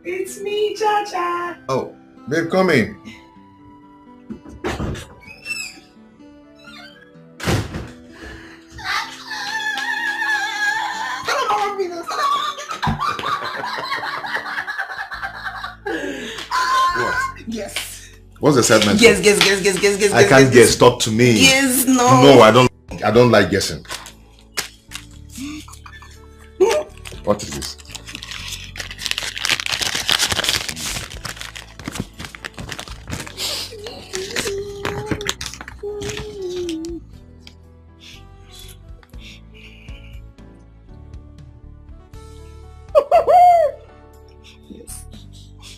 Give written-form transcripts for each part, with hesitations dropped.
It's me, Cha-Cha. Oh, babe, come in. What? Yes. What's the segment? Guess. I can't guess. Talk to me. Yes, no. No, I don't like guessing. What is this?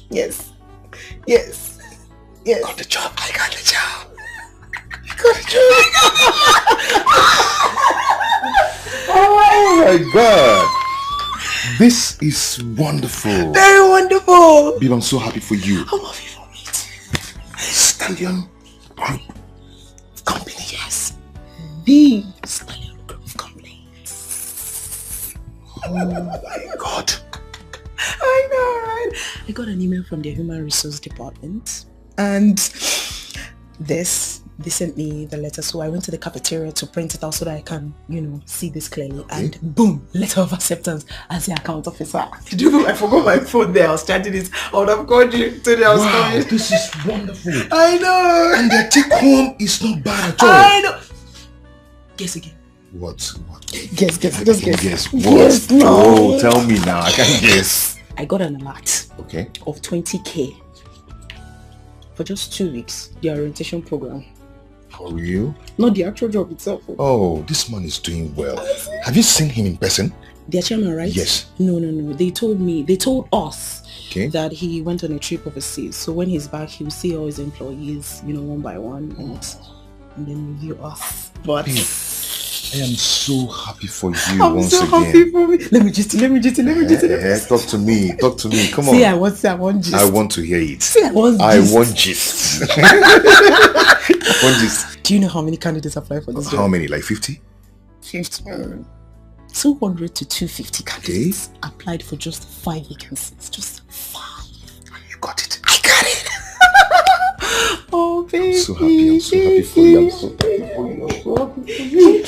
Yes. Got the job. I got the job. Oh my God. This is wonderful. Very wonderful. Babe, I'm so happy for you. I'm happy for me too. Stallion Group Company. Yes. The Stallion Group Company. Oh my God. I know, right? I got an email from the Human Resource Department and they sent me the letter, so I went to the cafeteria to print it out so that I can, see this clearly. Okay. And boom, letter of acceptance as the account officer. Did you know I forgot my phone there? I was charging it. I would have called you today. I was wow, this is wonderful. I know. And the take home is not bad at all. I know. Guess again. What? Guess. Guess. What? Yes, no. Oh, tell me now. I can't guess. I got an alert. Okay. Of 20K for just 2 weeks. The orientation program. For real? Not the actual job itself. Oh, this man is doing well. Have you seen him in person? Their chairman, right? Yes. No. They told us that he went on a trip overseas. So when he's back, he'll see all his employees, one by one, and then review us. But hey, I am so happy for you I'm once so again. happy for me. Let me just. Talk to me. Come on. See, I want gist. I want to hear it. See, I want gist. Do you know how many candidates apply for this job? How many? Like 50? 50. 200 to 250 candidates applied for just 5 vacancies. Just 5. You got it. I got it. Oh, baby. I'm so happy for you. I'm so happy for you. Do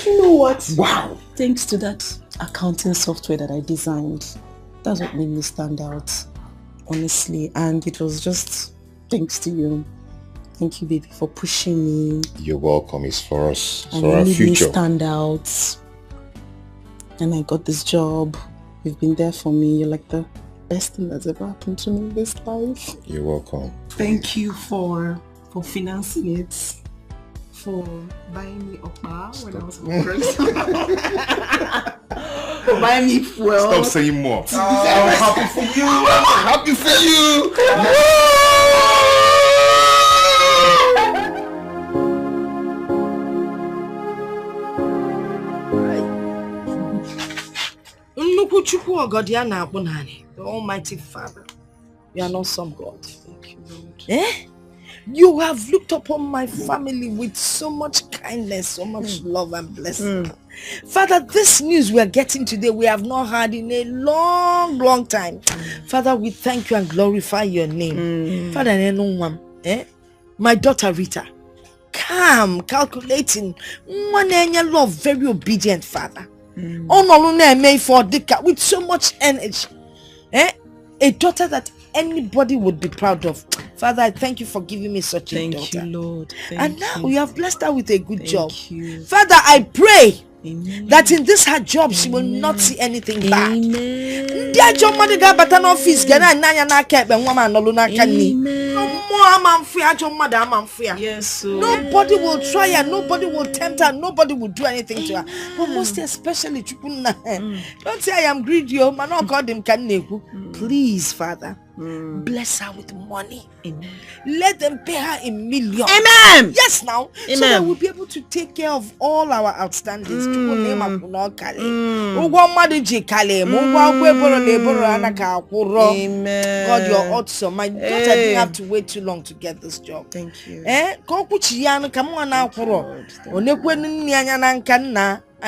you know what? Wow. Thanks to that accounting software that I designed, that's what made me stand out, honestly. And it was just thanks to you. Thank you, baby, for pushing me. You're welcome. It's for us. And for our made future. Me stand out. And I got this job. You've been there for me. You're like the best thing that's ever happened to me in this life. You're welcome. Thank you for financing it. For buying me Okpa when I was first. For buying me fuel. Stop saying more. I'm happy for you. I'm happy for you. The Almighty Father. You are not some God. Thank you, Lord. You have looked upon my family with so much kindness, so much love and blessing. Father, this news we are getting today, we have not heard in a long time. Father, we thank you and glorify your name. Father, my daughter Rita, calm, calculating, one love, very obedient, Father. With so much energy. A daughter that anybody would be proud of. Father, I thank you for giving me such a daughter. Thank you, Lord. And now you have blessed her with a good job. You. Father, I pray Amen. that in this her job she will not see anything bad. Amen. Yes, so. Nobody will try her, nobody will tempt her, nobody will do anything to her. But most especially, don't say I am greedy, man. Not call them please, Father. Bless her with money. Amen. Let them pay her in millions. Amen. Yes, now. Amen. So that we'll be able to take care of all our outstandings. Amen. God, you're awesome. My daughter didn't have to wait too long to get this job. Thank you. I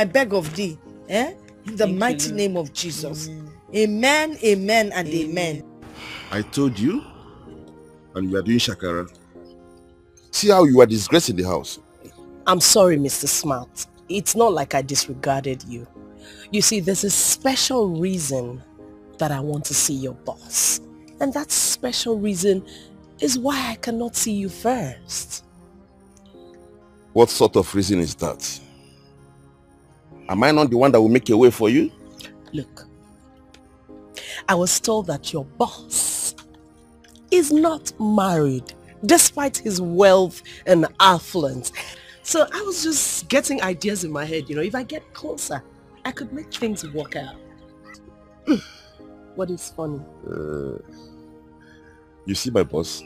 beg of thee. In the mighty name of Jesus. Amen, amen, and amen. I told you, and you are doing shakara. See how you are disgracing the house. I'm sorry, Mr. Smart. It's not like I disregarded you. You see, there's a special reason that I want to see your boss. And that special reason is why I cannot see you first. What sort of reason is that? Am I not the one that will make a way for you? Look, I was told that your boss is not married, despite his wealth and affluence. So I was just getting ideas in my head, if I get closer, I could make things work out. What is funny? You see my boss?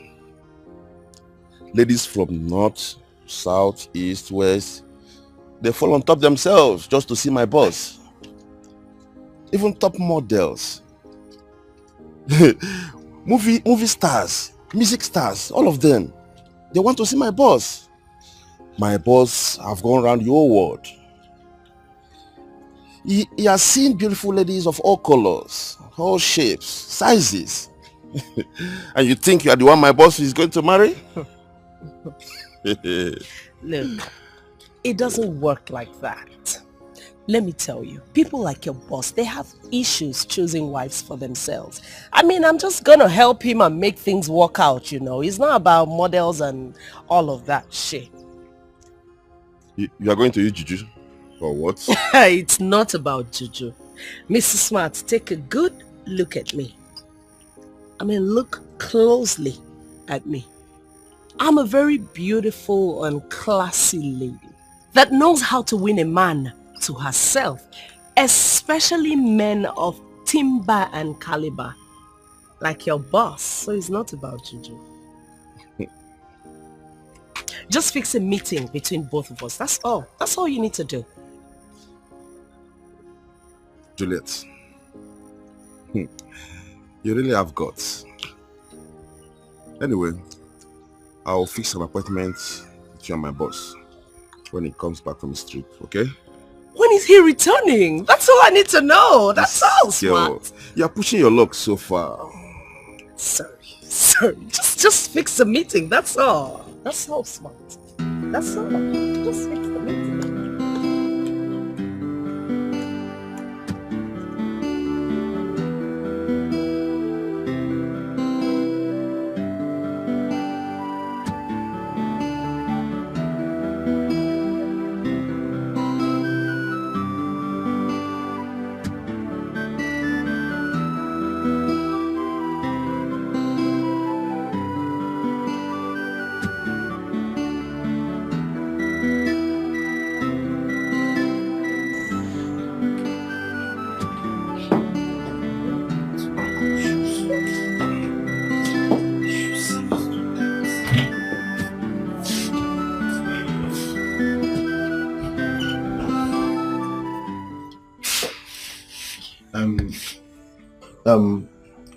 Ladies from north, south, east, west, they fall on top themselves just to see my boss. Even top models. movie stars, music stars, all of them. They want to see my boss. My boss have gone around the whole world. He has seen beautiful ladies of all colors, all shapes, sizes. And you think you are the one my boss is going to marry? Look, it doesn't work like that. Let me tell you, people like your boss, they have issues choosing wives for themselves. I mean, I'm just gonna help him and make things work out, It's not about models and all of that shit. You are going to use juju? Or what? It's not about juju. Mr. Smart, take a good look at me. I mean, look closely at me. I'm a very beautiful and classy lady that knows how to win a man to herself, especially men of timber and caliber, like your boss. So it's not about juju. Just fix a meeting between both of us. That's all. That's all you need to do. Juliet, you really have guts. Anyway, I'll fix an appointment with you and my boss when he comes back from his trip, okay? When is he returning? That's all I need to know. That's all, Smart. You're pushing your luck so far. Sorry. Just fix the meeting. That's all. That's all, Smart. That's all. Just fix the meeting.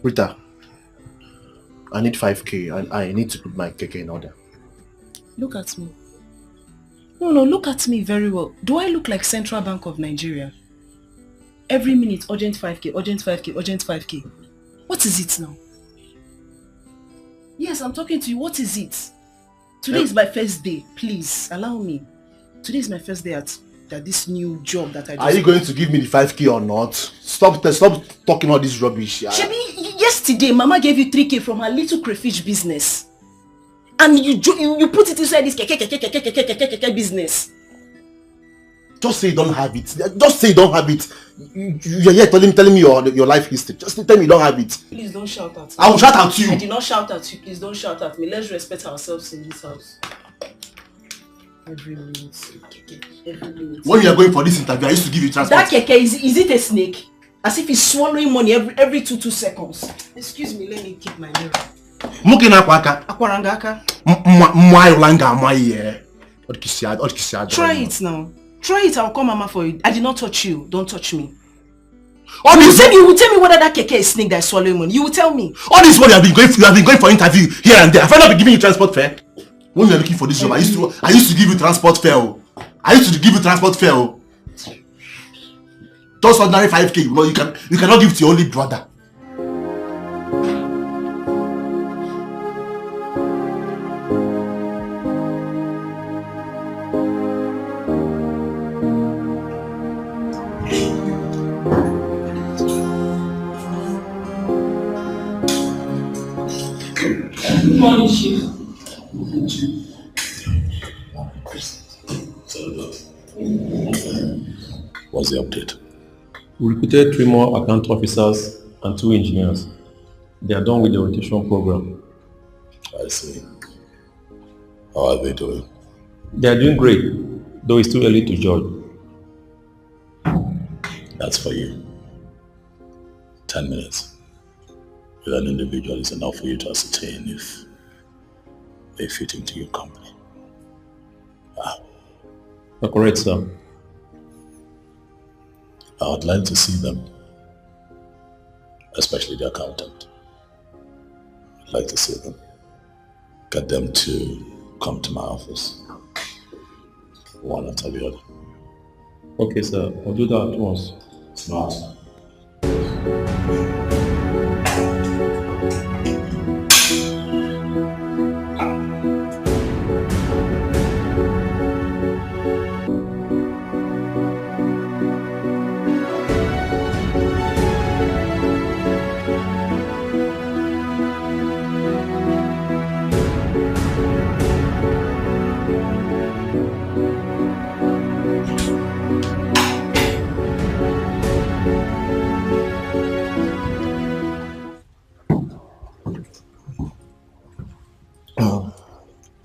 Rita, I need 5k and I need to put my keke in order. Look at me. No, look at me very well. Do I look like Central Bank of Nigeria? Every minute, urgent 5k, urgent 5k, urgent 5k. What is it now? Yes, I'm talking to you. What is it? Today is my first day. Please, allow me. Today is my first day at this new job that I do. Are you going to give me the 5k or not? Stop talking all this rubbish. Shebi, yesterday, Mama gave you 3k from her little crayfish business. And you put it inside this keke business. Just say you don't have it. Just say you don't have it. You're here telling me your life history. Just tell me you don't have it. Please don't shout at me. I will shout at you. I did not shout at you. Please don't shout at me. Let's respect ourselves in this house. Every minute. When you are going for this interview, I used to give you transport. That keke, is it a snake? As if he's swallowing money every 2 seconds. Excuse me, let me keep my mirror. Akwarangaka. Try it now. Try it, I'll call Mama for you. I did not touch you. Don't touch me. You will tell me whether that keke is snake that is swallowing money. You will tell me. All this what you have been going for interview here and there. Have I not been giving you transport fare? When you are looking for this job, I used to give you transport fare. I used to give you transport fare. Just ordinary 5k, you cannot give to your only brother. Good morning, Chief. What's the update? We recruited 3 more account officers and 2 engineers. They are done with the rotation program. I see. How are they doing? They are doing great, though it's too early to judge. That's for you. 10 minutes with an individual is enough for you to ascertain if they fit into your company. You're correct, sir. I would like to see them, especially the accountant. I'd like to see them. Get them to come to my office. One after the other. Okay, sir. I'll do that at once. Smart.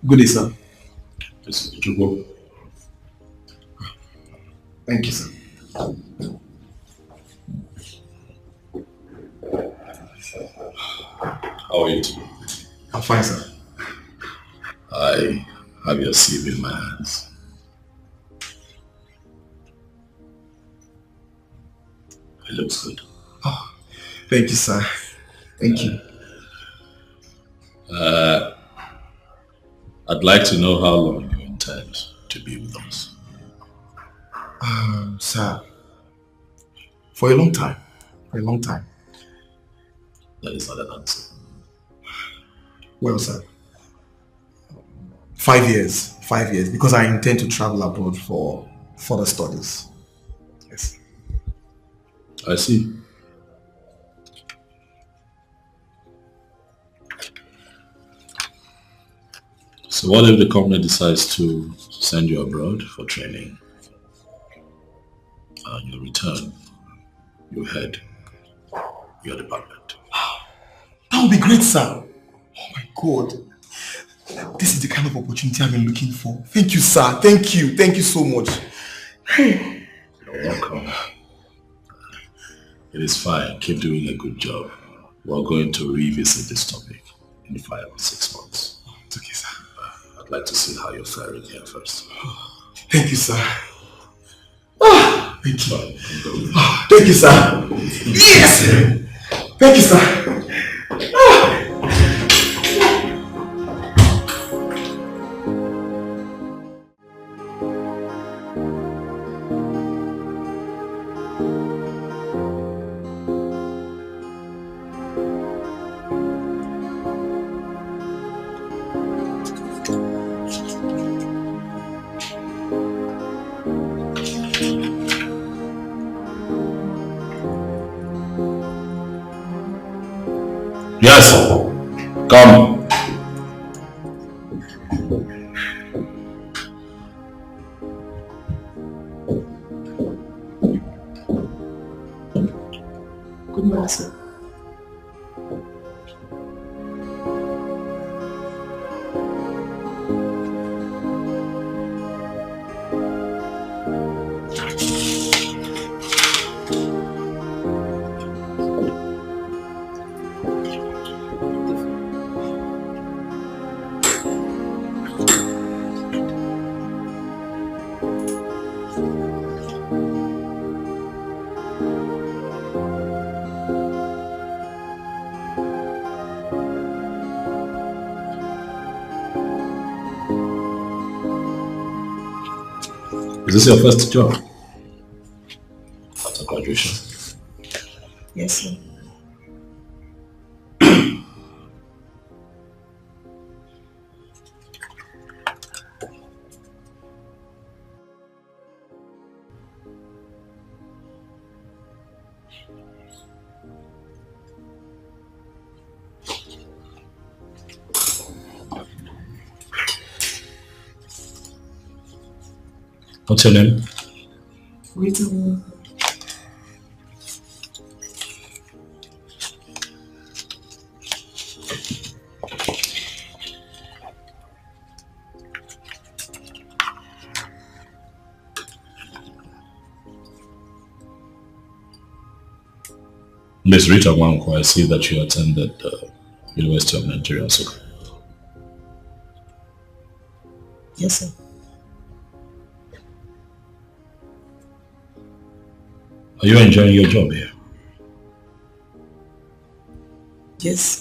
Good day, sir. This is Jugo. Thank you, sir. How are you today? I'm fine, sir. I have your CV in my hands. It looks good. Oh, thank you, sir. Thank you. I'd like to know how long you intend to be with us. Sir, for a long time. For a long time. That is not an answer. Well, sir, 5 years. 5 years, because I intend to travel abroad for further studies. Yes. I see. So what if the company decides to send you abroad for training? And you return, you head your department. That would be great, sir. Oh my God. This is the kind of opportunity I've been looking for. Thank you, sir. Thank you. Thank you so much. You're welcome. It is fine. Keep doing a good job. We're going to revisit this topic in 5 or 6 months. It's okay, sir. I'd like to see how you're faring here first. Thank you, sir. Thank you. Thank you, sir. Yes! Thank you, sir. Yes, come. Good morning, sir. Is this your first job after graduation? Yes, sir. What's your name? Rita. Miss Rita Wanko, I see that you attended the University of Nigeria. Yes, sir. Are you enjoying your job here? Yes.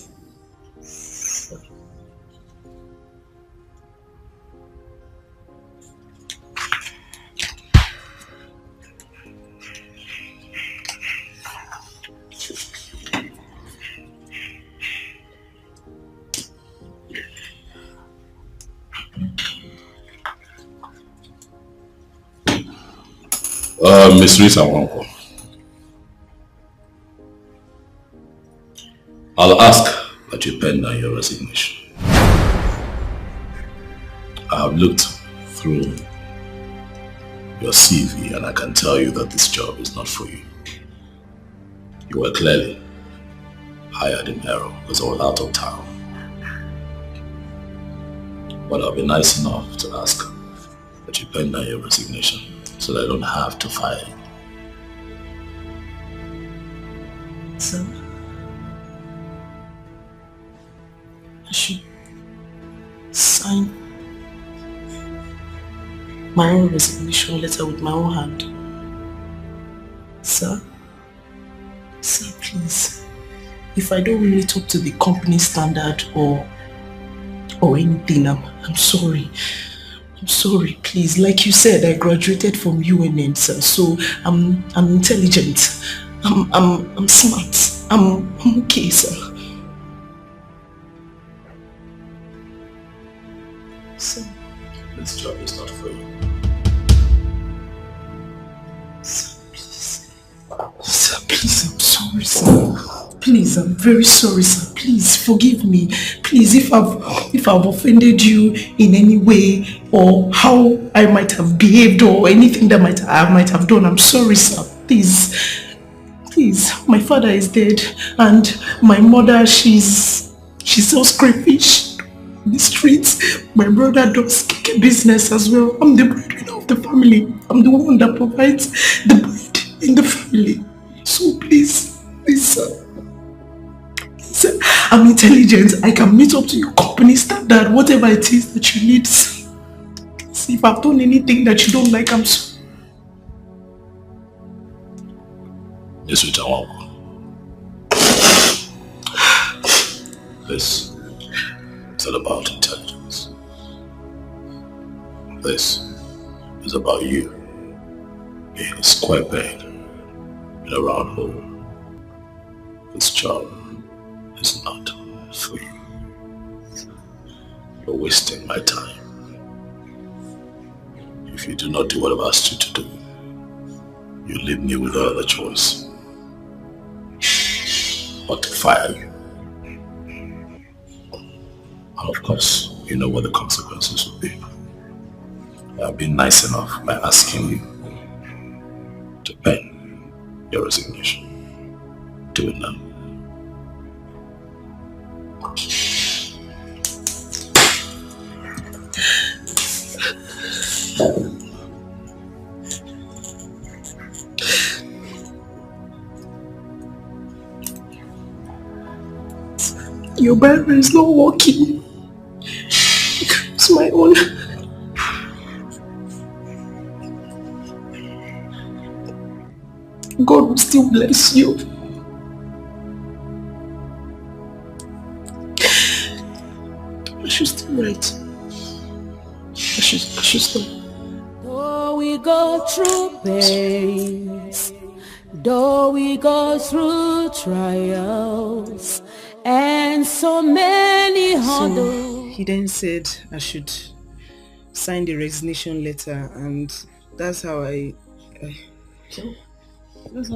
Miss Rita Wanko, I'll ask that you pen down your resignation. I have looked through your CV and I can tell you that this job is not for you. You were clearly hired in error because I was out of town. But I'll be nice enough to ask that you pen down your resignation so that I don't have to fire you. So, I should sign my own resignation letter with my own hand. Sir? Sir, please. If I don't meet up to the company standard or anything, I'm sorry. I'm sorry, please. Like you said, I graduated from UNN, sir. So I'm intelligent. I'm smart. I'm okay, sir. Sir. This job is not for you. Sir, please. Sir, please, I'm sorry, sir. Please, I'm very sorry, sir. Please, forgive me. Please, if I've offended you in any way or how I might have behaved or anything that I might have done, I'm sorry, sir. Please, my father is dead and my mother, she sells crayfish in the streets. My brother does cake business as well. I'm the breadwinner of the family. I'm the one that provides the bread in the family. So please, sir. Sir, I'm intelligent. I can meet up to your company standard, whatever it is that you need. See, if I've done anything that you don't like, I'm sorry. Yes, Rita Wanko. This is all about intelligence. This is about you being a square peg in a round hole. This job is not for you. You're wasting my time. If you do not do what I've asked you to do, you leave me with no other choice but to fire you. And of course, you know what the consequences will be. I've been nice enough by asking you to pen your resignation. Do it now. Your Bible is not working. It's my own. God will still bless you. I should still write. I should stop. Though we go through pains, though we go through trials, and so many hurdles. So he then said I should sign the resignation letter, and that's how I lost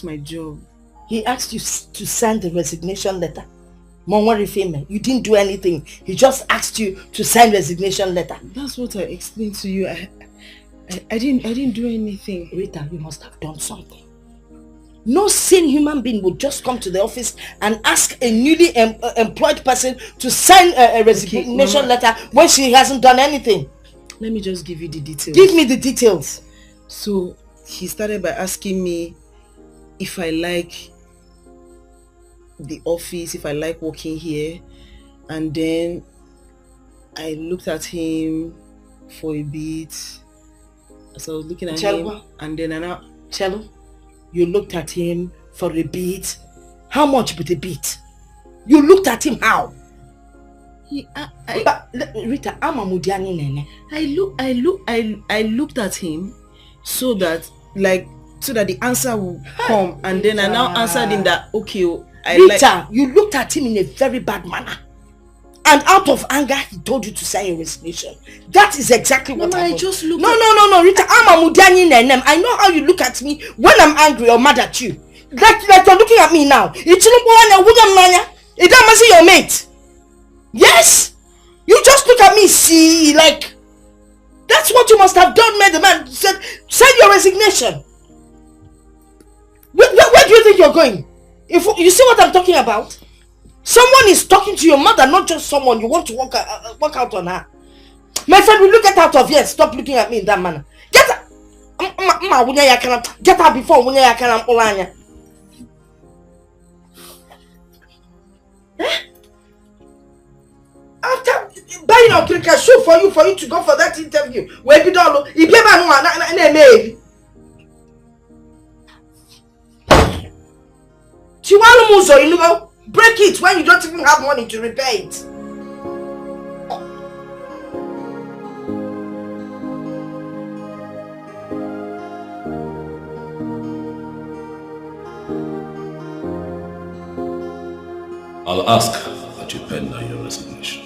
my job. He asked you to sign the resignation letter? You didn't do anything. He just asked you to sign resignation letter. That's what I explained to you. I didn't do anything. Rita, you must have done something. No sane human being would just come to the office and ask a newly employed person to sign a resignation letter when she hasn't done anything. Let me just give you the details. Give me the details. So, he started by asking me if I like the office, if I like working here. And then I looked at him for a bit. So I was looking at him. And then Cello, you looked at him for a bit. How much with a bit? You looked at him how? Rita, I'm a Mudiani nene. I looked at him so that the answer will come, and then I now answered him that okay, Rita, you looked at him in a very bad manner, and out of anger he told you to sign a resignation. That is exactly what I just looked. No, Rita, I'm a Mudiani nene. I know how you look at me when I'm angry or mad at you. Like you're looking at me now. It doesn't see your mate. Yes, you just look at me, see, like, that's what you must have done. Made the man said, send your resignation. Where do you think you're going? If you see what I'm talking about, someone is talking to your mother, not just someone you want to work out on her. My friend, will you get out of here? Stop looking at me in that manner. Get out. Get out before I can Olanya. After buying a cricket shoe for you to go for that interview, where you don't know, if you ever know, break it when you don't even have money to repair it. I'll ask that you pen down your resignation.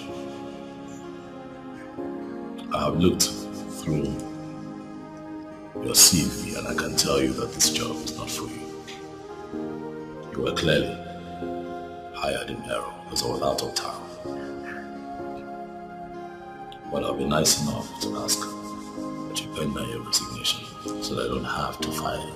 I have looked through your CV and I can tell you that this job is not for you. You were clearly hired in error because I was out of town. But I'll be nice enough to ask that you pen down your resignation so that I don't have to fire you.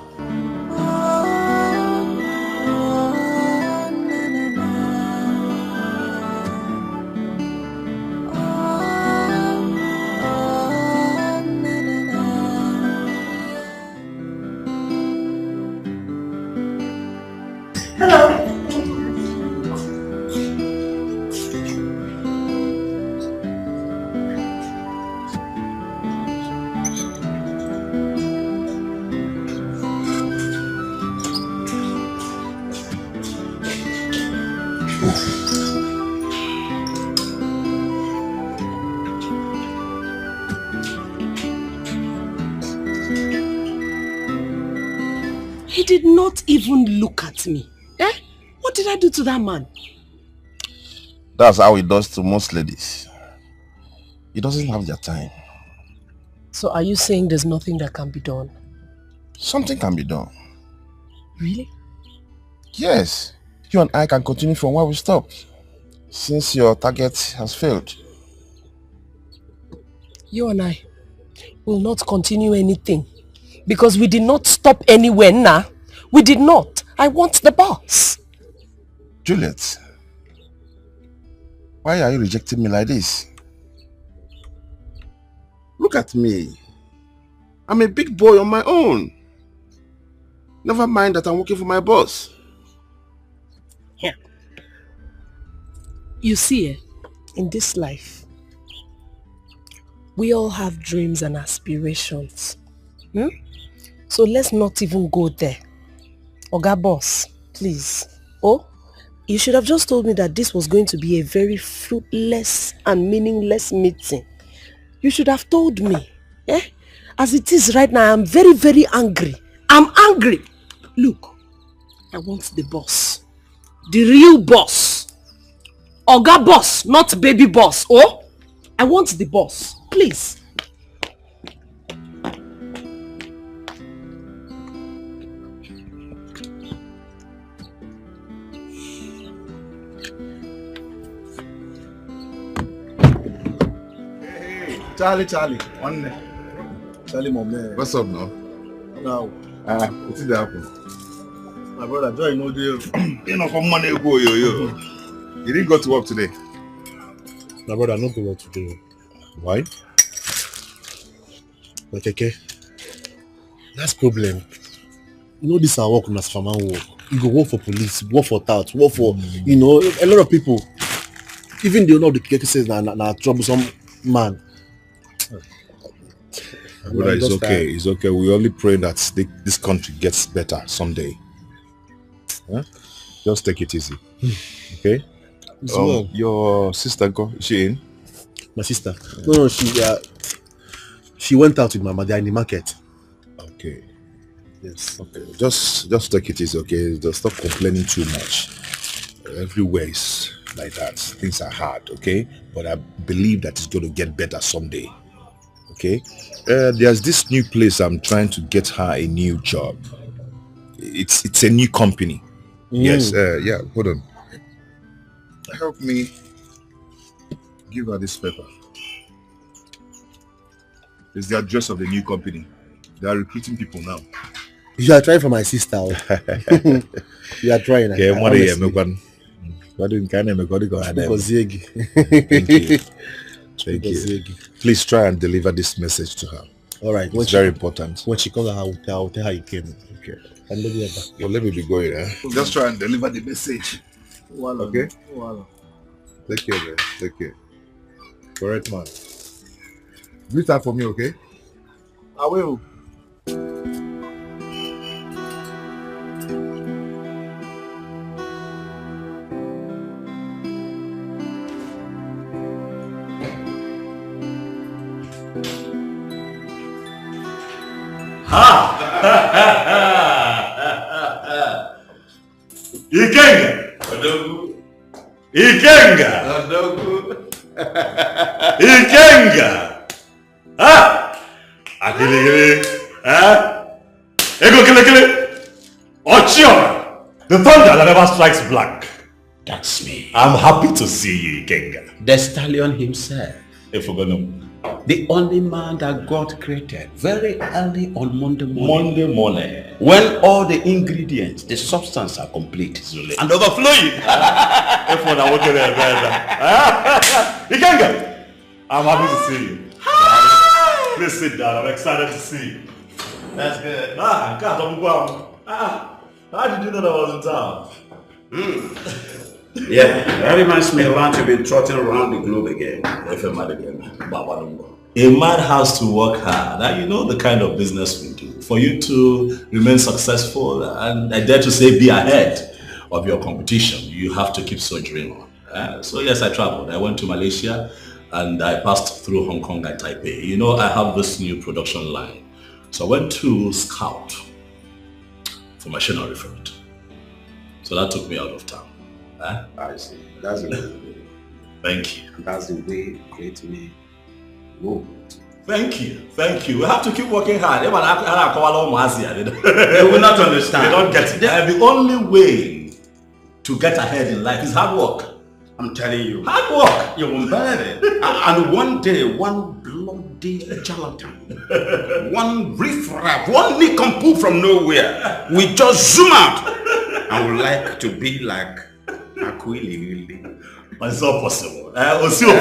He did not even look at me. What did I do to that man? That's how he does to most ladies. He doesn't have their time. So are you saying there's nothing that can be done? Something can be done. Really? Yes. You and I can continue from where we stopped, since your target has failed. You and I will not continue anything because we did not stop anywhere now. We did not. I want the boss. Juliet, why are you rejecting me like this? Look at me. I'm a big boy on my own. Never mind that I'm working for my boss. Yeah. You see, in this life, we all have dreams and aspirations. So let's not even go there. Oga boss, please. Oh, you should have just told me that this was going to be a very fruitless and meaningless meeting. You should have told me. As it is right now, I'm very, very angry. I'm angry. Look, I want the boss. The real boss. Oga boss, not baby boss. Oh, I want the boss. Please. Charlie. Charlie, my man. What's up now? Now. What did happen? My brother, Joy, no deal. You know, from money ago, yo. You didn't go to work today? My brother, not go work today. Why? Okay. That's problem. You know, this our work as farmer work. You go work for police, work for tout, work for, you know, a lot of people. Even they know the cases na troublesome man. Brother, it's okay. It's okay. We only pray that this country gets better someday. Huh? Just take it easy. Okay? Your sister, is she in? My sister? No, she went out with my mother in the market. Okay. Yes. Okay. Just take it easy, okay? Just stop complaining too much. Everywhere is like that. Things are hard, okay? But I believe that it's going to get better someday. Okay? There's this new place. I'm trying to get her a new job. It's a new company. Yes. Yeah. Hold on. Help me give her this paper. It's the address of the new company. They are recruiting people now. You are trying for my sister. You are trying. Okay, Thank you. Please try and deliver this message to her. All right. It's very important. When she comes, I'll tell her you came. Okay. And well, let me be going. Just try and deliver the message. Okay? Take care, man. Take care. Correct, man. Do that for me, okay? I will. Ikenga! Akili, Ego kili. Ochiora! The thunder that never strikes black. That's me. I'm happy to see you, Ikenga. The stallion himself. Ifugano. The only man that God created very early on Monday morning. When all the ingredients, the substance are complete and overflowing. Ikenga! I'm happy to see you. Please sit down. I'm excited to see you. That's good. How did you know that I was in town? Yeah, that reminds me of how you've been trotting around the globe again. A man has to work hard. Now, you know the kind of business we do. For you to remain successful and I dare to say be ahead of your competition, you have to keep soldiering on. So yes, I traveled. I went to Malaysia and I passed through Hong Kong and Taipei. You know, I have this new production line. So I went to scout for machinery for it. So that took me out of town. I see. That's the way. Thank you. That's the way great men go. Thank you. We have to keep working hard. They will not understand. They don't get it. The only way to get ahead in life is hard work. I'm telling you. Hard work. You won't believe it. And one day, one bloody charlatan, one riffraff, one nincompoop from nowhere, we just zoom out and would like to be like Aquili. But it's not possible. They don't, it's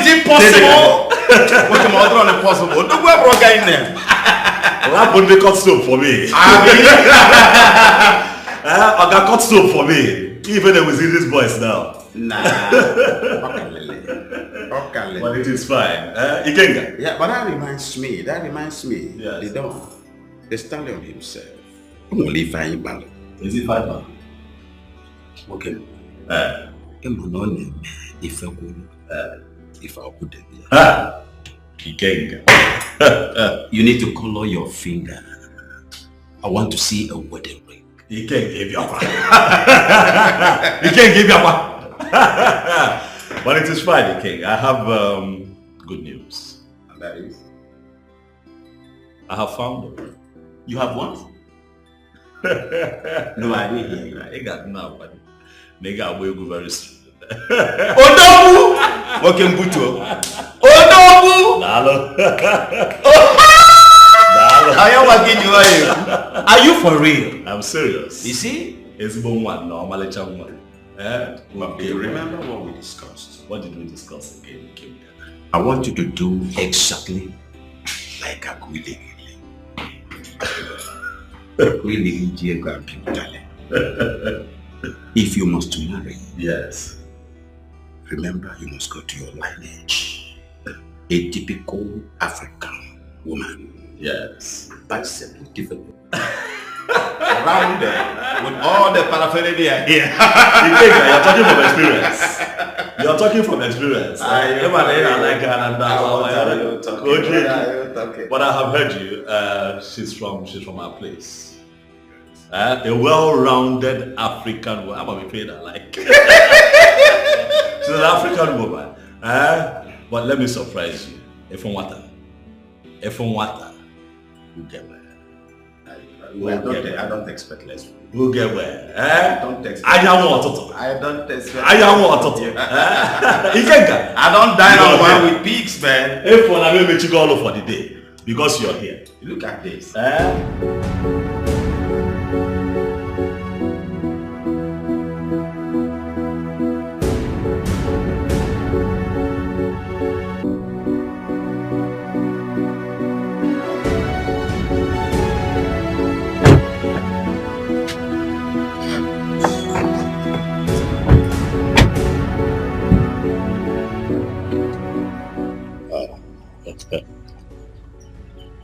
impossible. What am I impossible? Don't go broke in there. That would be cut soap for me. I got cut soap for me. Even though we see these boys now. Nah. Okay. But it is fine. Ikenga. Yeah, but that reminds me. Yes. The stallion himself. Only fine ball. Is it fine? Okay. Ikenga. You need to color your finger. I want to see a wedding ring. You can't give you up. You can't give you up. But it is fine, King. I have good news. And that is? I have found her. You have what? No, I didn't hear you. I got now, but nigga will go very soon. Odobu! Okay, Mbuto. Odobu! Dalo. Are you for real? I'm serious. You see? It's one no, one. Okay, remember what we discussed. What did we discuss again? I want you to do exactly like a Quilly. If you must marry, yes. Remember you must go to your lineage. A typical African woman. Yes. Bicep developed. Around there, with all the paraphernalia here. You're talking from experience. You're talking from experience. But I have heard you. She's from our place. A well-rounded African woman. I'm gonna be paid like. She's an African woman. But let me surprise you. If on water, you get where. I don't expect less. You get where. I don't expect. I don't expect. I don't dine on one with pigs, man. If one I will make you go all over the day because you're here. Look at this.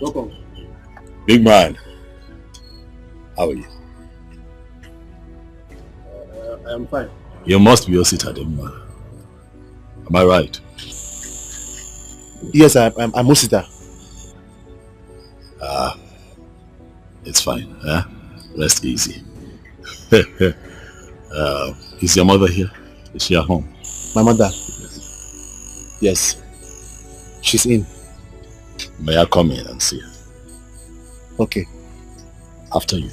Welcome. Big man, how are you? I am fine. You must be Osita, big man. Am I right? Yes, I'm Osita. It's fine. Rest easy. Is your mother here? Is she at home? My mother? Yes. She's in. May I come in and see her? Okay. After you.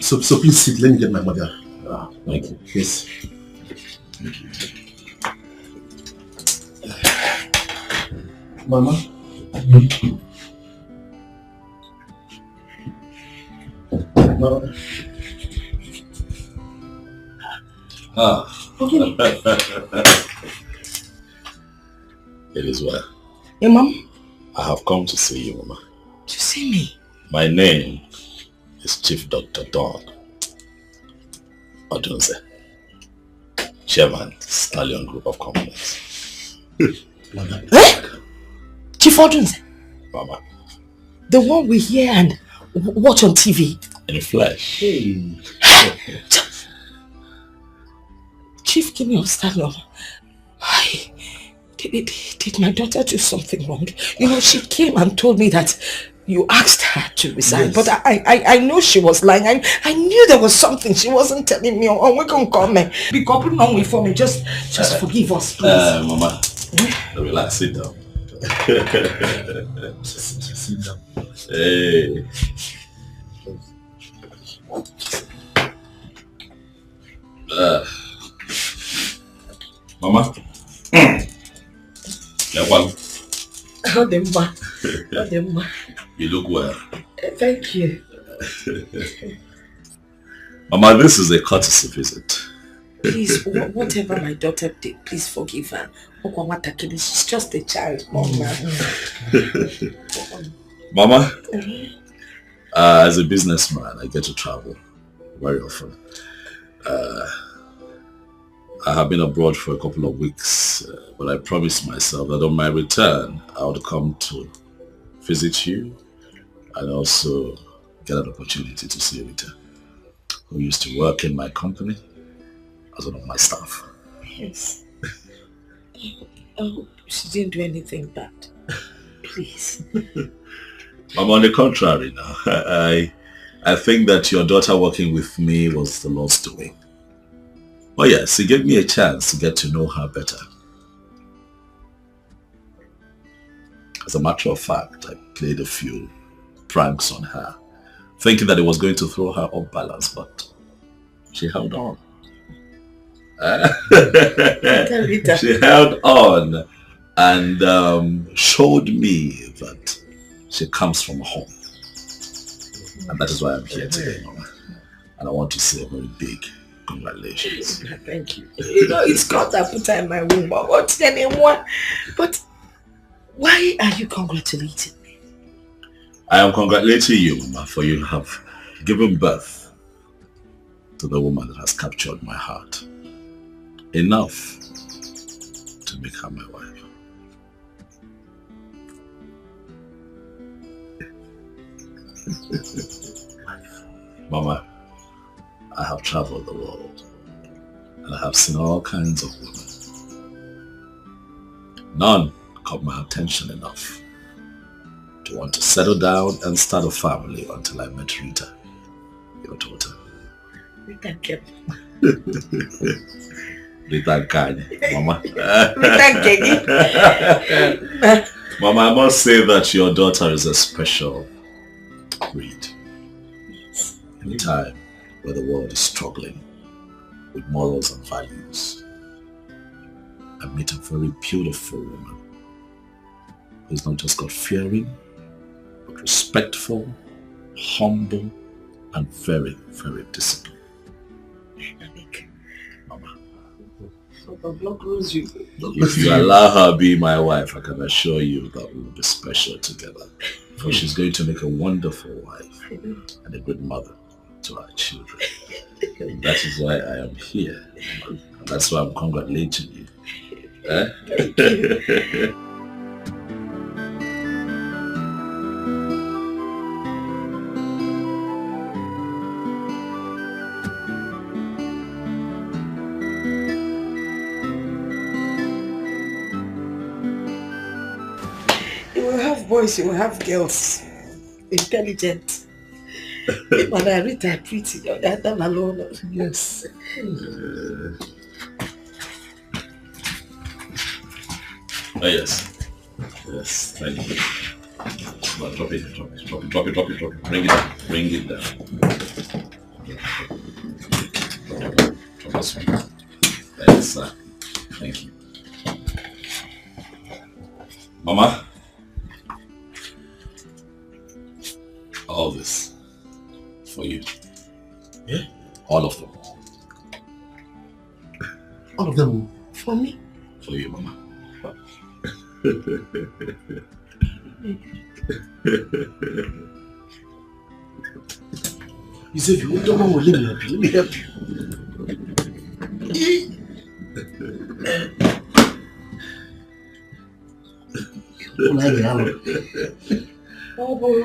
So please sit. Let me get my mother. Thank you. Yes. Thank you. Mama. Mama. It is well. Yeah, Mom? I have come to see you, Mama. To see me? My name is Chief Dr. Don Odunze, Chairman, Stallion Group of Companies. Mama. Chief Odunze? Mama. The one we hear and watch on TV? In flesh. Hey. Chief, give me your Stallion. Did my daughter do something wrong? You know, she came and told me that you asked her to resign, yes. But I know she was lying. I knew there was something she wasn't telling me. Oh, we can come and be coupled on for me. Just forgive us, please. Mama, relax, sit down. Sit down. Hey. Mama. You look well. Thank you. Mama, this is a courtesy visit. Please, whatever my daughter did, please forgive her. She's just a child, Mama. Mama, as a businessman, I get to travel very often. I have been abroad for a couple of weeks, but I promised myself that on my return, I would come to visit you and also get an opportunity to see Rita, who used to work in my company as one of my staff. Yes. Oh, she didn't do anything bad. Please. I'm on the contrary now. I think that your daughter working with me was the Lord's doing. Oh yes, it gave me a chance to get to know her better. As a matter of fact, I played a few pranks on her, thinking that it was going to throw her off balance, but she held on. She held on and showed me that she comes from home. And that is why I'm here today, Mama. And I want to say a very big congratulations. Thank you. You know, it's God that put her in my womb. But why are you congratulating me? I am congratulating you, Mama, for you have given birth to the woman that has captured my heart. Enough to make her my wife. Mama, I have traveled the world and I have seen all kinds of women. None caught my attention enough to want to settle down and start a family until I met Rita, your daughter. Rita kept. Rita Kanye, Mama. Rita Kanye. Mama, I must say that your daughter is a special breed. In a time where the world is struggling with morals and values, I meet a very beautiful woman who's not just God-fearing, but respectful, humble, and very, very disciplined. Mama, if you allow her be my wife, I can assure you that we will be special together. For she's going to make a wonderful wife and a good mother to our children. And that is why I am here. And that's why I'm congratulating you. Thank you. You will have boys, you will have girls. Intelligent. Mother Rita pretty, your dad alone. Yes. Oh yes. Yes, thank you. Well, drop it. Bring it down. Drop this one. Yes, sir. Thank you. Mama. All this for you. Yeah? All of them. All of them? For me? For you, Mama. You said you don't want to let me help you. Onye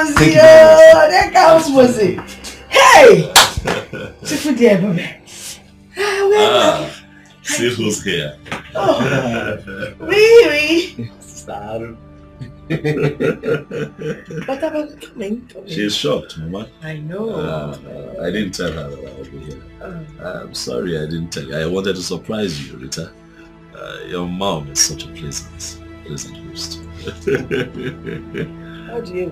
Muzi. There comes Muzi. Hey! Chifu dear, baby. See who's here. Oui. What about coming? She's shocked, Mama. I know. I didn't tell her that I would be here. I'm sorry I didn't tell you. I wanted to surprise you, Rita. Your mom is such a pleasant host. How do you?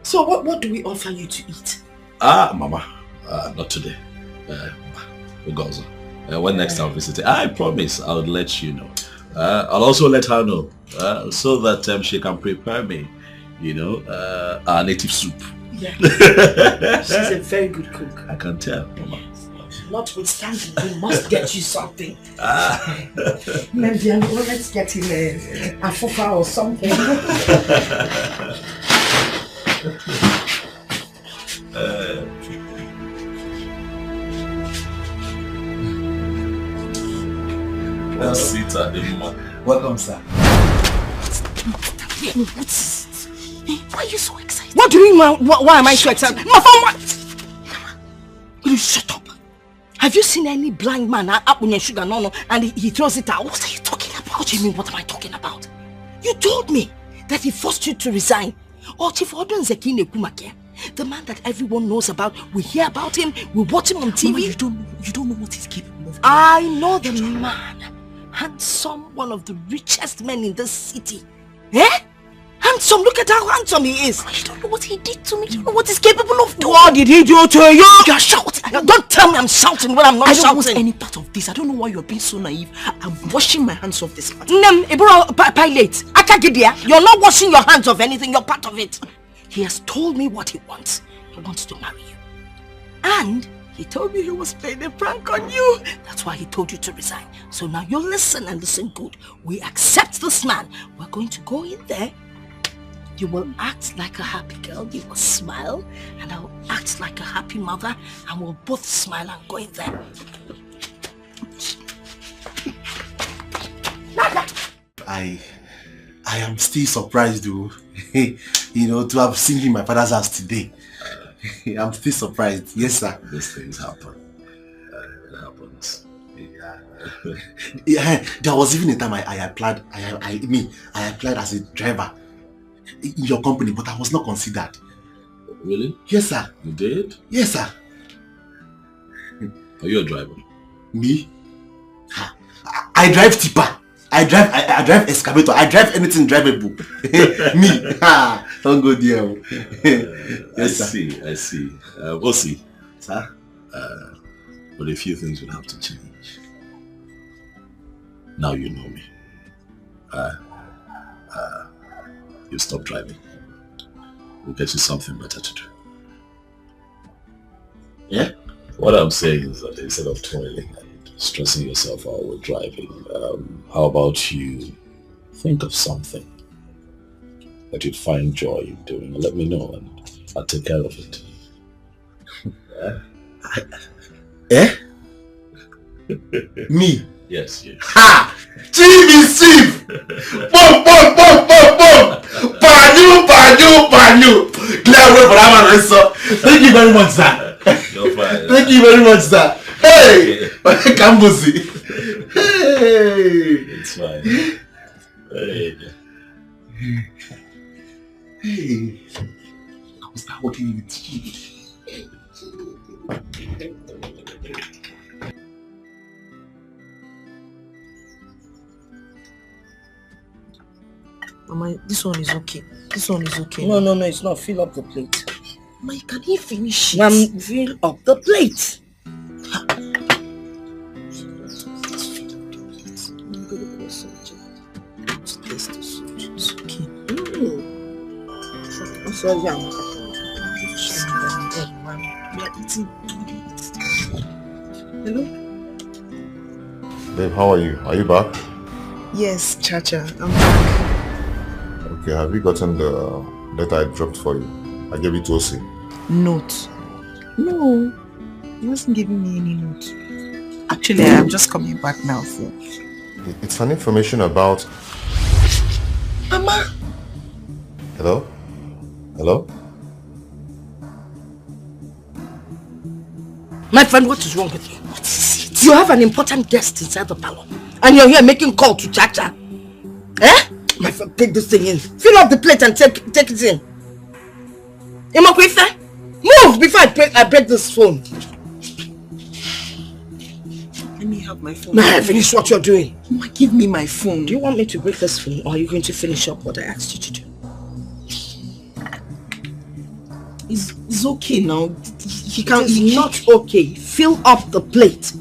So what do we offer you to eat? Mama. Not today. Ugozo. When next time visiting, I promise I'll let you know. I'll also let her know so that she can prepare me, our native soup. Yeah. She's a very good cook. I can tell, Mama. Notwithstanding, we must get you something. Maybe let's get him a fufa or something. That's Rita, the woman. Welcome, sir. What's it? Why are you so excited? What do you mean? Why am I so excited? My phone, what? Will you shut up? Have you seen any blind man up on your sugar no and he throws it out? What are you talking about? What do you mean, what am I talking about? You told me that he forced you to resign. Or Chief Odon Zekine Kumake, the man that everyone knows about. We hear about him, we watch him on TV. Mama, you don't know what he's capable of. I know the man. Handsome, one of the richest men in this city. Eh? Handsome, look at how handsome he is. You don't know what he did to me. You don't know what he's capable of doing. What did he do to you? You're shouting. Don't tell me I'm shouting when I'm not shouting. I don't want any part of this. I don't know why you're being so naive. I'm washing my hands off this matter. Pilate, Akagidia, you're not washing your hands of anything. You're part of it. He has told me what he wants. He wants to marry you. And he told me he was playing a prank on you. That's why he told you to resign. So now you listen and listen good. We accept this man. We're going to go in there. You will act like a happy girl. You will smile. And I will act like a happy mother. And we'll both smile and go in there. I am still surprised though. To have seen him in my father's house today. I'm still surprised. Yes, sir. These things happen. It happens. Yeah, there was even a time I applied as a driver in your company, but I was not considered. Really? Yes, sir. You did? Yes, sir. Are you a driver? Me? I drive tipper. I drive excavator. I drive anything drivable. Me. Don't go there. Yes, I see. We'll see. Sir? But a few things will have to change. Now you know me. You stop driving. We'll get you something better to do. Yeah? What I'm saying is that instead of toiling and stressing yourself out with driving, how about you think of something that you'd find joy in doing and let me know and I'll take care of it. Me? Yes. Ha! Chief is chief! Boom! Banyu! Clear way for that man, sir. Thank you very much, sir. You're fine. Thank you very much, sir. Hey! Kambuzi. Hey! It's fine. Hey! I will start working with you. Mama, this one is okay. No, it's not. Fill up the plate. Mama, can he finish it? Mom, fill up the plate. Hello? Babe, how are you? Are you back? Yes, Chacha, I'm back. Okay, have you gotten the letter I dropped for you? I gave it to Osi. Note? No, he wasn't giving me any note. Actually, I'm just coming back now for... It's an information about... Mama! Hello? Hello? My friend, what is wrong with you? What is it? You have an important guest inside the parlor. And you're here making call to Chacha. Eh? My friend, take this thing in. Fill up the plate and take it in. Imokwife, move before I break this phone. Let me have my phone. Nah, finish what you're doing. Mama, give me my phone. Do you want me to break this phone, or are you going to finish up what I asked you to do? It's okay now. He can't. It's not okay. Fill up the plate.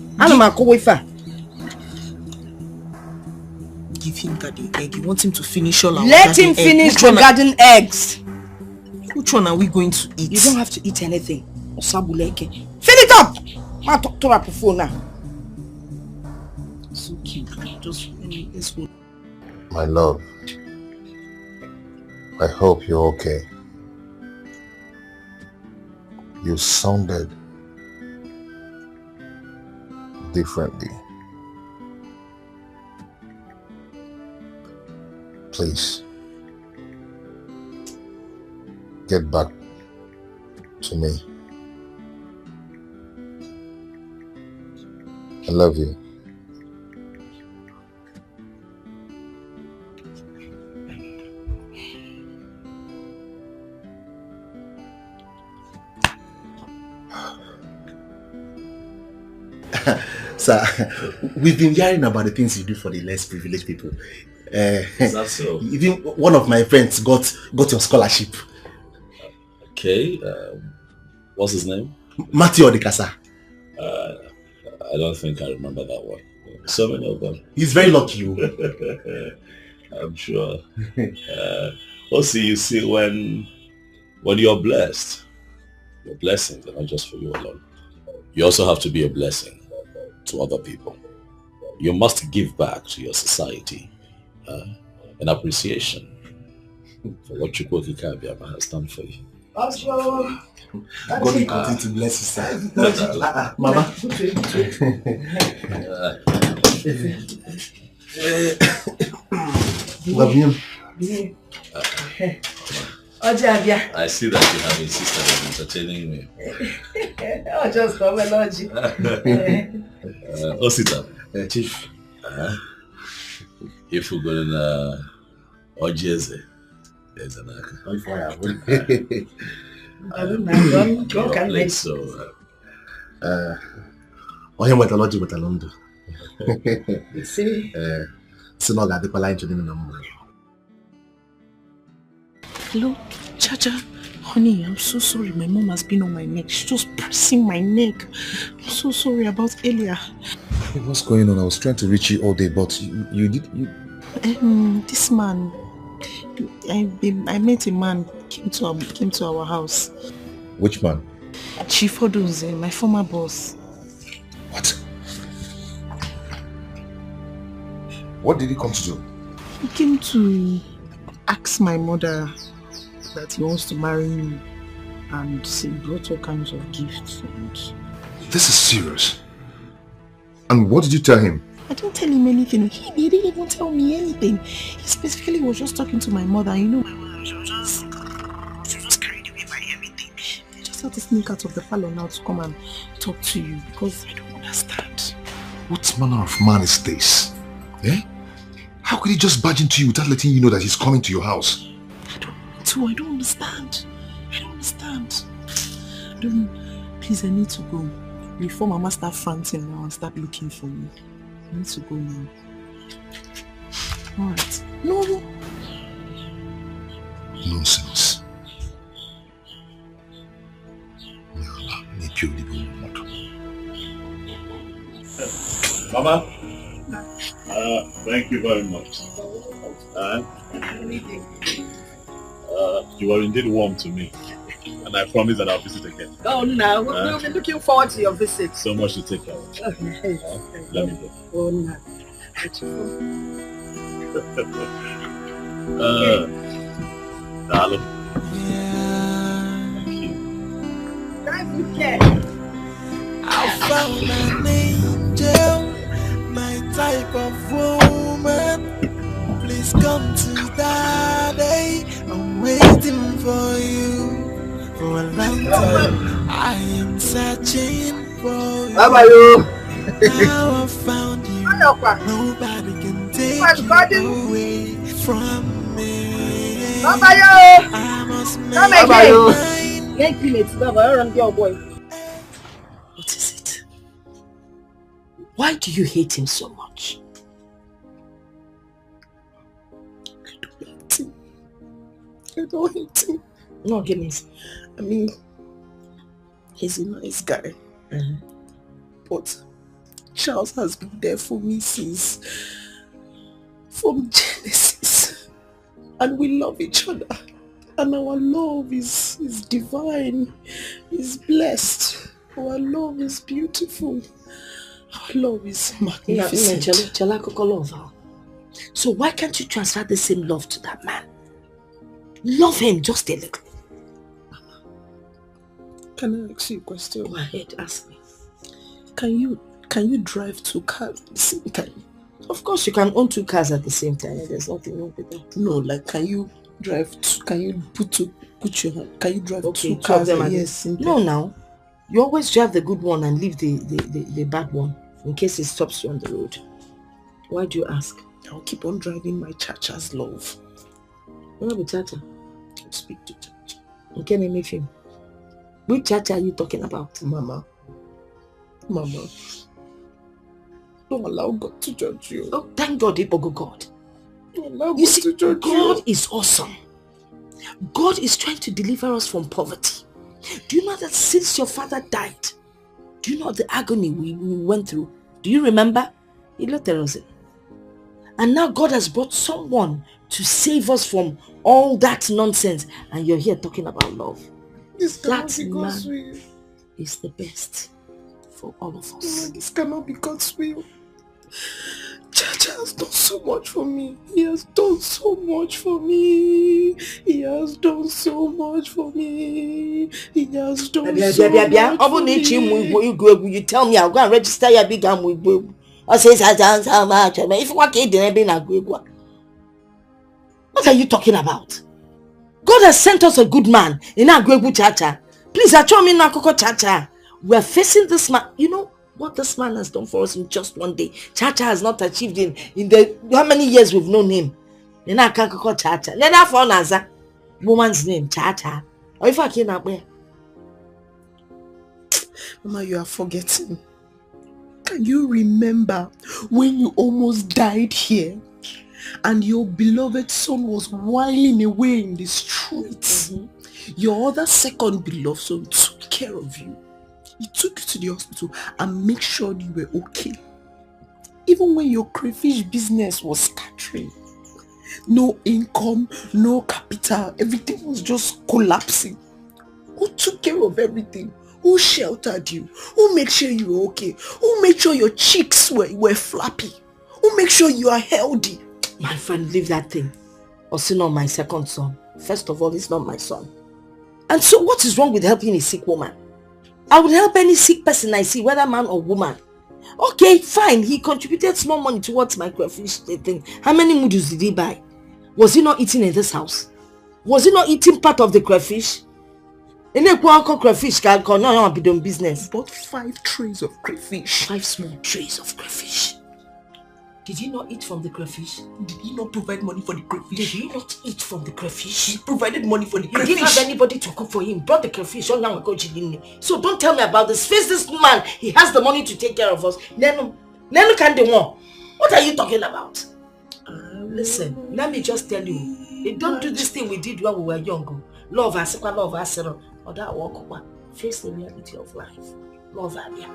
Give him garden egg. You want him to finish all our Let him finish the garden eggs. Which one are we going to eat? You don't have to eat anything. Fill it up. I'll talk to her phone now. It's okay. Just let's go. My love, I hope you're okay. You sounded differently. Please, get back to me. I love you. Sir, we've been hearing about the things you do for the less privileged people. Is that so? Even one of my friends got your scholarship. Okay, what's his name? Matthew Odekasa. I don't think I remember that one. So many of them. He's very lucky. I'm sure. Also, you see, when you're blessed, your blessings are not just for you alone. You also have to be a blessing to other people. You must give back to your society an appreciation for what Chukwu Kabiama has done for you. God will continue to bless you, sir. Mama. Love you. I see that you have insisted on entertaining me. Oh, just come along. Osita, Chief. If we're going to Ojeze, there's an aka. So, onye metalogy with Alondo. See? So now got the line to the number. Hello, Chacha. Honey, I'm so sorry. My mom has been on my neck. She's just pressing my neck. I'm so sorry about earlier. Hey, what's going on? I was trying to reach you all day, but you did. This man. I met a man came to our house. Which man? Chief Odunze, my former boss. What? What did he come to do? He came to ask my mother that he wants to marry me, and he brought all kinds of gifts. And this is serious. And what did you tell him? I didn't tell him anything. He didn't even tell me anything. He specifically was just talking to my mother. You know, my mother, she was just carried away by everything. They just had to sneak out of the parlor now to come and talk to you, because I don't understand. What manner of man is this? Eh? How could he just barge into you without letting you know that he's coming to your house? I don't understand. Please, I need to go. Before Mama start fronting now and start looking for me. I need to go now. Alright. No. Nonsense. Mama, thank you very much. You are indeed warm to me, and I promise that I'll visit again. Oh, no, we'll be looking forward to your visit. So much to take care of. Okay. Let me go. Oh, no. Darling. Thank you. Care. I found an angel, my type of woman. Please come to Daddy. I'm waiting for you for a long time. I am searching for you. How about you? Now I found you. Nobody can take you away from me. How about you? I must Come make again. mine. Thank you, let's love around your boy. What is it? Why do you hate him so much? I don't hate him. No, goodness. I mean, he's a nice guy. But Charles has been there for me from Genesis. And we love each other. And our love is divine, is blessed. Our love is beautiful. Our love is magnificent. So why can't you transfer the same love to that man? Love him just a little. Can I ask you a question? Go ahead, ask me. Can you drive 2 cars at the same time? Of course you can own 2 cars at the same time. There's nothing wrong with that. No, like can you drive can you put your hand? Can you drive 2 of cars? them Yes. No, now. You always drive the good one and leave the bad one in case it stops you on the road. Why do you ask? I'll keep on driving my Chacha's love. What about Chacha? I'll speak to Chacha. Okay, name me film. Which Chacha are you talking about? Mama. Don't allow God to judge you. Oh, thank God, Ibogo God. Don't allow You God see, to judge God you. is awesome. God is trying to deliver us from poverty. Do you know that since your father died, do you know the agony we went through? Do you remember? He looked at us. And now God has brought someone to save us from all that nonsense. And you're here talking about love. That man is the best for all of us. This cannot be God's will. Chacha has done so much for me. He has done so much for me. He has done so much for me. He has done so much for me. You tell me I'll go and register your big arm with Bob. I say how much. If you want to what are you talking about? God has sent us a good man in our Gwegu Chacha. Please, I told me Nakoko Chacha. We are facing this man. You know what this man has done for us in just one day. Chacha has not achieved in the how many years we've known him. In our Kakoko Chacha. Let that for Naza. Woman's name, Chacha. Or if I can't where? Mama, you are forgetting. Can you remember when you almost died here and your beloved son was whiling away in the streets? Your other second beloved son took care of you. He took you to the hospital and made sure you were okay. Even when your crayfish business was scattering. No income, no capital, everything was just collapsing. Who took care of everything? Who sheltered you? Who made sure you were okay? Who made sure your cheeks were flappy? Who made sure you are healthy? My friend, leave that thing. Also not my second son. First of all, he's not my son. And so what is wrong with helping a sick woman? I would help any sick person I see, whether man or woman. Okay, fine. He contributed small money towards my crayfish thing. How many noodles did he buy? Was he not eating in this house? Was he not eating part of the crayfish? In a crayfish can not be done business. Bought 5 trays of crayfish. 5 small trays of crayfish. Did he not eat from the crayfish? Did he not provide money for the crayfish? Did he not eat from the crayfish? He provided money for the crayfish. He didn't have anybody to cook for him. Brought the crayfish. So don't tell me about this. Face this man. He has the money to take care of us. Then can do more. What are you talking about? Listen, let me just tell you. Don't do this thing we did when we were young. Love us, or that walk one. Face the reality of life. Love Abia.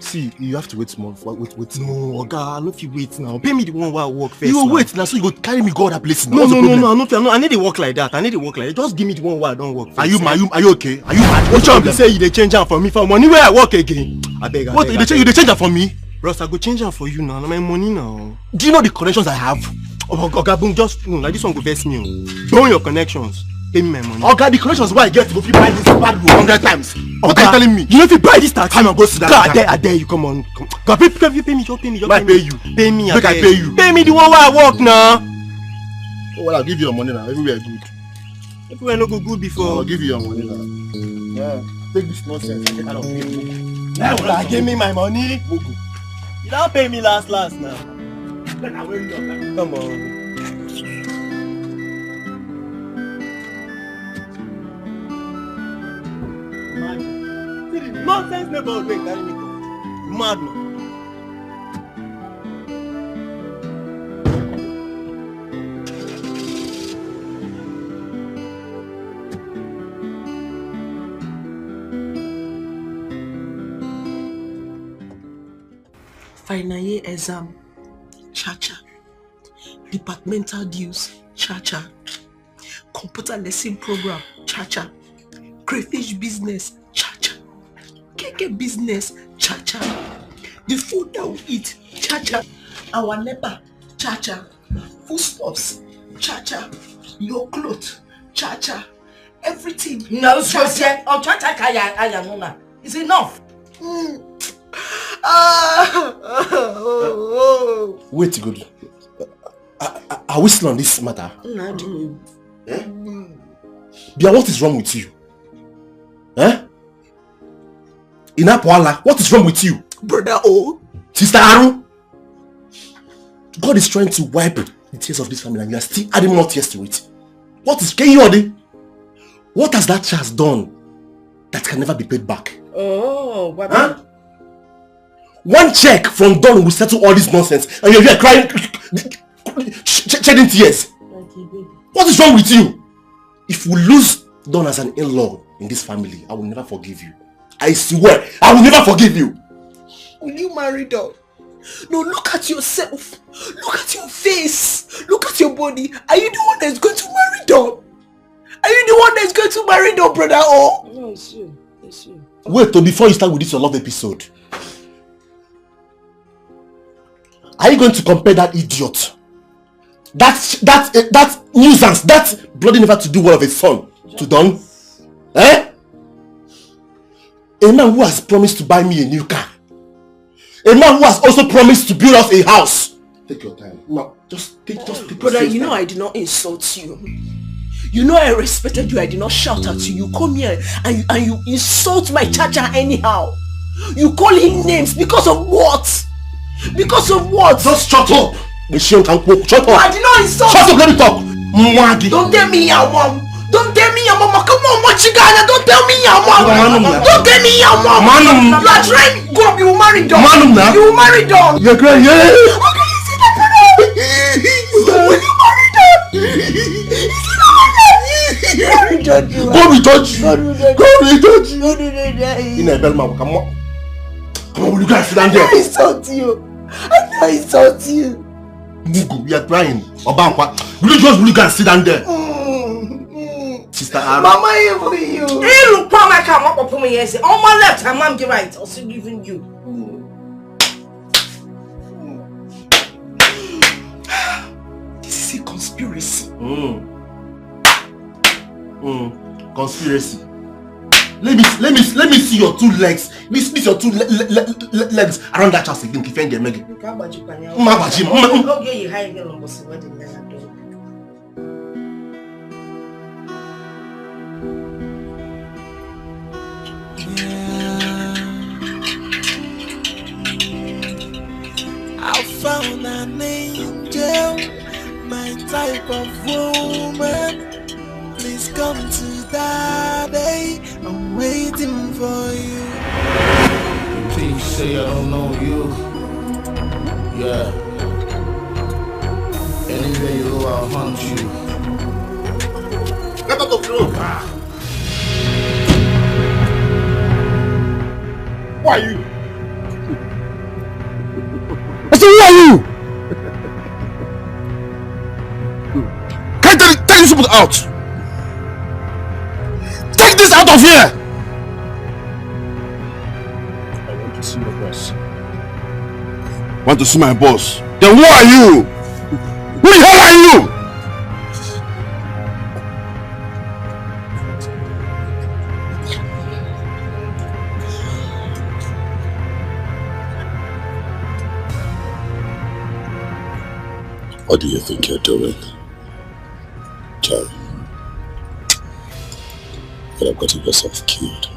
See, you have to wait small. Wait. No, Oga, no fit wait now. Pay me the one while I work first. You now. wait now, so you go carry me go other places. No, I need to work like that. Just give me the one while I don't work first. Are you okay? Are you mad? Which one you say you dey change am for me for money where I work again? I beg. What, you dey change am for me? Bros, I go change am for you now. Na my money now. Do you know the connections I have? Oga, boom, just no, like this one go vex me. Burn your connections. Pay me my money. Oga, the connections why I get to go fit buy this bad room 100 times. What are you telling me? You know if you buy this tattoo, come on, go sit down. God, I dare you, come on. God, pay me. I pay you. Pay me, I pay you. Pay me the one where I work now. Oh, well, I'll give you your money now. Everywhere good. Everywhere no go good before. I'll give you your money now. Yeah. Take this nonsense and get out of here. Yeah, give me my money. You don't pay me last now. Come on. Nonsense never break carry me go. Madman. Final year exam, cha-cha. Departmental dues, cha-cha. Computer lesson program, cha-cha. Crayfish business, cha-cha. Keke business, cha-cha. The food that we eat, cha-cha. Our NEPA, cha-cha. Foodstuffs, cha-cha. Your clothes, cha-cha. Everything. No, cha-cha. Oh, cha-cha, it's enough. Wait, good. Are we still on this matter? No. Bia, what is wrong with you? Inapwala, what is wrong with you? Brother O. Sister Aru. God is trying to wipe the tears of this family and you are still adding more tears to it. Can you hear? What has that child done that can never be paid back? Oh, what? Huh? One check from Don will settle all this nonsense and you're here crying, shedding tears. What is wrong with you? If we lose Don as an in-law in this family, I will never forgive you. I swear, I will never forgive you. Will you marry Don? No, look at yourself. Look at your face. Look at your body. Are you the one that's going to marry Don? Are you the one that's going to marry Don, brother? Oh? No, it's you. It's you. Wait, before you start with this your love episode. Are you going to compare that idiot? That nuisance, that bloody never to do well of a son to Don? A man who has promised to buy me a new car. A man who has also promised to build us a house. Take your time. No, just take brother, you know I did not insult you. You know I respected you. I did not shout at you. You come here and you insult my cha-cha anyhow. You call him names because of what? Because of what? Just shut up. Shut up. I did not insult. Shut up, let me talk. Don't tell me your mom. Don't tell me your mama. Come on, Machigana. Don't tell me your mom. Don't tell me your mom. You are trying. Go up, you will marry Don. You will marry Don. You're crying. Yeah. Okay, you see that, brother? Will you marry Don? You see that? God will judge you. God will judge you. In a Belma, come on. Come on, will you guys sit down there? I insult you. I insult you. Mugu, you are crying. Obankwa, will you guys sit down there? Sister Anna. Mama, even you. Hey, look, Pama, come up for me. Yes, on my left, I'm on the right. Also giving you. This is a conspiracy. Conspiracy. Let me see your two legs. Let me see your two legs around that house again. Defend them again. Okay, you hide them on what the do. I found an angel, my type of woman. Please come to Daddy, I'm waiting for you. Please say I don't know you. Yeah. Anywhere you go, I'll hunt you. Get out of the room. Who are you? who are you? Can I tell you something out? Take this out of here! I want to see your boss. Want to see my boss? Then who are you? Who the hell are you? What do you think you're doing, Jerry? You have gotten yourself killed.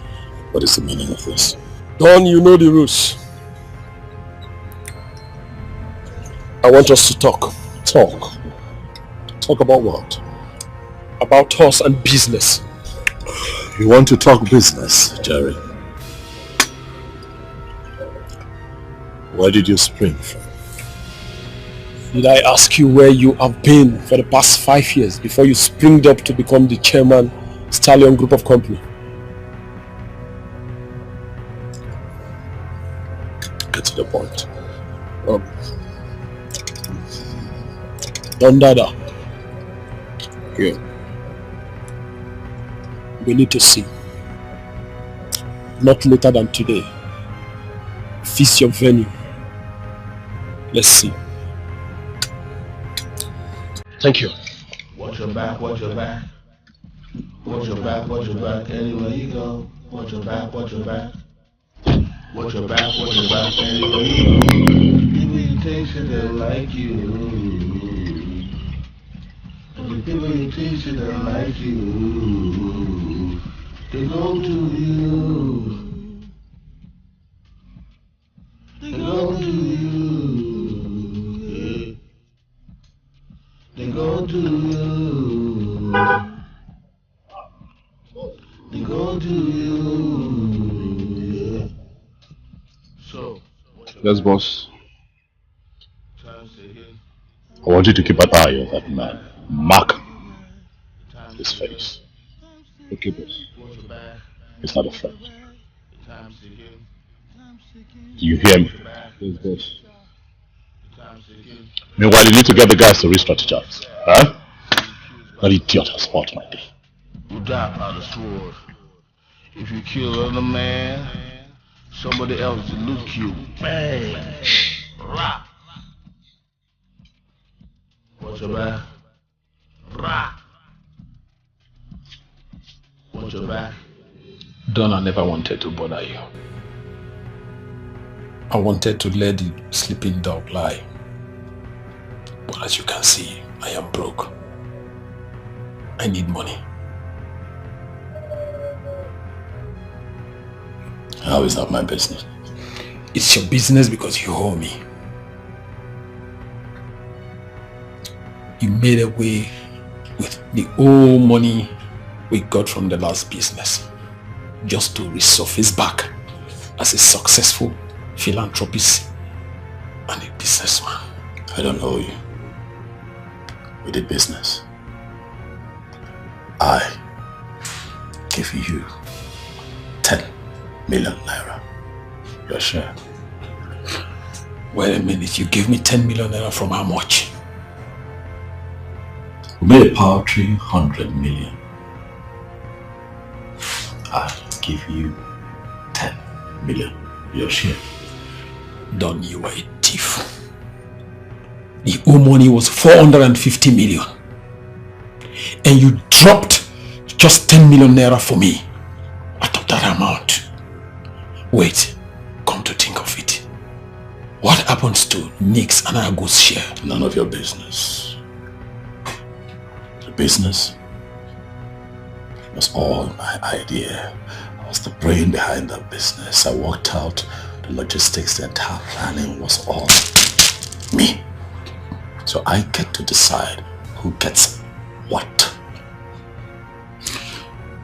What is the meaning of this? Don, you know the rules. I want us to talk. Talk? Talk about what? About us and business. You want to talk business, Jerry? Where did you spring from? Did I ask you where you have been for the past 5 years before you springed up to become the chairman, Stallion Group of Company? Get to the point. Don Dada. Yeah. We need to see. Not later than today. Feast your venue. Let's see. Thank you. Watch your back, watch your back. Watch your back, watch your back, anywhere you go. Watch your back, watch your back. Watch your back, watch your back, anywhere you go. People you take shit that like you. The people you take shit that like you. They go to you. They go to you. Yeah. They go to you. They go to you. Yeah. So. Yes, boss. I want you to keep an eye on that man. Mark his face. Okay, boss. He's not a friend. Do you hear me? Yes, boss. Meanwhile, you need to get the guys to re-strategize. Huh? That idiot has fought my day. You die by the sword. If you kill another man, somebody else will loot you. Bang! Rah! Watch your back. Rah! Watch your back. Don, I never wanted to bother you. I wanted to let the sleeping dog lie. But as you can see, I am broke. I need money. How is that my business? It's your business because you owe me. You made away with the old money we got from the last business just to resurface back as a successful philanthropist and a businessman. I don't owe you. We did business. I give you 10 million naira. Your share. Wait a minute, you gave me 10 million naira from how much? We made a paltry 100 million. I give you 10 million. Your share. Don, you are a thief. The old money was 450 million. And you dropped just 10 million naira for me out of that amount. Wait, come to think of it. What happens to Nick's and Ago's share? None of your business. The business was all my idea. I was the brain behind that business. I worked out the logistics, the entire planning was all me. So I get to decide who gets what.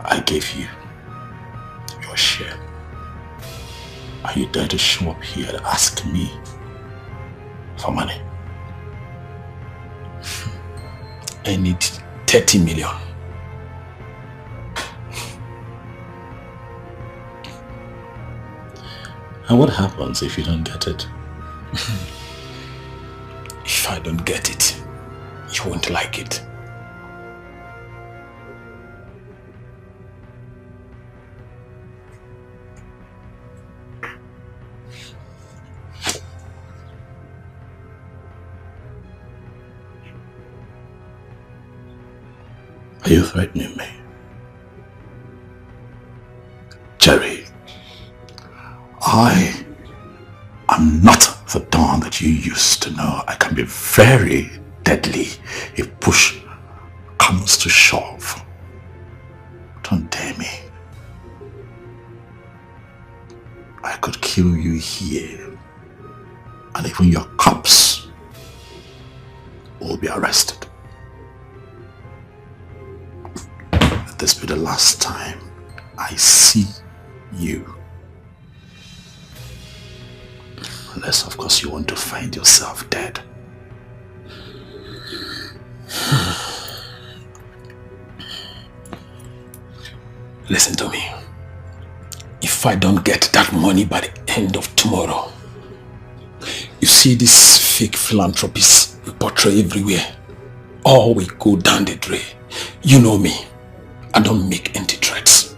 I gave you your share. Are you dare to show up here and ask me for money? I need 30 million. And what happens if you don't get it? If I don't get it, you won't like it. Are you threatening me? Jerry, I am not the Don that you used to know. I can be very deadly if push comes to shove. Don't dare me. I could kill you here, and even your cops will be arrested. Let this be the last time I see you. Unless, of course, you want to find yourself dead. Listen to me. If I don't get that money by the end of tomorrow, you see these fake philanthropists we portray everywhere. All we go down the drain. You know me. I don't make empty threats.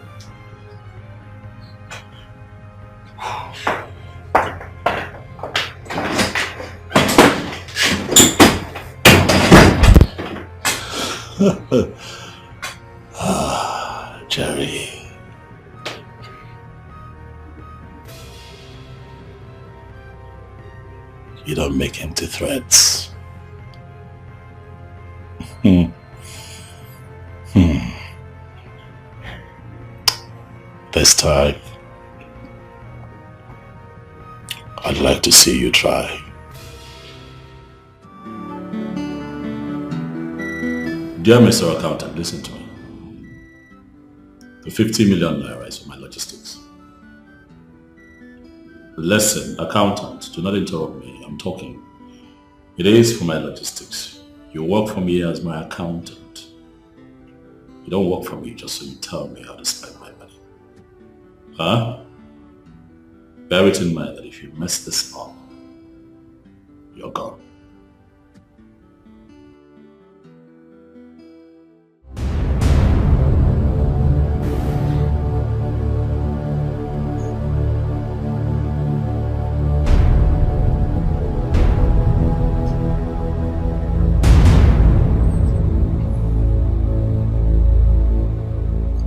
Jerry. You don't make empty threats. This time, I'd like to see you try. Dear Mr. Accountant, listen to me. The 50 million naira is for my logistics. Listen, accountant, do not interrupt me. I'm talking. It is for my logistics. You work for me as my accountant. You don't work for me just so you tell me how to spend my money. Huh? Bear it in mind that if you mess this up, you're gone.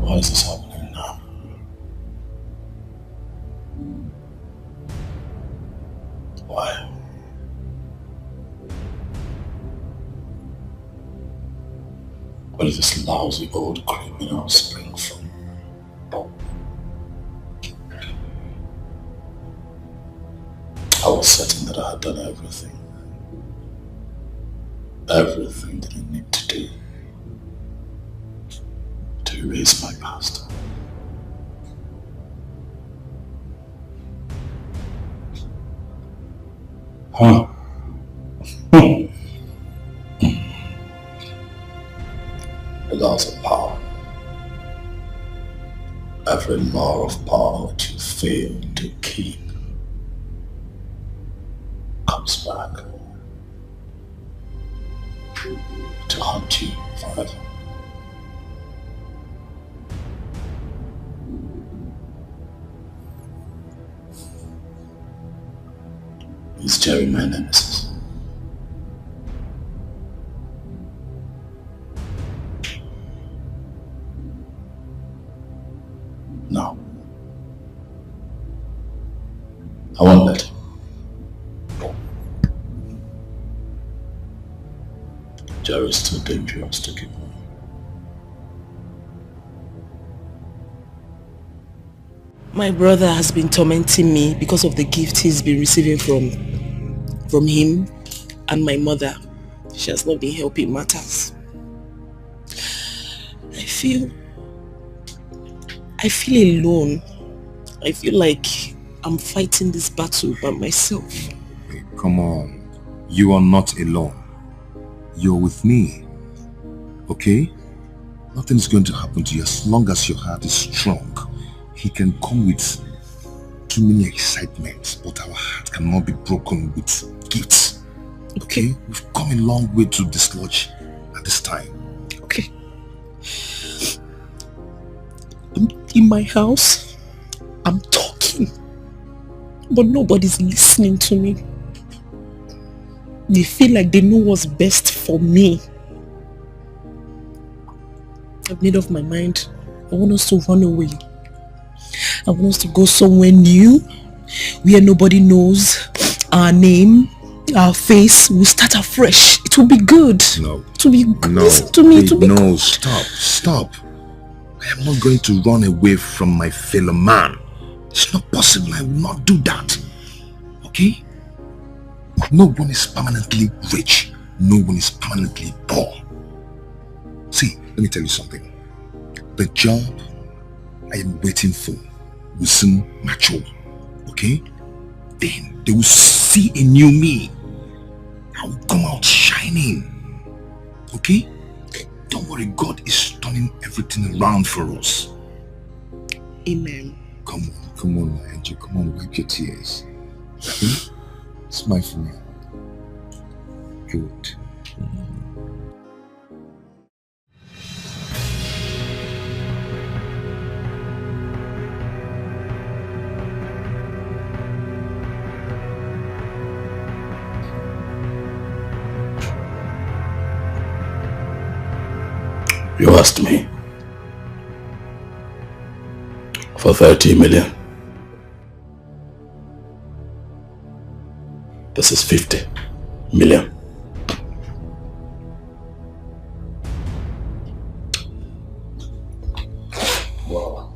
Why is this happening now? Why? Where did this lousy old criminal spring from? I was certain that I had done everything. Everything that I need to do to erase my past. Huh? The laws of power. Every law of power that you fail to keep comes back to haunt you forever. Is Jerry my nemesis? No. I won't let him. Jerry is too dangerous to keep on. My brother has been tormenting me because of the gift he's been receiving from him and my mother. She has not been helping matters. I feel alone. I feel like I'm fighting this battle by myself. Hey, come on. You are not alone. You're with me. Okay? Nothing's going to happen to you as long as your heart is strong. He can come with too many excitements, but our heart cannot be broken with gifts. Okay? We've come a long way to dislodge at this time. Okay. I'm in my house. I'm talking. But nobody's listening to me. They feel like they know what's best for me. I've made up my mind. I want us to run away. I want us to go somewhere new where nobody knows our name, our face. We'll start afresh. It will be good. No. It will be good. No. Listen to me. Babe, it will be no, good. stop. I am not going to run away from my fellow man. It's not possible. I will not do that. Okay? No one is permanently rich. No one is permanently poor. See, let me tell you something. The job I am waiting for will soon mature. Okay? Then they will see a new me. I will come out shining. Okay? Don't worry, God is turning everything around for us. Amen. Come on, my angel. Come on, wipe your tears. Okay? Smile for me. Good. You asked me for 30 million. This is 50 million. Wow.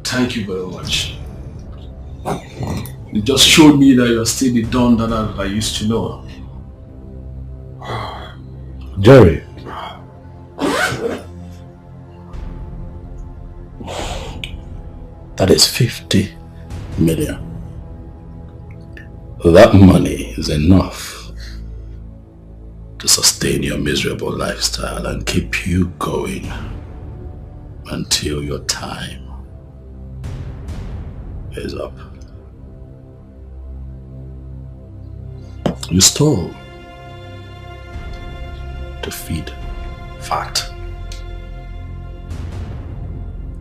Thank you very much. You just showed me that you're still the Don that I used to know. Jerry. That is 50 million. That money is enough to sustain your miserable lifestyle and keep you going until your time is up. You stole to feed fat.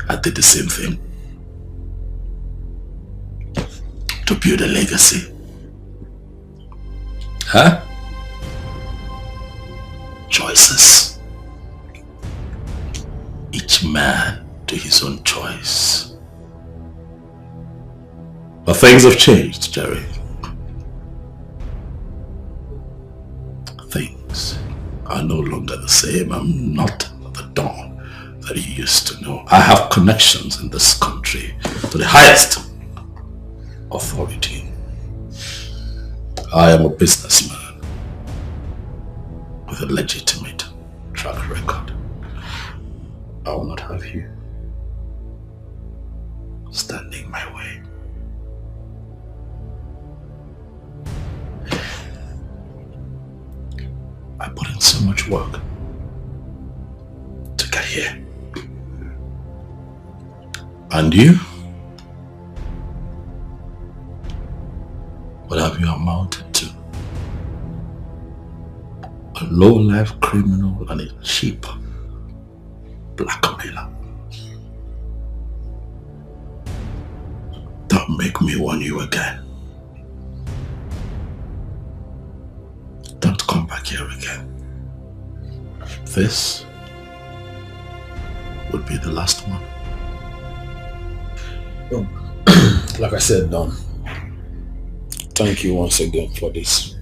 I did the same thing to build a legacy. Huh? Choices. Each man to his own choice. But things have changed, Jerry. Things are no longer the same. I'm not the Don that you used to know. I have connections in this country to the highest authority. I am a businessman with a legitimate track record. I will not have you standing in my way. I put in so much work to get here. And you? What have you amounted to? A low-life criminal and a cheap blackmailer. Don't make me warn you again. Don't come back here again. This would be the last one. Like I said, Don, thank you once again for this.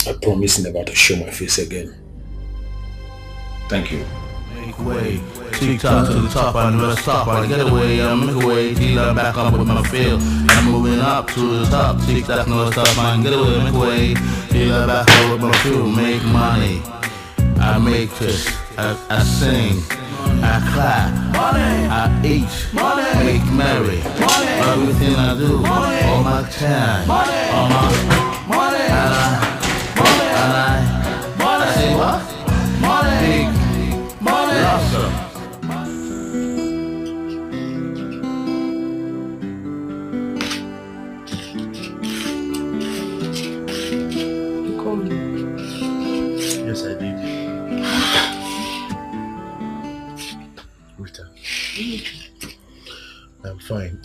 I promise never to show my face again. Thank you. Make way, TikTok to the top, I never stop, I get away, I make a way, dealer back up with my feel. I'm moving up to the top, TikTok no stop, I get away, make way, dealer back up with my feel, make money. I make this, I sing, I clap, I eat, make merry, everything I do, all my time, all my, and I say what? Big, awesome. called you? Yes, I did. Rita. I'm fine.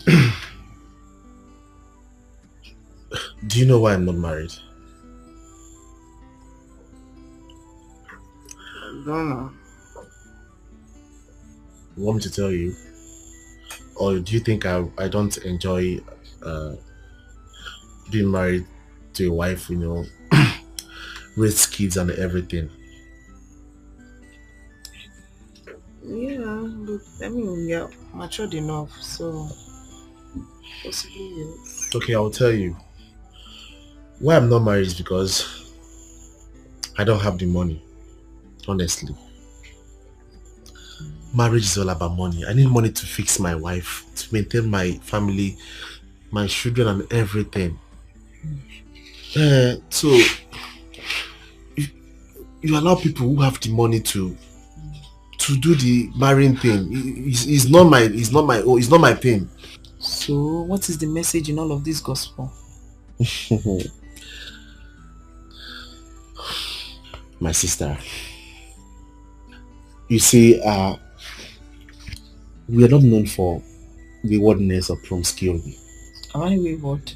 Do you know why I'm not married? I don't know. You want me to tell you? Or do you think I don't enjoy being married to a wife, you know, raise kids and everything? Yeah, but I mean, you're matured enough, so possibly yes. Okay, I'll tell you. Why I'm not married is because I don't have the money, honestly. Marriage is all about money. I need money to fix my wife, to maintain my family, my children and everything. So you allow people who have the money to do the marrying thing. It's not my thing. So, what is the message in all of this gospel? My sister, you see, we are not known for waywardness or promiscuity. Am I wayward?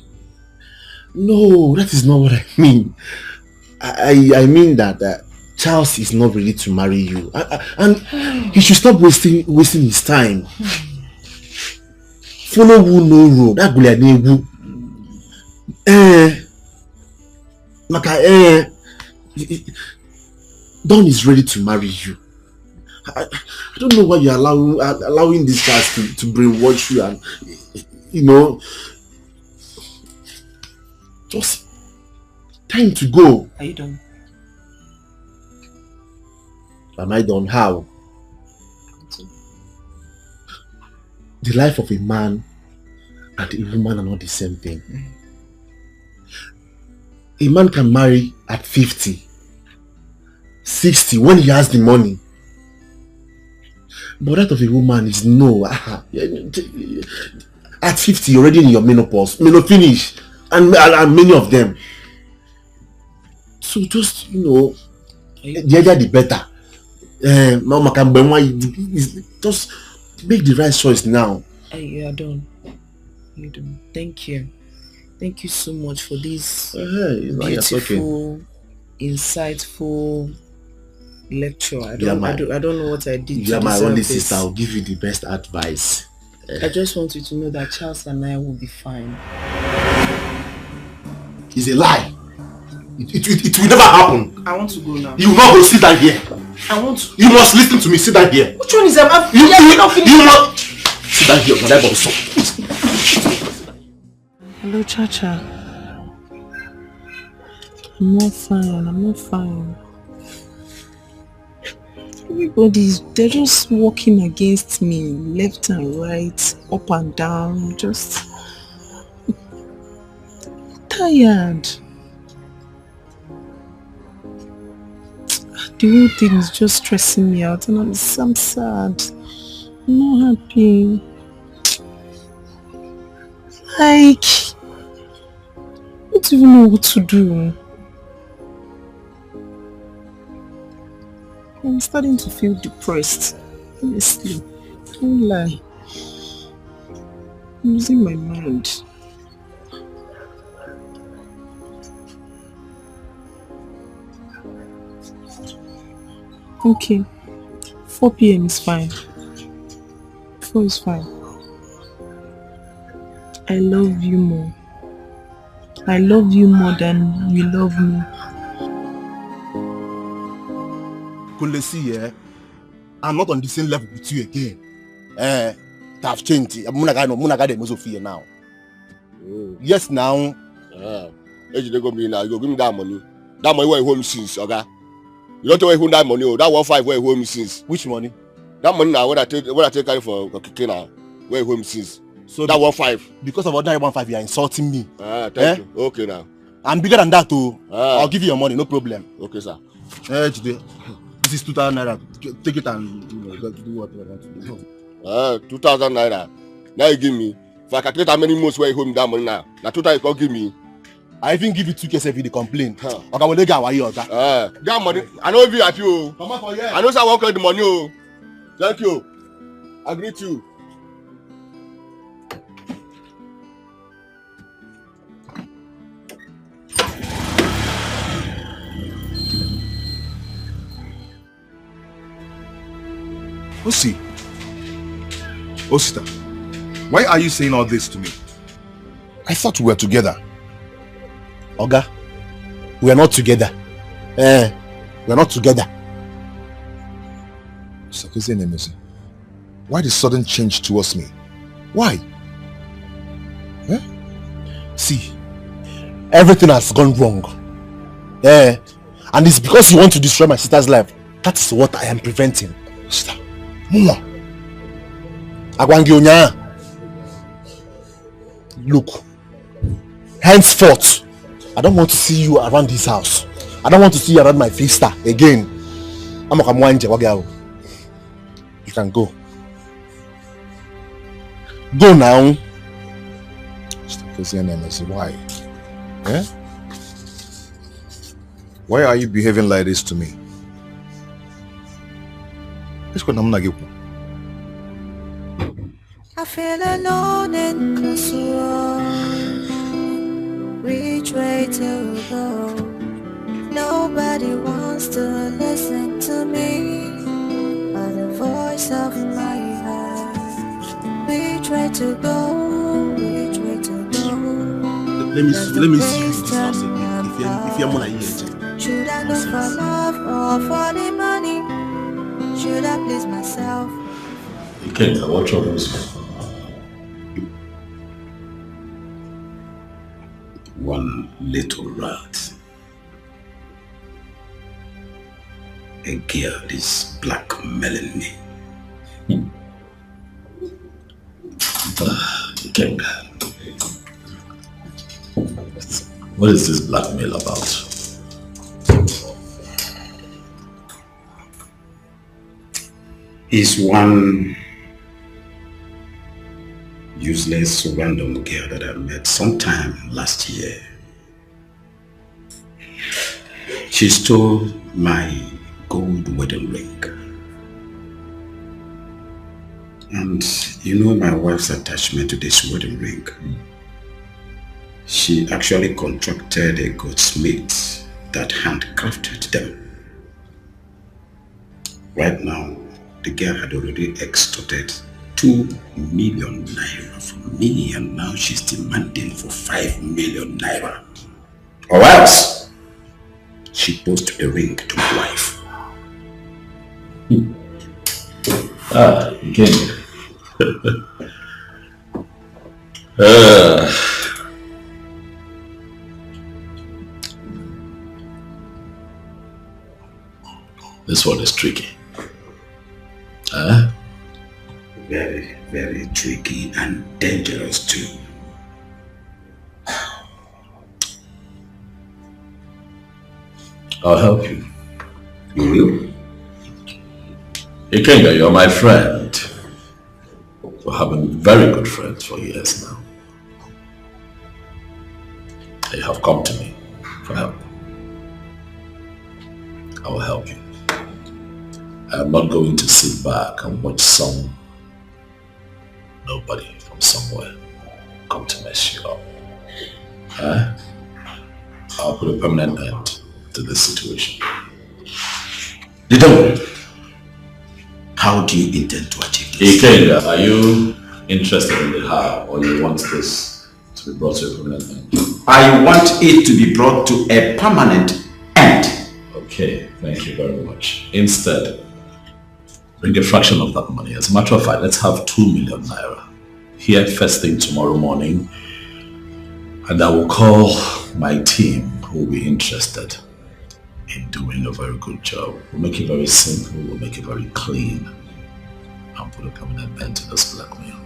No, that is not what I mean. I mean that Charles is not ready to marry you, and he should stop wasting his time. Follow who no road. That go like Don is ready to marry you. I don't know why you're allowing these guys to brainwash you, and you know, just time to go. Are you done? Am I done? How? The life of a man and a woman are not the same thing. A man can marry at 50, 60 when he has the money. But that of a woman is no. At 50, you're already in your menopause, finish, and many of them. So just, you know, the earlier the better. Just make the right choice now. You are done. You're done. Thank you. Thank you so much for this beautiful, insightful lecture. I don't know what I did. You are my only sister. I'll give you the best advice. I just want you to know that Charles and I will be fine. It's a lie. It will never happen. I want to go now. You will not go. Sit down here. I want to. You must listen to me. Sit down here. Which one is that? You not sit down here. Hello, Chacha. I'm not fine. They're just walking against me, left and right, up and down, just tired. The whole thing is just stressing me out, and I'm sad. I'm not happy. I don't even know what to do. I'm starting to feel depressed. Honestly, don't lie. I'm losing my mind. Okay, 4 p.m. is fine. 4 is fine. I love you more. I love you more than you love me. See, I'm not on the same level with you again. I've changed. I'm not going now. Yes, now. You go give me that money. That money where you home since, okay? You don't know who that money. That 1.5 where you home since. Which money? That money now what I take carry for kicking now. Where you home since. So that 1.5. Because of ordinary 1.5, you are insulting me. Thank you. Okay now. I'm bigger than that too. I'll give you your money, no problem. Okay, sir. Today. This is 2,000 naira. Take it and do what you want to do. 2,000 naira. Now you give me. If I calculate how many months where you hold me that money now. Now total you can't give me. I even give you 2K if you complain. Okay, well, they got why you got money. I know if you happy. I know I work the money. Thank you. I greet you. Osita, why are you saying all this to me? I thought we were together. Oga, we are not together. We are not together. Why the sudden change towards me? Why? See, everything has gone wrong. And it's because you want to destroy my sister's life. That is what I am preventing. Sister, Mama. Agwangionya. Look, henceforth, I don't want to see you around this house. I don't want to see you around my sister again. I'm a You can go. Go now. Why? Why are you behaving like this to me? I feel alone in this world. Which way to go? Nobody wants to listen to me, or the voice of my heart. Which way to go? Which way to go? Let me see you in this house again. If you're more like should I look for love or for the money? Should I please myself? You can't watch all this. One little rat. A girl is blackmailing me. You can't. What is this blackmail about? Is one useless random girl that I met sometime last year. She stole my gold wedding ring. And you know my wife's attachment to this wedding ring. She actually contracted a goldsmith that handcrafted them. Right now, the girl had already extorted 2 million naira from me, and now she's demanding for 5 million naira. Or else, she posts the ring to my wife. Again. This one is tricky. Very, very tricky and dangerous too. I'll help you. You will? Ikenga, you're my friend. We have been very good friends for years now. You have come to me for help. I will help you. I am not going to sit back and watch nobody from somewhere come to mess you up. I'll put a permanent end to this situation. Didon, how do you intend to achieve this? Ikenga, are you interested in the how, or you want this to be brought to a permanent end? I want it to be brought to a permanent end. Okay, thank you very much. Instead, bring a fraction of that money. As a matter of fact, let's have 2 million naira here first thing tomorrow morning, and I will call my team who will be interested in doing a very good job. We'll make it very simple, we'll make it very clean, and put a permanent end to this blackmail.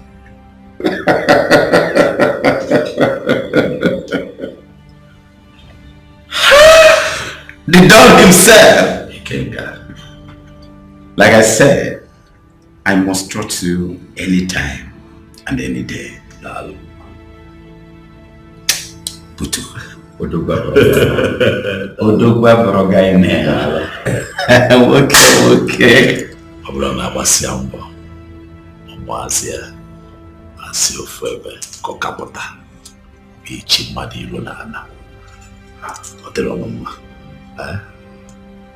The dog himself! He came back. Like I said, I must trust you anytime and any day. Putu, Odogwa broga in here. Okay. Abrana Basiambo. Omasia. Asio Febe. Kokapota. Ichi Madi Lunana. Otelonoma.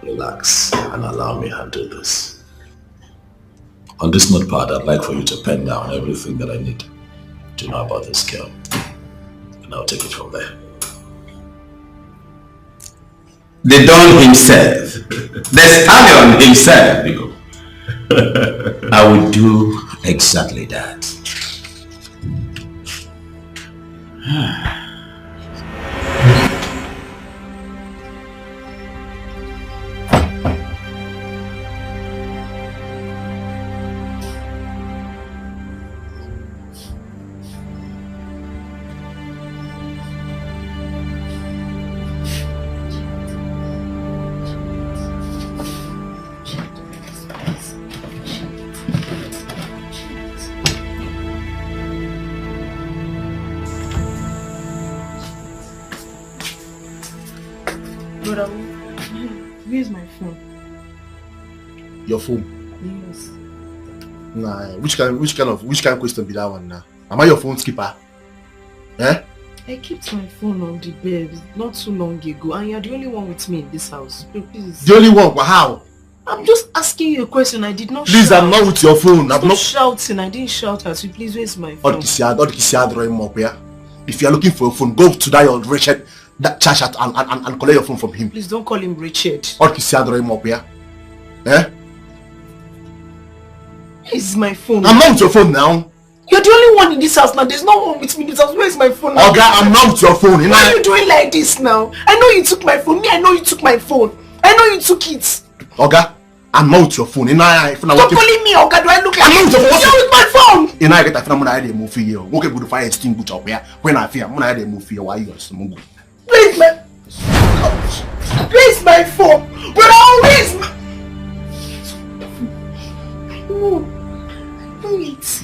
Relax and allow me to handle this. On this notepad, I'd like for you to pen down everything that I need to know about this girl. And I'll take it from there. The Don himself, the stallion himself. I will do exactly that. Where's my phone? Your phone? Yes. Nah, which kind of question be that one now? Am I your phone skipper? Eh? I kept my phone on the bed not too long ago, and you're the only one with me in this house. Please. The only one? Well, how? I'm just asking you a question. I did not Please, shout. I'm not with your phone. I'm not shouting. I didn't shout at you. Please, where's my phone? If you're looking for a phone, go to that your Richard that charge at and collect your phone from him. Please don't call him Richard. Eh? Here's my phone. I'm not with your phone now. You're the only one in this house now. There's no one with me in this house. Where's my phone now? Okay, I'm not with your phone. Why are you doing like this now? I know you took my phone. Me, I know you took my phone. I know you took it. Okay, I'm not with your phone. Stop calling me Oga. Do I look like I'm not with your phone. You're with my phone. I get a phone. I'm gonna move here. Okay, good fire extinguisher up here. When I fear, I'm gonna move here. Why you are so Where's my phone? But always wait.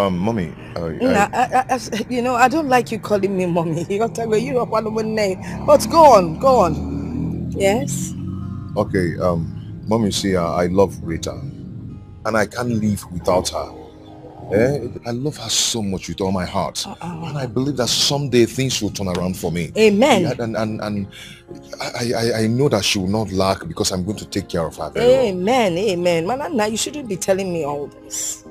Mommy, I don't like you calling me mommy. You're one of my name. But go on. Yes? Okay, Mommy, see, I love Rita. And I can't live without her. I love her so much with all my heart. And I believe that someday things will turn around for me. Amen. Yeah, and I know that she will not lack because I'm going to take care of her very well. Amen. Man, you shouldn't be telling me all this.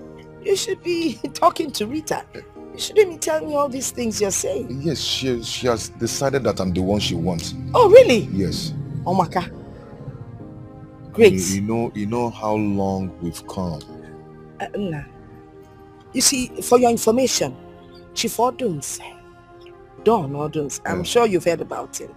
You should be talking to Rita. You shouldn't be telling me all these things you're saying. Yes, she has decided that I'm the one she wants. Oh, really? Yes. Oh, Maka. Great. You know how long we've come. Nah. You see, for your information, Chief Oduns, Don Oduns, I'm sure you've heard about him.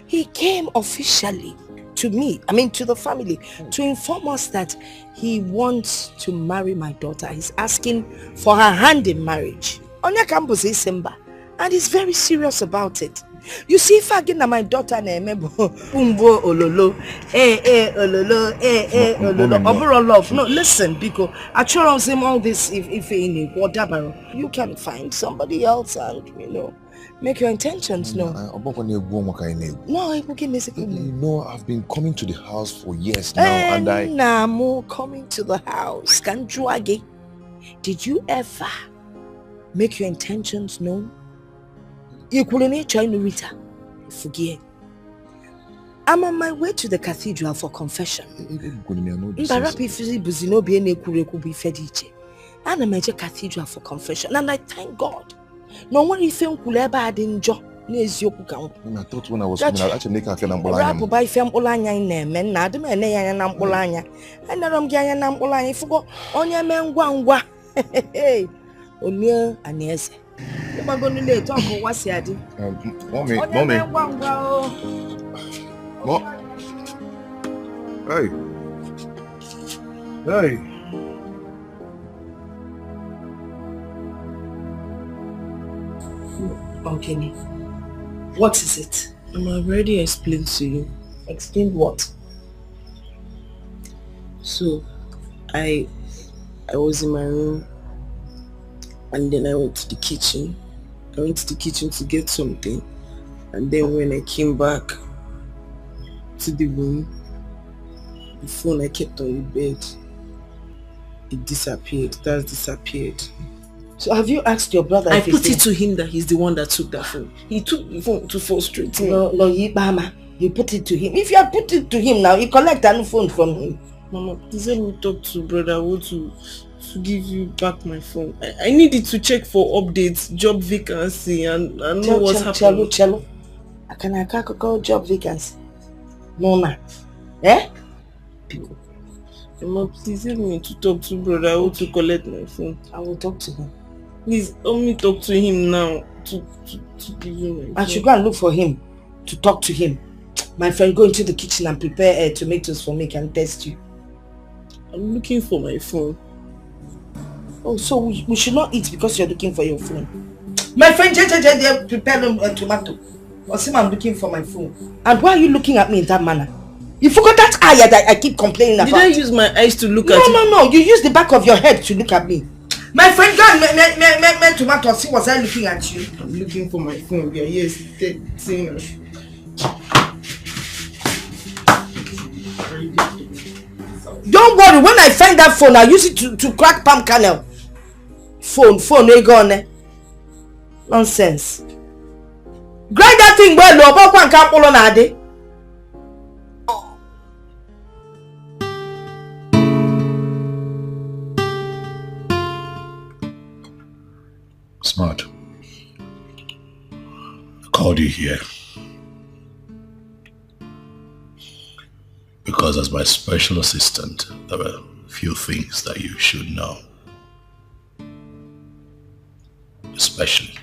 He came officially to me, to the family, to inform us that he wants to marry my daughter. He's asking for her hand in marriage. Onya campus is Simba, and he's very serious about it. You see, if I get my daughter Pumbo Ololo, Ololo, overall love. No, listen, because I chose him all this if in whatever. You can find somebody else and make your intentions known. No, I've been coming to the house for years now, and I... Namo coming to the house. Did you ever make your intentions known? You couldn't try to Rita. Forget. I'm on my way to the cathedral for confession. I'm at the cathedral for confession, and I thank God. No one is feeling cool about in job. I thought when I was coming, I'd actually make her feel Rabu by Fem Olanya in them, and Nadam and Nayan Nambolanya. And I'm Gayan Nambolanya forgot on your man one. Hey, O'Neill and yes. Mommy. Hey. Hey. Okay. What is it? I've already explained to you. Explain what? So, I was in my room and then I went to the kitchen. I went to the kitchen to get something, and then when I came back to the room, the phone I kept on the bed, it disappeared. It has disappeared. So have you asked your brother? I put it to him that he's the one that took that phone. He took the phone to frustrate me. No, Mama, you put it to him. If you have put it to him now, you collect a new phone from him. Mama, please let me talk to brother. I want to give you back my phone. I need it to check for updates, job vacancy, and know what's happening. Cello. I can't call job vacancy. No, ma. Eh? People. Mama, please help me to talk to brother. I want to collect my phone. I will talk to him. Please, let me talk to him now to give you my phone. I should go and look for him to talk to him. My friend, go into the kitchen and prepare tomatoes for me. Can test you. I'm looking for my phone. Oh, so we should not eat because you're looking for your phone. My friend, prepare a tomato. Osim, I'm looking for my phone. And why are you looking at me in that manner? You forgot that eye that I keep complaining about. Did I use my eyes to look at you? No. You use the back of your head to look at me. My friend, go and make tomato. See, was I looking at you? I'm looking for my phone. Yeah, yes, saying. Don't worry, when I find that phone, I'll use it to crack palm kernel. Phone, they gone. Nonsense. Grind that thing well, no, but one can't pull on a day. Smart. I called you here because as my special assistant, there are a few things that you should know. Especially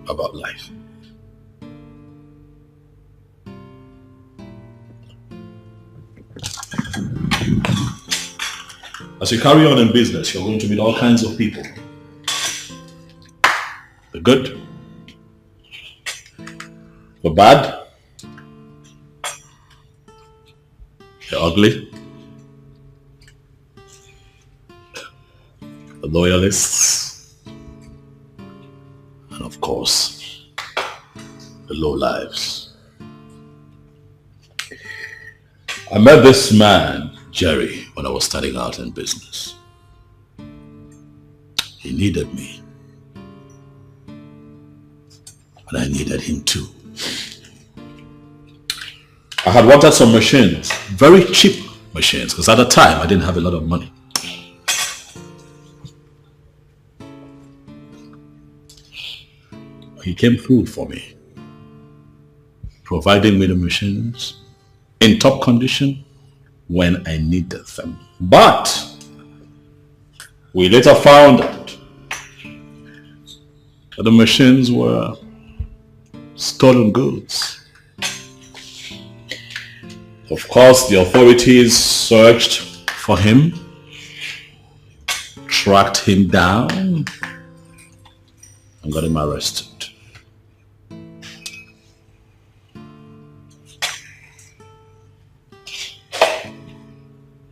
about life. As you carry on in business, you're going to meet all kinds of people. The good, the bad, the ugly, the loyalists, and of course, the lowlives. I met this man, Jerry, when I was starting out in business. He needed me. And I needed him too. I had wanted some machines, very cheap machines, because at the time I didn't have a lot of money. He came through for me, providing me the machines in top condition when I needed them. But we later found out that the machines were stolen goods. Of course, the authorities searched for him, tracked him down, and got him arrested.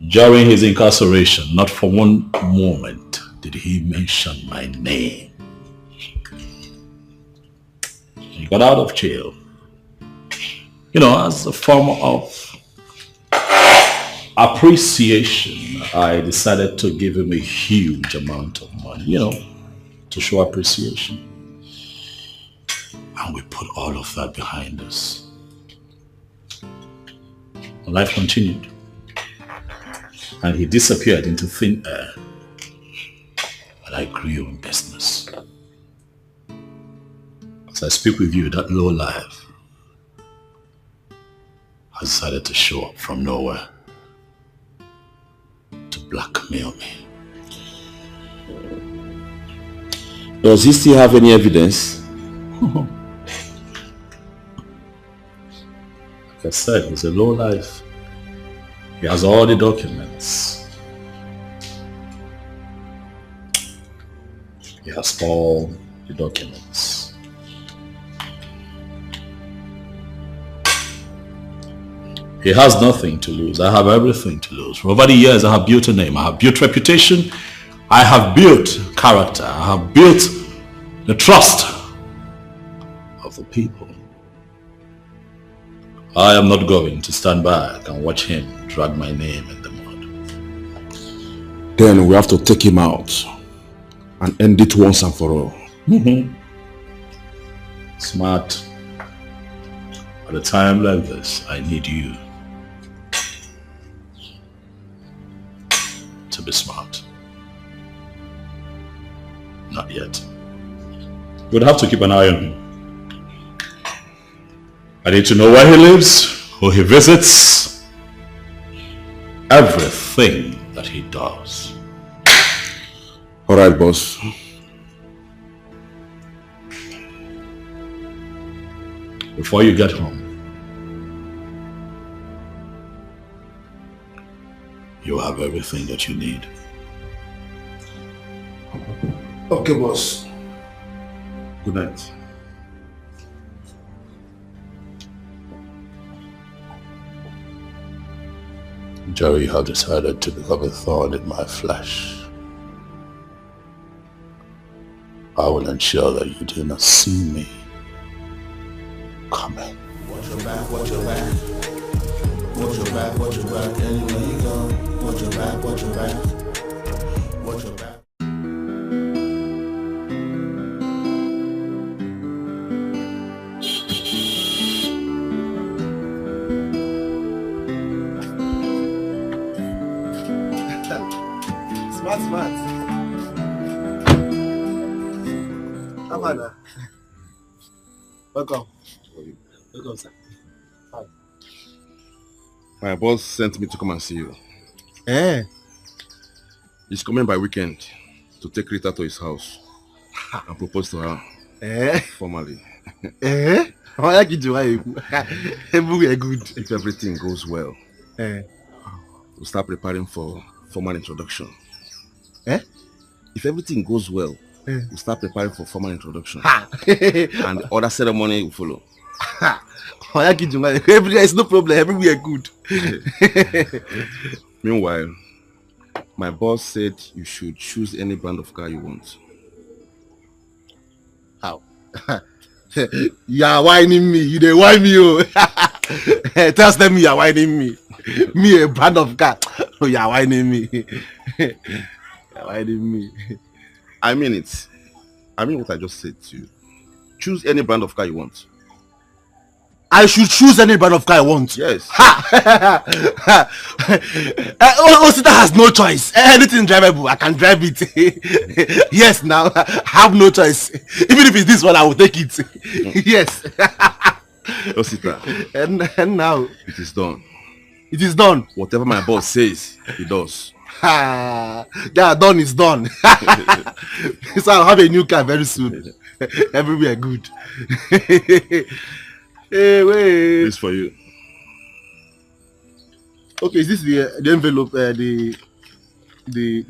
During his incarceration, not for one moment did he mention my name. He got out of jail, as a form of appreciation. I decided to give him a huge amount of money, to show appreciation. And we put all of that behind us. Life continued. And he disappeared into thin air. And I grew in business. As I speak with you, that low life has decided to show up from nowhere to blackmail me. Does he still have any evidence? Like I said, he's a lowlife. He has all the documents. He has all the documents. He has nothing to lose. I have everything to lose. For over the years, I have built a name. I have built reputation. I have built character. I have built the trust of the people. I am not going to stand back and watch him drag my name in the mud. Then we have to take him out and end it once and for all. Smart. At a time like this, I need you to be smart. Not yet. We'd have to keep an eye on him. I need to know where he lives, who he visits, everything that he does. Alright, boss. Before you get home, you have everything that you need. Okay, boss. Good night. Jerry, you have decided to become a thorn in my flesh. I will ensure that you do not see me coming. Watch your back, watch your back. Watch your back, watch your back. Anywhere you go, watch your back, watch your back. Watch your back. Smart. Come on now. Welcome. Welcome, sir. Hi. My boss sent me to come and see you. Eh? He's coming by weekend to take Rita to his house and propose to her formally. I like it. Everywhere good. If everything goes well, we'll start preparing for formal introduction. If everything goes well, we'll start preparing for formal introduction. And the other ceremony will follow. I like it. Everywhere is no problem. Everywhere good. Meanwhile, my boss said you should choose any brand of car you want. How? You are whining me. You dey whine me, oh. Tell them you are whining me. Me a brand of car. Oh, you are whining me. You are whining me. I mean it. I mean what I just said to you. Choose any brand of car you want. I should choose any brand of car I want. Yes. Osita has no choice. Anything drivable, I can drive it. Yes, now I have no choice. Even if it's this one, I will take it. Yes. Osita. And now it is done. It is done. Whatever my boss says, he does. Yeah, done is done. So I'll have a new car very soon. Everywhere good. Hey, wait. This for you. Okay, is this the envelope, the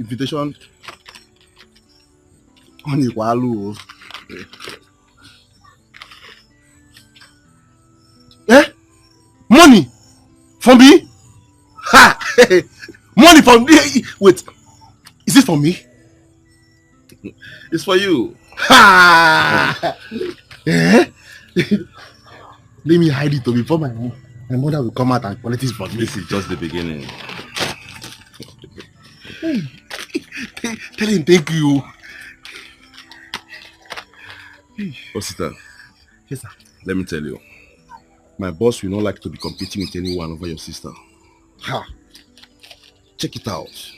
invitation? Money for me? Ha! Money for me? Wait, is it for me? It's for you. Ha! Let me hide it before my mother will come out and collect it from me. This is just the beginning. Tell him thank you. Osita. Yes, sir. Let me tell you. My boss will not like to be competing with anyone over your sister. Ha! Check it out.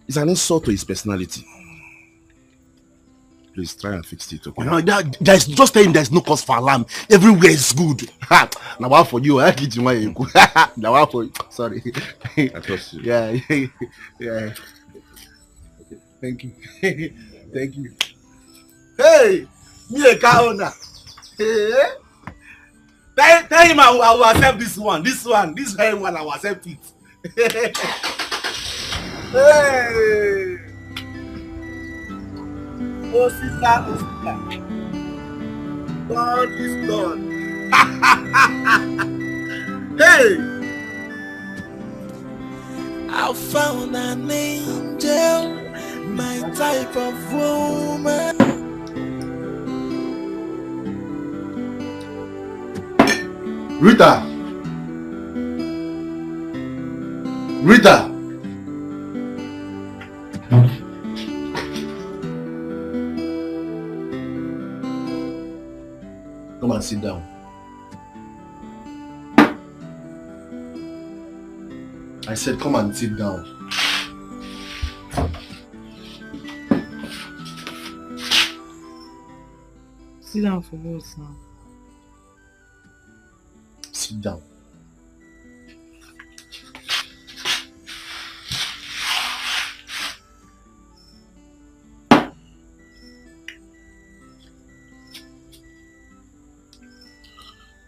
It's an insult to his personality. Please try and fix it, okay? No, there's just saying there's no cause for alarm. Everywhere is good. Now one for you. I get you. Now one for you. Sorry. I trust you. Yeah. Yeah. Okay. Thank you. Thank you. Hey, me a car owner. Hey. Tell him I will accept this one. This very one, I will accept it. Hey. Oh, sister. God is done. Hey. I found an angel, my type of woman. Rita. Come and sit down. I said come and sit down. Sit down for what now? Sit down.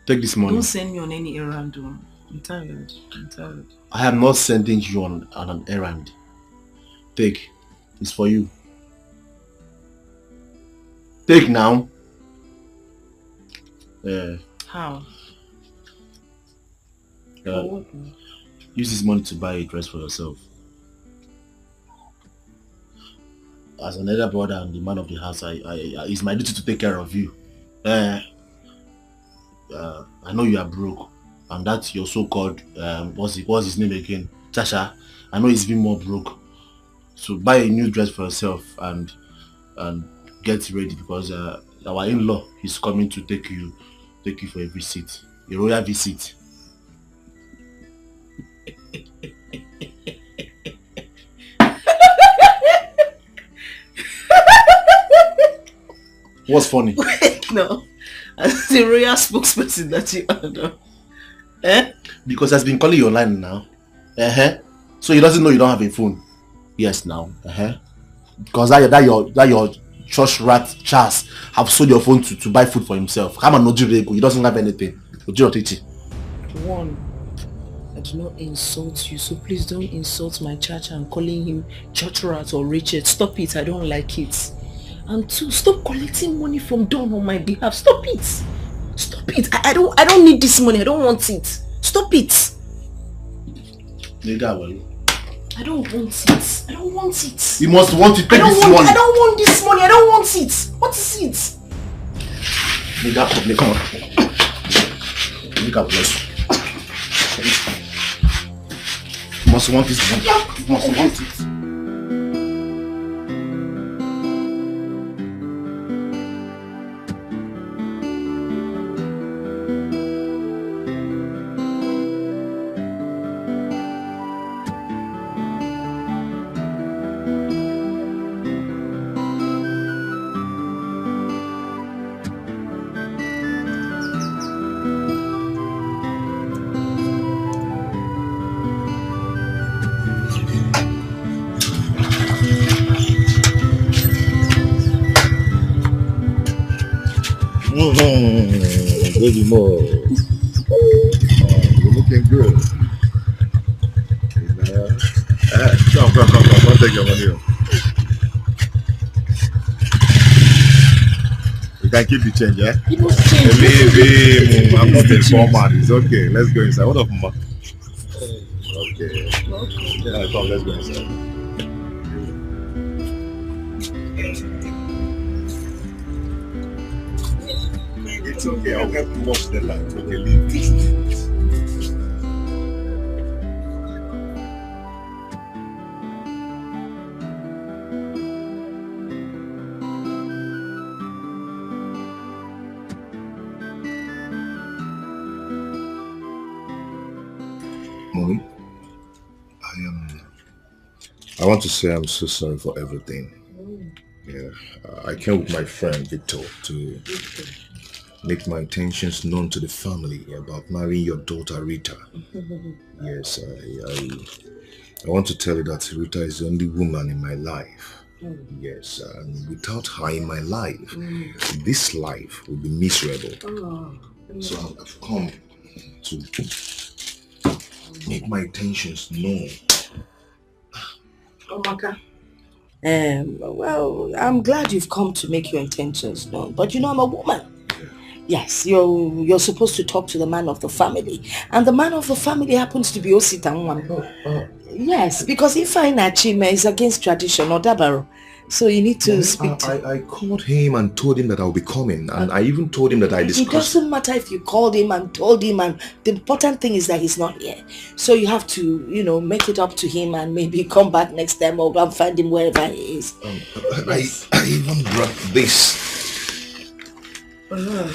Take this money. Don't send me on any errand. I'm tired. I am not sending you on an errand. Take. It's for you. Take now. How? Use this money to buy a dress for yourself. As an elder brother and the man of the house, it's my duty to take care of you. I know you are broke, and that's your so-called what's his name again? Tasha. I know he's even more broke. So buy a new dress for yourself and get ready, because our in-law is coming to take you for a visit, a royal visit. What's funny? Wait, no. As the royal spokesperson that you are now. Because I've been calling you online now. So he doesn't know you don't have a phone. Yes, now. Because that your church rat Charles have sold your phone to buy food for himself. Come on, Nojirego. He doesn't have anything. One, I do not insult you, so please don't insult my church and calling him church rat or Richard. Stop it. I don't like it. And two, stop collecting money from Don on my behalf. Stop it. Stop it. I don't need this money. I don't want it. Stop it. I don't want it. I don't want it. You must want it. Take this money. I don't want this money. I don't want it. What is it? Come on. You must want this money. You must want it. Baby more. You're looking good. Come, take your money. You can keep the change, yeah? Baby, I'm not a format. It's okay. Let's go inside. What up, ma? Okay. Yeah, come, let's go inside. It's okay, I'll help you watch the light. Okay, leave this. Mommy, I want to say I'm so sorry for everything. Yeah, I came with my friend Victor to make my intentions known to the family about marrying your daughter Rita. Yes, I want to tell you that Rita is the only woman in my life. Yes, without her in my life, this life will be miserable. So I've come to make my intentions known. Maka. Well, I'm glad you've come to make your intentions known, but you know I'm a woman. Yes, you're supposed to talk to the man of the family, and the man of the family happens to be Ositan. Yes, because if I Nachime is against tradition or Dabaro, so you need to speak to... I called him and told him that I'll be coming, and I even told him that I discussed... It doesn't matter if you called him and told him, and the important thing is that he's not here. So you have to, make it up to him and maybe come back next time or go and find him wherever he is. Yes. I even brought this. Yeah.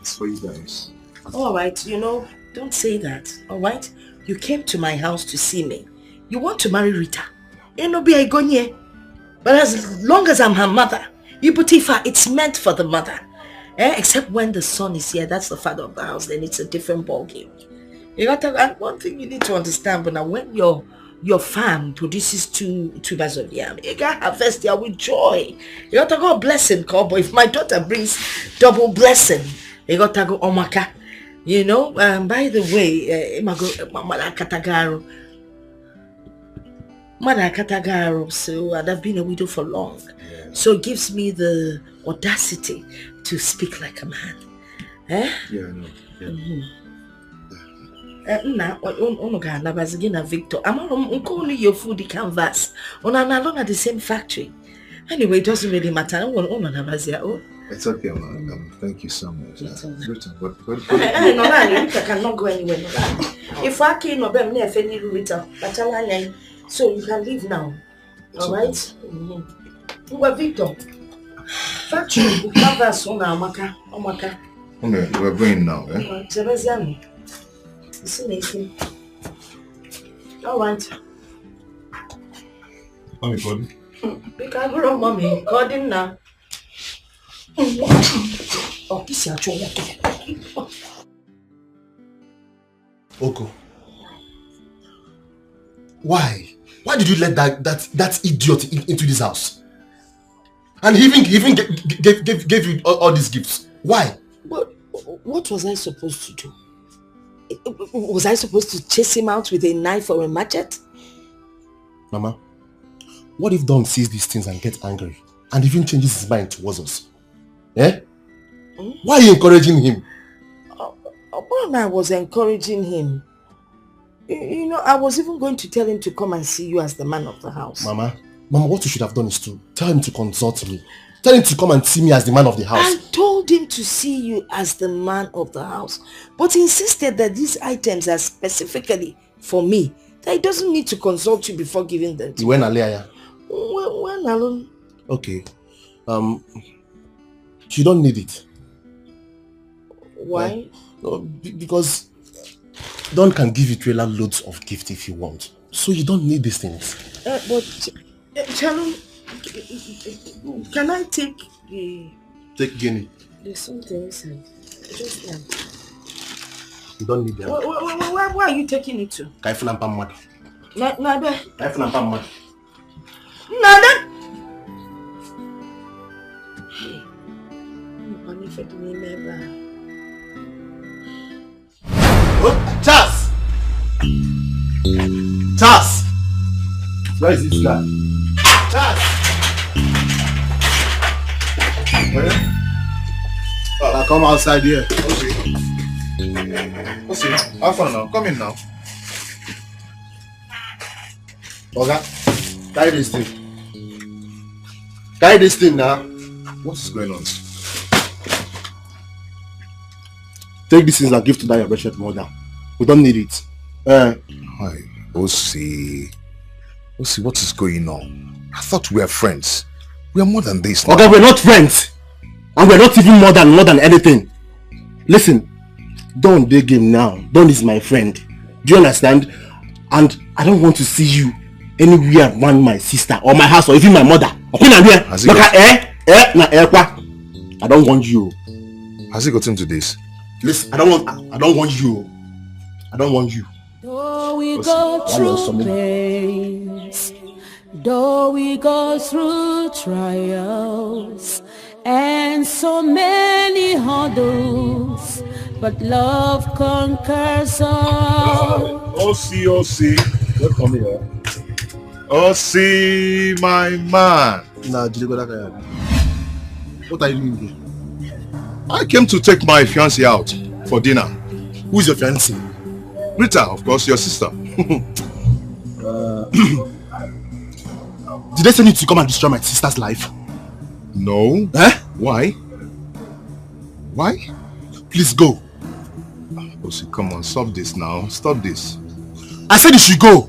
It's for you guys. Alright, don't say that, alright? You came to my house to see me. You want to marry Rita. But as long as I'm her mother, Ibutifa, it's meant for the mother. Except when the son is here, that's the father of the house, then it's a different ballgame. And one thing you need to understand, but now when your farm produces two tubers of yam, you gotta harvest here with joy. You gotta go blessing, cowboy. If my daughter brings double blessing, you gotta go omaka. By the way, Mother Katagaro, so I've been a widow for long. Yeah. So it gives me the audacity to speak like a man. Yeah, I know. Yeah. Victor, I'm calling your food canvas. On alone at the same factory. Anyway, it doesn't really matter. It's okay, man. Thank you so much. Rita cannot go anywhere. If I can't obey any Rita, so you can leave now. Alright? Victor. Factory canvas on Amaka. Okay, we're going now, eh? Alright. Mommy, God. Because we're mommy, God in now. Oh, this is your Oko. Why? Why did you let that idiot into this house? And he even gave you all these gifts. Why? But what was I supposed to do? Was I supposed to chase him out with a knife or a machete? Mama, what if Don sees these things and gets angry and even changes his mind towards us? Eh? Why are you encouraging him? I was encouraging him. I was even going to tell him to come and see you as the man of the house. Mama, what you should have done is to tell him to consult me. Tell him to come and see me as the man of the house. I told him to see you as the man of the house. But he insisted that these items are specifically for me. That he doesn't need to consult you before giving them to you. When Alea? When alone? Okay. You don't need it. Why? Because Don can give you trailer loads of gifts if you want. So you don't need these things. But Shalom, can I take the... Take Guinea. There's something inside. Just one. You don't need them. Where are you taking it to? Kaifunampam. Nada. Kaifunampam. Nada. Charles! Charles! Where is this guy? Charles! Where? I'll come outside here. Okay, have fun now. Come in now. Okay, carry this thing. Carry this thing now. What's going on? Take these things and give to that your wretched mother. We don't need it. Hi, Osi, what is going on? I thought we were friends. We are more than this now. Okay, we're not friends. And we're not even more than anything. Listen, Don dey game now. Don is my friend. Do you understand? And I don't want to see you anywhere around my sister or my house or even my mother. I don't want you. Has he gotten to this? Listen, I don't want you. I don't want you. Though we go through pain, Though we go through trials and so many hurdles, but love conquers all. OC, welcome here. OC, my man. Nah, what are you doing here? I came to take my fiancée out for dinner. Who's your fiancée? Rita, of course, your sister. Did they send you to come and destroy my sister's life? No. Eh? Why? Why? Please go. OC, come on, stop this now. Stop this. I said you should go.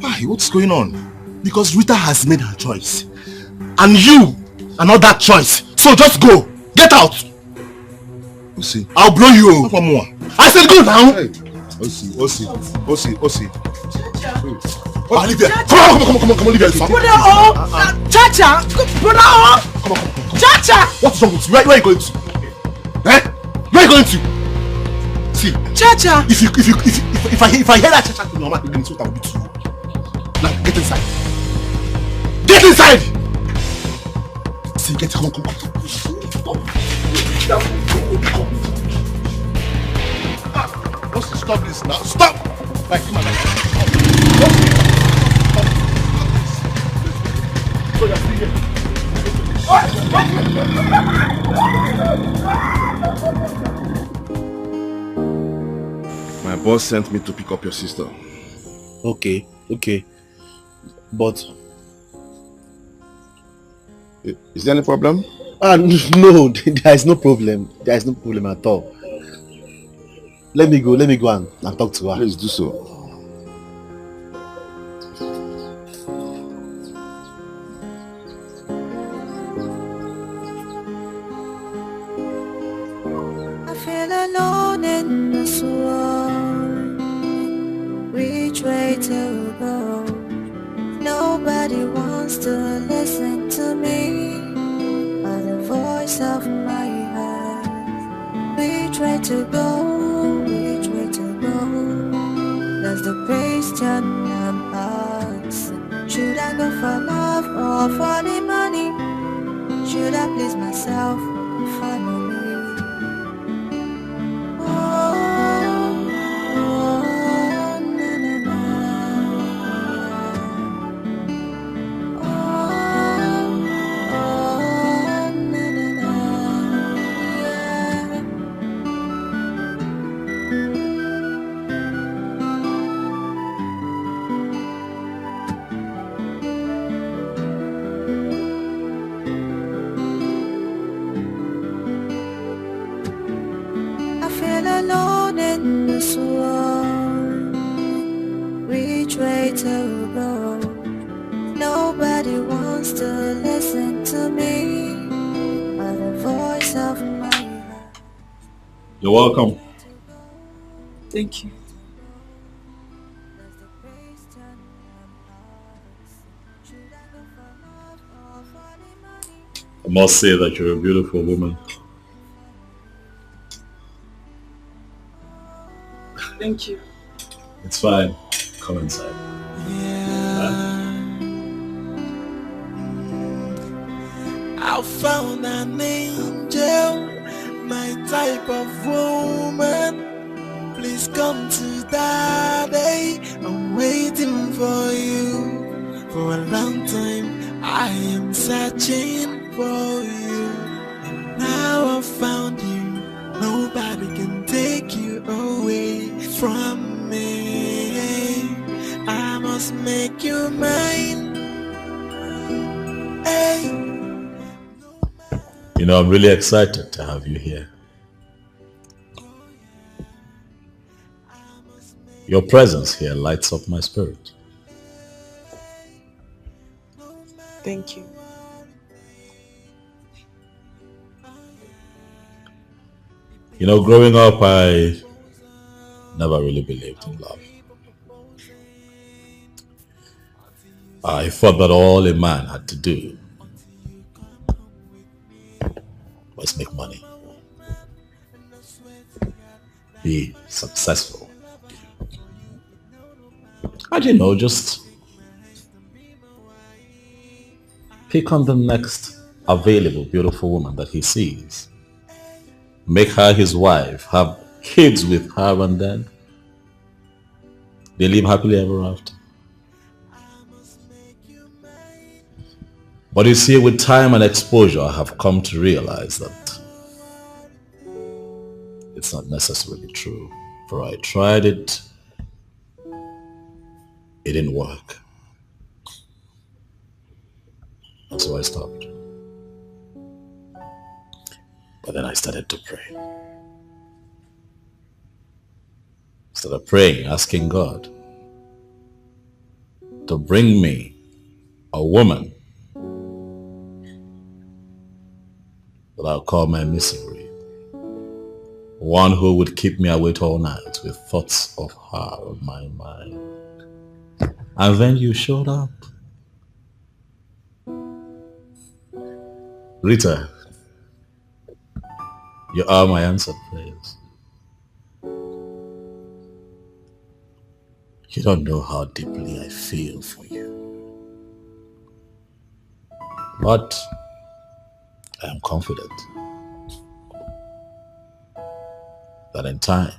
Why? What's going on? Because Rita has made her choice. And you are not that choice. So just go. Get out. OC. I'll blow you. One more. I said go now. Hey. OC. Oh, leave here. Come on, leave here. Brother Chacha! Brother Come on. Chacha! What's wrong with you? Where are you going to? Eh? Where are you going to? See, Chacha! If I hear that Chacha to your mouth again, it's what I will do to you. Now get inside. Get inside! See, come on. Stop this now. Stop! Like, come on. My boss sent me to pick up your sister. Okay. But is there any problem? No, there is no problem. There is no problem at all. Let me go and talk to her. Please do so. I feel alone in this world. Which way to go? Nobody wants to listen to me, but the voice of my heart. Which way to go? That's the question I'm asking. Should I go for love or for the money? Should I please myself or family? Alone in this world, which way to go? Nobody wants to listen to me, but the voice of my heart. You're welcome. Thank you. I must say that you're a beautiful woman. Thank you. It's fine. Come inside. I found an angel, my type of woman. Please come to daddy. I'm waiting for you. For a long time, I am searching for you. And now I found you. Nobody can take you away from me. I must make you mine. Hey. You know, I'm really excited to have you here. Your presence here lights up my spirit. Thank you. You know, growing up, I never really believed in love. I thought that all a man had to do was make money, be successful. I didn't know, just pick on the next available beautiful woman that he sees, make her his wife, have kids with her, and then they live happily ever after. But you see, with time and exposure, I have come to realize that it's not necessarily true. For I tried it, it didn't work. And so I stopped. But then I started to pray. Started praying, asking God to bring me a woman that I'll call my misery. One who would keep me awake all night with thoughts of her on my mind. And then you showed up. Rita, you are my answered prayers. You don't know how deeply I feel for you. But I am confident that in time,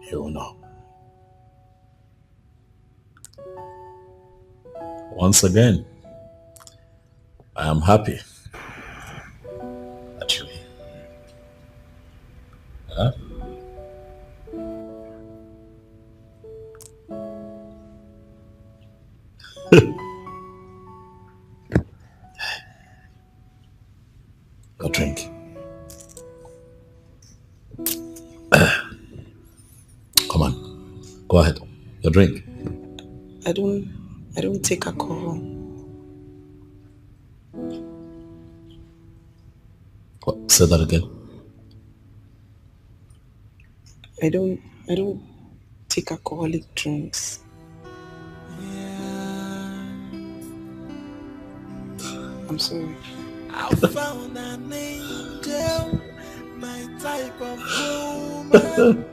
you will know. Once again, I am happy that you're here. Huh? A drink. Come on, go ahead. Your drink. I don't take alcohol. What? Say that again. I don't take alcoholic drinks. I'm sorry. I found an angel, my type of woman.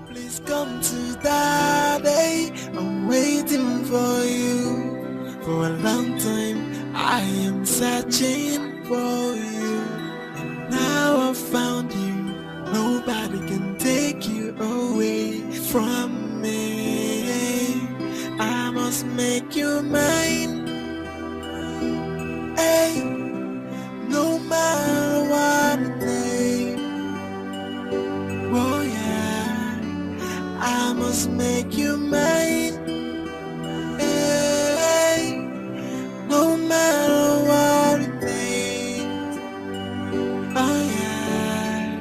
Please come to daddy. I'm waiting for you. For a long time, I am searching for you. And now I found you. Nobody can take you away from me. I must make you mine. Hey, no matter what it takes. Oh yeah, I must make you mine. Hey, no matter what it takes. Oh yeah,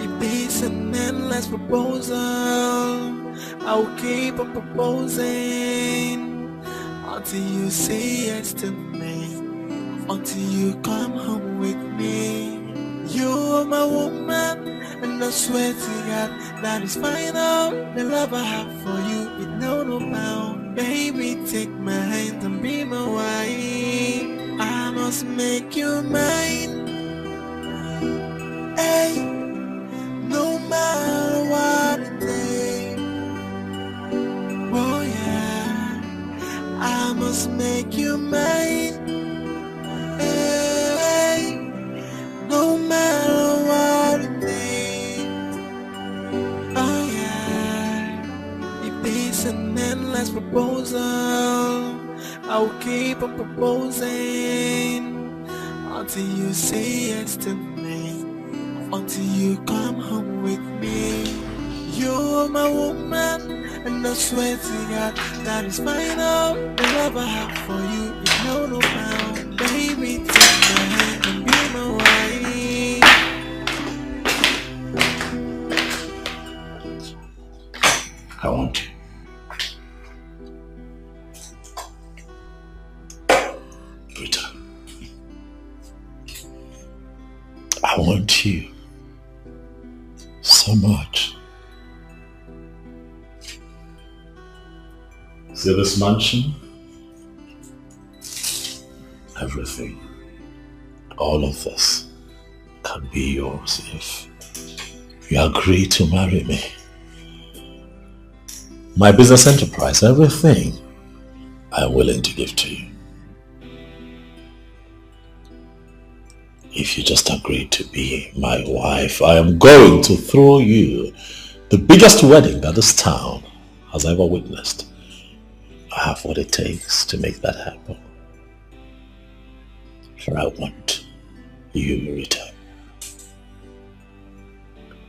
if it's an endless proposal, I'll keep on proposing until you say yes to me. Until you come home with me. You're my woman, and I swear to God that is final. The love I have for you is no bound. Baby, take my hand and be my wife. I must make you mine. Hey, no matter what it takes. Oh yeah, I must make you mine. Hey, no matter what it takes. Oh yeah, if it's an endless proposal, I'll keep on proposing until you say yes to me. Until you come home with me. You're my woman, and I swear to God that is final. The love I have for you is no bound. Baby, take my hand and be my wife. I want you. Rita. I want you so much. See this mansion? Everything, all of this can be yours if You agree to marry me. My business enterprise, everything, I'm willing to give to you. If you just agree to be my wife, I am going to throw you the biggest wedding that this town has ever witnessed. I have what it takes to make that happen. For I want you, Rita.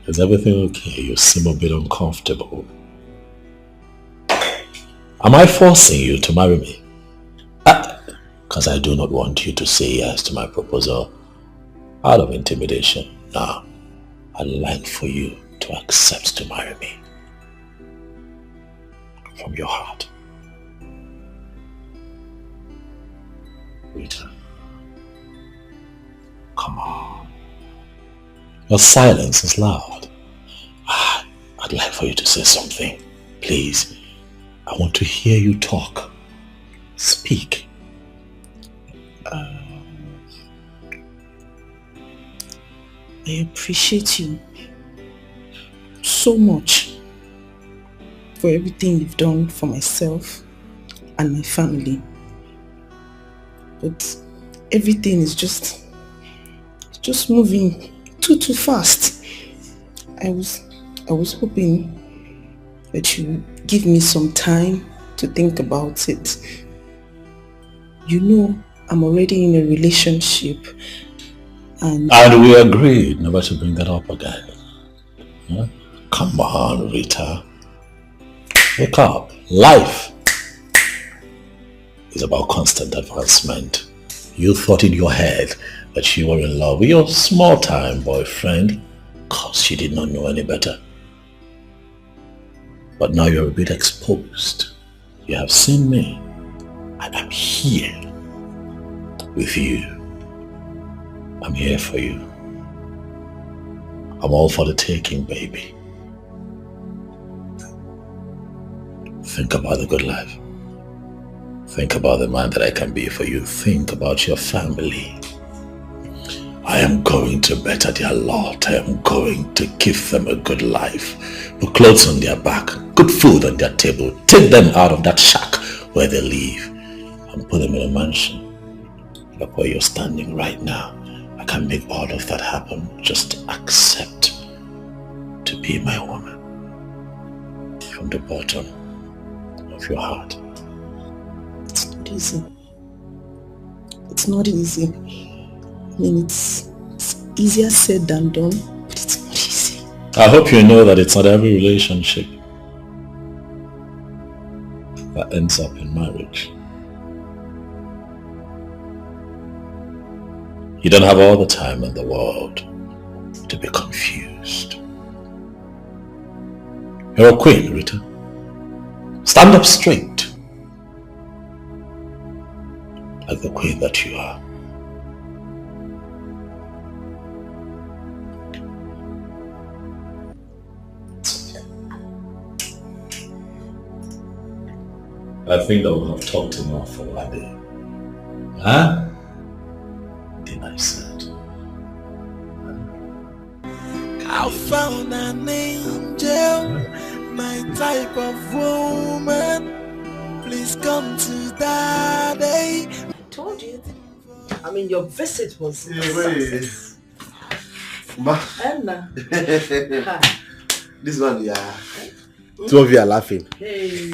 Is everything okay? You seem a bit uncomfortable. Am I forcing you to marry me? Because I do not want you to say yes to my proposal out of intimidation. No, I'd like for you to accept to marry me. From your heart. Rita. Come on. Your silence is loud. I'd like for you to say something. Please. I want to hear you talk. Speak. I appreciate you so much for everything you've done for myself and my family. But everything is just moving too fast. I was hoping that you give me some time to think about it. You know, I'm already in a relationship and we agreed never to bring that up again. Huh? Come on, Rita. Wake up. Life is about constant advancement. You thought in your head that you were in love with your small-time boyfriend because you did not know any better. But now you're a bit exposed. You have seen me, and I'm here with you. I'm here for you. I'm all for the taking, baby. Think about the good life. Think about the man that I can be for you. Think about your family. I am going to better their lot. I am going to give them a good life. Put clothes on their back, good food on their table. Take them out of that shack where they live and put them in a mansion. Like where you're standing right now. I can make all of that happen. Just accept to be my woman. From the bottom of your heart. It's not easy. It's not easy. I mean, it's easier said than done, but it's not easy. I hope you know that it's not every relationship that ends up in marriage. You don't have all the time in the world to be confused. You're a queen, Rita. Stand up straight, like the queen that you are. I think that we have talked enough for one day. Huh? Then I said. I found an angel, my type of woman. Please come to daddy. I told you. I mean, your visit was a success. Anna. This one, yeah. Two of you are laughing. Hey,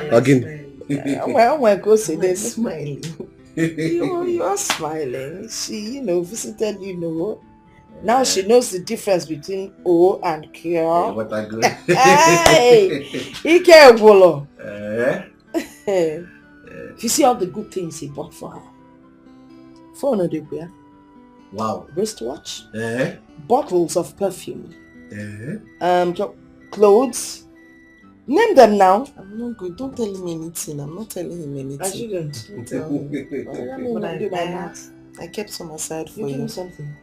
again. When I go say they're smiling. You are smiling. She, visited, Now she knows the difference between O and Q. What I go? Hey, he can't follow. You see all the good things he bought for her. Phone of the beer. Wow. Wristwatch. Bottles of perfume. Clothes. Name them now. I'm not good. Don't tell him anything. I'm not telling him anything. I shouldn't. Don't tell him. But I kept some aside for you. Give me something.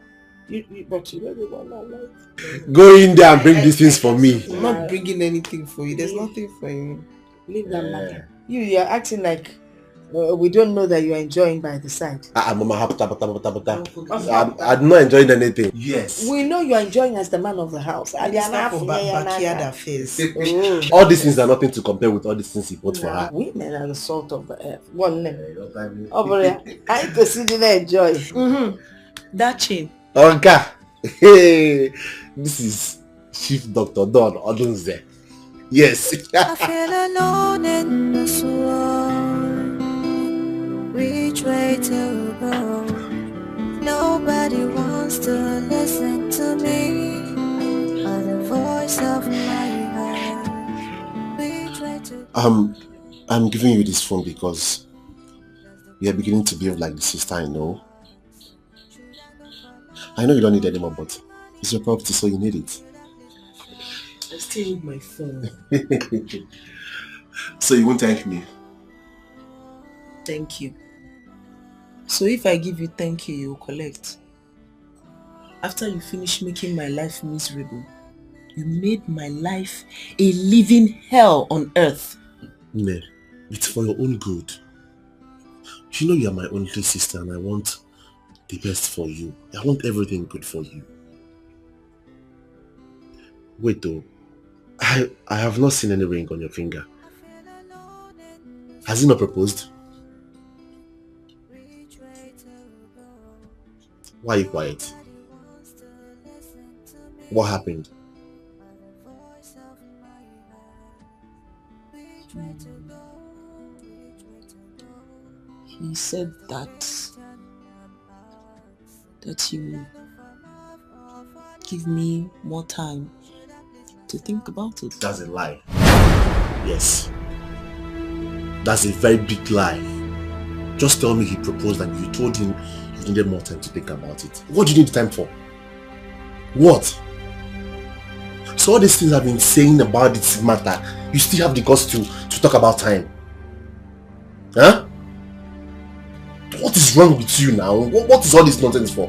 But you really want my life. Go in there and bring these things for me. I'm not bringing anything for you. There's nothing for you. Leave that matter. You're acting like We don't know that you are enjoying by the side. Mama, I'm not enjoying anything. Yes. We know you are enjoying as the man of the house. It's not for backyard affairs. All these things are nothing to compare with all these things he bought for her. Women are the salt of the earth. One name. Over there. I can see you enjoy. That chain. Okay. Hey, this is Chief Dr. Don Odunze. Yes. I feel alone in this world. Which way to go? Nobody wants to listen to me. Or the voice of my heart. Which way to go? I'm giving you this phone because we are beginning to behave like the sister I know. I know you don't need it anymore, but it's your property, so you need it. I still need my phone. So you won't thank me? Thank you. So if I give you thank you, you will collect. After you finish making my life miserable, you made my life a living hell on earth. No, it's for your own good. You know you are my only sister and I want the best for you. I want everything good for you. Wait though, I have not seen any ring on your finger. Has he not proposed? Why are you quiet? What happened? He said that he will give me more time to think about it. That's a lie. Yes. That's a very big lie. Just tell me he proposed and you told him you needed more time to think about it. What do you need time for? What? So all these things I've been saying about this matter, you still have the guts to talk about time? Huh? What is wrong with you now? What is all this nonsense for?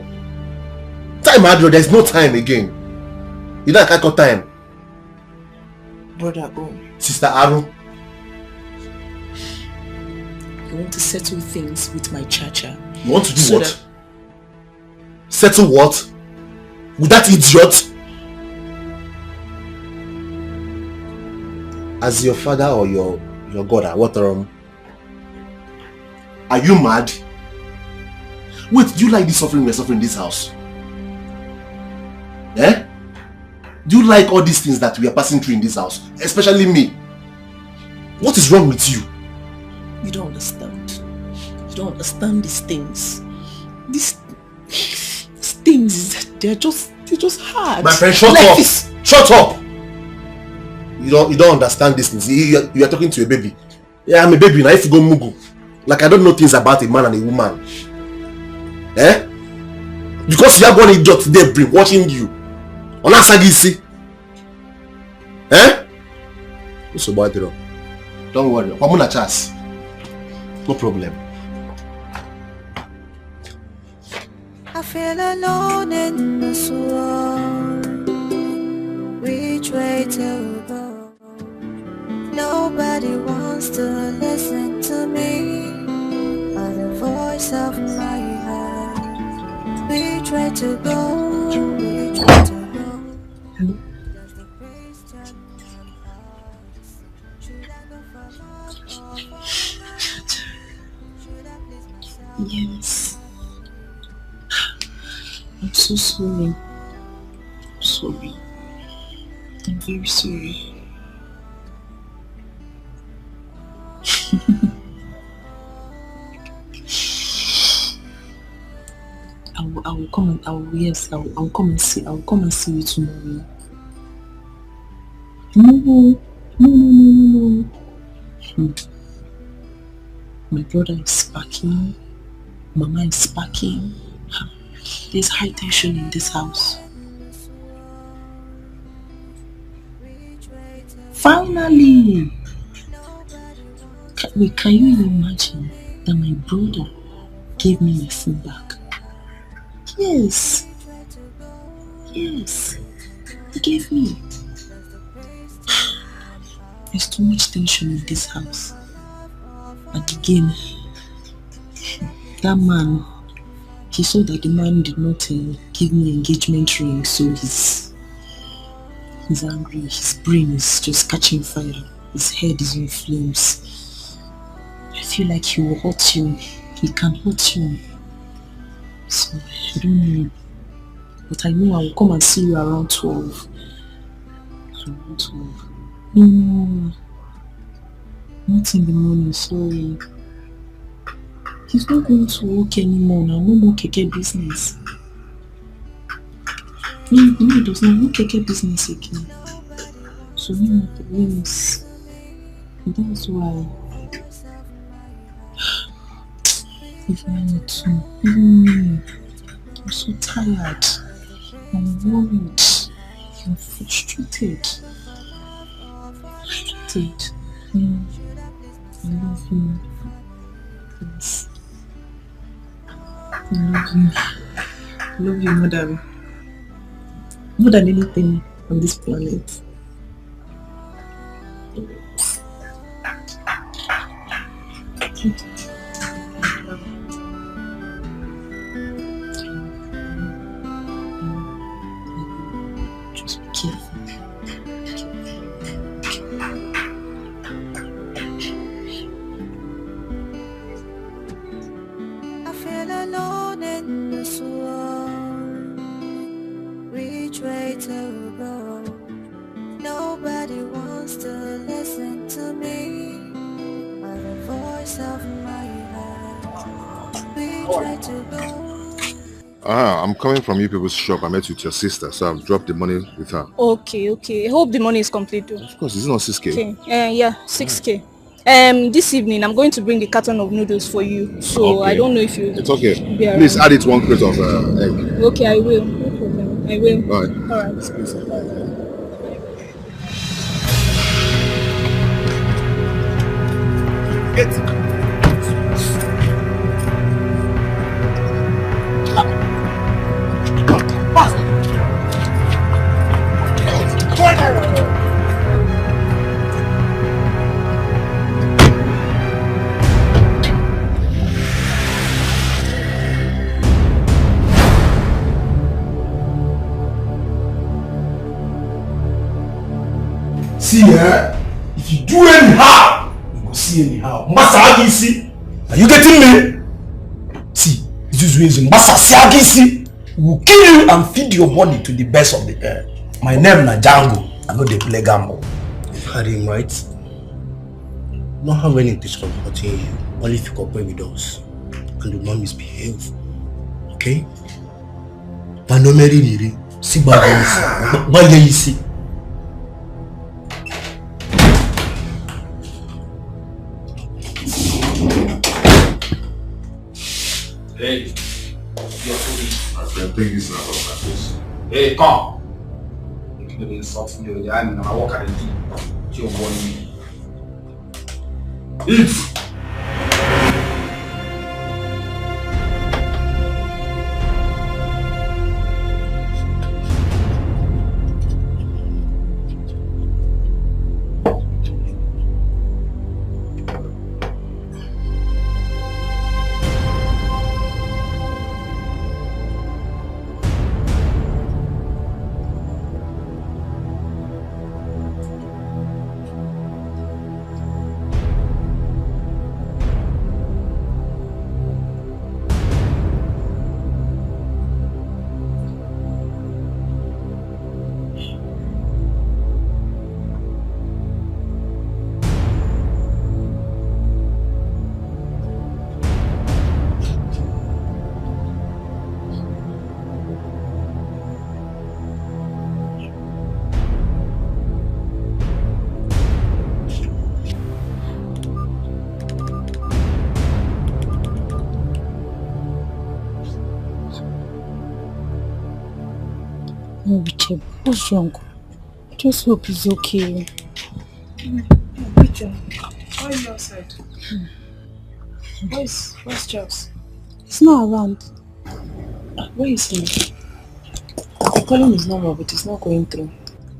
Time, Adro, there's no time again. You don't have time. Brother O. Sister Aru. I want to settle things with my cha-cha. You want to do what? Settle what? With that idiot? As your father or your God, what are you mad? Wait, do you like the suffering we're suffering in this house? Eh? Do you like all these things that we are passing through in this house? Especially me. What is wrong with you? You don't understand. You don't understand these things. These things, they're just hard. My friend, shut up! Shut up! You don't understand these things. You are talking to a baby. Yeah, I'm a baby now. If you go mugu, like I don't know things about a man and a woman. Eh? Because you have one idiot there watching you. On Asagisi. Eh? What's about it? Don't worry. I'm on a chance. No problem. I feel alone in this world. Which way to go? Nobody wants to listen to me. Or the voice of my heart. Which way to go? Which way to go? Yes. I'm so sorry. I'm sorry. I'm very sorry. I will come and I'll come and see you tomorrow. No. My brother is packing. Mama is packing. There's high tension in this house. Finally! Can you imagine that my brother gave me my phone back? Yes. He gave me. There's too much tension in this house. And again, That man, he saw that the man did not give me engagement ring, so he's angry. His brain is just catching fire. His head is in flames. I feel like he will hurt you. He can hurt you. So, I don't know. But I know I will come and see you around 12. Around 12. No. Not in the morning, sorry. He's not going to work anymore now. No more keke business. No, there's no keke business again. So no more problems. That's why. Even me too. I'm so tired. I'm worried. I'm frustrated. I love you. Yes. I love you. I love you more than anything on this planet. Just be careful. I feel alone in this world. Which way to go? Nobody wants to listen to me. But the voice of my heart. Which way to go? I'm coming from you people's shop. I met with your sister, so I've dropped the money with her. Okay. I hope the money is complete though. Of course, it's not 6K. Okay. Yeah, 6K. This evening I'm going to bring the carton of noodles for you. So Okay. I don't know if you. It's okay. Please add it 1 crate of egg. Okay, I will. No problem. I will. All right. All right. See, if you do anyhow, you go see anyhow. Masa Agisi, are you getting me? See, this is reason. Masa Agisi will kill you and feed your body to the best of the earth. My name na Django. I know they play gamble. You've heard him right. Not have any intention of hurting you. Only if you cooperate with us and do not misbehave. Okay? But no Mary, see what you see. Hey, you're My friend, take this out of my face. Hey, come. You don't insult me. I'm gonna walk at the deep. You're warning me. Eat. No, Richard, what's wrong? Just hope he's okay. Richard, why are you outside? Where's Charles? He's not around. Where is he? I'm calling his number, but it's not going through.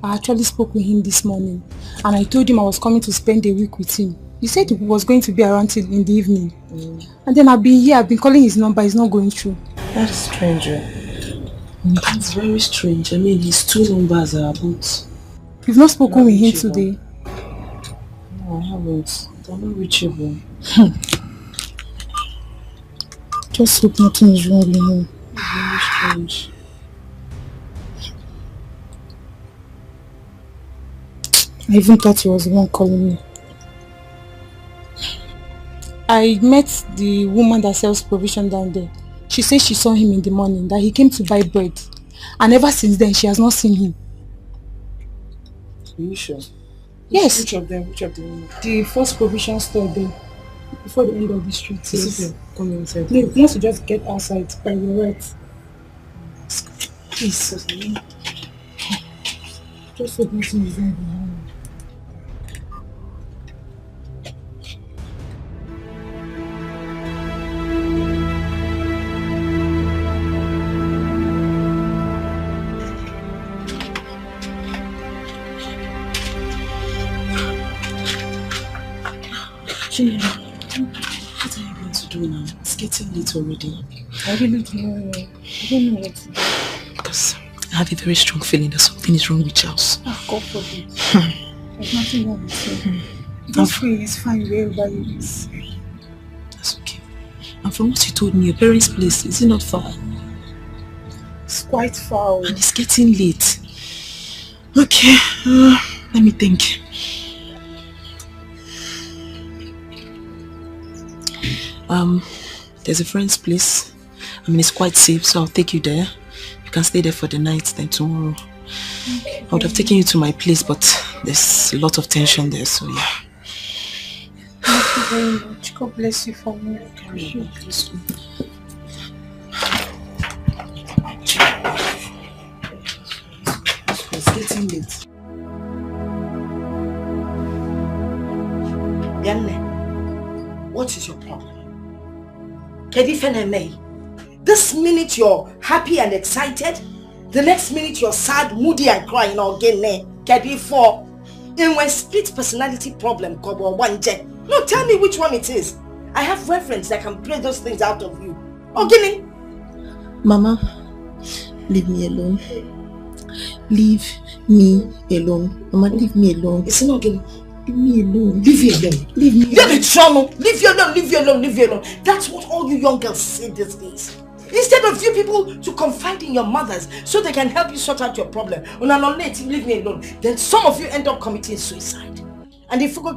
I actually spoke with him this morning, and I told him I was coming to spend a week with him. You said he was going to be around till in the evening. And then I've been here, I've been calling his number, it's not going through. That's strange. That's very strange. I mean, his 2 numbers are both. You've not spoken with him today? No, I haven't. They're not reachable. Just hope nothing is wrong with him. It's very strange. I even thought he was the one calling me. I met the woman that sells provision down there. She says she saw him in the morning, that he came to buy bread. And ever since then, she has not seen him. Are you sure? Yes. Which of them? Which of them? The first provision store there, before the end of the street. Yes. Come inside. No, once you just get outside, by your right. Please. Just hope nothing is wrong with him. What are you going to do now? It's getting late already. I really don't know. I don't know what to do. Because I have a very strong feeling that something is wrong with Charles. Oh, God forbid. There's nothing wrong with him. He's free, he's fine wherever he is. That's okay. And from what you told me, your parents' place, is it not far? It's quite far. And it's getting late. Okay, let me think. There's a friend's place. I mean, it's quite safe, so I'll take you there. You can stay there for the night, then tomorrow. Okay. I would have taken you to my place, but there's a lot of tension there, so yeah. Thank you very much. God bless you for me. It's getting late. Yanne, what is your problem? This minute you're happy and excited, the next minute you're sad, moody and crying again. For in my split personality problem, no, tell me which one it is. I have reference that can play those things out of you. Okay. Mama, leave me alone. Leave me alone. Mama, leave me alone. It's not getting. Leave me alone. Leave you alone. Leave me alone. Leave you alone. Leave you alone. Leave you alone. That's what all you young girls say these days. Instead of you people to confide in your mothers so they can help you sort out your problem. When I'm not late, leave me alone. Then some of you end up committing suicide. And if you go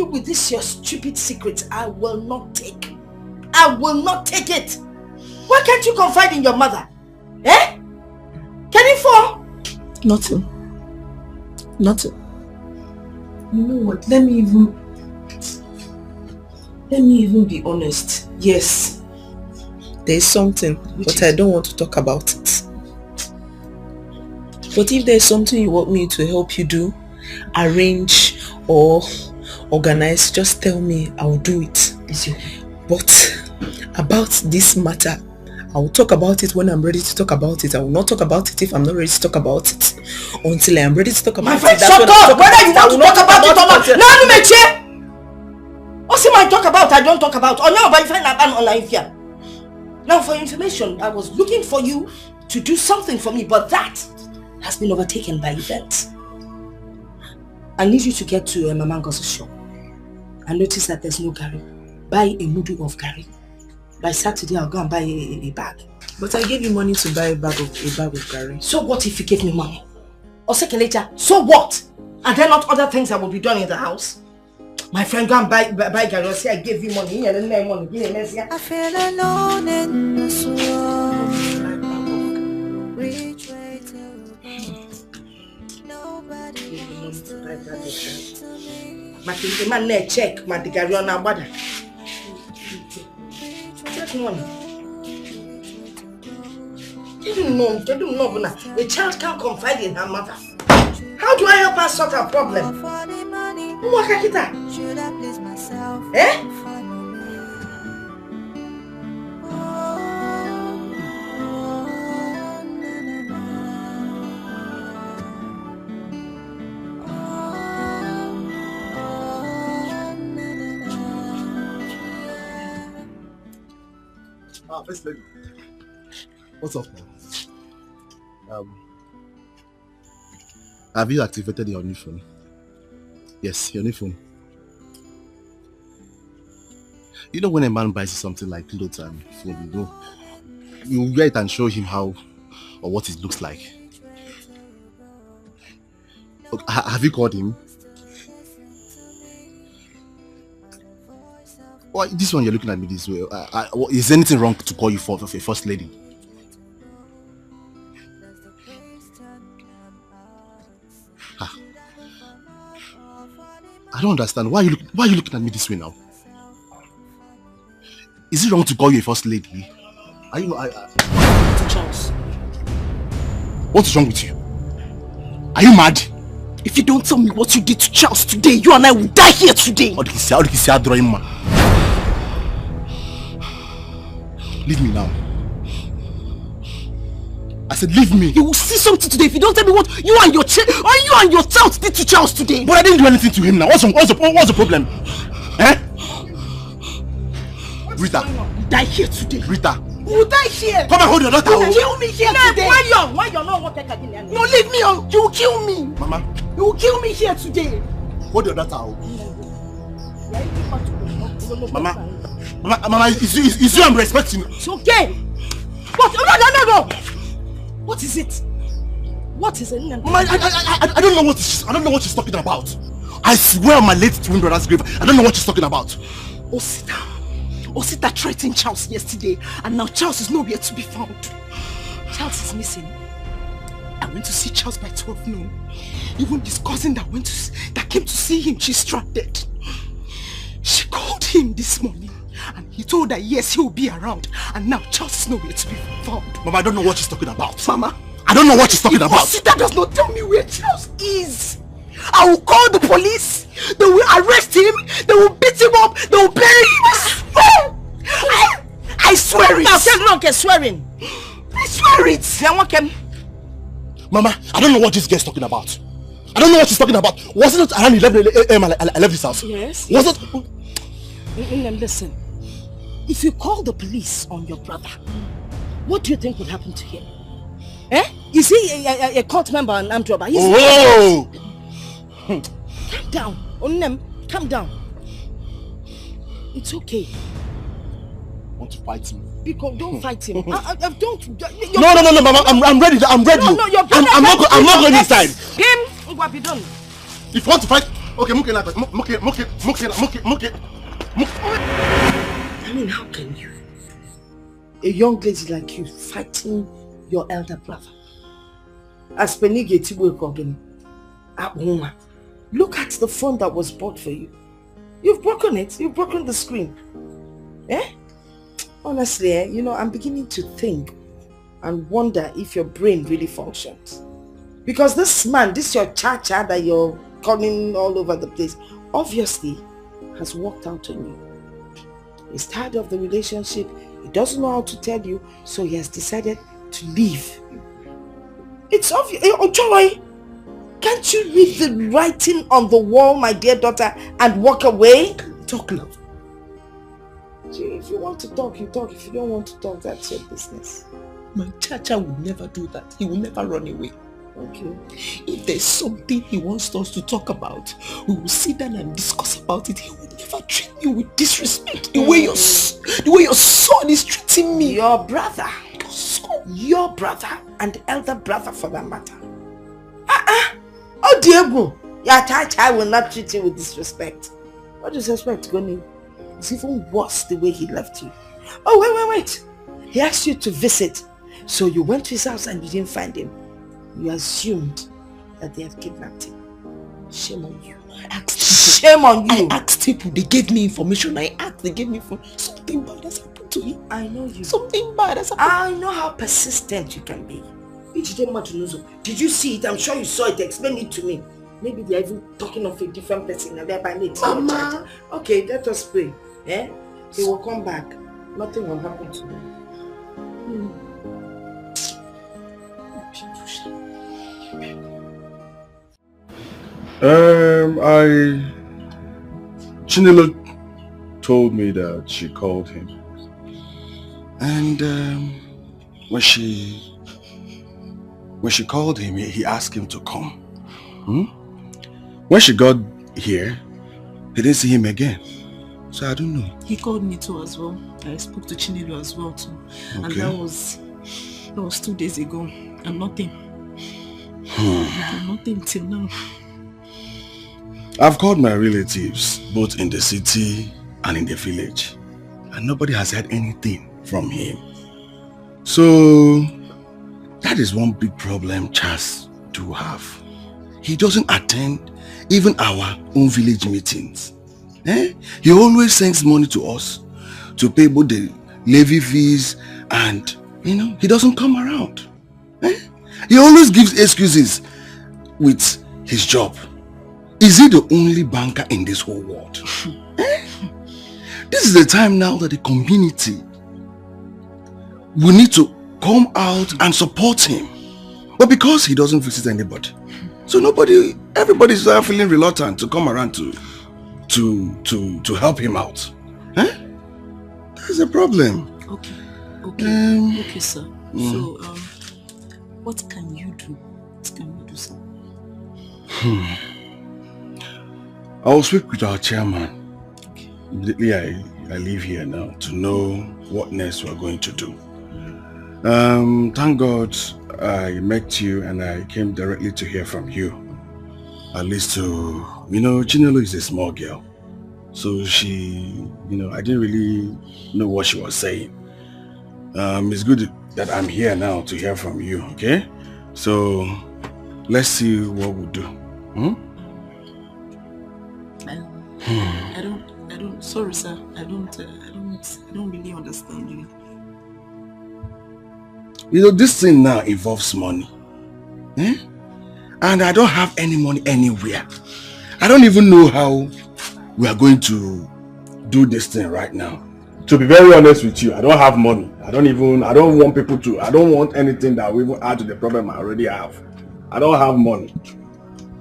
with this your stupid secrets, I will not take. I will not take it. Why can't you confide in your mother? Eh? Can you fall? Nothing. You know what? Let me even be honest. Yes, there's something, but I don't want to talk about it. But if there's something you want me to help you do, arrange or organize, just tell me. I will do it. But about this matter, I will talk about it when I'm ready to talk about it. I will not talk about it if I'm not ready to talk about it. Until I am ready to talk about it. My friend, shut up! Whether you want to talk about it or not. No, Meche! What's it I talk about? I don't talk about. Oh no, but if I'm online here. Now for information, I was looking for you to do something for me, but that has been overtaken by events. I need you to get to Mama Ngo's shop and notice that there's no Gary. Buy a noodle of Gary. By Saturday, I'll go and buy a bag. But I gave you money to buy a bag of Gary. So what if you gave me money? Or second later, so what? Are there not other things that will be done in the house? My friend, go and buy Gary. Or say I gave you money. I feel alone in this world. Reach way to nobody wants to listen to me. My man, check my Gary on our mother. Money. You don't know, a child can't confide in her mother. How do I help her sort her problem? Should I please myself? Eh? First lady. What's up now? Have you activated your new phone? Yes, your new phone. You know when a man buys something like clothes and phone, you wear it and show him how or what it looks like. Okay, have you called him? Why this one you're looking at me this way? Is anything wrong to call you for a first lady? I don't understand. Why are you looking at me this way now? Is it wrong to call you a first lady? Are you Charles. What is wrong with you? Are you mad? If you don't tell me what you did to Charles today, you and I will die here today. Leave me now. I said leave me. You will see something today if you don't tell me what you and your child did to Charles today. But I didn't do anything to him now. What's the problem? Eh? Rita. You die here today. Rita. You will die here. Come and hold your daughter. You will kill me here today. Why you're not what again? No, leave me. You will kill me. Mama. You will kill me here today. Hold your daughter. Mama, is you I'm respecting? It's okay. What? No. What is it? What is it? Mama, I don't know what she's talking about. I swear on my late twin brother's grave, I don't know what she's talking about. Osita threatened Charles yesterday, and now Charles is nowhere to be found. Charles is missing. I went to see Charles by 12 noon. Even his cousin that came to see him, she's struck dead. She called him this morning, and he told her yes, he will be around. And now Charles is nowhere to be found. Mama, I don't know what she's talking about. Mama, I don't know what she's talking about. Osita does not tell me where Charles is. I will call the police. They will arrest him. They will beat him up. They will bury him. I swear it. Now, okay, swearing. I swear it. Mama, I don't know what this girl's talking about. I don't know what she's talking about. Was it not around 11 a.m. I left this house? Yes. Was it? Listen. If you call the police on your brother, what do you think would happen to him? Eh? Is he a cult member and armed robber? Whoa! Calm down. Onem, calm down. It's okay. Want to fight him? Because don't fight him. Don't. No, Mama. I'm ready. I'm ready. No, your brother. I'm not going inside. Him. What be done? If you want to fight, okay, muke. I mean, how can you? A young lady like you fighting your elder brother? As Penigeti will cogin. Look at the phone that was bought for you. You've broken it. You've broken the screen. Eh? Honestly, I'm beginning to think and wonder if your brain really functions. Because this man, this your cha-cha that you're calling all over the place, obviously has worked out on you. He's tired of the relationship. He doesn't know how to tell you, so he has decided to leave. It's obvious. Oh, Joy, can't you read the writing on the wall, my dear daughter, and walk away? Talk, love. If you want to talk, you talk. If you don't want to talk, that's your business. My Chacha will never do that. He will never run away. Okay. If there's something he wants us to talk about, we will sit down and discuss about it. He will never treat me with disrespect. The way your son is treating me. Your brother. Your brother and elder brother for that matter. Oh, Diego. Your Chacha will not treat you with disrespect. What disrespect, Goni? It's even worse the way he left you. Oh, wait. He asked you to visit. So you went to his house and you didn't find him. You assumed that they have kidnapped him. Shame on you. Shame on you. I asked people. They gave me information. They gave me information. Something bad has happened to him. I know you. Something bad has happened. I know how persistent you can be. Did you see it? I'm sure you saw it. Explain it to me. Maybe they're even talking of a different person and thereby need to. Mama. Okay, let us pray. Eh? He will come back. Nothing will happen to him. Chinelo told me that she called him And when she called him, he asked him to come. When she got here, he didn't see him again. So I don't know. He called me too as well. I spoke to Chinedu as well too. Okay. And that was 2 days ago. And nothing. Nothing till now. I've called my relatives, both in the city and in the village. And nobody has heard anything from him. So that is one big problem Charles do have. He doesn't attend even our own village meetings. He always sends money to us to pay both the levy fees and, he doesn't come around. He always gives excuses with his job. Is he the only banker in this whole world? This is the time now that the community will need to come out and support him. But because he doesn't visit anybody, so everybody's feeling reluctant to come around to help him out. That's a problem. Okay, sir. So, what can you do? What can you do, sir? I will speak with our chairman. Immediately I leave here now to know what next we're going to do. Thank God I met you and I came directly to hear from you. At least to, Chinelo is a small girl. So she, I didn't really know what she was saying. It's good that I'm here now to hear from you, okay? So, let's see what we'll do. Sorry sir, I don't really understand you. This thing now involves money. And I don't have any money anywhere. I don't even know how we are going to do this thing right now. To be very honest with you, I don't have money. I don't want anything that will even add to the problem I already have. I don't have money.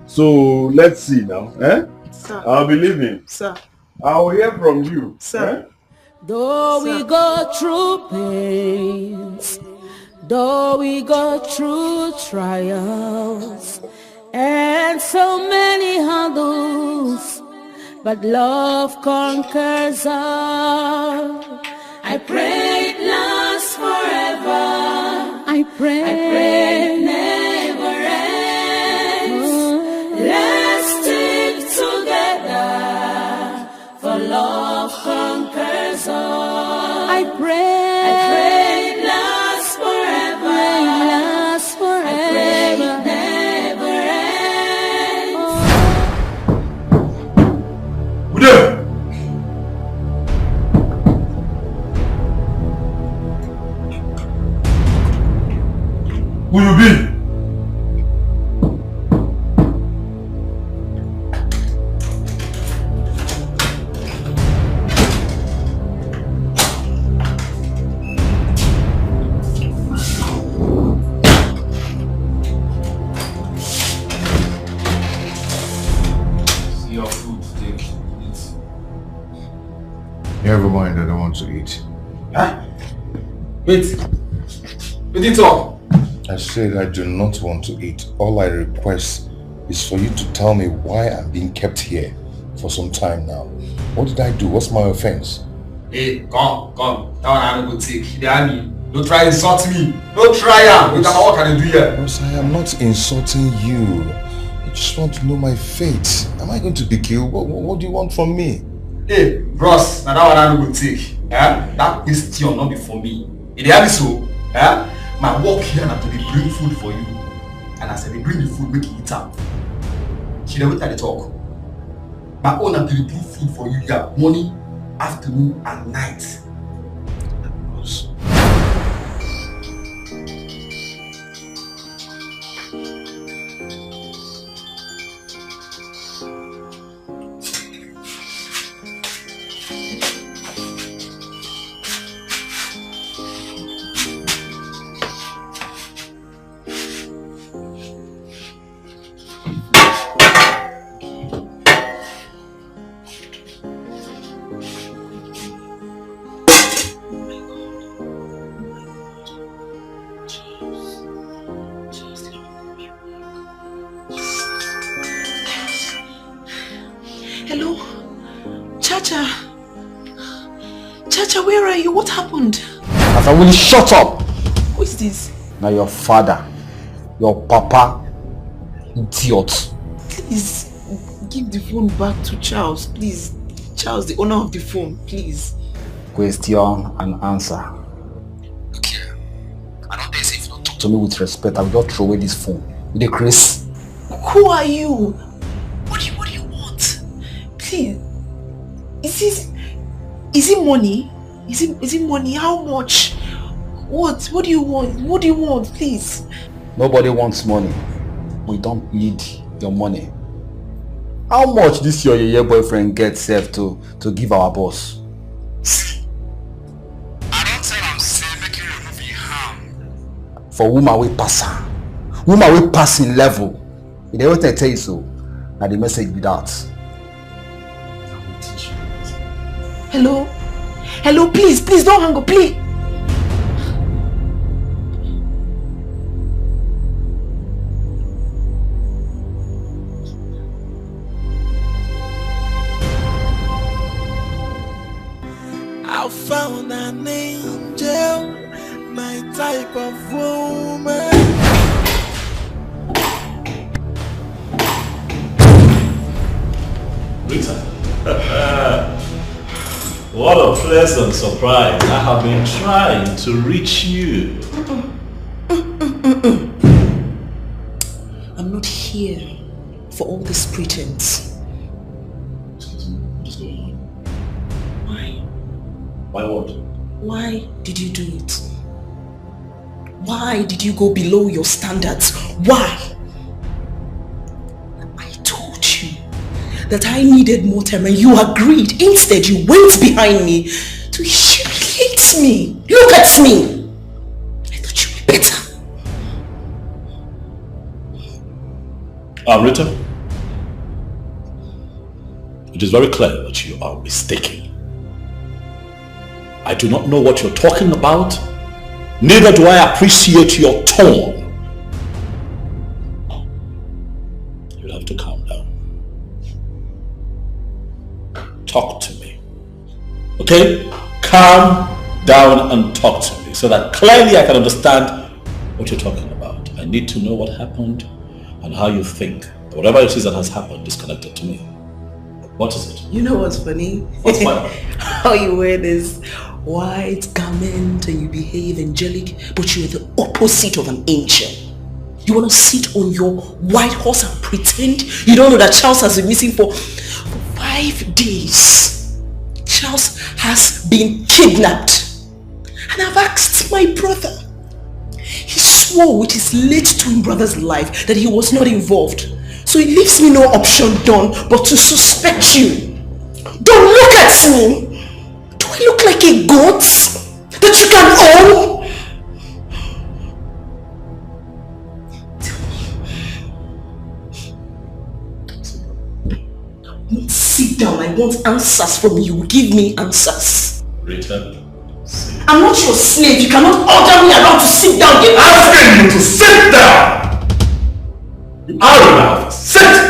So let's see now. Sir. I'll be leaving. Sir. I will hear from you. Sir. Though we go through pains, though we go through trials, and so many hurdles, but love conquers all. I pray it lasts forever. I pray it never ends. Let's stick together, for love conquers all. I pray it lasts forever. I pray it never ends. Good day. Who you be? See your food, take it. Never mind, I don't want to eat. Huh? Wait. We didn't talk. I said I do not want to eat. All I request is for you to tell me why I'm being kept here for some time now. What did I do? What's my offense? Hey, come. That one I don't go take. Don't try insult me. Don't try am. What can I do here? Boss, I am not insulting you. I just want to know my fate. Am I going to be killed? What do you want from me? Hey, bros, now that one I don't go take. That question not be for me. It hear me so? My work here na to dey bring food for you. And as I dey bring the food, make you eat am. She dey wait at the talk. My own na to dey bring food for you here, morning, afternoon, and night. Hello? Chacha? Chacha, where are you? What happened? After will you shut up? Who is this? Now your father, your papa, idiot. Please, give the phone back to Charles, please. Charles, the owner of the phone, please. Question and answer. Okay. I don't dare say if you don't talk to me with respect, I will just throw away this phone. With the Chris. Who are you? What do you want? Please. Is it money? Is it money? How much? What do you want? What do you want, please? Nobody wants money. We don't need your money. How much this your boyfriend gets safe to give our boss? I don't tell am say make you remove your harm. For woman we pass her. Woman we passing level. If they won't tell you so, now the message be that. Hello? Hello, please don't hang up, please. I found an angel, my type of woman. Rita. What a pleasant surprise. I have been trying to reach you. I'm not here for all this pretense. Why? Why what? Why did you do it? Why did you go below your standards? Why? I told you that I needed more time and you agreed. Instead, you went behind me to humiliate me. Look at me. I thought you were better. Rita, it is very clear that you are mistaken. I do not know what you're talking about. Neither do I appreciate your tone. You'll have to calm down. Talk to me. Okay? Calm down and talk to me so that clearly I can understand what you're talking about. I need to know what happened and how you think that whatever it is that has happened is connected to me. What is it? You know what's funny? What's funny? How you wear this white garment and you behave angelic, but you're the opposite of an angel. You want to sit on your white horse and pretend you don't know that Charles has been missing for 5 days. Charles has been kidnapped. And I've asked my brother. He swore with his late twin brother's life that he was not involved. So it leaves me no option, Don, but to suspect you. Don't look at me! Do I look like a goat that you can own? Sit down, I want answers from you. Give me answers. Rita, I'm not your slave. You cannot order me around to sit down. I'm asking you to sit down! You are enough. Sit!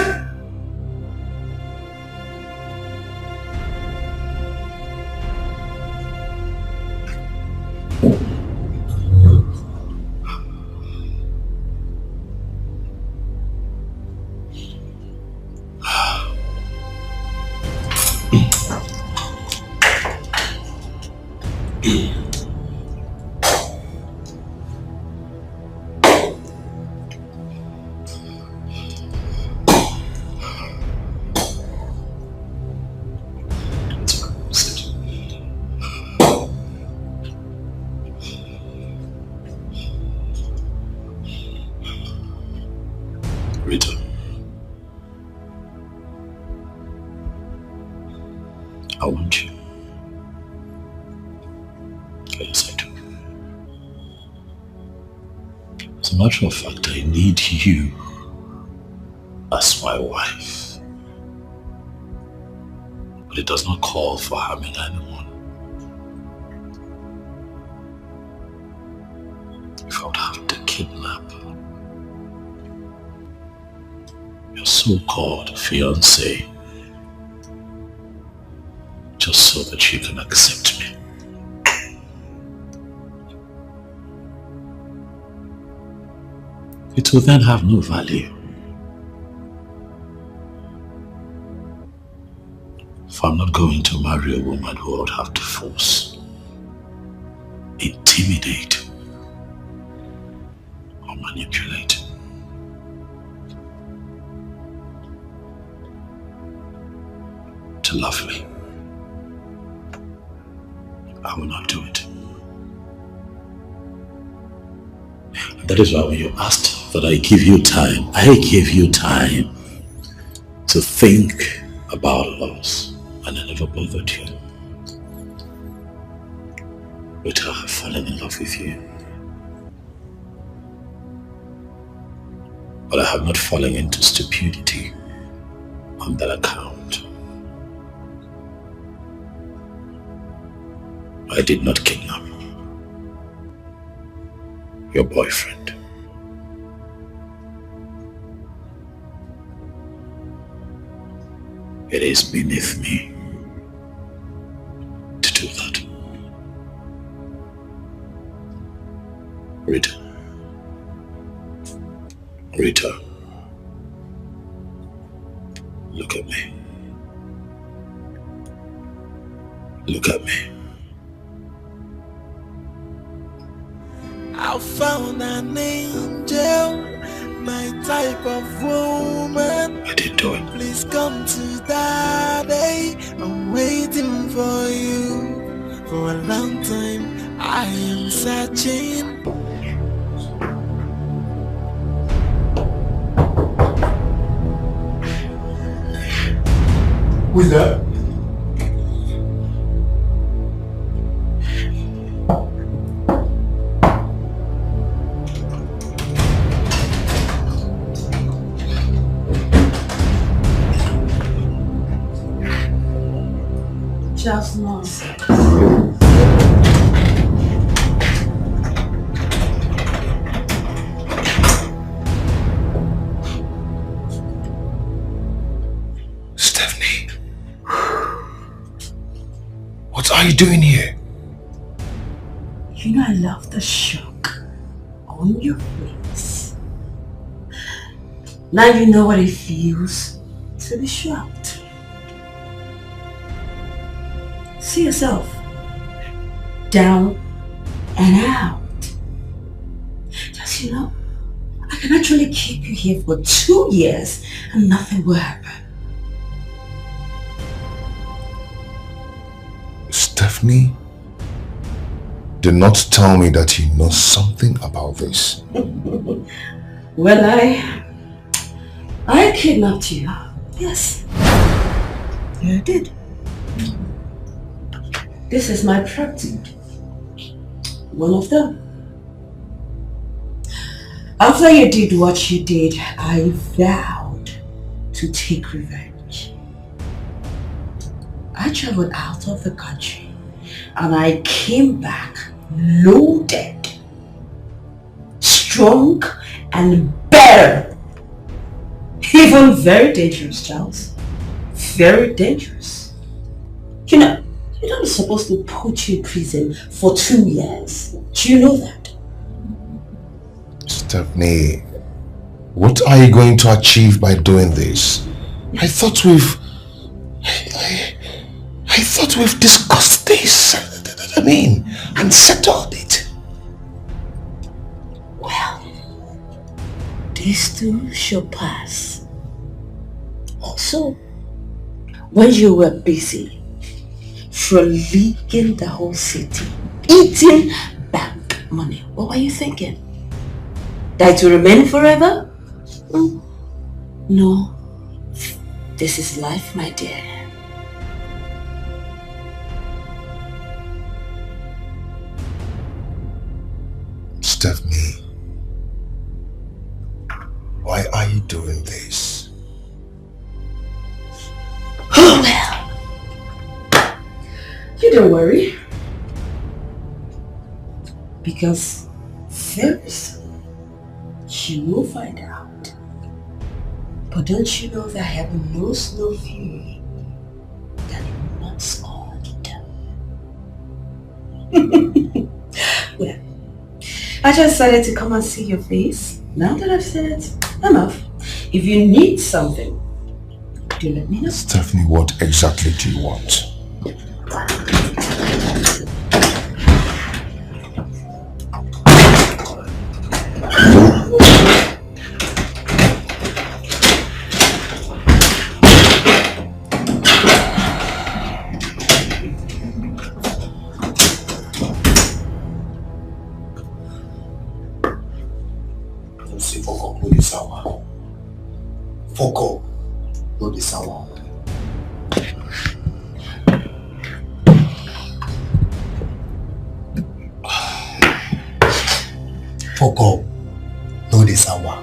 Rita, I want you. Yes, I do. As a matter of fact, I need you as my wife. But it does not call for harming anyone. If I would have to kidnap your so-called fiancé, just so that you can accept me. It will then have no value. If I'm not going to marry a woman who I would have to force, intimidate, or manipulate. To love me, I will not do it. And that is why when you asked that I give you time to think about us, and I never bothered you. Rita, I've fallen in love with you. But I have not fallen into stupidity on that account. I did not kidnap your boyfriend. It is beneath me to do that. Rita. Rita. Look at me. Look at me. I found an angel, my type of woman. I didn't do it. Please come to daddy. I'm waiting for you. For a long time, I am searching. Who's that? Just nonsense. Stephanie, what are you doing here? You know I love the shock on your face. Now you know what it feels to be shocked. See yourself down and out. Just, you know, I can actually keep you here for 2 years and nothing will happen. Stephanie, do not tell me that you know something about this. Well, I kidnapped you. Yes. Yeah, I did. This is my property. One of them. After you did what you did, I vowed to take revenge. I traveled out of the country and I came back loaded, strong and better. Even very dangerous, Charles. Very dangerous. You know, you're not supposed to put you in prison for 2 years. Do you know that? Stephanie, what are you going to achieve by doing this? I thought we've discussed this. I mean, and settled it. Well, this too shall pass. Also, when you were busy frolicking the whole city, eating bank money, what were you thinking? That it will remain forever? No. This is life, my dear. Stephanie, why are you doing this? Oh well. You don't worry. Because very soon you will find out. But don't you know that heaven knows no fury that it will not scorn? Well, I just decided to come and see your face. Now that I've said it, I'm off. If you need something, do let me know. Stephanie, what exactly do you want? Foko, no the sour. Foko, no the sour.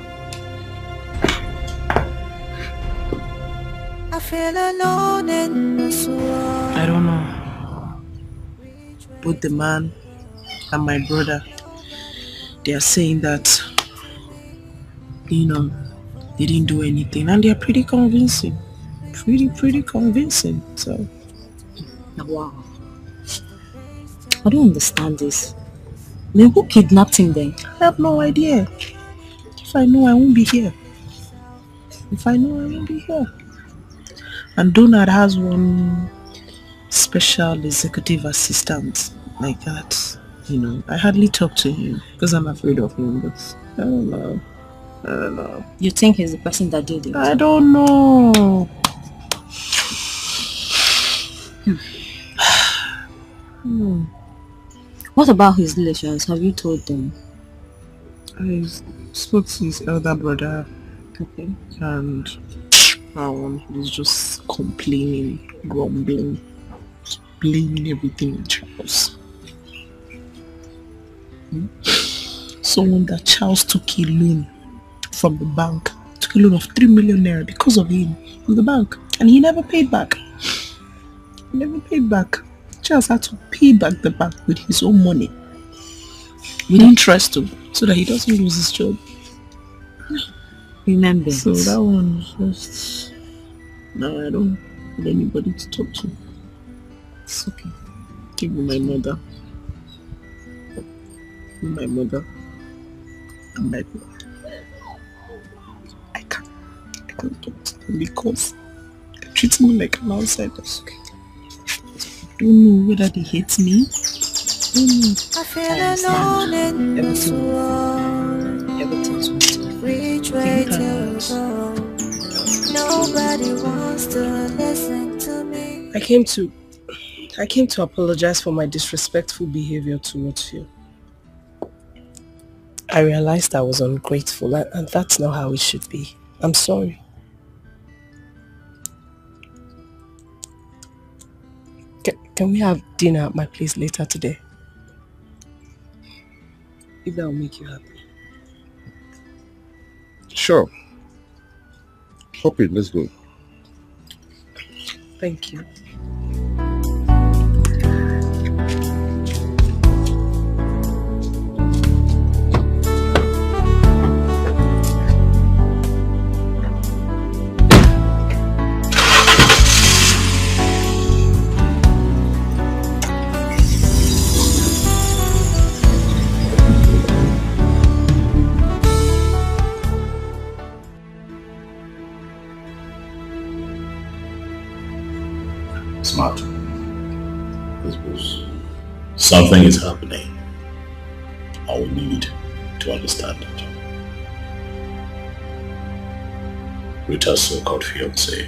I feel alone in this world. I don't know. Both the man and my brother, they are saying that, they didn't do anything, and they are pretty convincing. Pretty convincing. So, Wow. I don't understand this. I mean, who kidnapped him then? I have no idea. If I know, I won't be here. And Donald has one special executive assistant like that. I hardly talk to him because I'm afraid of him, but I don't know. You think he's the person that did it? I don't know. What about his relations? Have you told them? I spoke to his elder brother. Okay. And he's just complaining, grumbling, just blaming everything on Charles. Someone that Charles took a loan from the bank, took a loan of 3 million naira because of him from the bank, and he never paid back. Charles had to pay back the bank with his own money, with interest too, so that he doesn't lose his job. Remember. So that one just... Now I don't have anybody to talk to. It's okay. Give me my mother. And my brother. I can't talk to them because they treat me like an outsider. Okay. I don't know whether they hate me. I feel alone in this world. Everything's Which way to go? Nobody wants to listen to me. I came to apologize for my disrespectful behavior towards you. I realized I was ungrateful, and that's not how it should be. I'm sorry. Can we have dinner at my place later today? If that will make you happy. Sure. Hop in, let's go. Thank you. Smart. Something is happening. I will need to understand it. Rita's so-called fiancé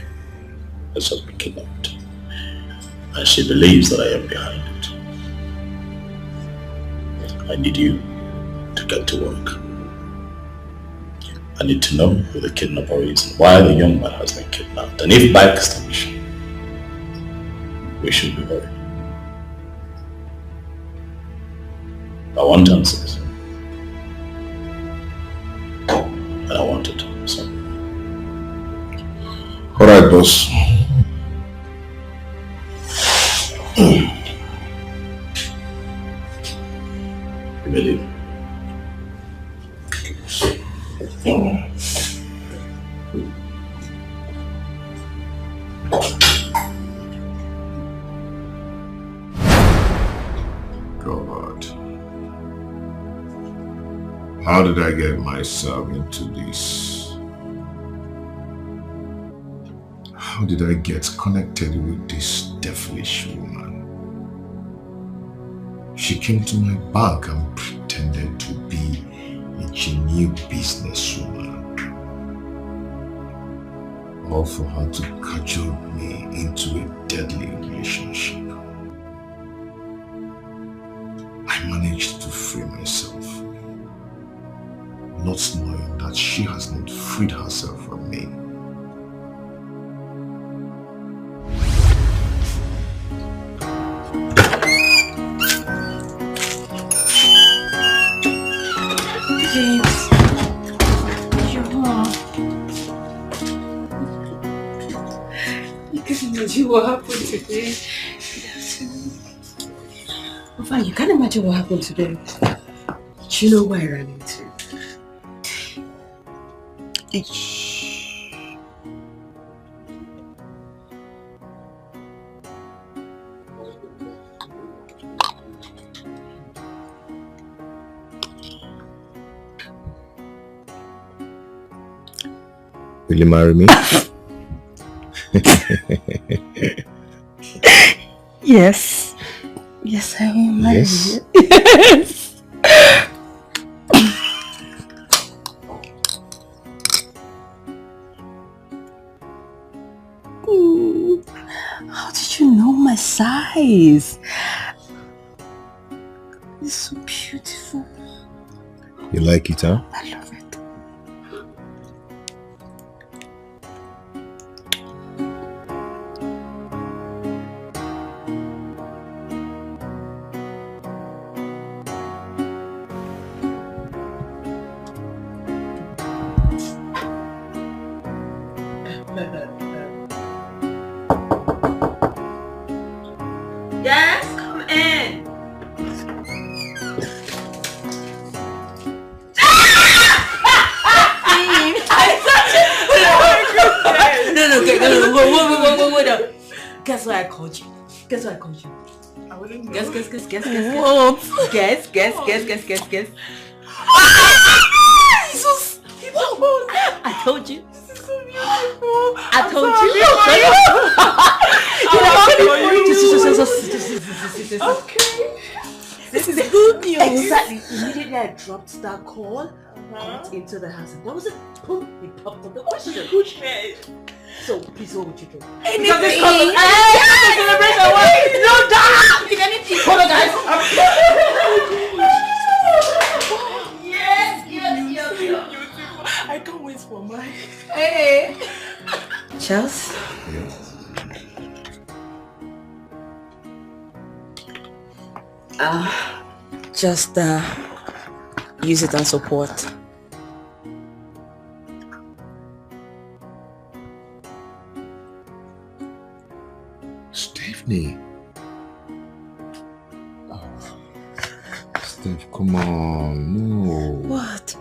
has just been kidnapped, and she believes that I am behind it. I need you to get to work. I need to know who the kidnapper is and why the young man has been kidnapped, and if by extension we should be worried. I want answers. And I want it soon. Alright, boss. You believe? God. How did I get myself into this? How did I get connected with this devilish woman? She came to my bank and pretended to be a genuine businesswoman. All for her to cajole me into a deadly relationship. I managed to free myself, not knowing that she has not freed herself from me. James, you're home. You can't imagine what happened today. In fact, you can't imagine what happened today. Do you know where I ran into? Will you marry me? Yes. Yes, I will marry Yes? you. Yes. How did you know my size? It's so beautiful. You like it, huh? I love it. Yes, come in. No, wait. Guess why I called you? Guess why I called you? I wouldn't know. Guess. What? Guess. Jesus! I told you. This is so beautiful. I told you. Okay. This is good news. Exactly. Immediately I dropped that call, got into the house, and that was it. Boom, it popped up the question. So please, what would you do? Anything. Because this couple, celebration. No, if anything, hold on, guys. Yes. I can't wait for mine. Hey. Charles. Yes. Just use it as support. Stephanie. Oh. Steph, come on, no. What?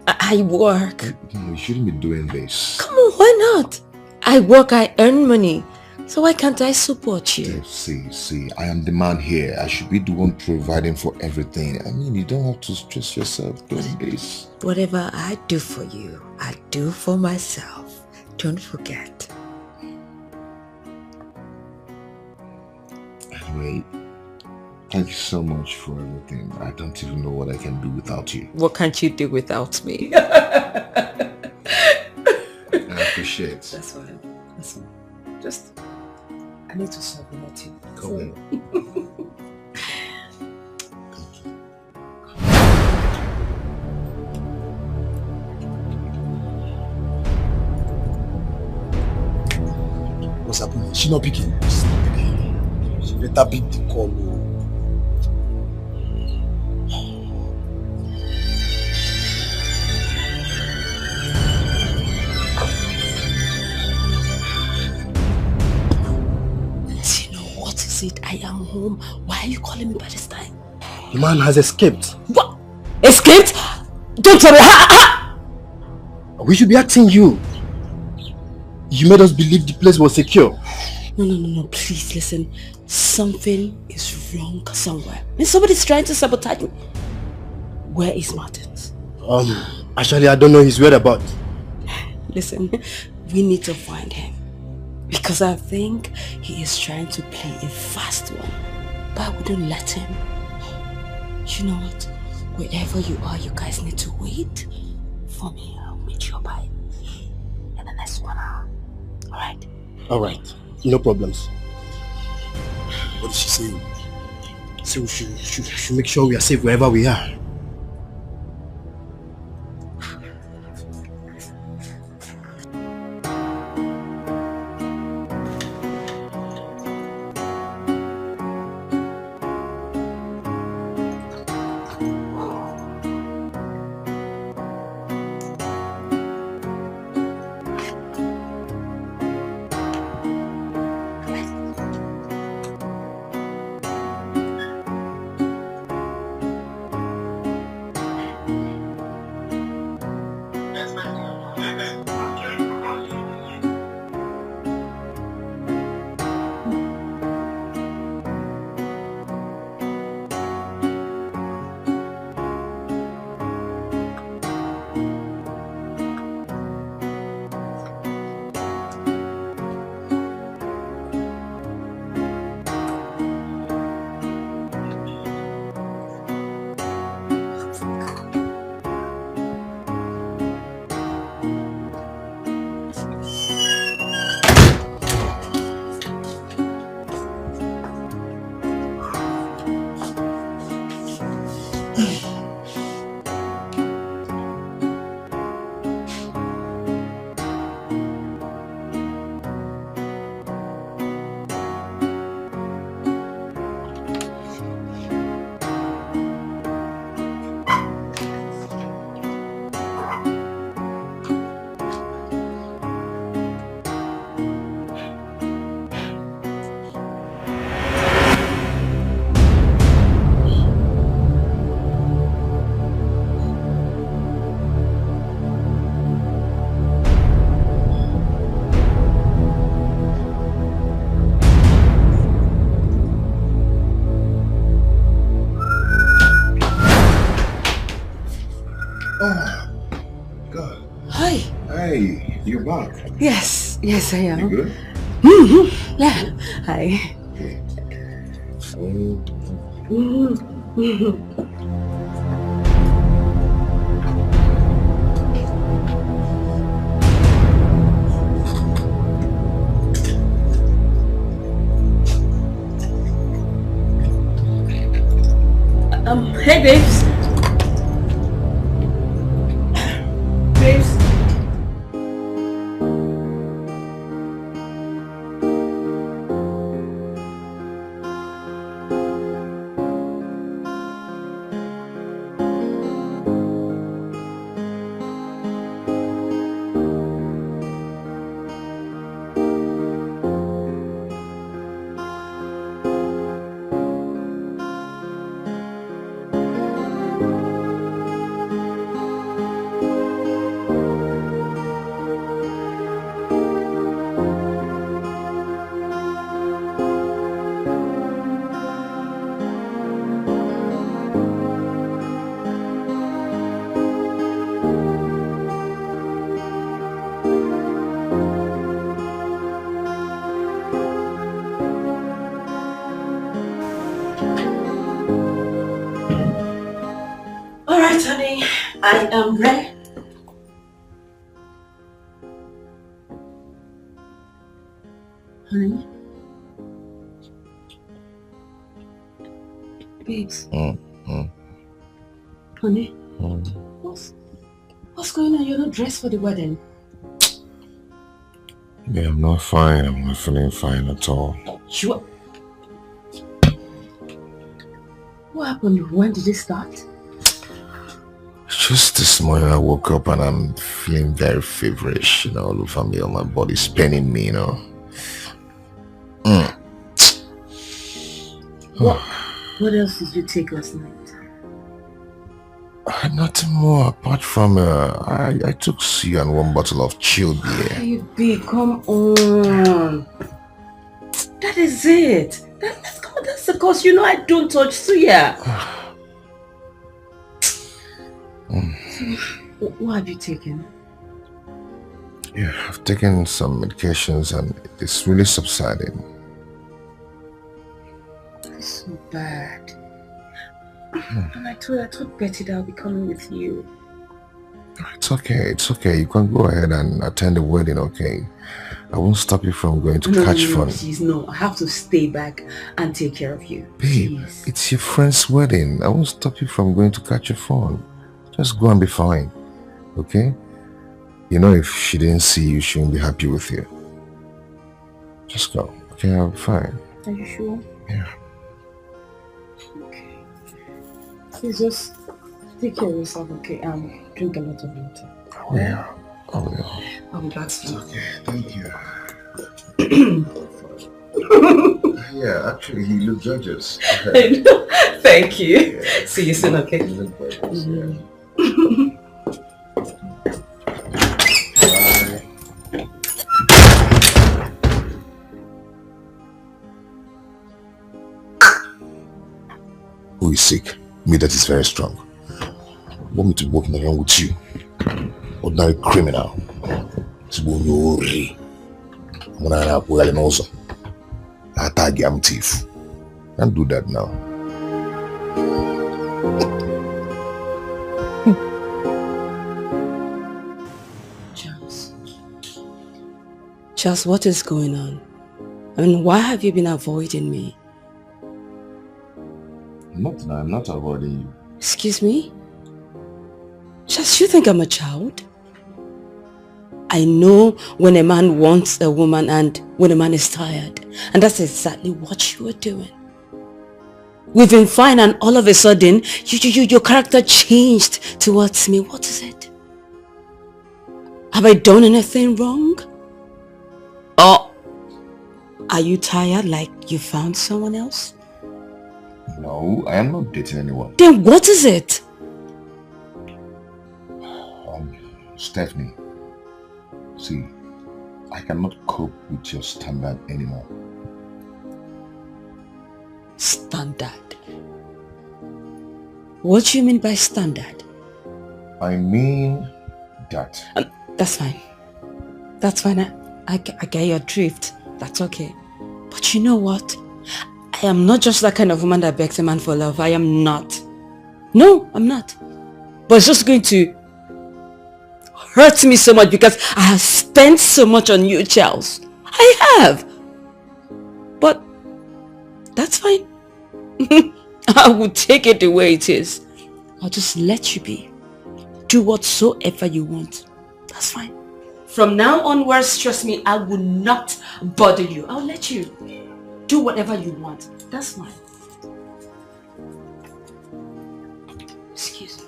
I work. No, you shouldn't be doing this. Come on, why not? I work, I earn money. So why can't I support you? See, I am the man here. I should be the one providing for everything. I mean, you don't have to stress yourself doing this. Whatever I do for you, I do for myself. Don't forget. Anyway, thank you so much for everything. I don't even know what I can do without you. What can't you do without me? I appreciate it. That's fine. Just, I need to submit you. Go ahead. What's happening? She not picking. She better pick the call. I am home. Why are you calling me by this time? The man has escaped. What? Escaped? Don't tell me. We should be asking you. You made us believe the place was secure. No. Please listen. Something is wrong somewhere. And somebody's trying to sabotage me. Where is Martins? Actually, I don't know his whereabouts. Listen, we need to find him. Because I think he is trying to play a fast one. But I wouldn't let him. You know what? Wherever you are, you guys need to wait for me. I'll meet you by in the next 1 hour. Alright? Alright. No problems. What is she saying? So we should make sure we are safe wherever we are. You're back. Yes, I am. You good? Mm-hmm. Yeah. Hi. Hey babes. Honey, I am ready. Honey? Babes? Honey? What's going on? You're not dressed for the wedding. Yeah, I'm not fine. I'm not feeling fine at all. You are... What happened? When did it start? Just this morning I woke up and I'm feeling very feverish, all over me, all my body's paining me, What else did you take last night? Nothing more apart from I took you and one bottle of chilled beer. Hey B, come on. That is it. That's the cause. I don't touch suya. What have you taken? Yeah, I've taken some medications and it's really subsiding. It's so bad. And I thought Betty that I'll be coming with you. It's okay. You can go ahead and attend the wedding, okay? I won't stop you from going to catch fun. Please, no. I have to stay back and take care of you. Babe, Please. it's your friend's wedding. I won't stop you from going to catch your phone. Just go and be fine, okay? You know, if she didn't see you, she won't be happy with you. Just go, okay? I'll be fine. Are you sure? Yeah. Okay. Please just take care of yourself, okay? Drink a lot of water. Yeah. I will. I'll be back soon. Okay, thank you. Yeah, actually, you look gorgeous. Okay. Thank you. Yeah. See you soon, okay? You look gorgeous, yeah. Who is sick? Me that is very strong. Want me to walk around with you? Ordinary criminal. When I have also. I tag I'm thief. Can't do that now. Charles, what is going on? I mean, why have you been avoiding me? Nothing, I'm not avoiding you. Excuse me? Charles, you think I'm a child? I know when a man wants a woman and when a man is tired. And that's exactly what you were doing. We've been fine and all of a sudden, your character changed towards me. What is it? Have I done anything wrong? Or are you tired like you found someone else? No, I am not dating anyone. Then what is it? Stephanie, see, I cannot cope with your standard anymore. Standard? What do you mean by standard? I mean that. That's fine. That's fine. I get your drift. That's okay. But you know what? I am not just that kind of woman that begs a man for love. I am not. No, I'm not. But it's just going to hurt me so much because I have spent so much on you, Charles. I have. But that's fine. I will take it the way it is. I'll just let you be. Do whatsoever you want. That's fine. From now onwards, trust me, I will not bother you. I'll let you do whatever you want. That's fine. Excuse me.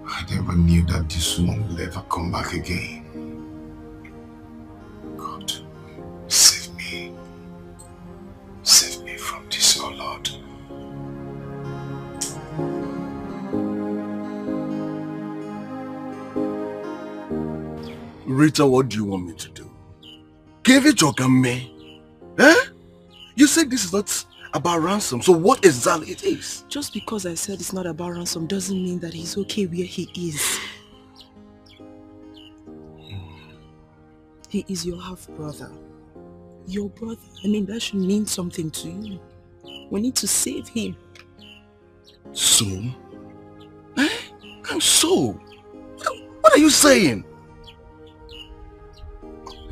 I never knew that this woman will ever come back again. God, save me. Save me from this, oh Lord. Rita, what do you want me to do? Give it your game. Eh? You said this is not about ransom, so what exactly it is? Just because I said it's not about ransom doesn't mean that he's okay where he is. He is your half-brother. Your brother. I mean, that should mean something to you. We need to save him. So? Eh? And so? What are you saying?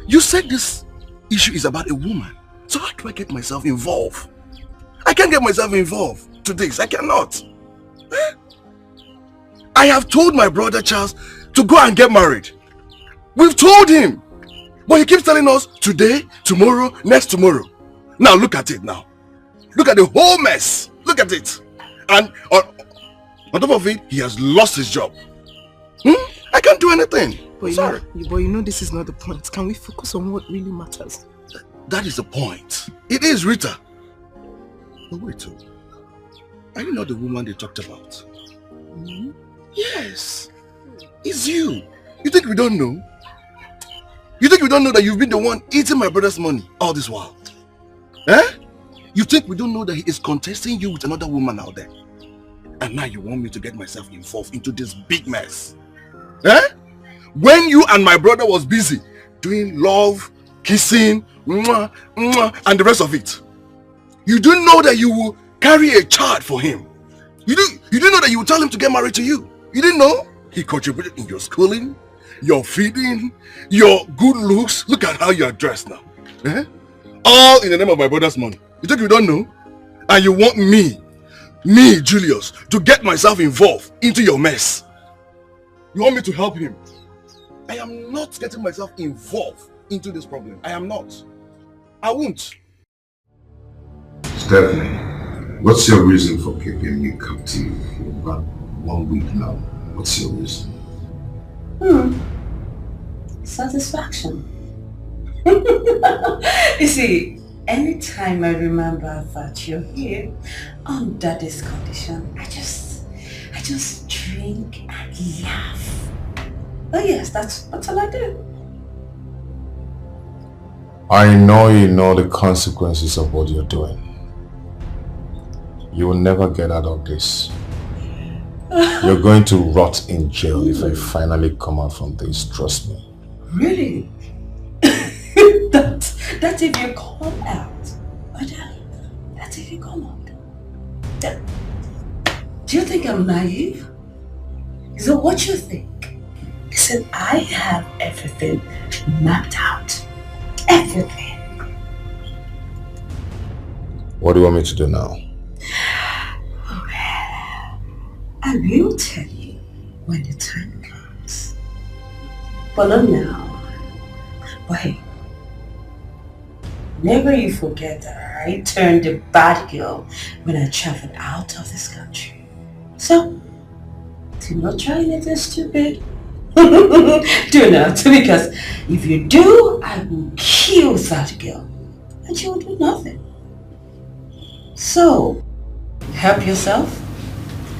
You said this issue is about a woman. So how do I get myself involved? I can't get myself involved to this. I cannot. Eh? I have told my brother Charles to go and get married. We've told him. But he keeps telling us today, tomorrow, next tomorrow. Now look at it now. Look at the whole mess. Look at it. And on top of it, he has lost his job. I can't do anything. But sorry. You know this is not the point. Can we focus on what really matters? That is the point. It is Rita. But wait, are you not the woman they talked about? Mm-hmm. Yes. It's you. You think we don't know? You think we don't know that you've been the one eating my brother's money all this while? Eh? You think we don't know that he is contesting you with another woman out there? And now you want me to get myself involved into this big mess? Eh? When you and my brother was busy doing love, kissing, mwah, mwah, and the rest of it, you didn't know that you will carry a child for him. You didn't know that you would tell him to get married to you. You didn't know? He contributed in your schooling, your feeding, your good looks. Look at how you are dressed now. Eh? All in the name of my brother's money. You think you don't know? And you want me, Julius, to get myself involved into your mess. You want me to help him? I am not getting myself involved into this problem. I am not. I won't. Stephanie, what's your reason for keeping me captive for about 1 week now? What's your reason? Satisfaction. You see, anytime I remember that you're here under this condition, I just drink and laugh. Oh yes, that's all I do. I know you know the consequences of what you're doing. You will never get out of this. You're going to rot in jail if I finally come out from this, trust me. Really? That's if you come out. That's if you come out. Do you think I'm naive? Is that what you think? Listen, I have everything mapped out. Everything. What do you want me to do now? I will tell you when the time comes. But not now. But hey, never you forget that I turned a bad girl when I traveled out of this country. So, do not try anything stupid. Do not, because if you do, I will kill that girl and she will do nothing. So, help yourself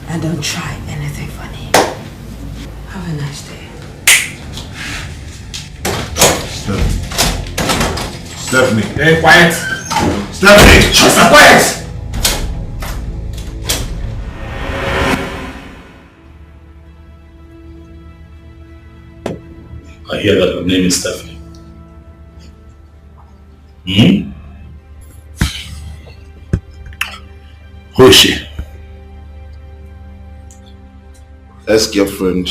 and don't try anything funny. Have a nice day. Stephanie. Hey, quiet. Stephanie, shut up, quiet. I hear that your name is Stephanie. Who is she? Ex-girlfriend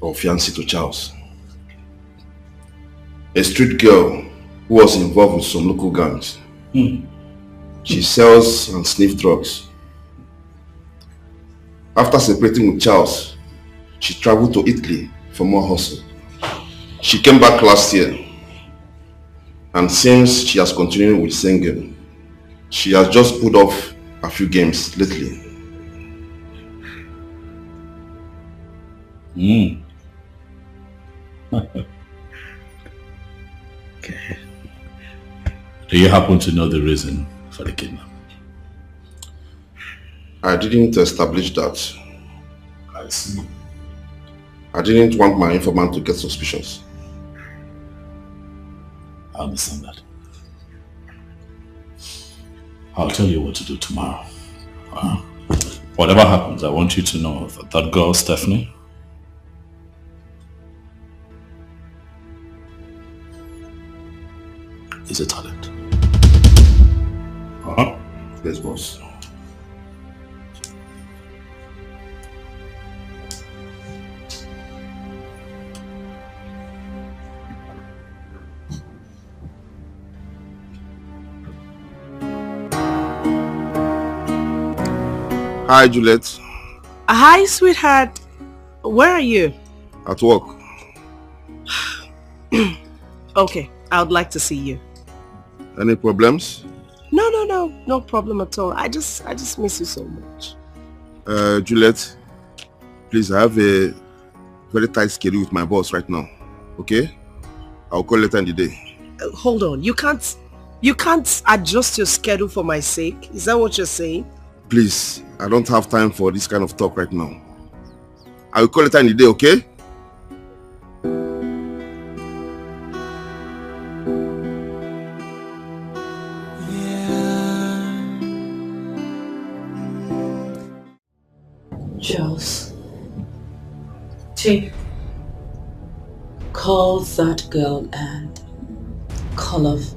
or fiancée to Charles. A street girl who was involved with some local gangs. She sells and sniffs drugs. After separating with Charles, she traveled to Italy for more hustle. She came back last year, and since she has continued with singing, she has just put off a few games lately. Okay. Do you happen to know the reason for the kidnap? I didn't establish that. I see. I didn't want my informant to get suspicious. I understand that. I'll tell you what to do tomorrow. Whatever happens, I want you to know that that girl, Stephanie, is a talent. Yes, boss. Hi, Juliet. Hi, sweetheart. Where are you? At work. Okay, I would like to see you. Any problems? No problem at all. I just miss you so much. Juliet, please, I have a very tight schedule with my boss right now. Okay? I'll call later in the day. Hold on. You can't adjust your schedule for my sake. Is that what you're saying? Please, I don't have time for this kind of talk right now. I will call later in the day, okay? Chief, call that girl and call off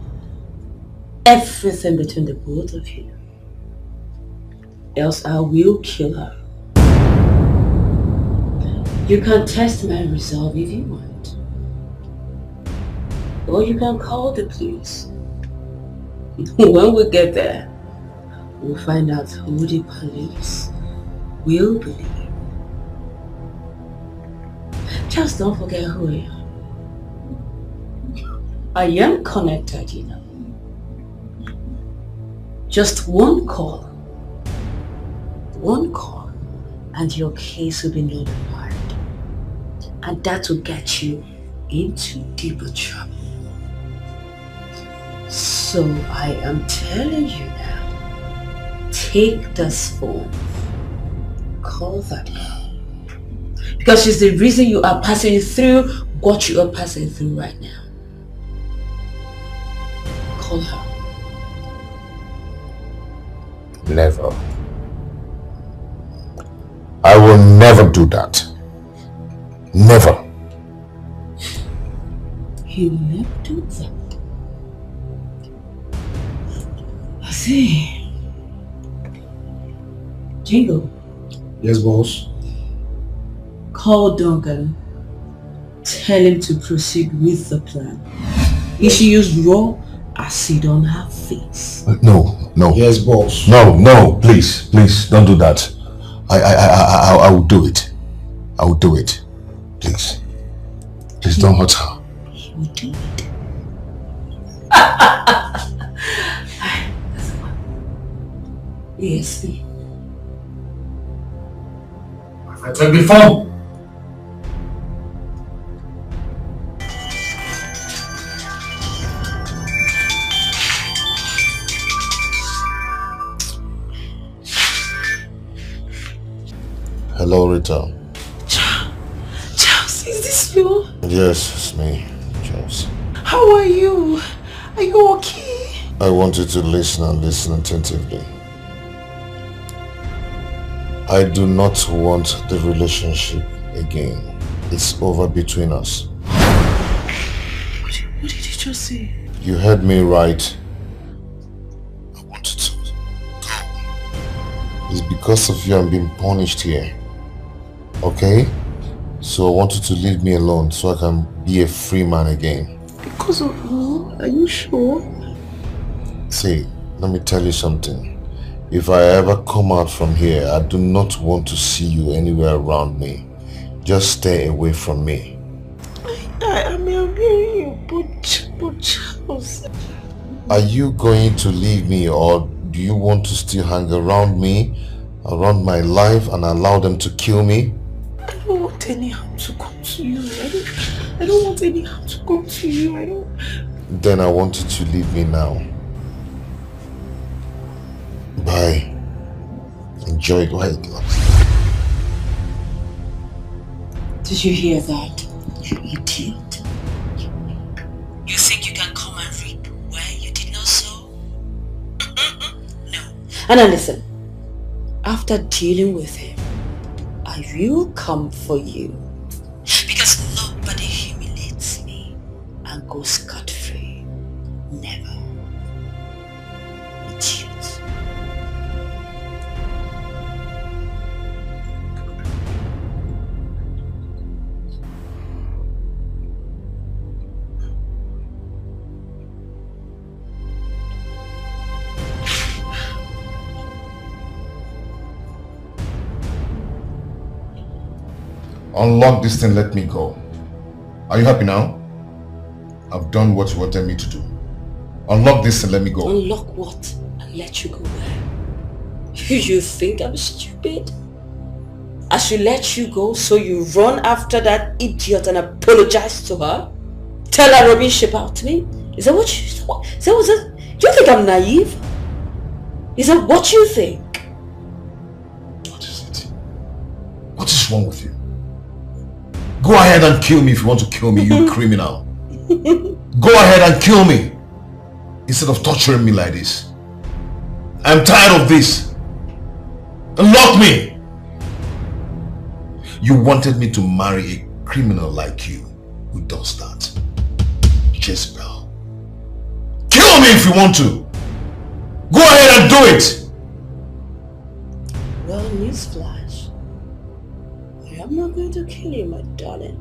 everything between the both of you. Else I will kill her. You can test my resolve if you want. Or you can call the police. When we get there, we'll find out who the police will believe. Just don't forget who I am. I am connected, you know. Just one call, and your case will be notified. And that will get you into deeper trouble. So I am telling you now, take this phone, call that girl. Because she's the reason you are passing through what you are passing through right now. Call her. Never. I will never do that. Never. You never do that. I see. Jingle. Yes, boss. Call Duncan. Tell him to proceed with the plan. He should use raw acid on her face. No. Yes, boss. No, please, don't do that. I will do it. I will do it. Please. Please don't hurt her. He will do it. Yes, I take the phone. Hello, Rita. Charles, is this you? Yes, it's me, Charles. How are you? Are you okay? I want you to listen and listen attentively. I do not want the relationship again. It's over between us. What did you just say? You heard me right. I wanted to go. It's because of you I'm being punished here. Okay? So I want you to leave me alone so I can be a free man again. Because of who? Are you sure? See, let me tell you something. If I ever come out from here, I do not want to see you anywhere around me. Just stay away from me. I'm hearing you, but Charles. Are you going to leave me, or do you want to still hang around me, around my life, and allow them to kill me? I don't want any harm to come to you. I don't want any harm to come to you. Then I want you to leave me now. Bye. Enjoy it while it lasts. Did you hear that, you idiot? You think you can come and reap where you did not sow? No. And now listen. After dealing with him, I will come for you. Because nobody humiliates me and goes scot-free. Never. Idiot. Unlock this thing, let me go. Are you happy now? I've done what you wanted me to do. Unlock this and let me go. Unlock what? And let you go where? You think I'm stupid? I should let you go so you run after that idiot and apologize to her? Tell her rubbish about me? Is that what you... Do you think I'm naive? Is that what you think? What is it? What is wrong with you? Go ahead and kill me if you want to kill me, you criminal. Go ahead and kill me instead of torturing me like this. I'm tired of this. Unlock me. You wanted me to marry a criminal like you. Who does that? Jezebel. Kill me if you want to. Go ahead and do it. Well, newsflash. I am not going to kill you, my darling.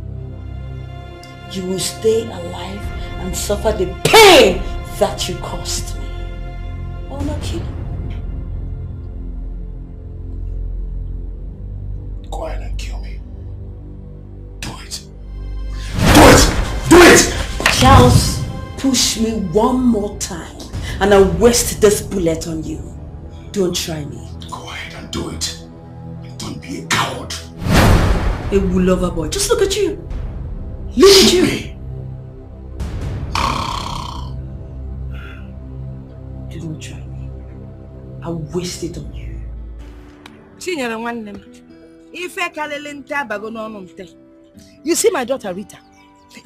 You will stay alive and suffer the pain that you caused me. I will not kill you. Go ahead and kill me. Do it. Do it! Do it! Charles, push me one more time and I'll waste this bullet on you. Don't try me. Go ahead and do it. Don't be a coward. A lover boy. Just look at you. Look at you. Don't try me. I'll waste it on you. You see my daughter Rita?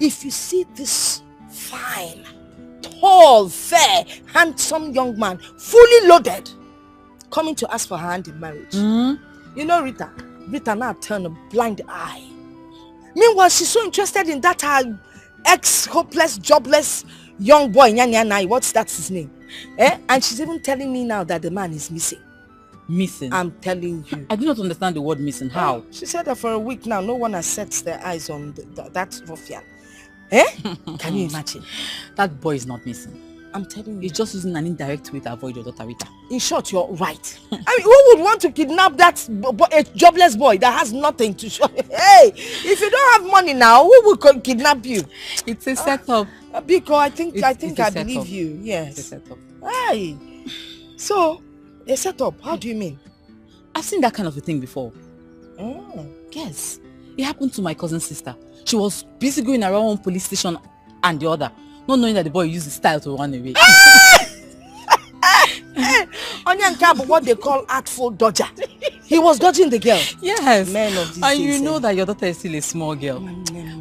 If you see this fine, tall, fair, handsome young man, fully loaded, coming to ask for her hand in marriage. You know Rita now turned a blind eye. Meanwhile, she's so interested in that her ex-hopeless, jobless young boy, what's that his name? And she's even telling me now that the man is missing. Missing? I'm telling you. I do not understand the word missing. How? She said that for a week now, no one has set their eyes on that ruffian. Can you imagine? That boy is not missing. I'm telling you. He's just using an indirect way to avoid your daughter Rita. In short, you're right. I mean, who would want to kidnap that a jobless boy that has nothing to show? Hey, if you don't have money now, who will kidnap you? It's a setup. Because I think I setup. believe you. Yes. It's a setup. Hey. So, a setup? How do you mean? I've seen that kind of a thing before. Oh. Yes. It happened to my cousin's sister. She was busy going around one police station and the other, not knowing that the boy used his style to run away. Onyanka, what they call artful dodger. He was dodging the girl. Yes. Men of these and days, you know that your daughter is still a small girl.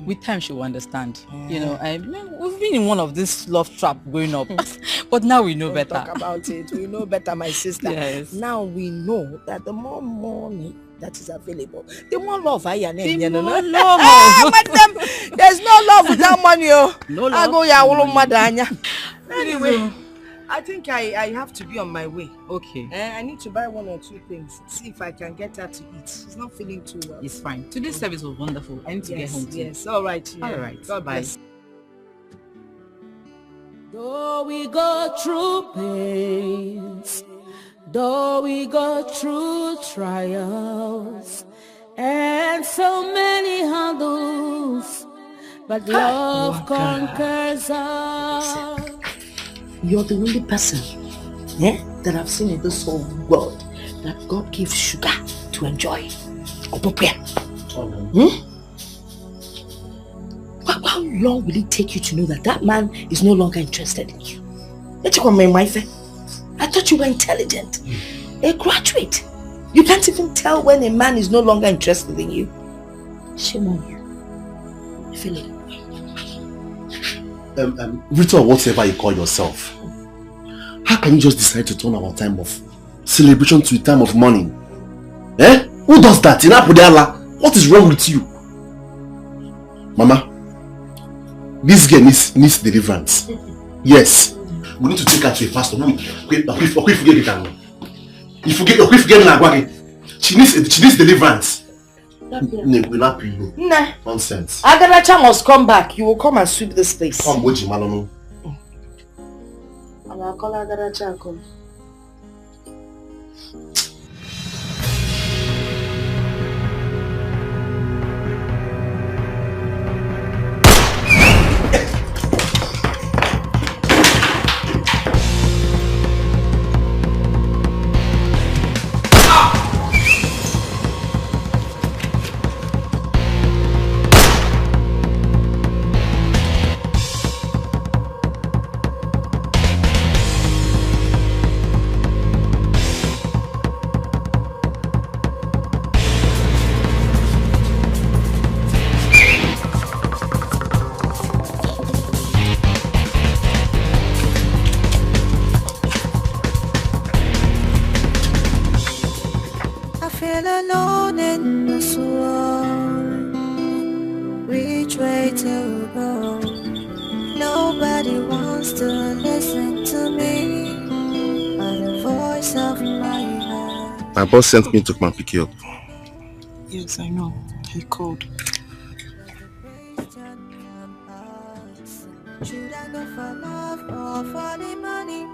With time she will understand. You know, we've been in one of this love trap growing up. But now we know better. Talk about it. We know better, my sister. Yes. Now we know that the more money that is available, the more love I am. There's no love without money. No love. I go ya. Anyway, I think I have to be on my way. Okay. I need to buy 1 or 2 things. See if I can get her to eat. She's not feeling too well. It's fine. Today's service was wonderful. I need to get home too. Yes, all right. Yeah. All right. God Bye. bless. Though we go through pains, though we go through trials, and so many hurdles, but love conquers all. You're the only person that I've seen in this whole world that God gives sugar to enjoy. How long will it take you to know that that man is no longer interested in you? I thought you were intelligent. A graduate. You can't even tell when a man is no longer interested in you. Shame on you. I feel it. Rita, or whatever you call yourself, how can you just decide to turn our time of celebration to a time of mourning? Who does that? What is wrong with you? Mama, this girl needs deliverance. Yes. We need to take her to a pastor. She needs deliverance. Nonsense. Agaracha must come back. You will come and sweep this place. Come, Boji Malono. I'm gonna call Agaracha and come. way to go. Nobody wants to listen to me, but the voice of my heart. My boss sent me to come and pick you up. Yes, I know. He called. Should I go for love or for the money?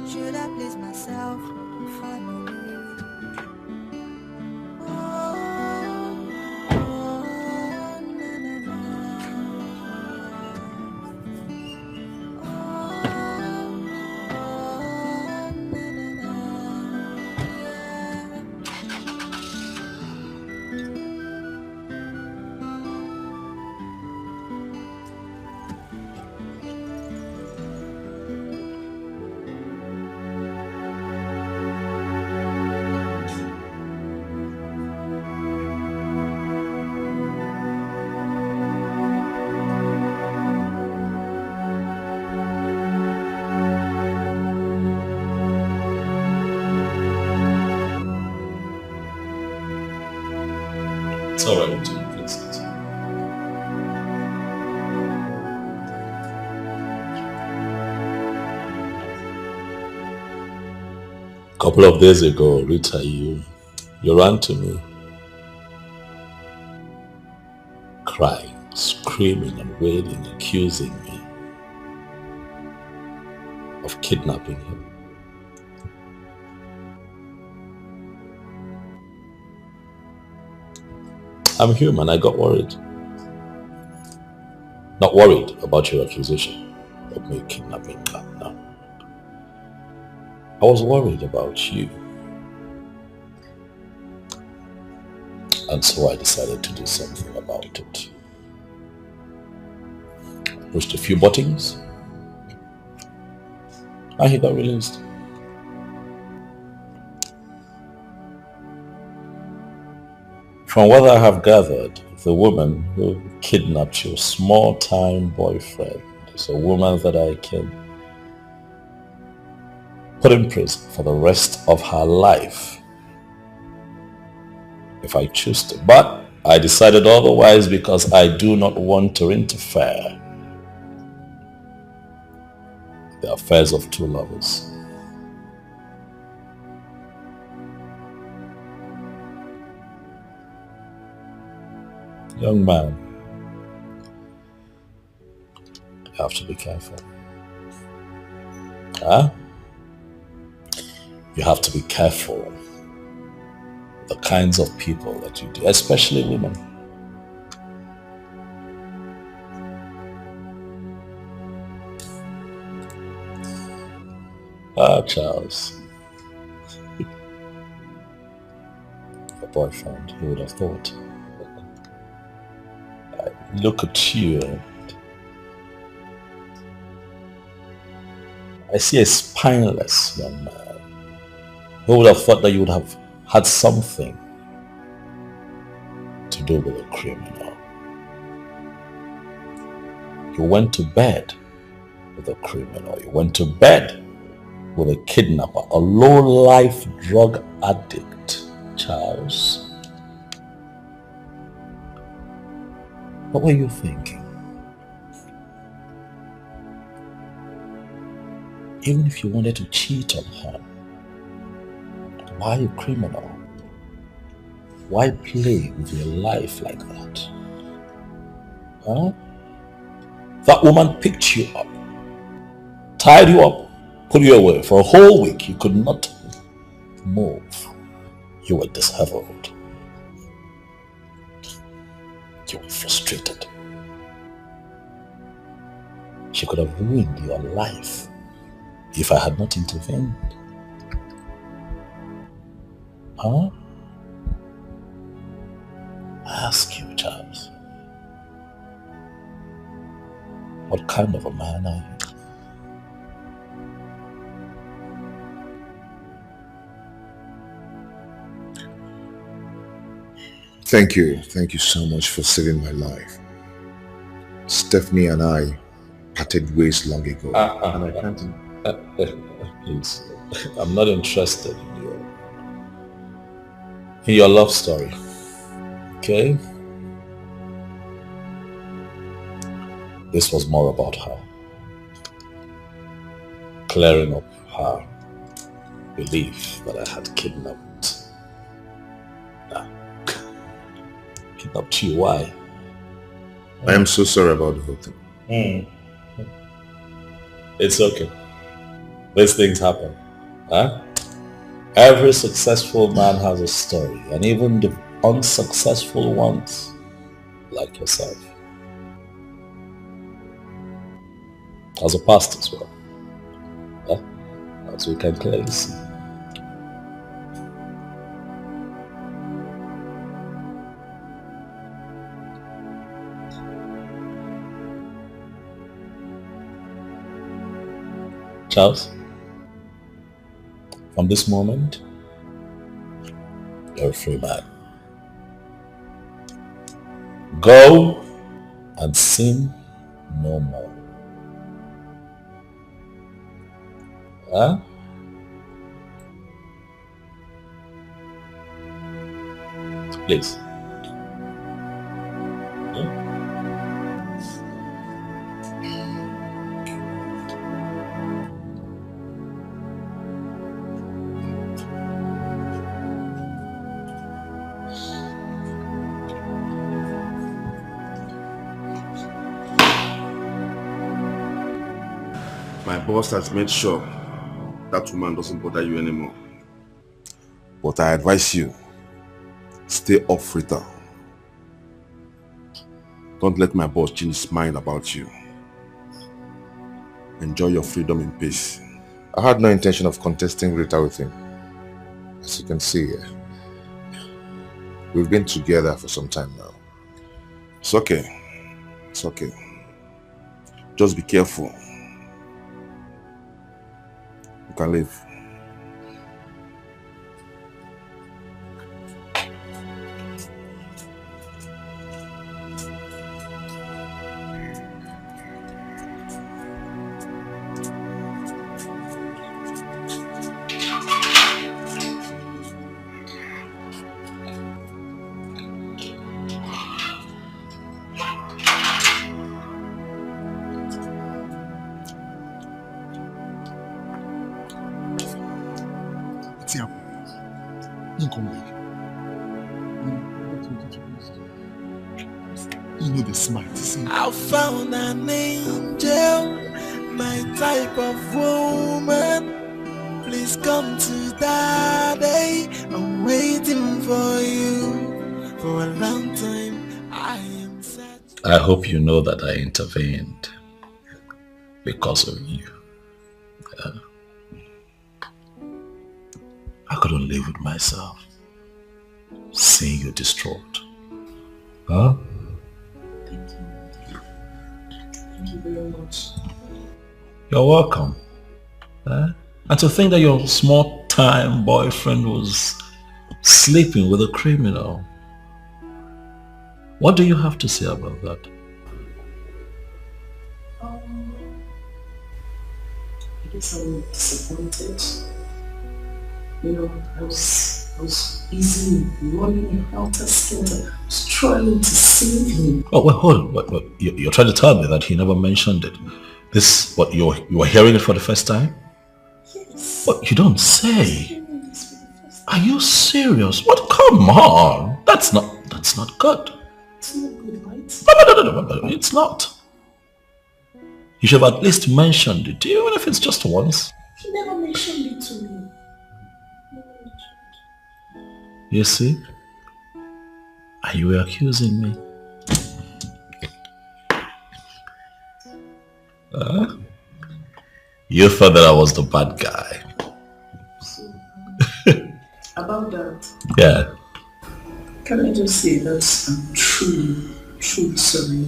Should I please myself or family? Oh, oh, na, na, na. It's alright to fix it. A couple of days ago, Rita, you ran to me, crying, screaming and wailing, accusing me of kidnapping him. I'm human, I got worried. Not worried about your accusation of me kidnapping her, no. I was worried about you. And so I decided to do something about it. Pushed a few buttons, and he got released. From what I have gathered, the woman who kidnapped your small-time boyfriend is a woman that I can put in prison for the rest of her life if I choose to. But I decided otherwise because I do not want to interfere in the affairs of two lovers. Young man, you have to be careful. Huh? You have to be careful the kinds of people that you do, especially women. Ah, Charles. Your boyfriend, who would have thought? I look at you and I see a spineless young man. Who would have thought that you would have had something to do with a criminal? You went to bed with a criminal. You went to bed with a kidnapper, a low-life drug addict, Charles. What were you thinking? Even if you wanted to cheat on her, why a criminal? Why play with your life like that? Huh? That woman picked you up, tied you up, put you away. For a whole week, you could not move. You were disheveled. You were frustrated. She could have ruined your life if I had not intervened. Huh? I ask you, Charles, what kind of a man are you? Thank you so much for saving my life. Stephanie and I parted ways long ago, and I can't... Please, I'm not interested in your love story, okay? This was more about her. Clearing up her belief that I had kidnapped. Kidnapped you, why? I am so sorry about the whole thing. It's okay. These things happen. Huh? Every successful man has a story, and even the unsuccessful ones, like yourself, has a past as well. Huh? As we can clearly see. Charles, from this moment, you're a free man. Go and sin no more. Huh? Please. My boss has made sure that woman doesn't bother you anymore. But I advise you, stay off Rita. Don't let my boss change his mind about you. Enjoy your freedom in peace. I had no intention of contesting Rita with him. As you can see here, we've been together for some time now. It's okay. It's okay. Just be careful. You can leave. Come back. You know the smart. See? I found an angel, my type of woman. Please come to daddy. I'm waiting for you for a long time. I am sad. I hope you know that I intervened because of you. I couldn't live with myself, seeing you distraught. Huh? Thank you. Thank you very much. You're welcome. And to think that your small-time boyfriend was sleeping with a criminal. What do you have to say about that? I guess I'm disappointed. You know, I was busy running helter-skelter. I was trying to save him. Oh, wait, hold on. Wait. You're trying to tell me that he never mentioned it. This, what, you were hearing it for the first time? Yes. What, you don't say? Are you serious? What? Come on. That's not good. It's not good, right? No, it's not. You should have at least mentioned it, even if it's just once. He never mentioned it to me. You see? And you were accusing me. You thought that I was the bad guy. About that. Yeah. Can I just say that I'm truly sorry.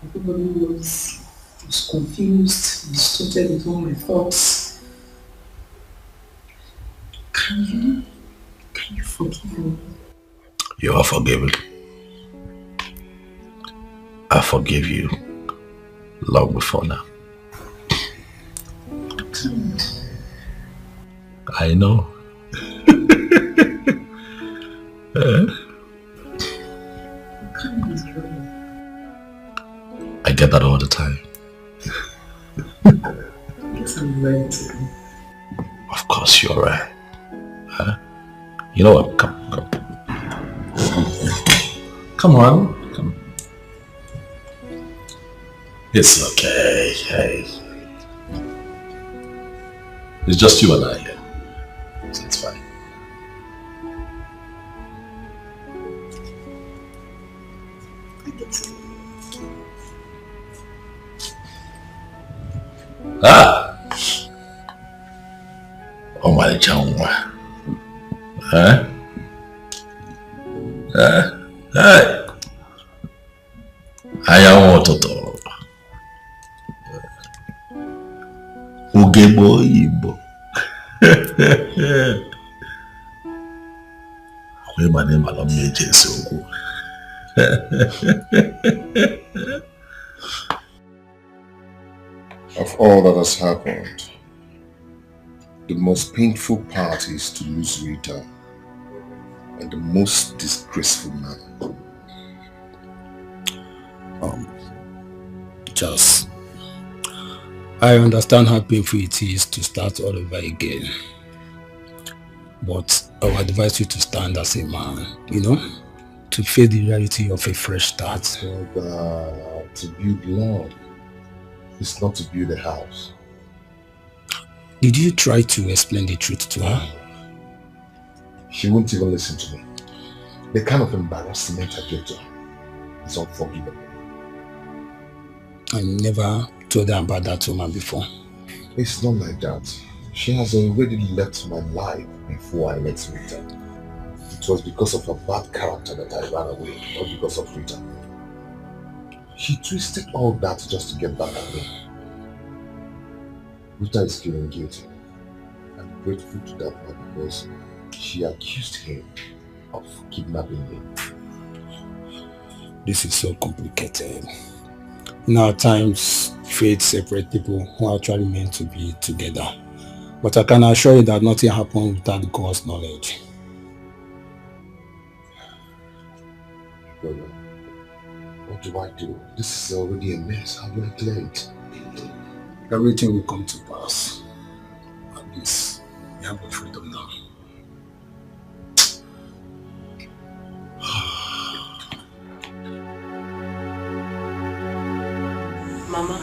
Everybody was confused, distorted with all my thoughts. Can you forgive me? You are forgiven. I forgive you long before now. I know. I get that all the time. Yes, I'm ready to. Of course you're right. Huh? You know what? Come. Come on. Come. It's okay. Hey. It's just you and I here. So it's fine. Ah! Oh my God. Huh? Hey! I am Ototo. Ugebo Igbo. Where my name alone me Jesu. Of all that has happened, the most painful part is to lose Rita, and the most disgraceful man. Just, I understand how painful it is to start all over again. But I would advise you to stand as a man, you know, to face the reality of a fresh start. To build love is not to build a house. Did you try to explain the truth to her? She won't even listen to me. The kind of embarrassment I get to her is unforgivable. I never told her about that woman before. It's not like that. She has already left my life before I met Rita. It was because of her bad character that I ran away, not because of Rita. She twisted all that just to get back at me. Rita is feeling guilty. I'm grateful to that man because she accused him of kidnapping me. This is so complicated. Now at times, fate separates people who are actually meant to be together. But I can assure you that nothing happens without God's knowledge. Brother, what do I do? This is already a mess. How do I clear it? Everything will come to pass. At least you have the freedom now. Mama.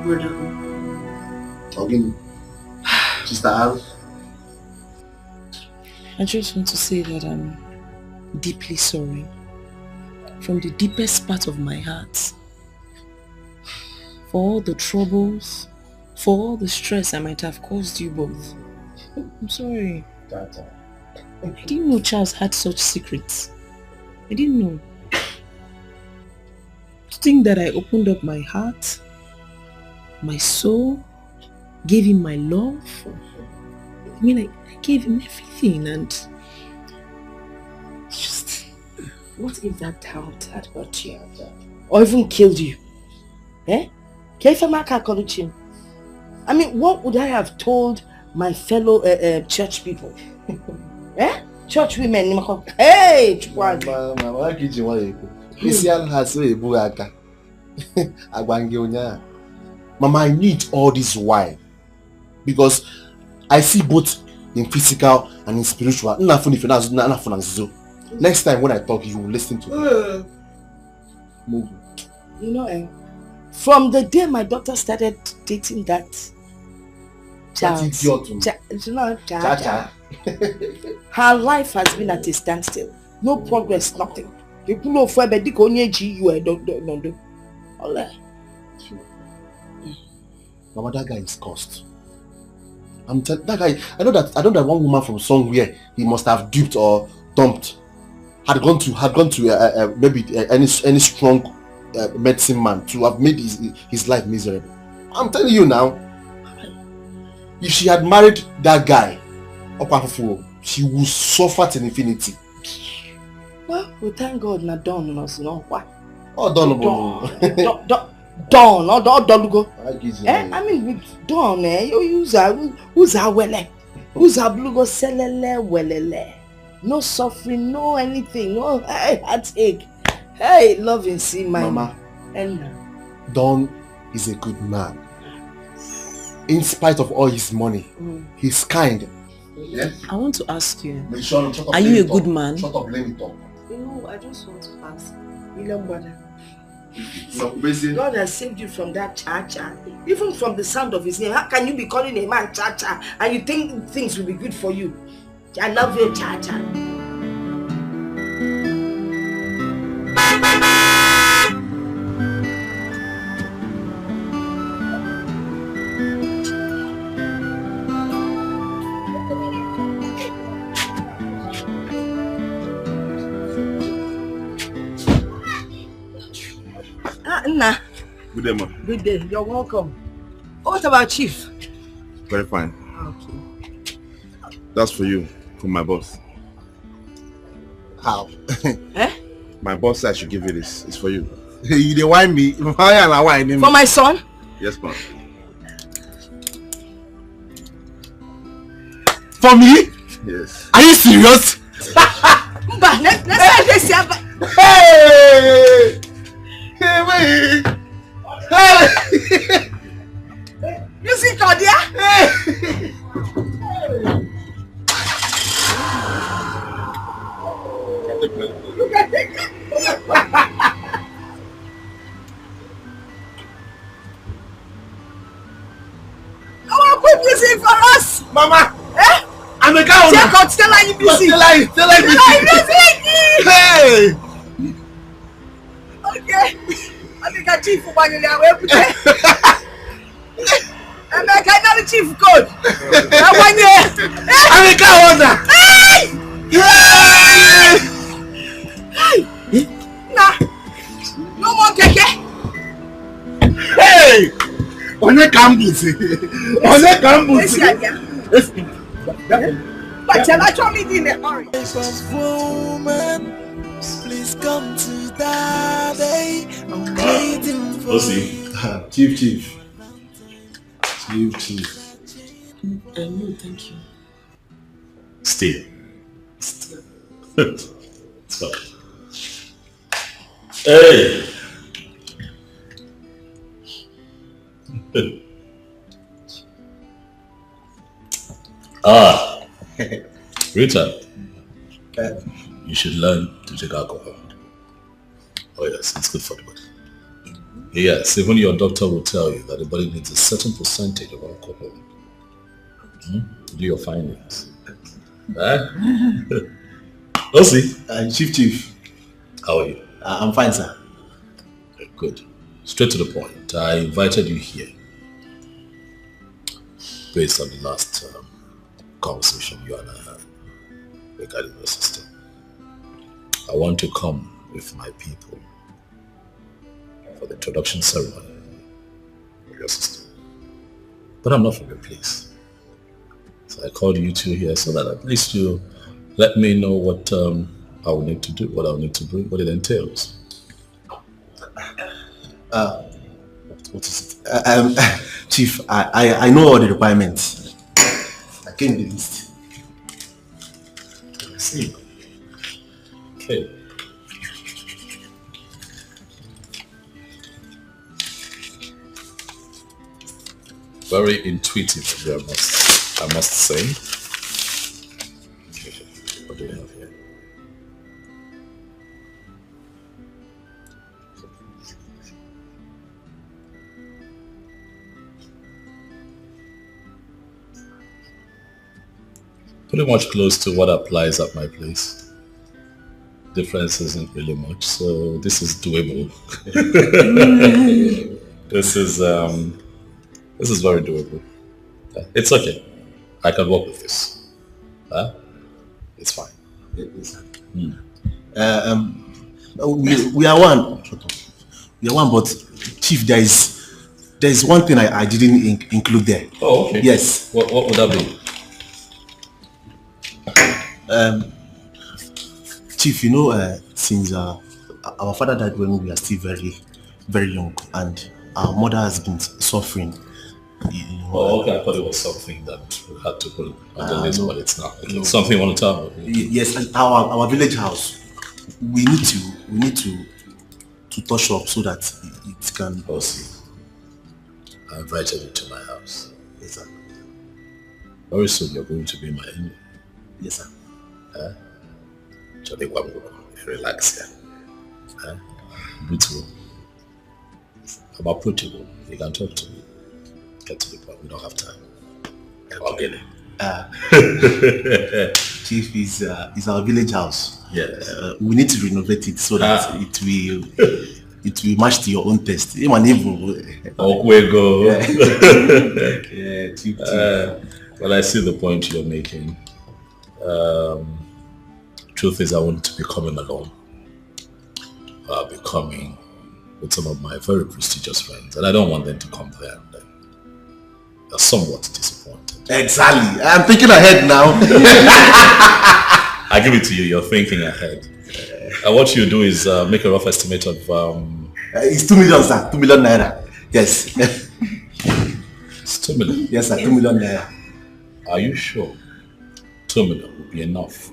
Brother. Again, Sister Al. I just want to say that I'm deeply sorry. From the deepest part of my heart. For all the troubles, for all the stress I might have caused you both. I'm sorry. I didn't know Charles had such secrets. I didn't know. To think that I opened up my heart, my soul, gave him my love. I mean, I gave him everything, and just, what if that doubt had hurt you? Or even killed you? Eh? I mean, what would I have told my fellow church people? Eh? Church women. Hey! Mama, I need all this wine because I see both in physical and in spiritual. Next time when I talk, you will listen to me. You know, from the day my daughter started dating that Charles, her life has been at a standstill. No progress, nothing. You pull off where you don't do. Mama, that guy is cursed. That guy. I know that one woman from somewhere he must have duped or dumped had gone to maybe any strong medicine man to have made his life miserable. I'm telling you now. If she had married that guy, she would suffer to infinity. Well, we thank God not done us, no. What? Oh, done. Dawn, or go. I mean, with dawn, who's our wele? Who's our blue go selele welele? No suffering, no anything, no heartache. Hey, loving, see my Mama, and Don is a good man. In spite of all his money, he's kind. Yes? I want to ask you, Are you a good man? Shut up, let me talk. You know, I just want to ask, William brother. God has saved you from that cha-cha. Even from the sound of his name. How can you be calling a man cha-cha and you think things will be good for you? I love you, cha-cha. Nna. Good day, ma. Good day. You're welcome. What about Chief? Very fine. Okay. That's for you, from my boss. How? My boss said I should give you this. It's for you. You dey whine me? For my son? Yes, ma'am. For me? Yes. Are you serious? Hey! Hey, wait! Hey! You see Claudia? Hey! Look at it. I want to put this in for us. Mama! Eh? I'm a cow. Check out, tell her you busy. Tell her busy. Hey! Okay. I think I chief for money now. I'm like another chief code. That one year. I'm a cow. Hey! Nah. No more keke. Hey! On a campus. But tell her me in a hurry. Woman, please come to daddy. I'm waiting for you. Chief. No, thank you. Still. So. Hey! Rita, you should learn to take alcohol. Oh yes, it's good for the body. Yes, even your doctor will tell you that the body needs a certain percentage of alcohol. Do your findings. Osi. Chief. How are you? I'm fine, sir. Good. Straight to the point. I invited you here based on the last conversation you and I had regarding your sister. I want to come with my people for the introduction ceremony of your sister. But I'm not from your place. So I called you two here so that at least you let me know what I will need to do, what I will need to bring, what it entails. What is it? Chief, I know all the requirements. I came the list. I see. Okay. Very intuitive of you, I must say. Okay. What do we have here? Pretty much close to what applies at my place. Difference isn't really much, so this is doable. This is very doable. It's okay. I can work with this. It's fine. We are one. We are one, but Chief, there is one thing I didn't include there. Oh, okay. Yes. What would that be? Chief, you know, since our father died when we were still very, very young, and our mother has been suffering. You know, okay. I thought it was something that we had to put on the list, but it's not. Okay. No. Something you want to tell me? Yes, our village house. We need to touch up so that it can... Oh, see. I invited you to my house. Yes, sir. Very soon you're going to be my enemy. Yes, sir. Relax here. Beautiful. I'm approachable. You can talk to me. Get to the point. We don't have time. Okay. Chief, is our village house. Yes. We need to renovate it so that it will match to your own taste. Okwego. Yeah, Chief. Well, I see the point you're making. Truth is, I want to be coming alone. I'll be coming with some of my very prestigious friends, and I don't want them to come there. They're somewhat disappointed. Exactly. I'm thinking ahead now. I give it to you. You're thinking ahead. What you do is make a rough estimate of... it's 2 million, sir. 2 million naira. Yes. It's 2 million? Yes, sir. 2 million naira. Are you sure? 2 million will be enough.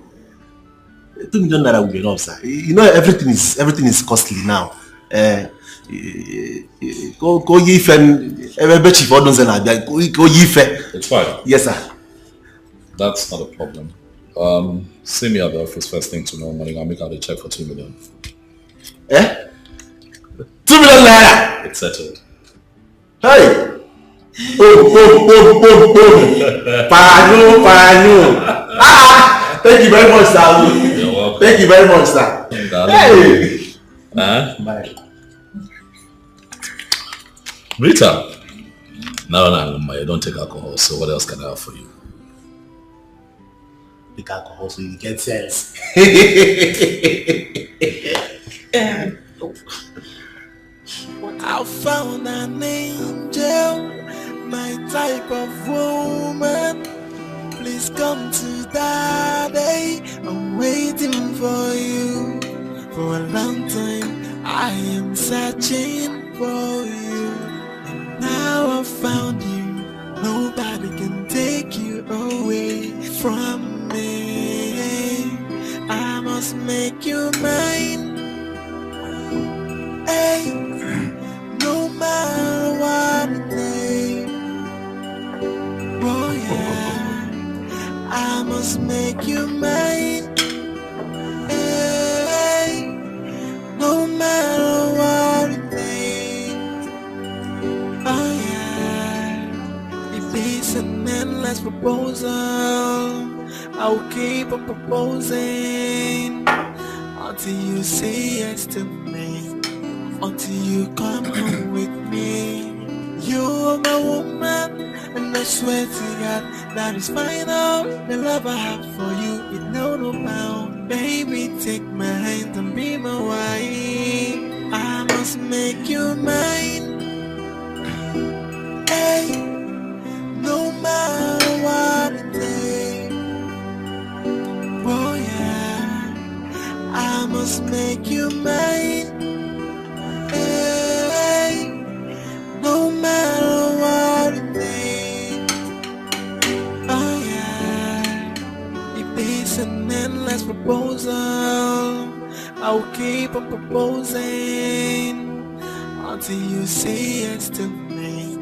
2 million naira will be enough, sir. You know, everything is costly now. Go yife. It's fine. Yes, sir. That's not a problem. See me at the office first thing tomorrow morning. I'll make out a check for 2 million. 2 million naira! It's settled. Hey! Pano. Thank you very much, sir. You're welcome. Thank you very much, sir. Hey! Bye. Rita. No, you don't take alcohol, so what else can I have for you? Take alcohol so you get sense. I found an angel, my type of woman. Please come to daddy. I'm waiting for you. For a long time, I am searching for you. And now I found you. Nobody can take you away from me. I must make you mine. Hey, no matter what it takes. Oh yeah, I must make you mine. Hey, no matter what it takes. Oh yeah, if it's an endless proposal, I'll keep on proposing until you say yes to me, until you come home with me. You're my woman, and I swear to God that is final. The love I have for you is no bound. Baby, take my hand and be my wife. I must make you mine. Hey, no matter what it takes. Oh yeah, I must make you mine. Hey, no matter what it takes. Oh yeah, if it's an endless proposal, I'll keep on proposing until you say yes to me,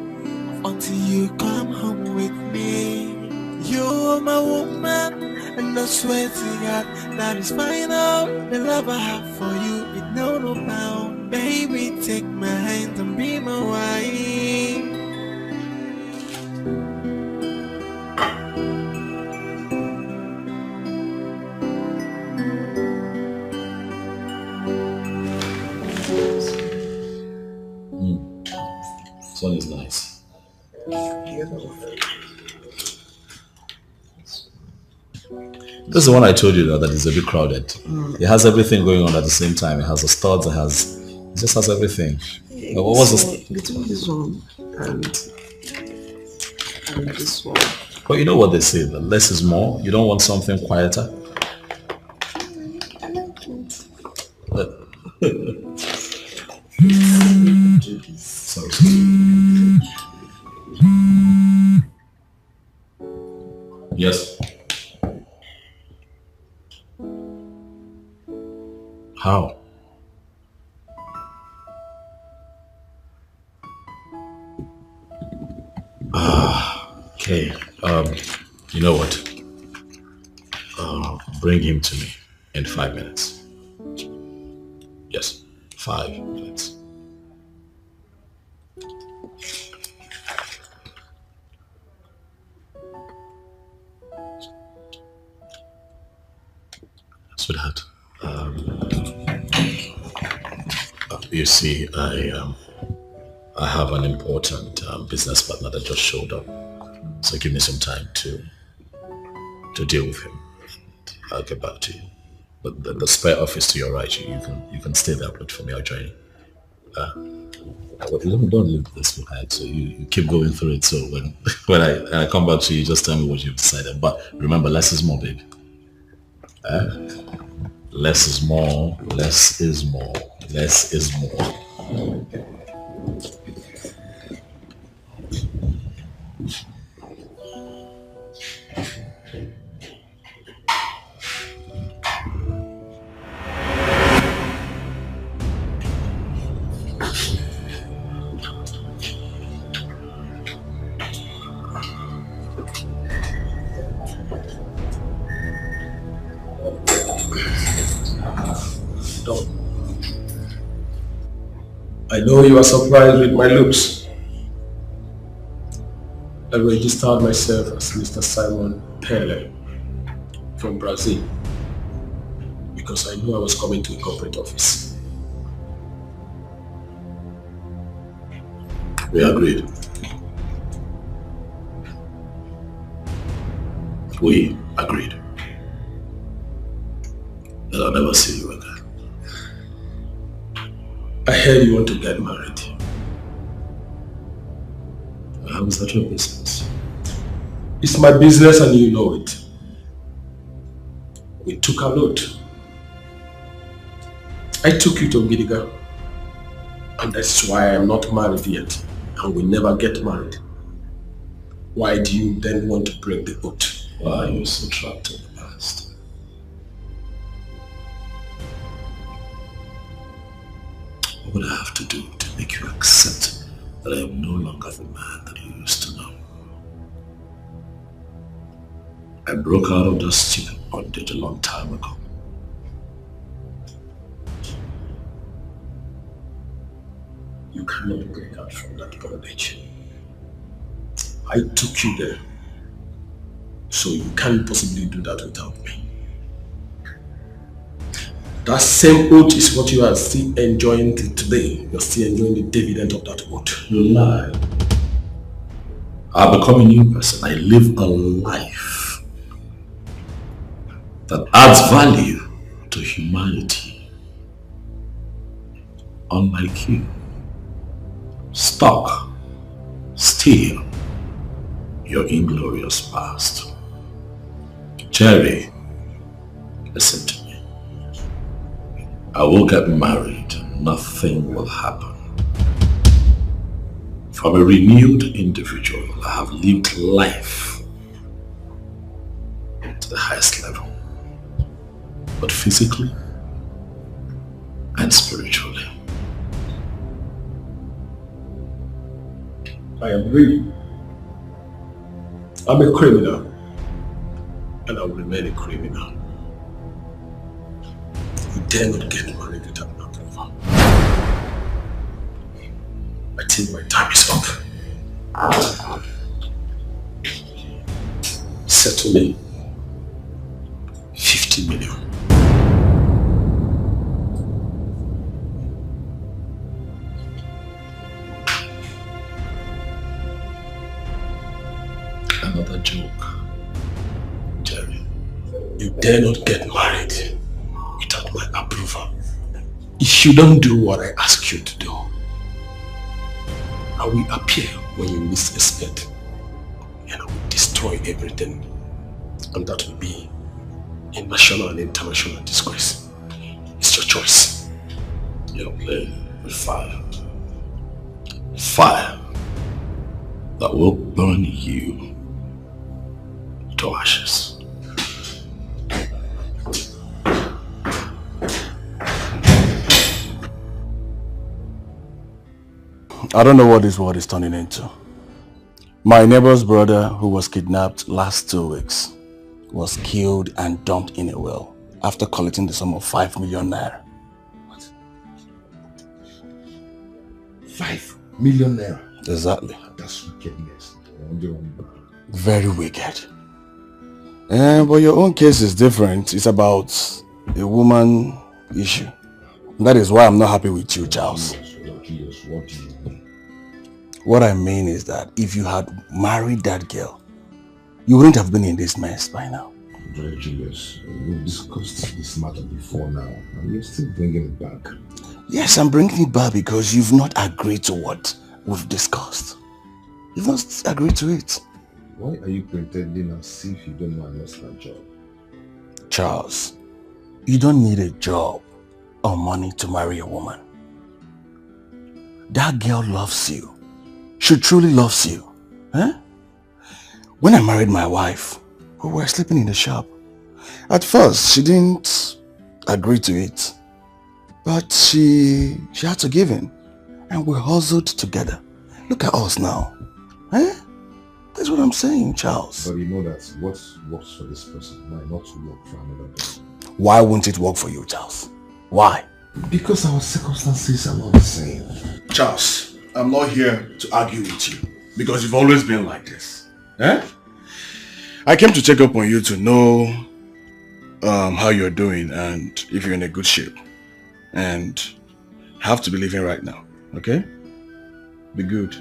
until you come home with me. You're my woman, and I swear to God that is final. The love I have for you is no bound. Baby, take my hand and be my wife. This one is nice. This is the one I told you that is a bit crowded. It has everything going on at the same time. It has the studs, it just has everything. But what was this? Between this one and this one. But you know what they say, that less is more. You don't want something quieter. I like it. Sorry. Yes. How? Okay, you know what? Bring him to me in 5 minutes. Yes, 5 minutes. Sweetheart, you see, I have an important business partner that just showed up. So give me some time to deal with him. I'll get back to you. But the spare office to your right, you can stay there, wait for me. I'll join you. Don't leave this behind. So you keep going through it. So when I come back to you, just tell me what you've decided. But remember, less is more, baby. Less is more. Less is more. Less is more. I know you are surprised with my looks. I registered myself as Mr. Simon Pele from Brazil because I knew I was coming to a corporate office. We agreed. We agreed that I'll never see you again. I heard you want to get married. How is that your business? It's my business and you know it. We took a note. I took you to Gidiga. And that's why I'm not married yet. And we never get married. Why do you then want to break the oath? Why are you so trapped in the past? What would I have to do to make you accept that I am no longer the man that you used to know? I broke out of that stupid bondage a long time ago. You cannot break out from that bondage. I took you there. So you can't possibly do that without me. That same oath is what you are still enjoying today. You're still enjoying the dividend of that oath. You lie. I've become a new person. I live a life that adds value to humanity. Unlike you. Stuck. Still. Your inglorious past. Jerry, listen to me. I will get married. Nothing will happen. From a renewed individual, I have lived life to the highest level, but physically and spiritually. I am ready. I'm a criminal, and I will remain a criminal. You dare not get married without my approval. I think my time is up. Settle me 50 million. Another joke, Jerry. You dare not get married without my approval. If you don't do what I ask you to do, I will appear when you least expect, and I will destroy everything, and that will be a national and international disgrace. It's your choice. You're playing with fire. Fire that will burn you to ashes. I don't know what this world is turning into. My neighbor's brother, who was kidnapped last 2 weeks, was killed and dumped in a well after collecting the sum of 5 million naira. What? 5 million naira? Exactly. That's wickedness. Very wicked. But your own case is different. It's about a woman issue. That is why I'm not happy with you, Charles. What do you mean? What I mean is that if you had married that girl, you wouldn't have been in this mess by now. Julius, we've discussed this matter before now, and you're still bringing it back. Yes, I'm bringing it back because you've not agreed to what we've discussed. You've not agreed to it. Why are you pretending as if you don't know I lost my job? Charles, you don't need a job or money to marry a woman. That girl loves you. She truly loves you. Huh? When I married my wife, we were sleeping in the shop. At first, she didn't agree to it. But she had to give in. And we hustled together. Look at us now. Huh? That's what I'm saying, Charles. But you know that what works for this person might not work for another person. Why won't it work for you, Charles? Why? Because our circumstances are not the same. Charles, I'm not here to argue with you. Because you've always been like this. Eh? I came to check up on you to know how you're doing and if you're in a good shape. And I have to be leaving right now. Okay? Be good.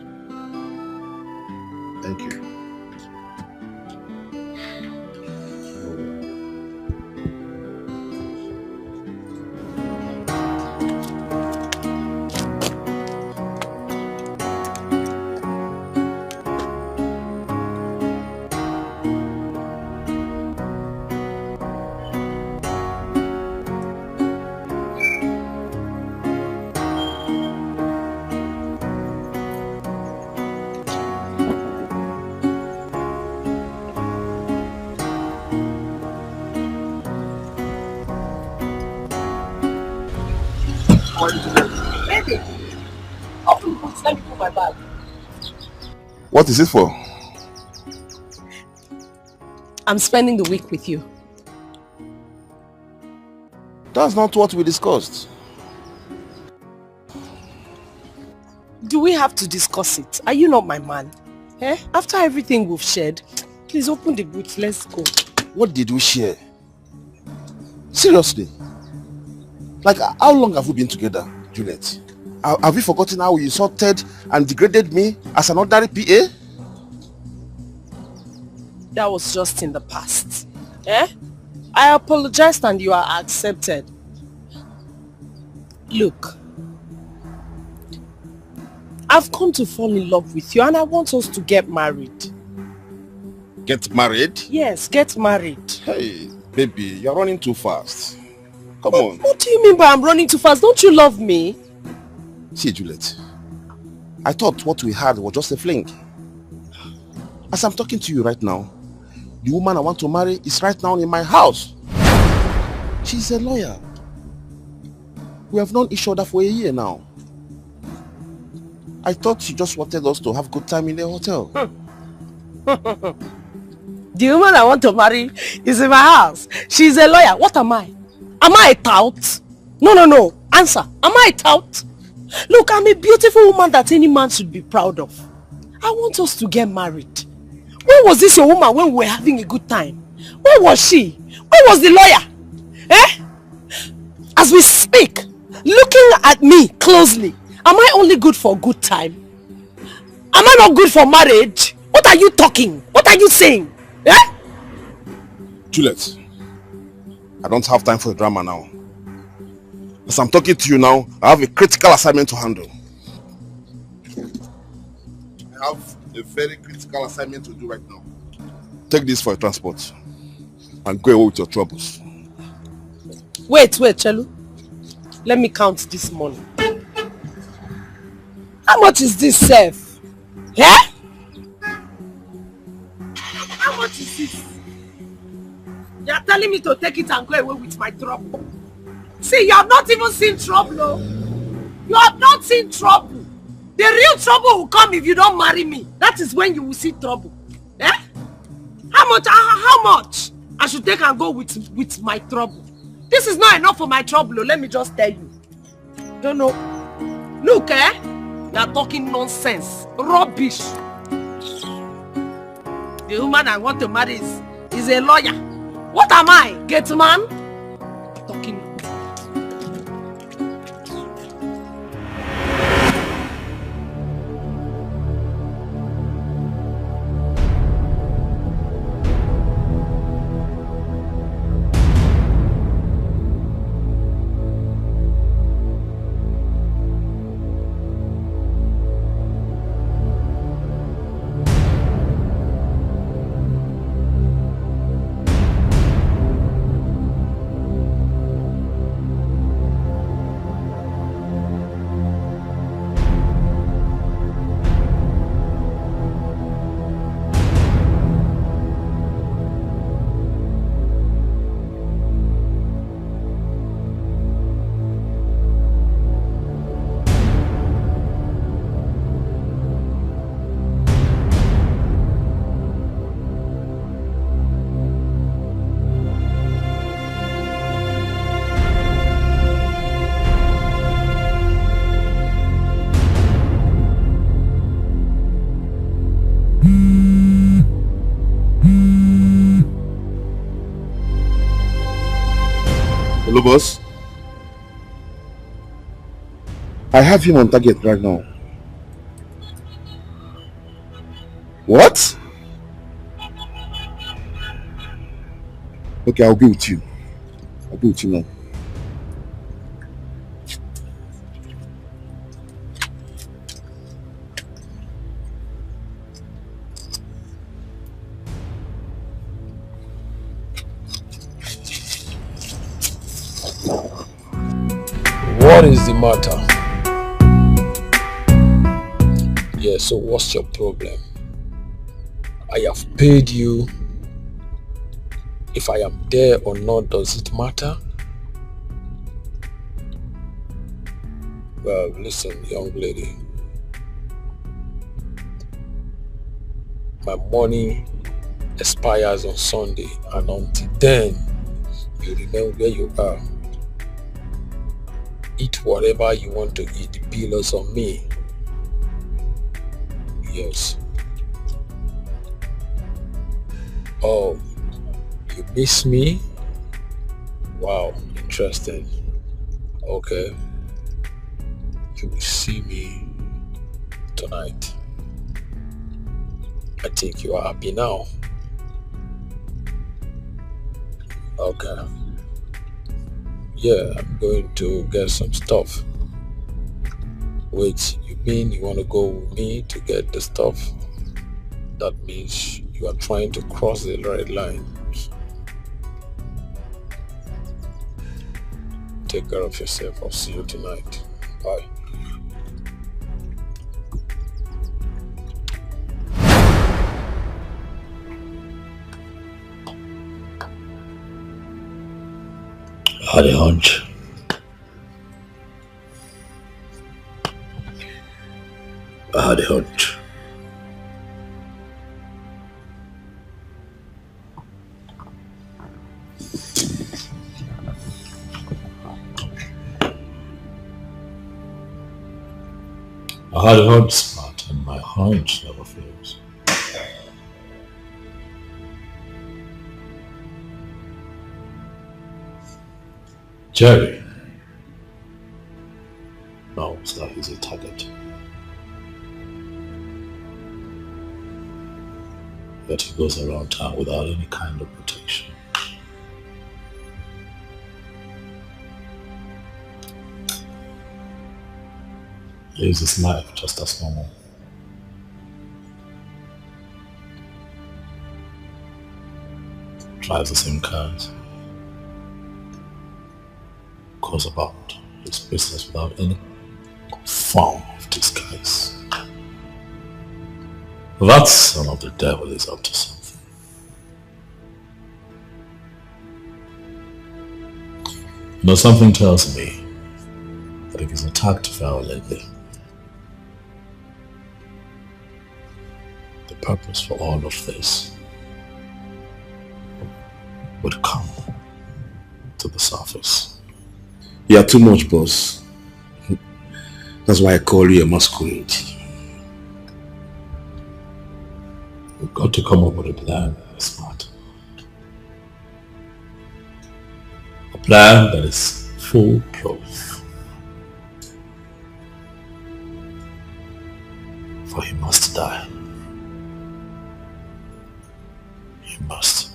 Thank you. Baby, open the boots, let me put my bag. What is it for? I'm spending the week with you. That's not what we discussed. Do we have to discuss it? Are you not my man? Eh? After everything we've shared, please open the boots, let's go. What did we share? Seriously? Like, how long have we been together, Juliet? Have you forgotten how you insulted and degraded me as an ordinary PA? That was just in the past. Eh? I apologized and you are accepted. Look, I've come to fall in love with you and I want us to get married. Get married? Yes, get married. Hey, baby, you're running too fast. Come on. What do you mean by I'm running too fast? Don't you love me? See, Juliet, I thought what we had was just a fling. As I'm talking to you right now, the woman I want to marry is right now in my house. She's a lawyer. We have known each other for a year now. I thought she just wanted us to have a good time in the hotel. The woman I want to marry is in my house. She's a lawyer. What am I? Am I a tout? No. Answer. Am I a tout? Look, I'm a beautiful woman that any man should be proud of. I want us to get married. Where was this your woman when we were having a good time? Where was she? Where was the lawyer? Eh? As we speak, looking at me closely, am I only good for a good time? Am I not good for marriage? What are you talking? What are you saying? Eh? Juliet, I don't have time for drama now. As I'm talking to you now, I have a critical assignment to handle. I have a very critical assignment to do right now. Take this for your transport and go away with your troubles. Wait, Chelu. Let me count this money. How much is this, Seth? Yeah? How much is this? You are telling me to take it and go away with my trouble. See, you have not even seen trouble. No? You have not seen trouble. The real trouble will come if you don't marry me. That is when you will see trouble. Eh? How much I should take and go with my trouble? This is not enough for my trouble, let me just tell you. Don't know. Look, you are talking nonsense. Rubbish. The woman I want to marry is a lawyer. What am I? Gate man? Talking. Hello, boss. I have him on target right now. What? Okay, I'll be with you. I'll be with you now. What is the matter? Yeah, so what's your problem? I have paid you. If I am there or not, does it matter? Well, listen, young lady. My money expires on Sunday, and until then, you remain where you are. Eat whatever you want to eat. The bill is on me. Yes. Oh, you miss me? Wow, interesting. Okay. You will see me tonight. I think you are happy now. Okay. Yeah, I'm going to get some stuff. Wait, you mean you want to go with me to get the stuff? That means you are trying to cross the red line. Take care of yourself. I'll see you tonight. Bye. I had a hunch. I had a hunch. I had a hunch, Smart, and my hunch never fails. Jerry knows that he's a target. Yet he goes around town without any kind of protection. He lives his life just as normal. Drives the same cars. Goes about his business without any form of disguise. That son of the devil is up to something. You know, something tells me that if he's attacked violently, purpose for all of this would come to the surface. You are too much, boss. That's why I call you a masquerade. You've got to come up with a plan that is smart. A plan that is foolproof. For he must die. He must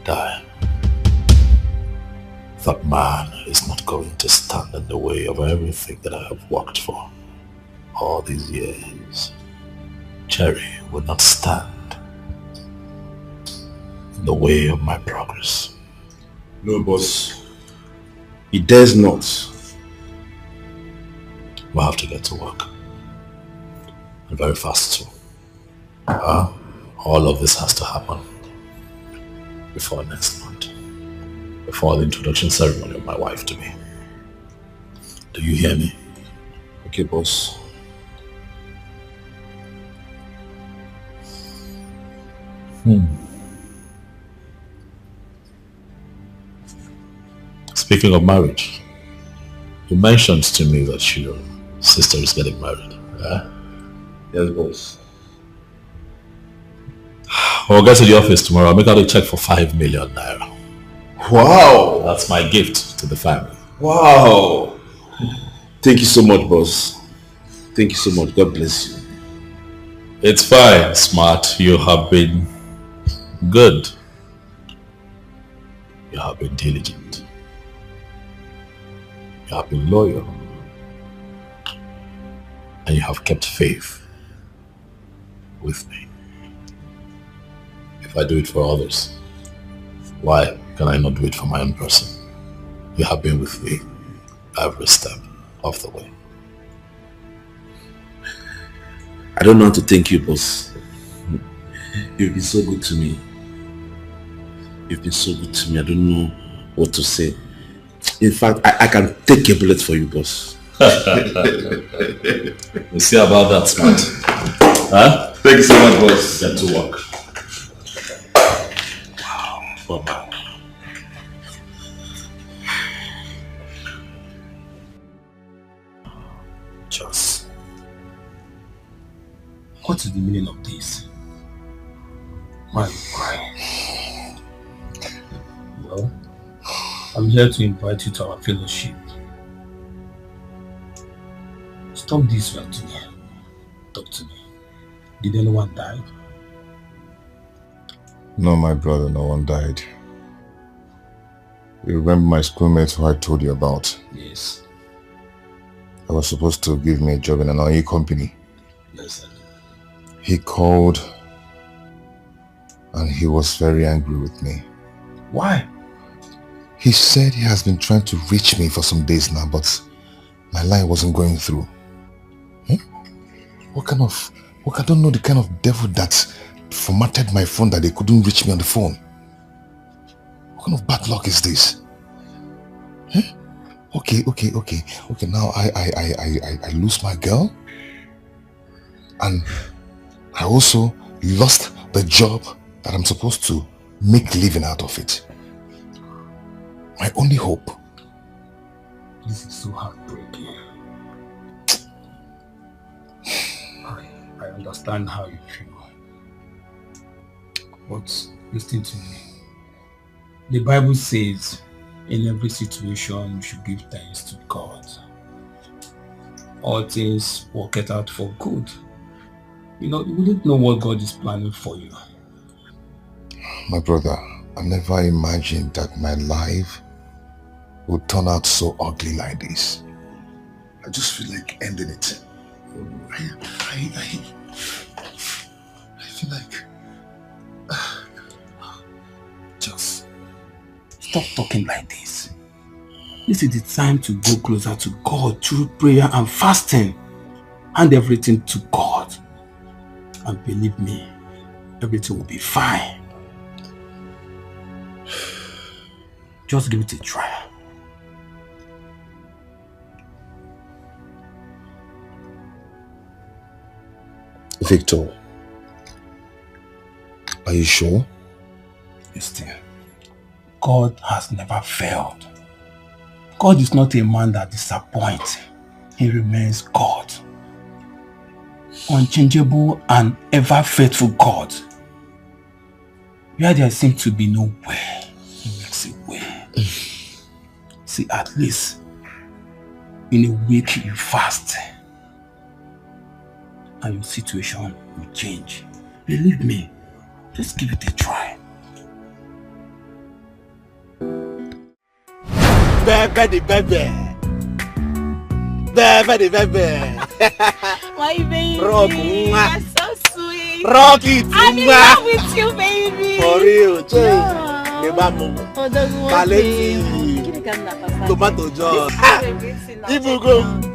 die. That man is not going to stand in the way of everything that I have worked for all these years. Cherry will not stand in the way of my progress. No, boss. He dares not. We'll have to get to work. And very fast too. All of this has to happen before next month. Before the introduction ceremony of my wife to me. Do you hear me? Okay, boss. Speaking of marriage, you mentioned to me that your sister is getting married. Yes, boss. We'll get to the office tomorrow. I'll make out a check for 5 million naira. Wow! That's my gift to the family. Wow! Thank you so much, boss. Thank you so much. God bless you. It's fine, smart. You have been good. You have been diligent. You have been loyal. And you have kept faith with me. If I do it for others, why can I not do it for my own person? You have been with me every step of the way. I don't know how to thank you, boss. You've been so good to me. You've been so good to me. I don't know what to say. In fact, I can take a bullet for you, boss. We'll see about that, smart. Huh? Thank you so much, boss. Get to work. Wow. Bye-bye. Just. What is the meaning of this? Why are you crying? Well, I'm here to invite you to our fellowship. Stop this you are doing. Talk to me. Did anyone die? No, my brother, no one died. You remember my schoolmate who I told you about? Yes. I was supposed to give me a job in an oil company. Yes, sir. He called and he was very angry with me. Why? He said he has been trying to reach me for some days now, but my line wasn't going through. I don't know the kind of devil that formatted my phone that they couldn't reach me on the phone. What kind of bad luck is this? Okay, now I lose my girl and I also lost the job that I'm supposed to make a living out of it. My only hope. This is so heartbreaking. I understand how you feel. But listen to me. The Bible says in every situation you should give thanks to God. All things work it out for good. You wouldn't know what God is planning for you. My brother, I never imagined that my life would turn out so ugly like this. I just feel like ending it. I feel like... Just stop talking like this. This is the time to go closer to God through prayer and fasting. Hand everything to God. And believe me, everything will be fine. Just give it a try. Victor, are you sure? Listen, God has never failed. God is not a man that disappoints. He remains God. Unchangeable and ever faithful God. Where there seems to be no way, He makes a way. See, at least in a week you fast and your situation will change. Believe me, just give it a try. Baby, baby. Baby, baby. My baby, Rock, you're so sweet. Rock it, I'm in love with you, baby. For real, Yeah. Paleti, tomato juice. Ibugo.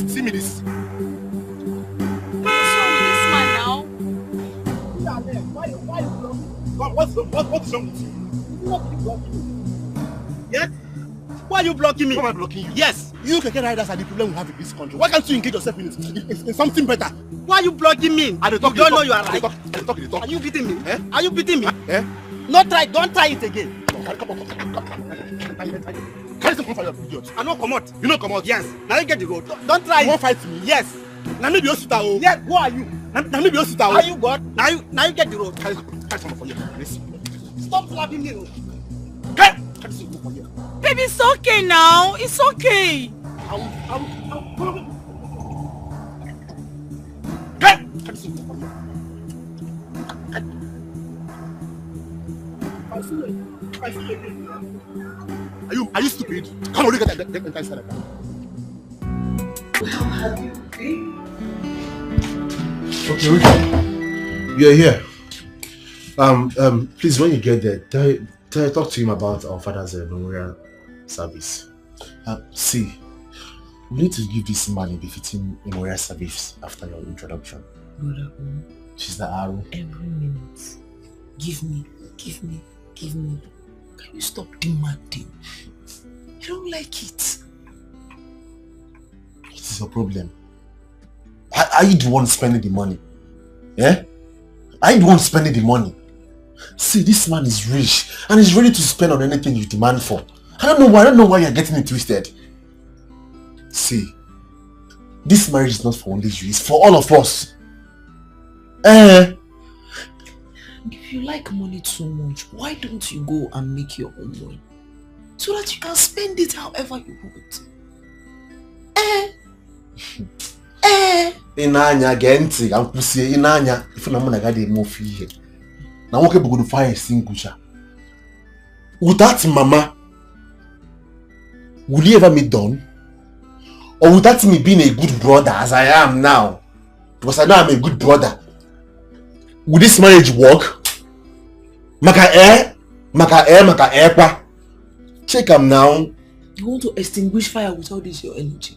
See me this. What's wrong with this man now? What's wrong with you? Yeah? Why are you blocking me? Why am I blocking you? Yes. You keke riders are the problem we have in this country. Why can't you engage yourself in something better? Why are you blocking me? You don't know you are right. Are you beating me? Eh? Are you beating me? Eh? Don't try it again. Come on. Carry something for your idiot. I know come out. You know come out. Yes. Now you get the road. Don't try it. You won't fight me? Yes. Now me be your sister. Yes. Who are you? Now me be your sister. Are you God? Now you get the road. Carry something for you. Stop slapping me. Carry something for you. Baby, it's okay now. It's okay. Are you stupid? Come on, look at that inside of that. How have you been? Okay, Rita, you're here. Please, when you get there, talk to him about our father's memorial service. See, we need to give this man a befitting memorial service after your introduction. Brother, She's the arrow. every minute, give me. Can you stop demanding? I don't like it. What is your problem? Are you the one spending the money? Yeah? Are you the one spending the money? See, this man is rich and he's ready to spend on anything you demand for. I don't know why you're getting it twisted. See, this marriage is not for only you, it's for all of us. If you like money too much, why don't you go and make your own money? So that you can spend it however you want. Inanya genti ampusie inanya ifuna muna gade mo fi here. Na woke bugu fire extinguisher. Without mama, will you ever be done? Or without me being a good brother as I am now? Because I know I'm a good brother. Will this marriage work? Maka kwa. Check him now. You want to extinguish fire with all this your energy?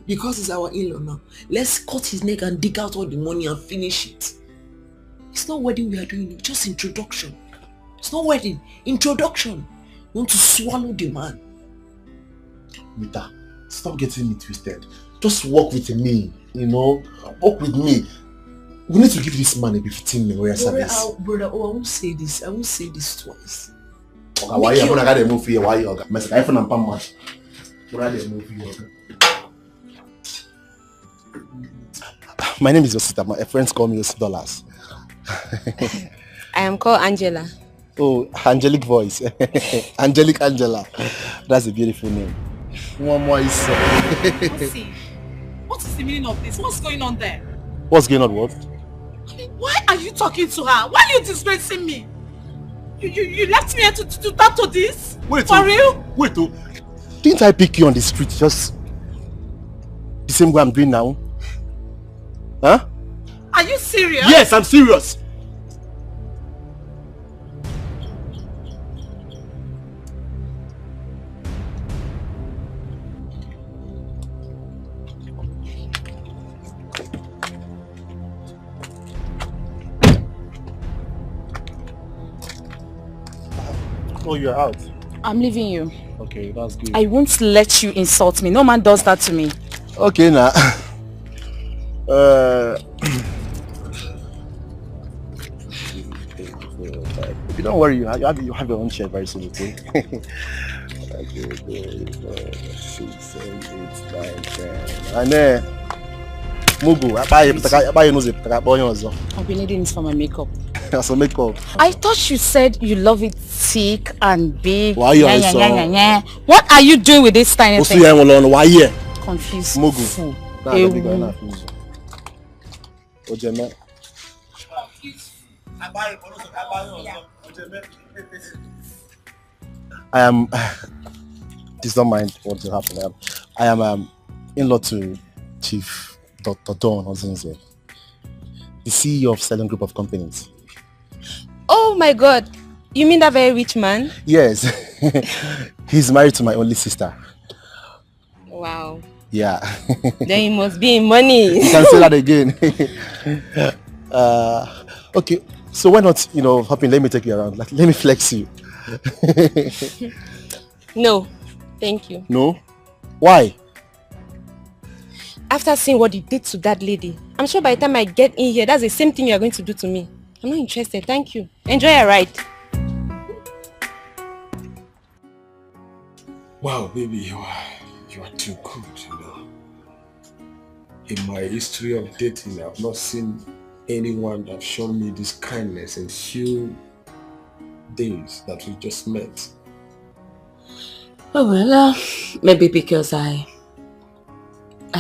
Because it's our in-law now. Let's cut his neck and dig out all the money and finish it. It's not wedding we are doing, just introduction. It's not wedding, introduction. We want to swallow the man. Rita, stop getting me twisted. Just work with me, work with me. We need to give this man a befitting memorial service. Brother, I won't say this. I won't say this twice. Why you gonna get a move here? Why you got my iPhone and Pam much? My name is Osita. My friends call me $. I am called Angela. Oh, angelic voice. Angelic Angela. That's a beautiful name. One more is What is the meaning of this? What's going on there? What's going on? What? Why are you talking to her? Why are you disgracing me? You left me here to talk to this? Wait, for real? Wait, didn't I pick you on the street just the same way I'm doing now? Huh? Are you serious? Yes, I'm serious. Oh, you're out. I'm leaving you. Okay, that's good. I won't let you insult me. No man does that to me. Okay, now. Okay, don't worry, you have your own share very soon, okay? Okay, 3, 4, 5, 6, 7, 8, 9, 10. And Mugu, I buy you nose, I'll be needing this for my makeup. That's a makeup. I thought you said you love it thick and big. Why you so? What are you doing with this tiny thing? Why here? Confused. Mugu. Fool. I am. Please don't mind what will happen. I am in-law to Chief Dr. Don Ozinze, the CEO of Selling Group of Companies. Oh my God! You mean that very rich man? Yes. He's married to my only sister. Wow. Yeah. Then he must be in money. You can say that again. Okay. So why not, hopping, let me take you around. Let me flex you. No, thank you. No? Why? After seeing what you did to that lady, I'm sure by the time I get in here, that's the same thing you're going to do to me. I'm not interested, thank you. Enjoy your ride. Wow, baby, you are too good, In my history of dating, I've not seen anyone that shown me this kindness in few days that we just met. Oh well, maybe because I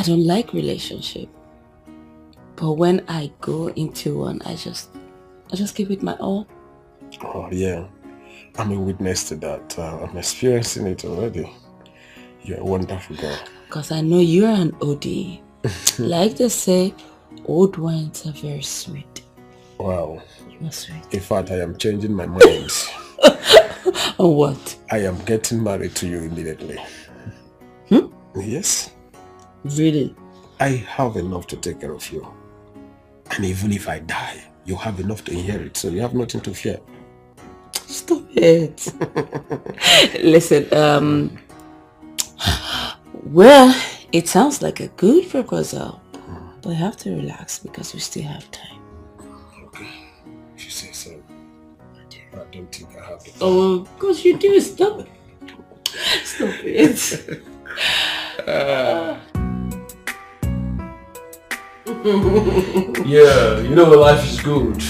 don't like relationship. But when I go into one, I just give it my all. Oh yeah, I'm a witness to that. I'm experiencing it already. You're a wonderful girl. Because I know you're an OD. Like they say, old wines are very sweet. Wow. You are sweet. In fact, I am changing my mind. On what? I am getting married to you immediately. Yes. Really? I have enough to take care of you. And even if I die, you have enough to inherit, so you have nothing to fear. Stop it. Listen, well, it sounds like a good proposal, but I have to relax because we still have time. Okay, if you say so. I don't think I have the time. Oh, of course you do. Stop it. Stop it. Yeah, life is good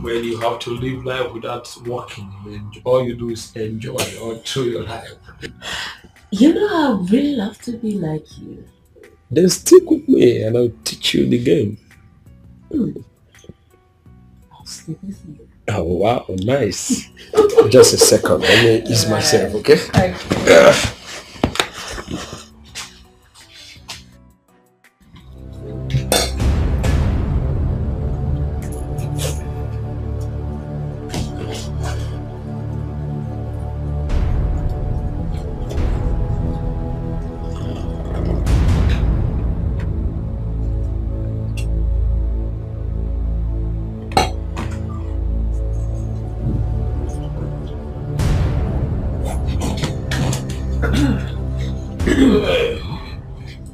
when you have to live life without working. And all you do is enjoy all through your life. I really love to be like you. Then stick with me and I'll teach you the game. I'll stick with you. Oh wow, nice. Just a second, let me ease myself, okay?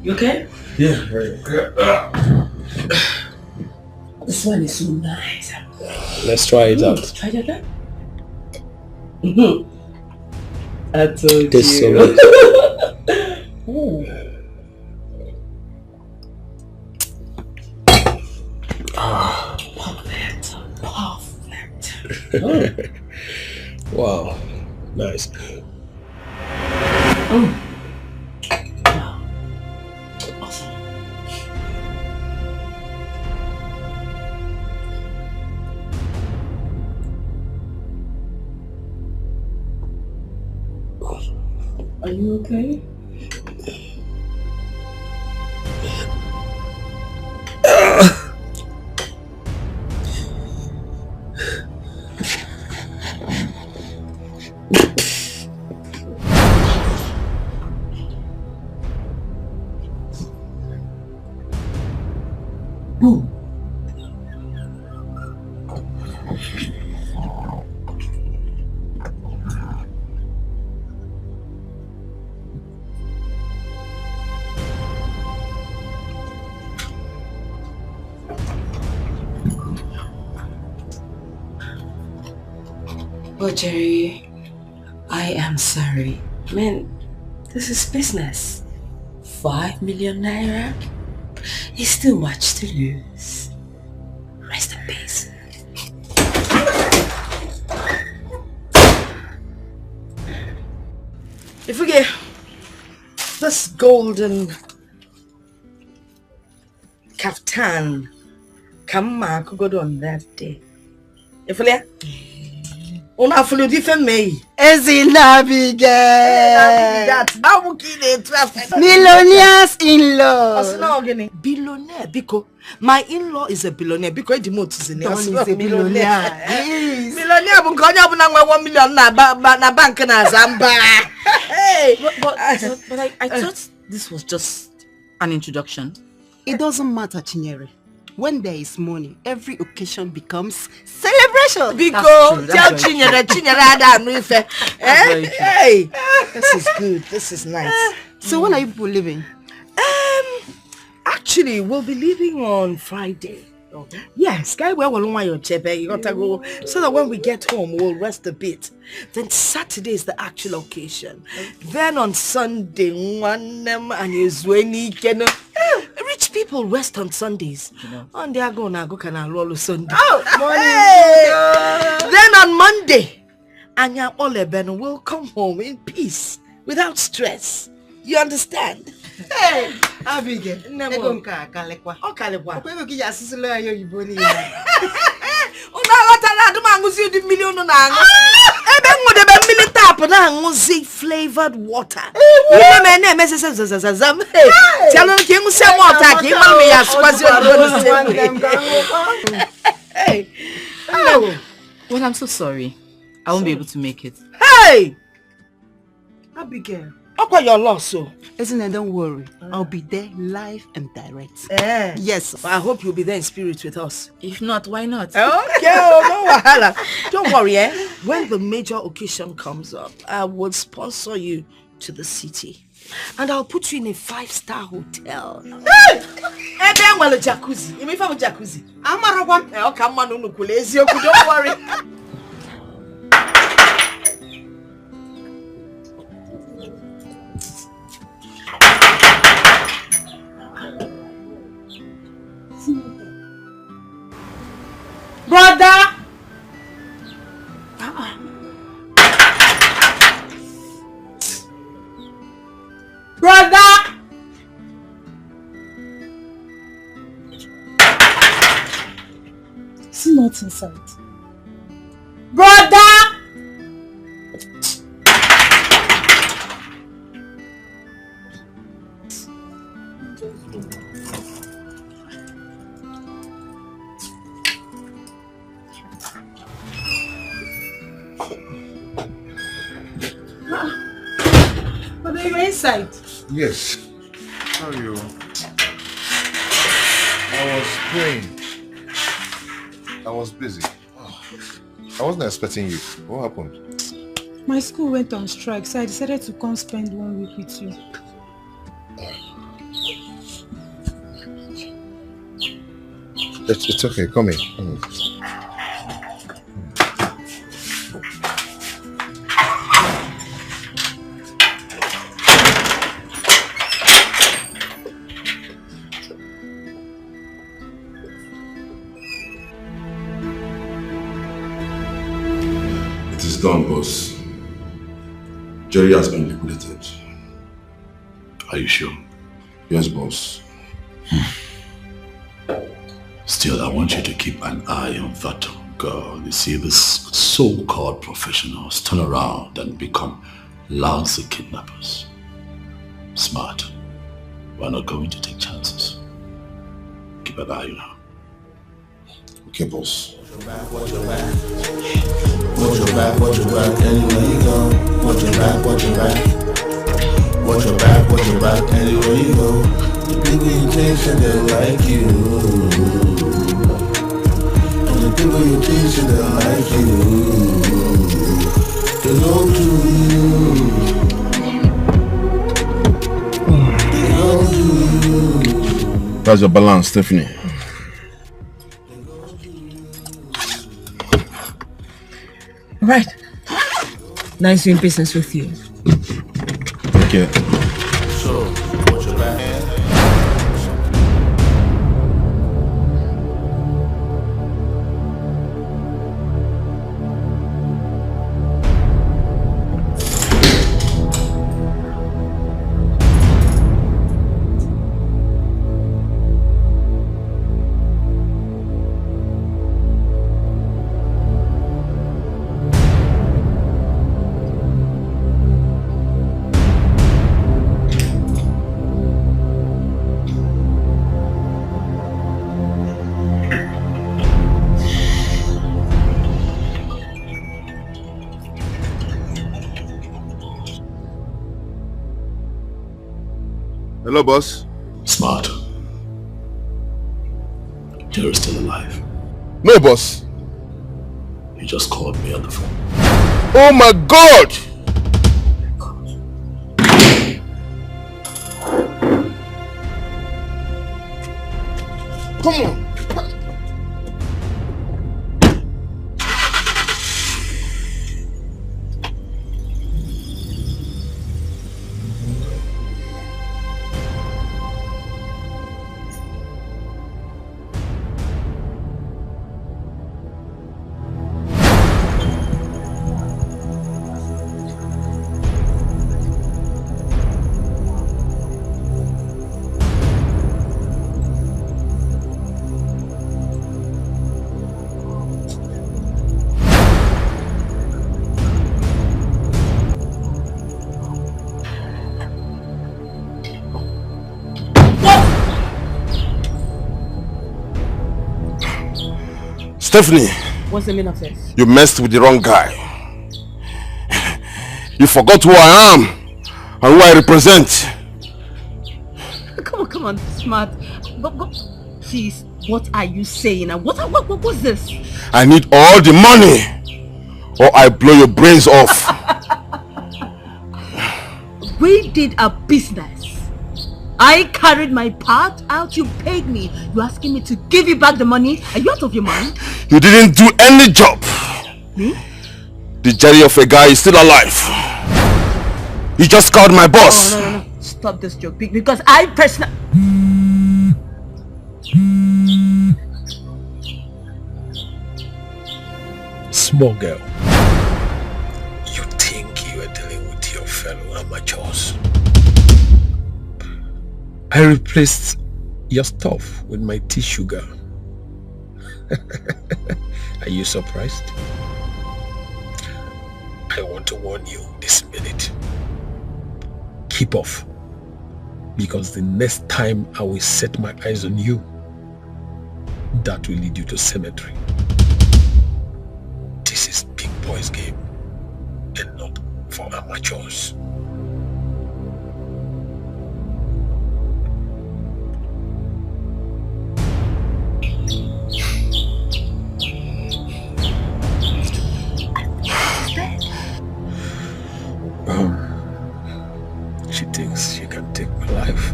You okay? Yeah, very good. This one is so nice. Let's try it out. Try it out. I told This you. Perfect. Wow, nice. Are you okay? But Jerry, I am sorry. Man, this is business. 5 million naira is too much to lose. Rest in peace. If we get this golden kaftan, come on, go on that day. If we get una follow different me. Millionaires in-law. Billionaire because my in-law is a billionaire because the motor is a billionaire. Billionaire bunkonya buna 1 million na bank na Zamba. Hey, but I thought this was just an introduction. It doesn't matter, Chinyere. When there is money, every occasion becomes celebration. Because tell Chinyere hey, this is good. This is nice. So when are you people leaving? Actually, we'll be leaving on Friday. Okay. Yes, guy, where will your chepe? You gotta go so that when we get home, we'll rest a bit. Then Saturday is the actual occasion. Then on Sunday, one and is when rich people rest on Sundays. On they are gonna go can roll Sunday. Then on Monday, Anya Oleben will come home in peace without stress. You understand? Hey, Abigail. Kalekwa. Oh, Kalekwa. Okwego ki yasisilo ayo yiboni. Una watala do mangusi di million na ngo. Ebe ngode be million tap na ngusi flavored water. Ime me na me zam. Tiano ki ngusi water ki ma me yaswazi on. Hey. Well, I'm so sorry. I won't be able to make it. Hey! Abigail. Okay, your loss, so. Isn't it? Don't worry. I'll be there live and direct. Yes. I hope you'll be there in spirit with us. If not, why not? Okay, no wahala. Don't worry, When the major occasion comes up, I will sponsor you to the city. And I'll put you in a 5-star hotel. Hey! Ebe nwale jacuzzi. You mean from jacuzzi? Amaragwa. Okay, manu nukule ezioku. Don't worry. Brother! Brother! See not inside. Brother! But are you inside? Yes. How are you? I was praying. I was busy. I wasn't expecting you. What happened? My school went on strike, so I decided to come spend 1 week with you. It's okay. Come in. Come in. Done, boss. Jerry has been liquidated. Are you sure? Yes, boss. Still, I want you to keep an eye on that girl. You see, these so-called professionals turn around and become lousy kidnappers. Smart. We're not going to take chances. Keep an eye on her. Okay, boss. Watch your back. Watch your back, watch your back, anywhere you go. Watch your back, watch your back. Watch your back, watch your back, anywhere you go. The people you chase and they like you. And the people you chase and they like you. They go to you. They go to you. That's your balance, Stephanie. Right. Nice doing business with you. Okay. So, what's your back? Hello, boss. Smart. Jerry's still alive. No, boss. He just called me on the phone. Oh my God! Come on. Stephanie, What's the meaning of this? you messed with the wrong guy. You forgot who I am and who I represent. Come on, Smart. But, please, what are you saying? And what's this? I need all the money or I blow your brains off. We did a business. I carried my part out, you paid me. You asking me to give you back the money? Are you out of your mind? You didn't do any job. Me? The Jerry of a guy is still alive. You just called my boss. Oh, no. Stop this joke. Because I personally... Small girl, you think you are dealing with your fellow amateurs. I replaced your stuff with my tea sugar. Are you surprised? I want to warn you this minute. Keep off. Because the next time I will set my eyes on you, that will lead you to cemetery. This is big boys game and not for amateurs. She thinks she can take my life.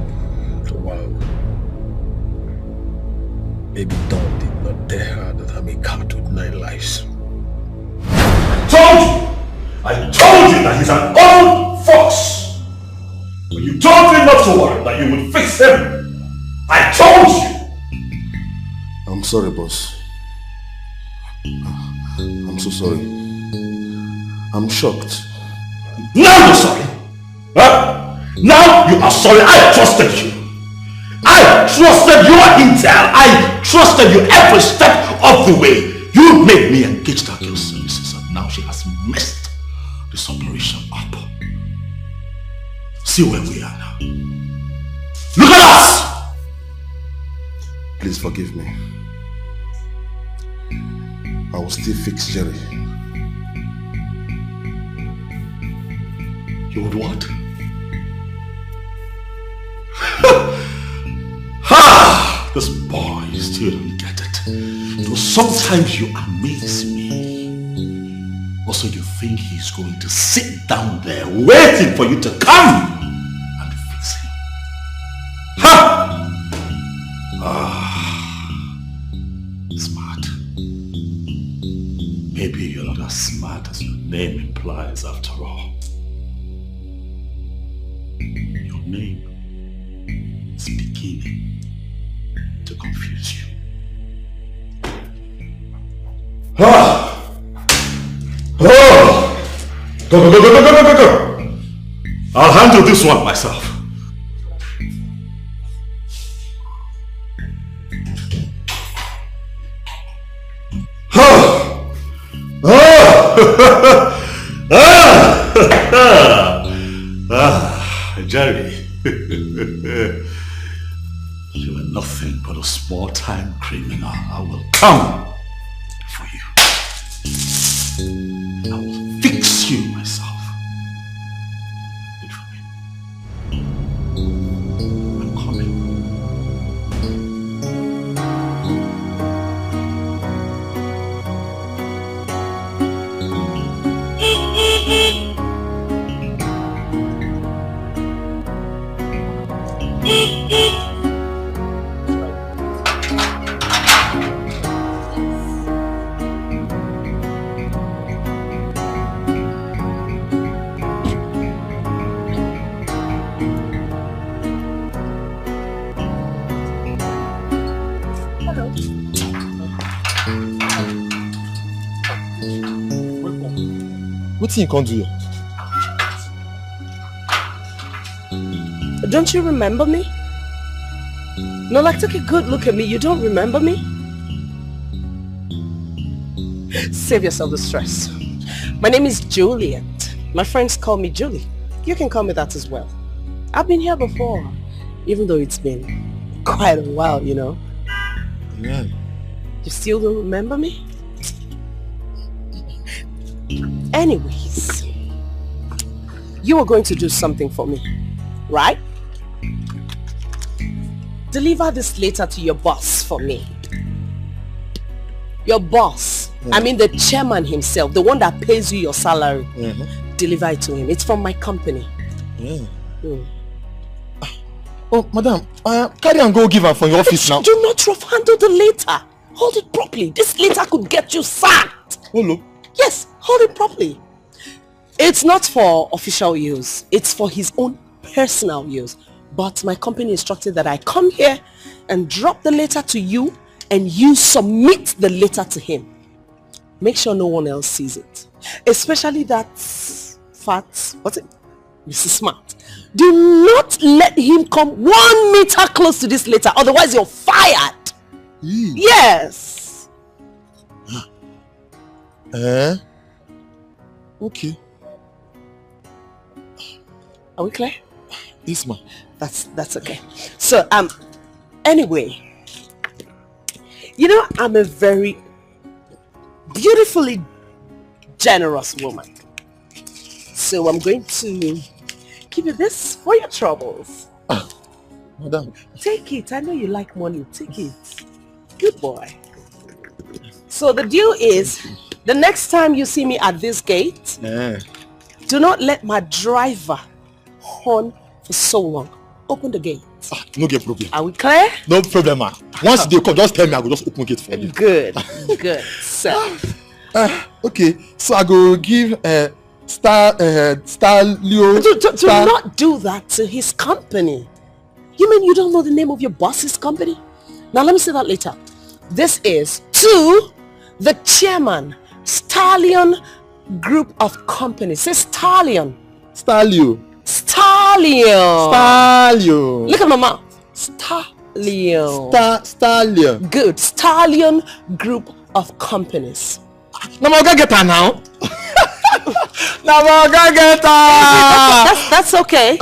Wow. Maybe Dawn did not tell her that I'm a cat with 9 lives. I told you that he's an old fox. But you told me not to worry, that you would fix him. I told you. I'm sorry, boss. I'm so sorry. I'm shocked. Now you're sorry. Huh? Now you are sorry. I trusted you. I trusted your intel. I trusted you every step of the way. You made me engage that girl's services, and now she has messed this operation up. See where we are now. Look at us! Please forgive me. I will still fix Jerry. You would what? Ha! This boy still don't get it. So sometimes you amaze me. Also, you think he's going to sit down there waiting for you to come and fix him. Ha! Smart. Maybe you're not as smart as your name implies after all. Your name is beginning to confuse you. Ah! Oh! Go! I'll handle this one myself. Jerry, you are nothing but a small-time criminal. I will come for you. I will fix you myself. Wait for me. I'm coming. What thing you can't do here? Don't you remember me? No, like, take a good look at me. You don't remember me? Save yourself the stress. My name is Juliet. My friends call me Julie. You can call me that as well. I've been here before, even though it's been quite a while, you know. Yeah. You still don't remember me? Anyways, you were going to do something for me, right? Deliver this letter to your boss for me. Your boss, Yeah. I mean the chairman himself, the one that pays you your salary. Mm-hmm. Deliver it to him. It's from my company. Yeah. Mm. Oh, madam, carry and go give her from your office now. Do not rough handle the letter. Hold it properly. This letter could get you sacked. Hello. Yes, hold it properly. It's not for official use. It's for his own personal use. But my company instructed that I come here and drop the letter to you and you submit the letter to him. Make sure no one else sees it. Especially that fat, what's it? Mrs. Smart. Do not let him come 1 meter close to this letter, otherwise you're fired. Yes. Okay. Are we clear? Yes, ma'am. That's okay. So, anyway, you know, I'm a very beautifully generous woman. So I'm going to give you this for your troubles. Madam. Take it. I know you like money. Take it. Good boy. So the deal is, the next time you see me at this gate, do not let my driver horn for so long. Open the gate. No get problem. Are we clear? No problem, ma. Once they come, just tell me. I will just open gate for you. Good. Good. So. Okay. So I go give Leo. Do not do that to his company. You mean you don't know the name of your boss's company? Now let me say that later. This is to the chairman, Stallion Group of Companies. Say Stallion. Stallion. Stallion. Look at my mouth. Stallion. Stallion. Good. Stallion Group of Companies. Now I'm gonna get her now. Now I'm gonna get her. That's okay.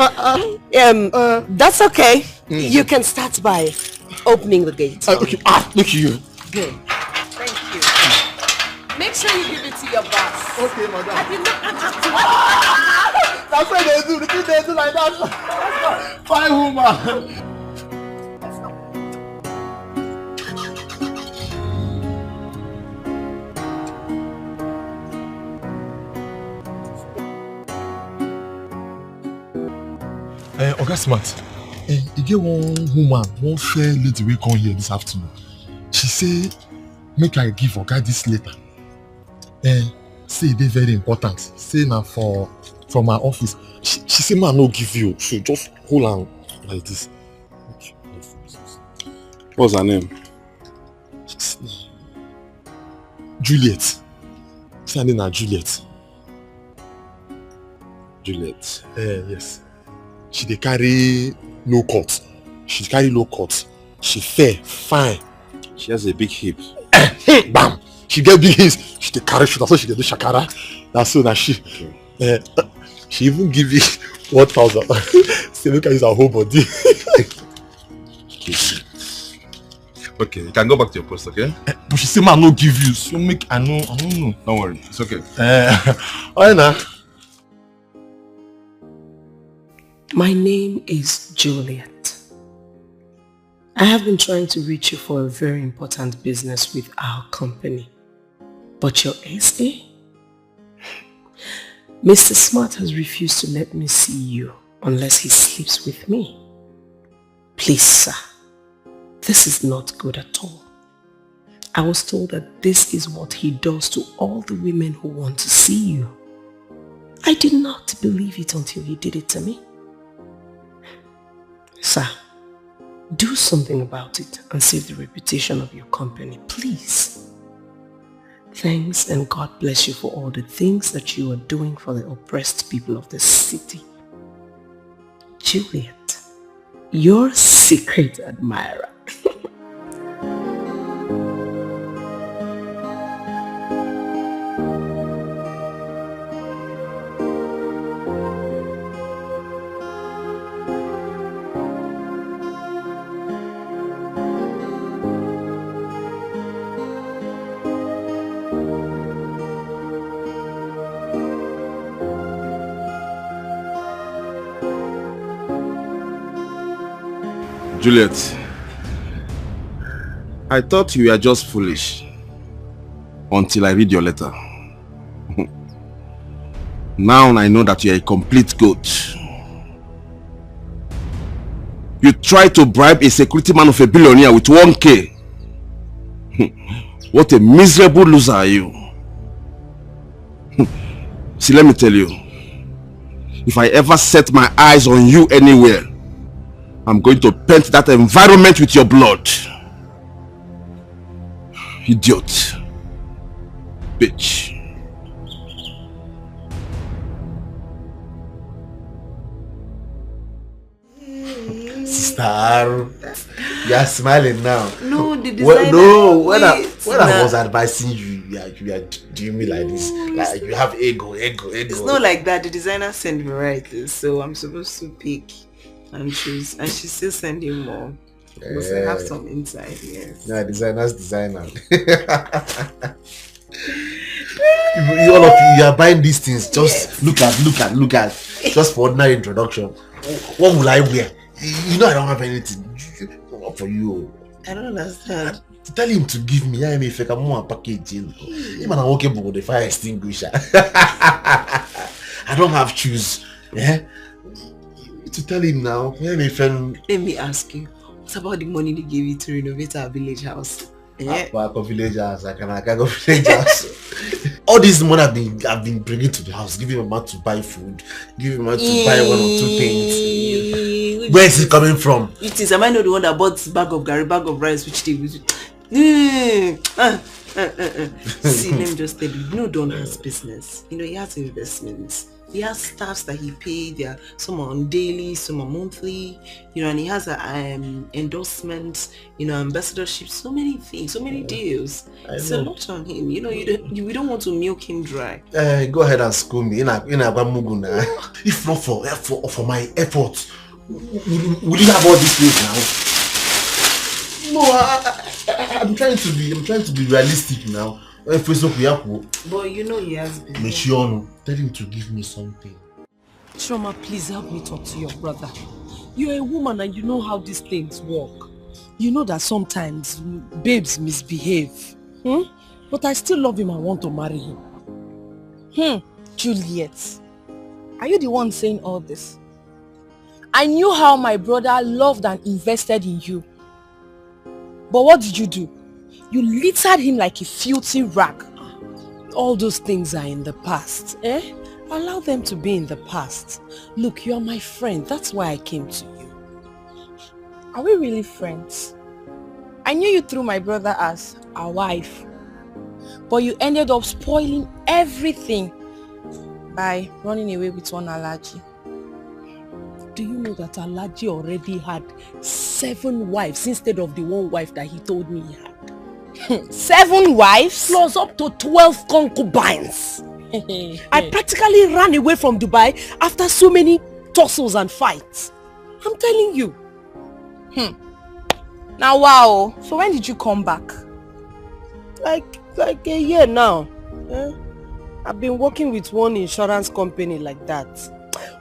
That's okay. You can start by opening the gate. Okay. Look at you. Good. Thank you. Make sure you give it to your boss. Okay, madam. I did not That's what they do. The thing they do like that. Fine woman. Oga Smart, you get one woman, one fair lady will come here this afternoon. She say, make I give Oga this letter. Say they very important. Say now from my office. She say man no give you. She just hold on like this. What's her name? Juliet. Say her name na Juliet. Juliet. Yes. She dey carry low cut. She carry low cut. She fair, fine. She has a big hip. Bam! She get big hips. She dey carry shoulder, so she dey do shakara. That's so that she. Okay. She even give me 1,000. Say look at use her whole body. Okay, you can go back to your post, okay? But she say man no give you, so make I don't know. Don't worry, it's okay. Alright now. My name is Juliet. I have been trying to reach you for a very important business with our company. But your SA? Mr. Smart has refused to let me see you unless he sleeps with me. Please, sir. This is not good at all. I was told that this is what he does to all the women who want to see you. I did not believe it until he did it to me. Sir, do something about it and save the reputation of your company, please. Thanks and God bless you for all the things that you are doing for the oppressed people of this city. Juliet, your secret admirer. Juliet, I thought you were just foolish until I read your letter. Now I know that you are a complete goat. You tried to bribe a security man of a billionaire with 1K. What a miserable loser are you. See, let me tell you, if I ever set my eyes on you anywhere, I'm going to paint that environment with your blood. Idiot. Bitch. Sister, you are smiling now. No, the designer. When I was advising you, you are doing me like this. Like you have ego. It's not like that. The designer sent me right, so I'm supposed to pick and choose, and she's still sending more. Because I have some inside, yes. Yeah, designer. All of you are buying these things. Just look at. Just for ordinary introduction. What will I wear? You know I don't have anything. What for you? I don't understand. Tell him to give me. I mean, if I can more package. Him and I'm okay with the fire extinguisher. I don't have shoes. Yeah. To tell him now. Let me ask you. What about the money they gave you to renovate our village house? Yeah. Village house. I can go village house. All this money I've been bringing to the house, giving my man to buy food, giving my man to buy 1 or 2 things. Where is it coming from? It is. Am I not the one that bought bag of garri, bag of rice, which they use? See, let me just tell you, Don has business. He has investments. He has staffs that he paid. Some are on daily, some are monthly. And he has endorsements, ambassadorship, so many things, so many deals. It's a lot on him. We don't want to milk him dry. Go ahead and school me. If not for my efforts, will you have all these things now? No, I'm trying to be realistic now. But he has business. Tell him to give me something. Shoma, please help me talk to your brother. You're a woman and you know how these things work. You know that sometimes babes misbehave. But I still love him and want to marry him. Juliet, are you the one saying all this? I knew how my brother loved and invested in you. But what did you do? You littered him like a filthy rag. all those things are in the past, eh? Allow them to be in the past. Look, you're my friend. That's why I came to you. Are we really friends? I knew you through my brother as a wife. But you ended up spoiling everything by running away with one allergy. Do you know that Alaji already had 7 wives instead of the 1 wife that he told me he had? 7 wives? Plus up to 12 concubines. I practically ran away from Dubai after so many tussles and fights. I'm telling you. Now wow. So when did you come back? Like a year now. I've been working with one insurance company like that.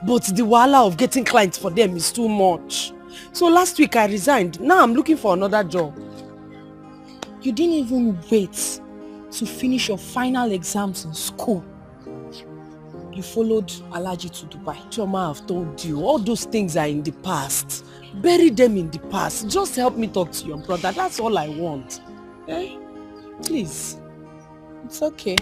But the wahala of getting clients for them is too much. So last week I resigned. Now I'm looking for another job. You didn't even wait to finish your final exams in school. You followed Alaji to Dubai. Choma, I've told you, all those things are in the past. Bury them in the past. Just help me talk to your brother. That's all I want. Eh? Please. It's okay.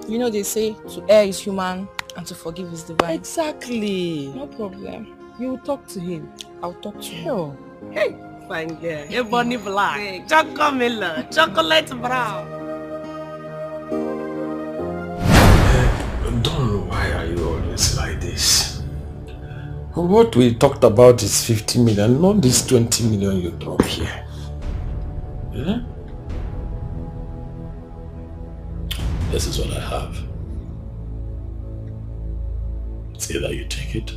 You know they say to err is human and to forgive is divine. Exactly. No problem. You will talk to him. I'll talk to him. Sure. Hey, fine girl. Hey, Bonnie Black. Chocolate, chocolate brown. Don, why are you always like this? What we talked about is 50 million, not this 20 million you drop here. Yeah? This is what I have. It's either you take it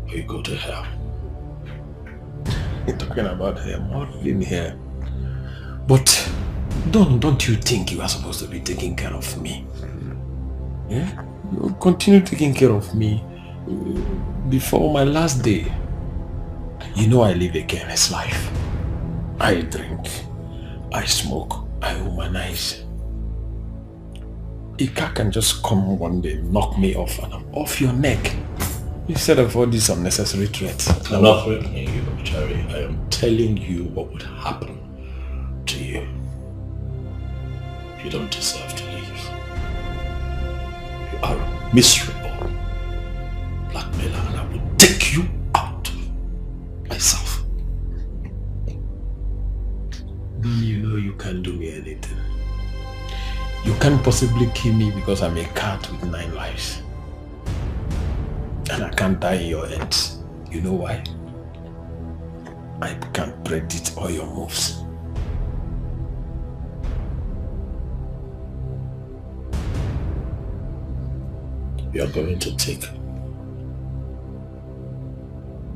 or you go to hell. You're talking about her modeling here. But don't you think you are supposed to be taking care of me? Yeah? You continue taking care of me before my last day. You know I live a careless life. I drink, I smoke, I womanize. A car can just come one day, knock me off, and I'm off your neck. Instead of all these unnecessary threats. I'm not threatening you, Cherry. I am telling you what would happen to you. You don't deserve to leave. You are a miserable blackmailer, and I will take you out myself. Then you know you can't do me anything. You can't possibly kill me because I'm a cat with 9 lives. And I can't die in your hands. You know why? I can't predict all your moves. You are going to take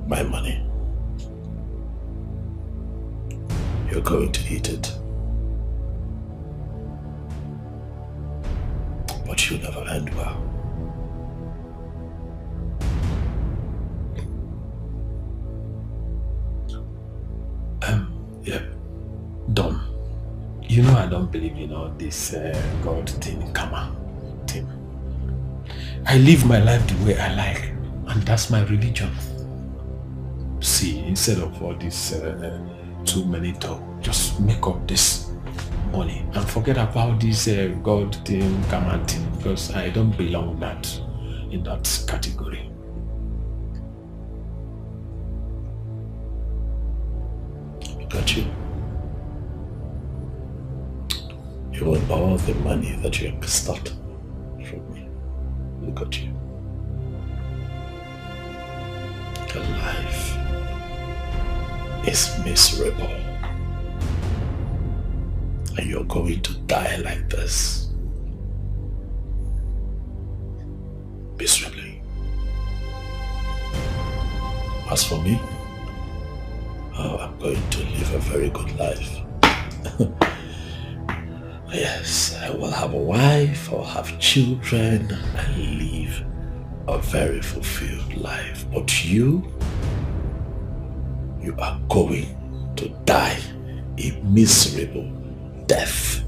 my money. You're going to eat it. But you'll never end well. Yeah. Don, you know I don't believe in all this God thing, karma thing. I live my life the way I like, and that's my religion. See, instead of all this too many talk, just make up this money and forget about this God thing, karma thing, because I don't belong in that category. Look at you. You want all the money that you have stole from me. Look at you. Your life is miserable. And you're going to die like this. Miserably. As for me, I'm going to live a very good life. Yes, I will have a wife, I'll have children, and live a very fulfilled life. But you are going to die a miserable death.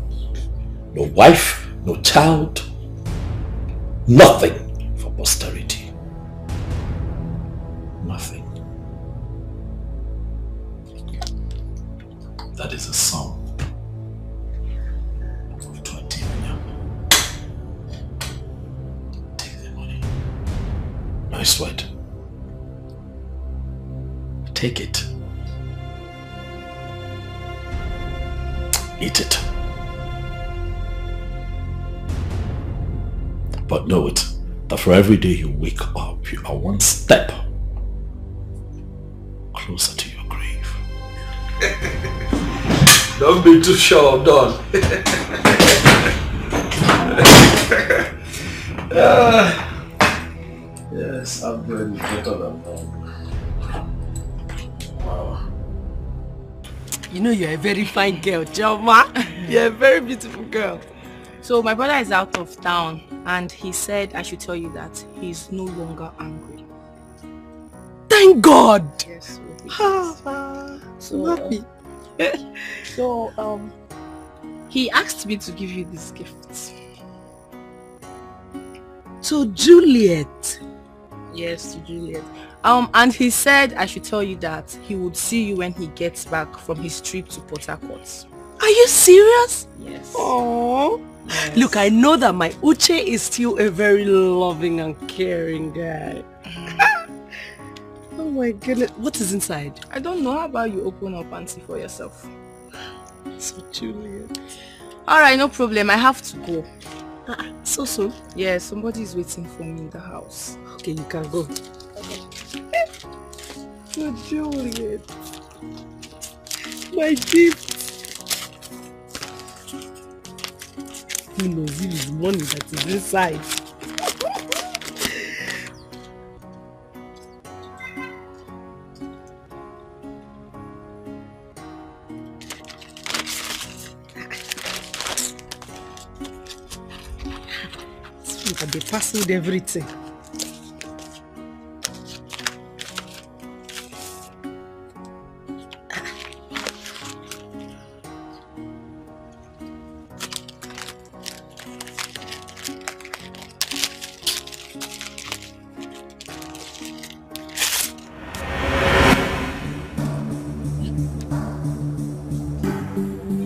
No wife, no child, nothing for posterity. Nothing. That is a sum of 20 million. sweat. Take it. Eat it. But know it, that for every day you wake up, you are one step closer to your grave. Don't be too sure, Don. Yes, I'm very better than that. Wow. You know you're a very fine girl, Joma. You're a very beautiful girl. So my brother is out of town and he said I should tell you that he's no longer angry. Thank God! Yes, so happy. He asked me to give you this gift. To Juliet? Yes, to Juliet. And he said I should tell you that he would see you when he gets back from his trip to Port Harcourt. Are you serious? Yes. Oh. Yes. Look, I know that my Uche is still a very loving and caring guy. Oh my goodness. What is inside? I don't know. How about you open up and see for yourself? So Juliet. Alright, no problem. I have to go. So soon? Yeah, somebody is waiting for me in the house. Okay, you can go. So Juliet. My gift. Who knows if it's money that is inside? They parceled everything.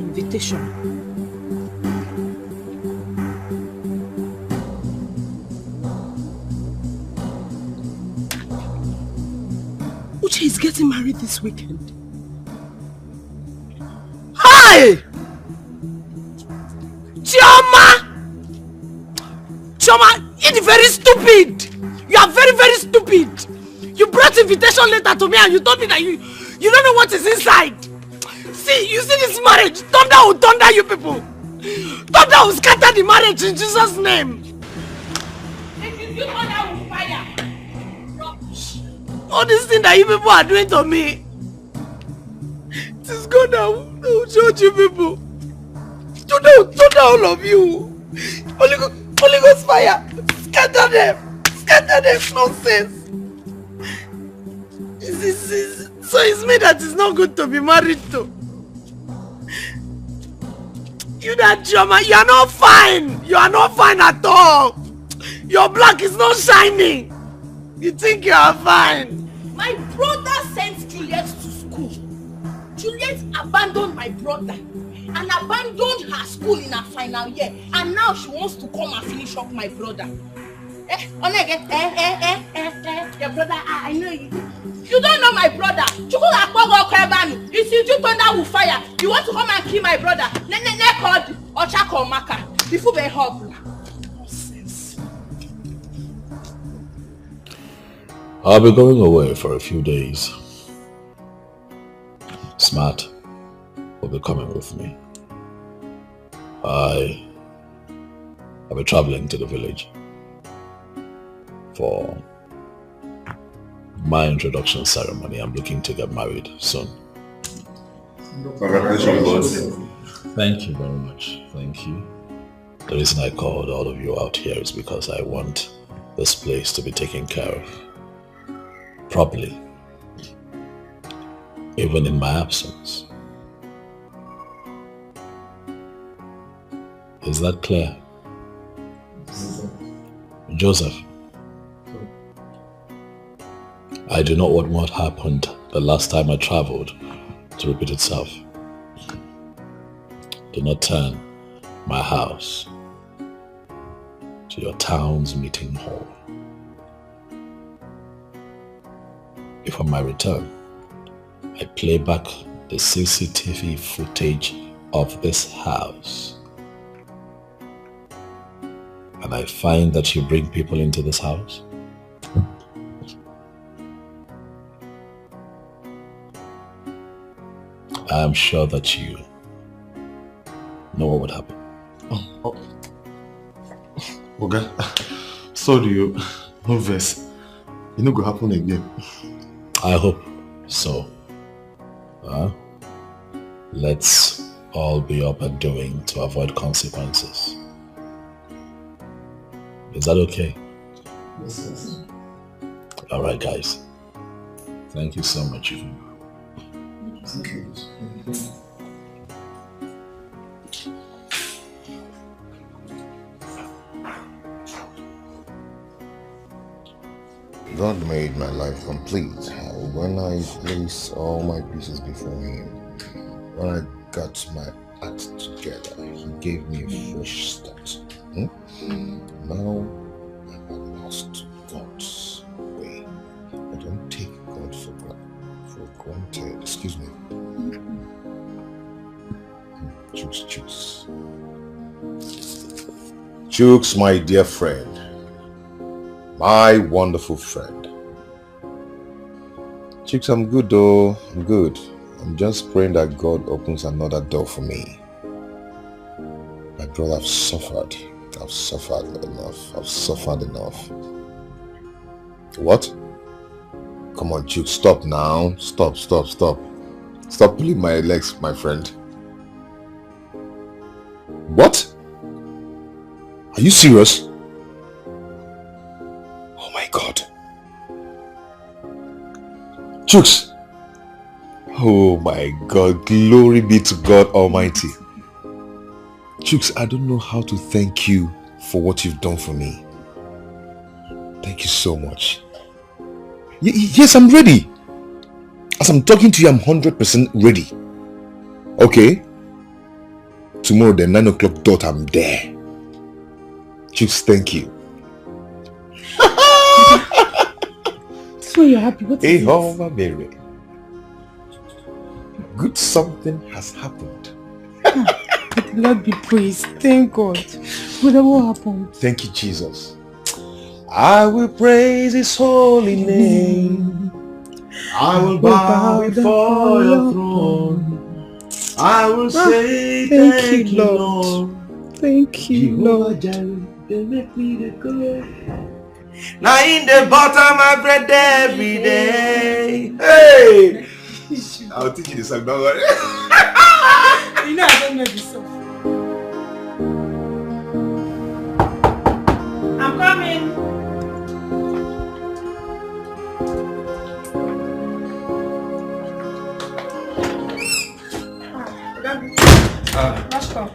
Invitation. Uche is getting married this weekend. Hi! Chioma! Chioma, you're very stupid! You are very, very stupid! You brought invitation letter to me and you told me that you don't know what is inside! See, you see this marriage? Thunder will thunder you people! Thunder will scatter the marriage in Jesus' name! If you thunder will fire! All this thing that you people are doing to me. It is God that will judge you people. Thunder all of you. Holy Ghost fire. Scatter them. Scatter them. Nonsense. So it's me that is not good to be married to. You that drama, you are not fine. You are not fine at all. Your black is not shining. You think you are fine. My brother sent Juliet to school. Juliet abandoned my brother and abandoned her school in her final year. And now she wants to come and finish up my brother. Your brother, I know you. You don't know my brother. It's you thunder will fire. You want to come and kill my brother. Before they help. I'll be going away for a few days. Smart will be coming with me. I'll be traveling to the village for my introduction ceremony. I'm looking to get married soon. Congratulations. Thank you very much. Thank you. The reason I called all of you out here is because I want this place to be taken care of properly, even in my absence. Is that clear? Joseph, I do not want what happened the last time I traveled to repeat itself. Do not turn my house to your town's meeting hall. if on my return, I play back the CCTV footage of this house, and I find that you bring people into this house, I am sure that you know what would happen. Okay. So do you. No verse. It not gonna happen again. I hope so. Let's all be up and doing to avoid consequences. Is that okay? Yes. Alright, guys. Thank you so much. Thank you. God made my life complete when I placed all my pieces before Him. When I got my act together, He gave me a fresh start. Now I'm lost God's way. I don't take God for granted. Excuse me. Chooks, my dear friend. My wonderful friend. Chicks, I'm good though. I'm good. I'm just praying that God opens another door for me. My brother, I've suffered. I've suffered enough. I've suffered enough. What? Come on, Chooks, stop now. Stop. Stop pulling my legs, my friend. What? Are you serious? Oh my God. Chooks. Oh my God. Glory be to God Almighty. Chooks, I don't know how to thank you for what you've done for me. Thank you so much. Yes, I'm ready. As I'm talking to you, I'm 100% ready. Okay? Tomorrow, the 9 o'clock dot, I'm there. Chooks, thank you. So you're happy. What is it? Mary. Good something has happened. The Lord be praised. Thank God. What happened? Thank you, Jesus. I will praise His holy name. I will bow before your throne. I will say thank you, Lord. Thank you, Lord. They make me the go. Now in the butter my bread every day. Hey! I'll teach you the song, don't worry. You know I don't know the song. I'm coming.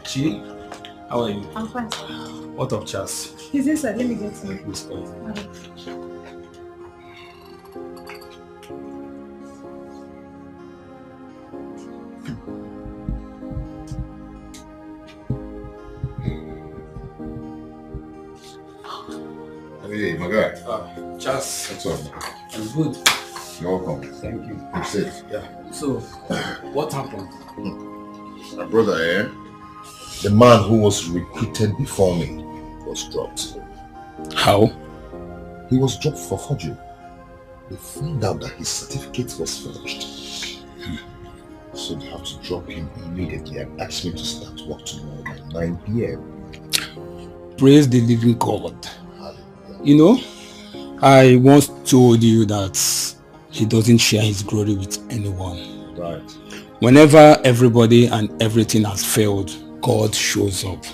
Chi, how are you? I'm fine. What of Charles? He's inside. Let me get him. Please go. Hey, my guy. Charles. What's up? I'm good. You're welcome. Thank you. I'm safe. Yeah. So, what happened? My brother, the man who was recruited before me was dropped. How? He was dropped for forgery. They found out that his certificate was forged. So they have to drop him immediately and ask me to start work tomorrow at 9 p.m. Praise the living God. You know, I once told you that He doesn't share His glory with anyone. Right. Whenever everybody and everything has failed, God shows up.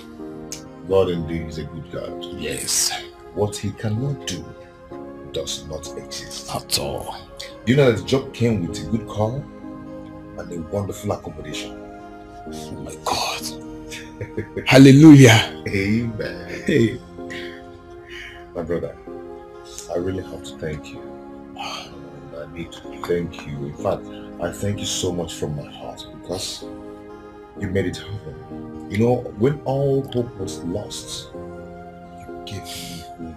God indeed is a good God. Yes. What He cannot do does not exist. At all. Do you know that the job came with a good car and a wonderful accommodation? Oh my God. Hallelujah. Amen. Hey. My brother, I really have to thank you. I need to thank you. In fact, I thank you so much from my heart because you made it happen. You know, when all hope was lost, you gave me hope.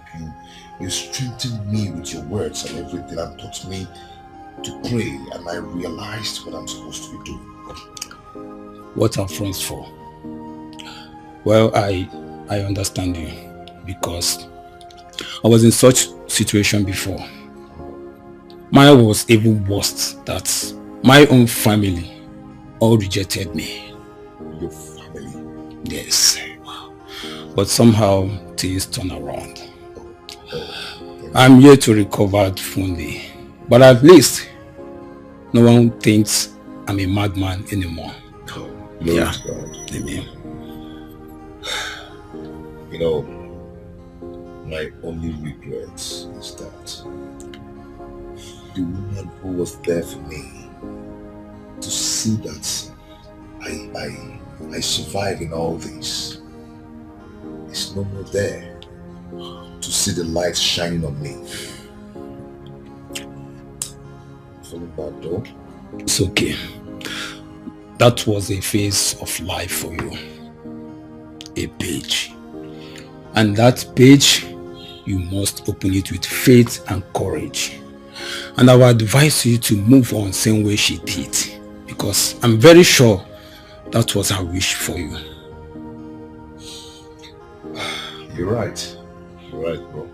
You strengthened me with your words and everything and taught me to pray and I realized what I'm supposed to be doing. What are friends for? Well, I understand you because I was in such situation before. Mine was even worse, that my own family all rejected me. Your family? Yes. But somehow things turn around. I'm here to recover fully. But at least no one thinks I'm a madman anymore. Glory to God. Amen. You know, my only regret is that the woman who was there for me, to see that I survive in all this, is no more there to see the light shining on me. Feeling bad though? It's okay. That was a phase of life for you. A page. And that page, you must open it with faith and courage. And I would advise you to move on same way she did. Because I'm very sure that was her wish for you. You're right. You're right, bro.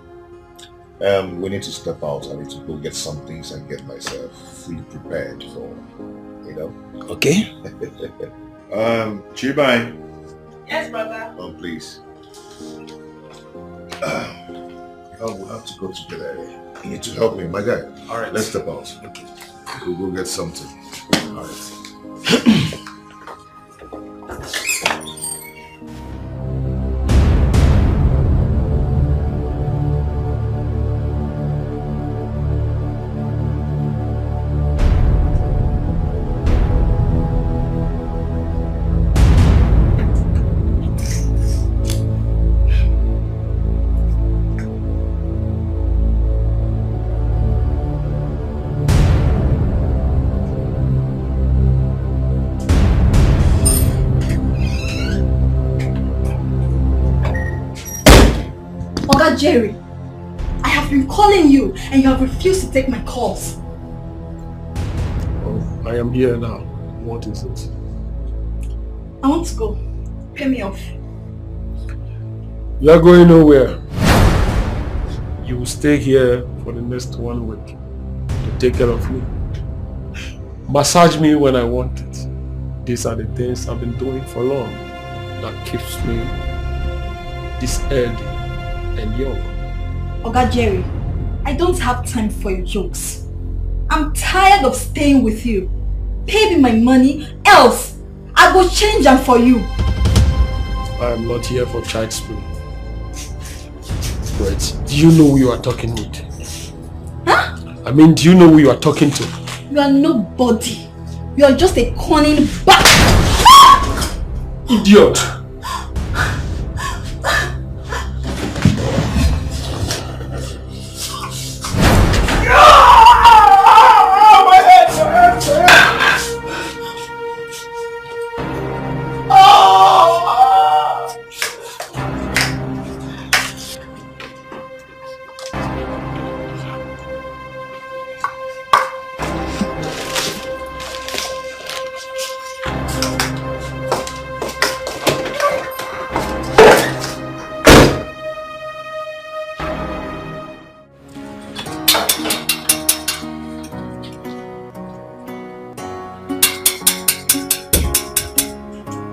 We need to step out. I need to go get some things and get myself fully prepared for, you know? Okay. Chibai. Yes, brother. Oh, please. We'll have to go together. You need to help me, my guy. All right. Let's step out. Okay. We'll go get something. All right. Jerry, I have been calling you and you have refused to take my calls. Oh, I am here now. What is it? I want to go. Pay me off. You are going nowhere. You will stay here for the next 1 week to take care of me. Massage me when I want it. These are the things I've been doing for long that keeps me this healthy and young. Oga Jerry, I don't have time for your jokes. I'm tired of staying with you. Pay me my money, else I will change them for you. I am not here for child's play. Wait, do you know who you are talking with? Huh? I mean, do you know who you are talking to? You are nobody. You are just a cunning Idiot!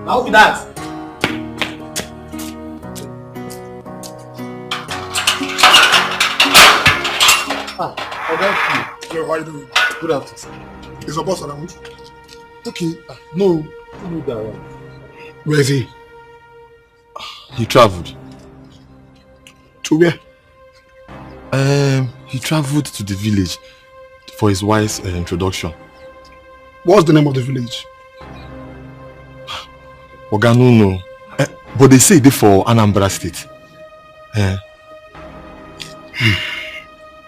How be that? Okay. How are you doing? Good afternoon. Is your boss around? Okay. No. Who that one? Where is he? He traveled. To where? He traveled to the village for his wife's introduction. What's the name of the village? Oganuno. But they say they for Anambra State.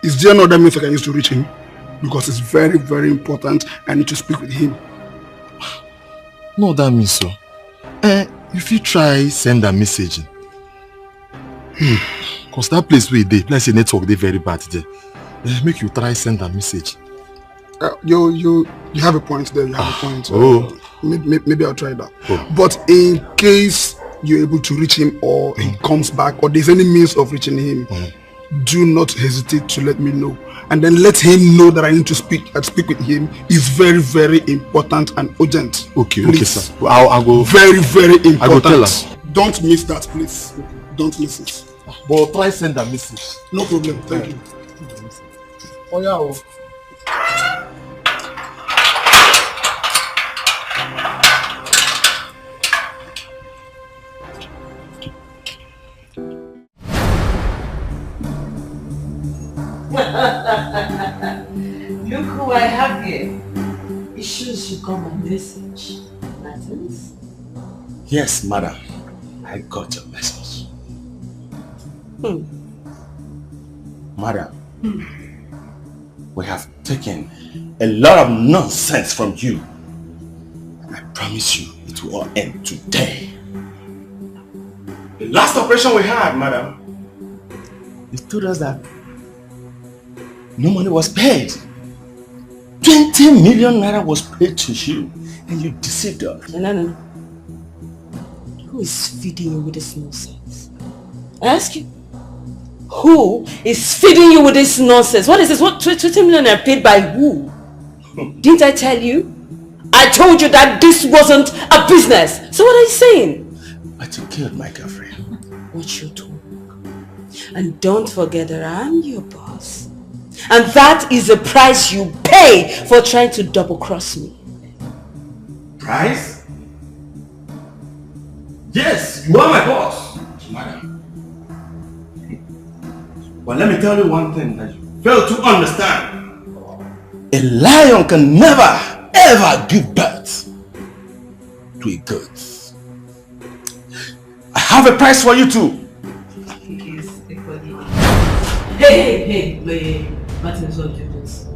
Is there no other means I can use to reach him? Because it's very, very important. I need to speak with him. No, that means so. If you try send a message. Because that place where they, let's say network, they very bad there. Make you try send a message. You have a point there. You have a point. Maybe I'll try that. Oh. But in case you're able to reach him, or he comes back, or there's any means of reaching him, do not hesitate to let me know, and then let him know that I need to speak with him. It's very, very important and urgent. Okay, please. okay, sir. I'll go. Very, very important. I go tell her. Don't miss that, please. Don't miss it. But try send a message. No problem. Thank you. Oh yeah. Look who I have here. It shows you got my message. Martins? Yes, madam. I got your message. Madam, we have taken a lot of nonsense from you. I promise you it will all end today. The last operation we had, madam, you told us that no money was paid. 20 million naira was paid to you, and you deceived us. No. Who is feeding you with this nonsense? I ask you. Who is feeding you with this nonsense? What is this? What 20 million are paid by who? Didn't I tell you? I told you that this wasn't a business. So what are you saying? But you killed my girlfriend. Watch your talk. And don't forget that I'm your boss. And that is the price you pay for trying to double-cross me. Price? Yes, you are my boss, madam. But let me tell you one thing that you fail to understand. A lion can never, ever give birth to a goat. I have a price for you too. Hey, Martins, don't do this.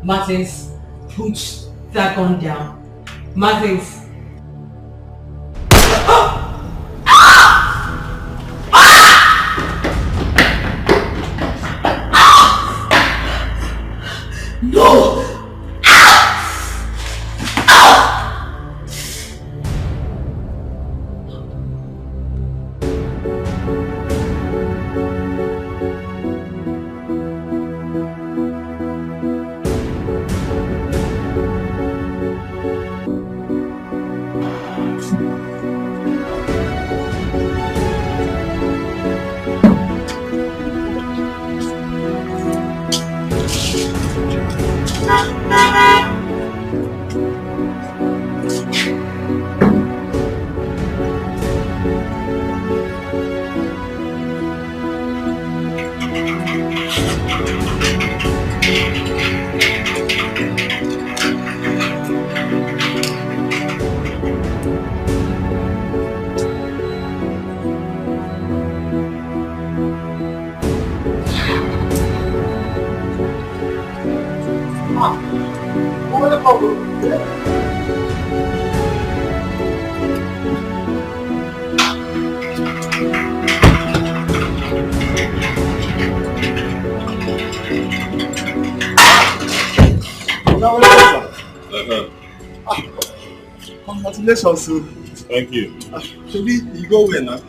Martins, put that gun down. Martins. No! Congratulations, sir. Thank you. Actually, you go where now?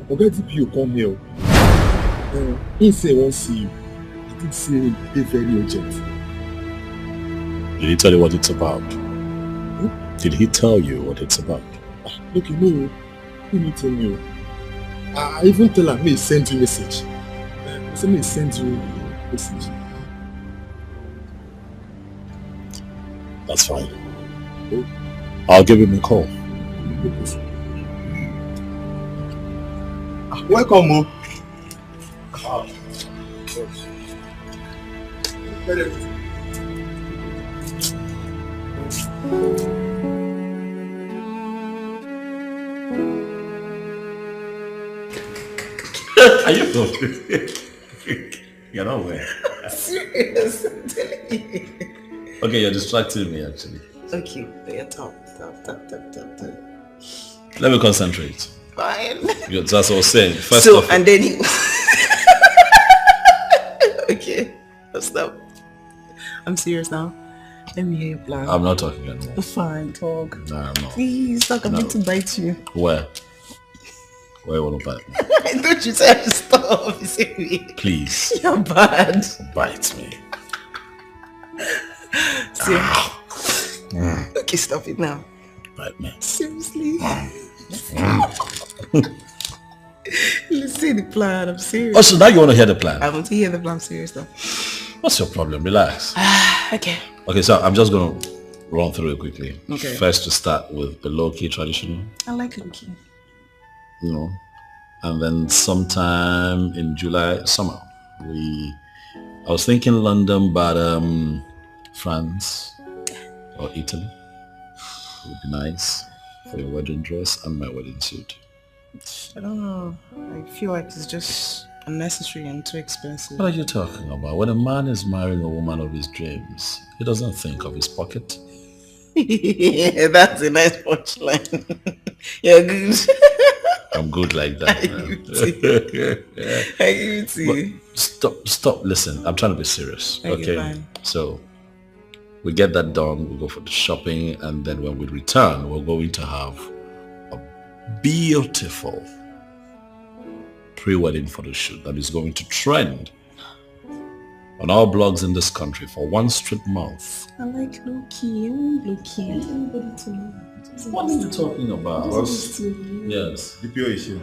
Oga DPO come here. He say won't see you. I think say they very urgent. Did he tell you what it's about? Did he tell you what it's about? Look, no, he didn't tell me. I even tell him he sent you message. He said he sent you message. That's fine. I'll give him a call. Welcome, Mo. Are you You're not aware. Serious? I'm telling you. Okay, you're distracting me actually. Okay, talk. Let me concentrate. Fine. That's what I was saying. First so, of all, and then he... Stop. I'm serious now. Let me hear your plan. I'm not talking anymore. Fine, talk. No, I'm not. Please, talk. I'm going to bite you. Where? Where you want to bite me? I thought you said to stop. You see me. Please. You're bad. Bite me. See. Okay, stop it now. Bite me. Seriously. Let's see the plan. I'm serious. Oh, so now you want to hear the plan? I want to hear the plan. I'm serious though. What's your problem? Relax. Okay. Okay, so I'm just going to run through it quickly. Okay. First, to start with the low-key traditional. I like Loki. You know, and then sometime in July, summer, I was thinking London, but France or Italy would be nice for your wedding dress and my wedding suit. I don't know. I feel like it's just unnecessary and too expensive. What are you talking about? When a man is marrying a woman of his dreams, he doesn't think of his pocket. Yeah, that's a nice punchline. You're good. I'm good like that. I give it to you. Stop, listen. I'm trying to be serious. Okay. Fine. So we get that done, we go for the shopping, and then when we return, we're going to have a beautiful pre-wedding photo shoot that is going to trend on our blogs in this country for one straight month. I like Loki. I want Loki. I want everybody to know. What are you talking about? Yes. DPO issue.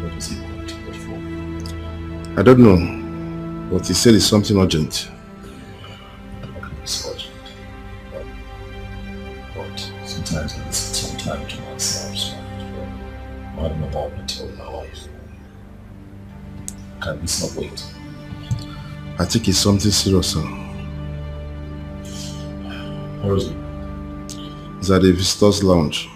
What is he going to go for? I don't know, but he said it's something urgent. It's urgent. But sometimes I need some time to myself, so I don't know about me to my wife. Can this not wait? I think it's something serious, sir. Where is it? It's at the visitor's lounge.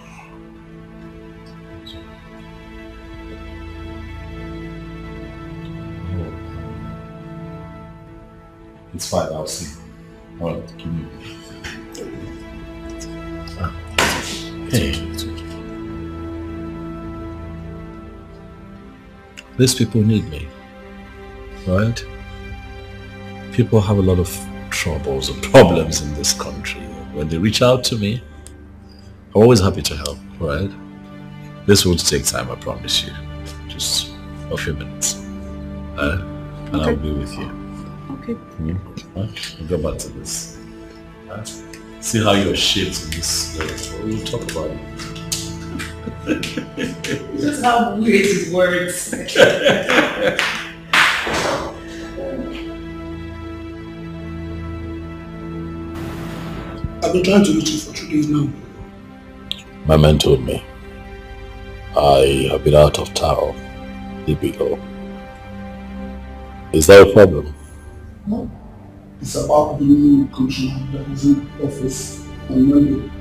It's fine, I'll see. Alright, give me. Hey. These people need me, right? People have a lot of troubles and problems in this country. When they reach out to me, I'm always happy to help, right? This won't take time, I promise you. Just a few minutes. And I'll be with you. Okay. We'll go back to this. See how you're shaped in this. We'll talk about it. Just how weird it works. I've been trying to reach you for 2 days now. My man told me I have been out of town. Typical. Is that a problem? No. It's about the new commissioner that was in office on Monday.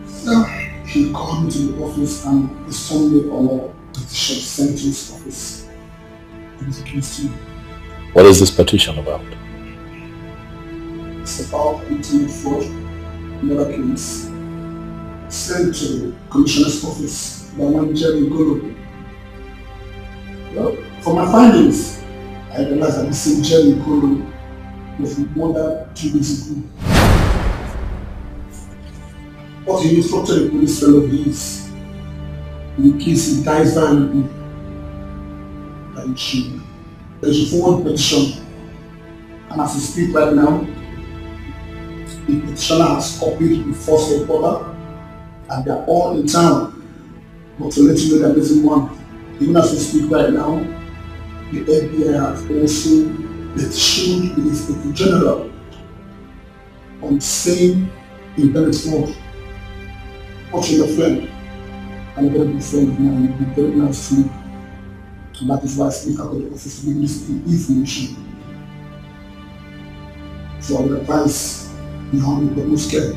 So, he called me to the office and he sent me on a petition sent to his office. And it's against you. What is this petition about? It's about intimate fraud, another case. Sent to the commissioner's office by one Jerry Golo. Well, for my findings, I realized that the same Jerry Golo was murdered 2 days ago. What he instructed the police fellow is, in case he dies violently, that he should forward the petition. And as we speak right now, the petitioner has copied the first reporter and they are all in town. But to let you know that there isn't one, even as we speak right now, the FBI has also petitioned the Inspector General on the same internet fraud. Watching your friend, and a very good friend of mine, will be very nice to me. And that is why I speak out of the office to give this information. So I would advise you how you get no scared.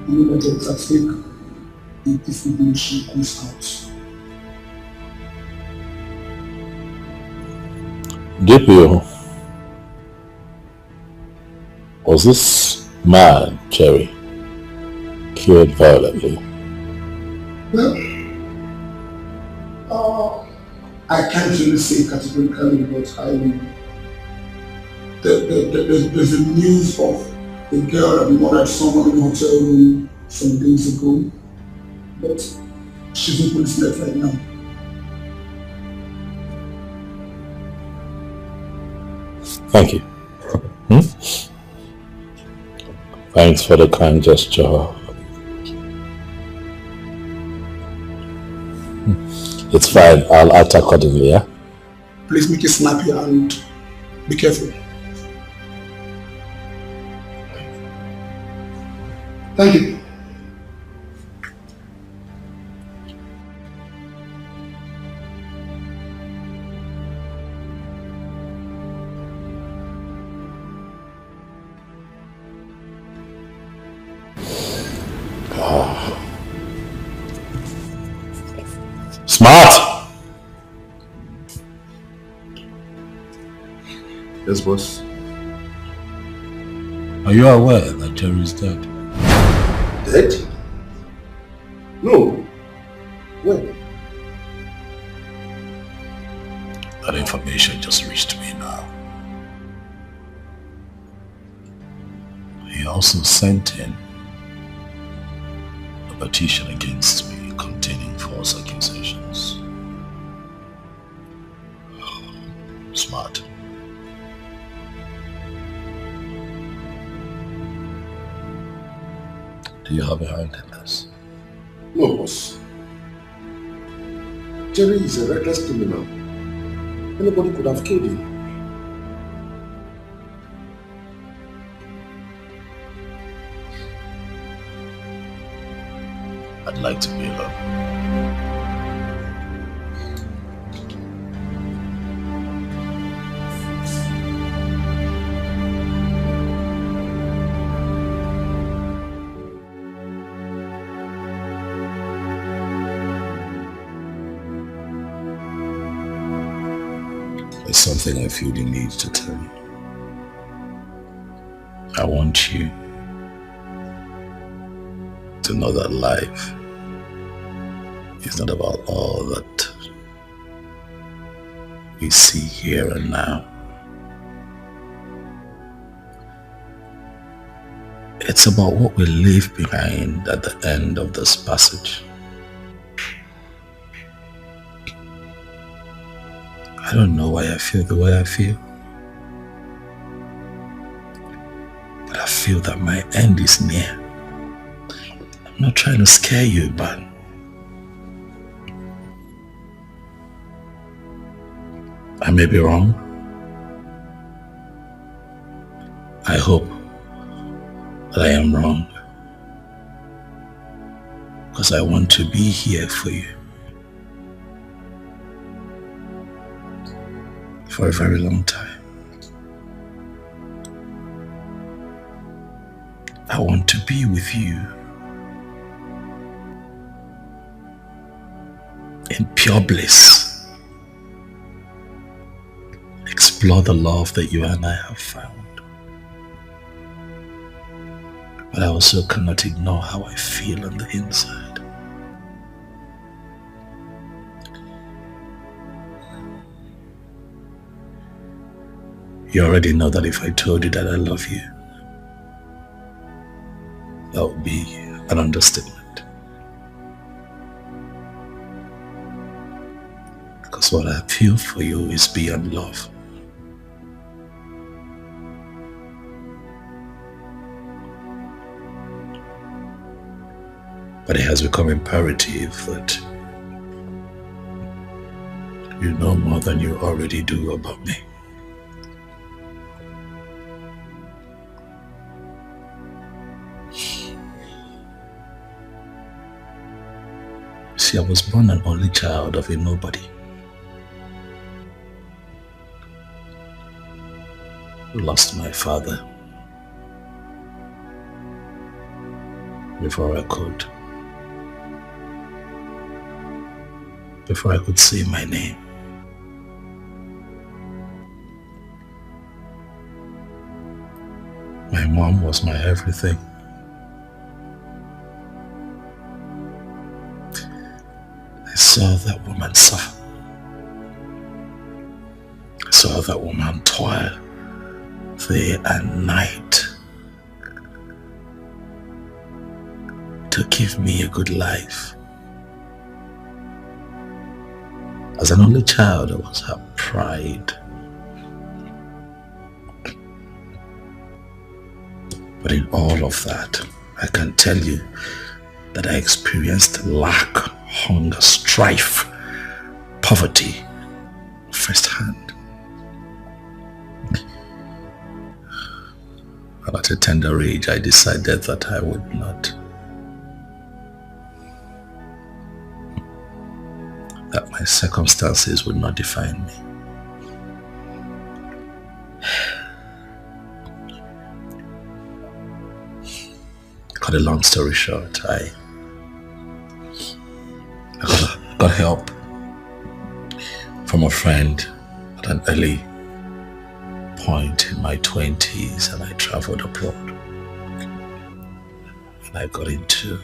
Even the jobs at stake, if this information comes out. DPO, was this man, Jerry, killed violently? Well, I can't really say categorically, but there's a news of a girl that murdered someone in a hotel room some days ago, but she's in police net right now. Thank you. Thanks for the kind gesture. It's fine. I'll act accordingly, yeah? Please make it snappy and be careful. Thank you. Smart! Yes, boss. Are you aware that Jerry is dead? Dead? No. When? That information just reached me now. He also sent in a petition against me containing false accusations. Smart. Do you have a hand in this? No, boss. Jerry is a reckless criminal. Anybody could have killed him. I'd like to be alone. There's something I feel the need to tell you. I want you to know that life is not about all that we see here and now. It's about what we leave behind at the end of this passage. I don't know why I feel the way I feel, but I feel that my end is near. I'm not trying to scare you, but I may be wrong. I hope that I am wrong, because I want to be here for you for a very long time. I want to be with you in pure bliss. Explore the love that you and I have found. But I also cannot ignore how I feel on the inside. You already know that if I told you that I love you, that would be an understatement. Because what I feel for you is beyond love. But it has become imperative that you know more than you already do about me. See, I was born an only child of a nobody. Lost my father before I could say my name. My mom was my everything. I saw that woman suffer. saw that woman toil day and night to give me a good life. As an only child, I was her pride. But in all of that, I can tell you that I experienced lack, hunger, strife, poverty firsthand. And at a tender age, I decided that I would not. That my circumstances would not define me. Cut a long story short, I got help from a friend at an early point in my 20s, and I traveled abroad. And I got into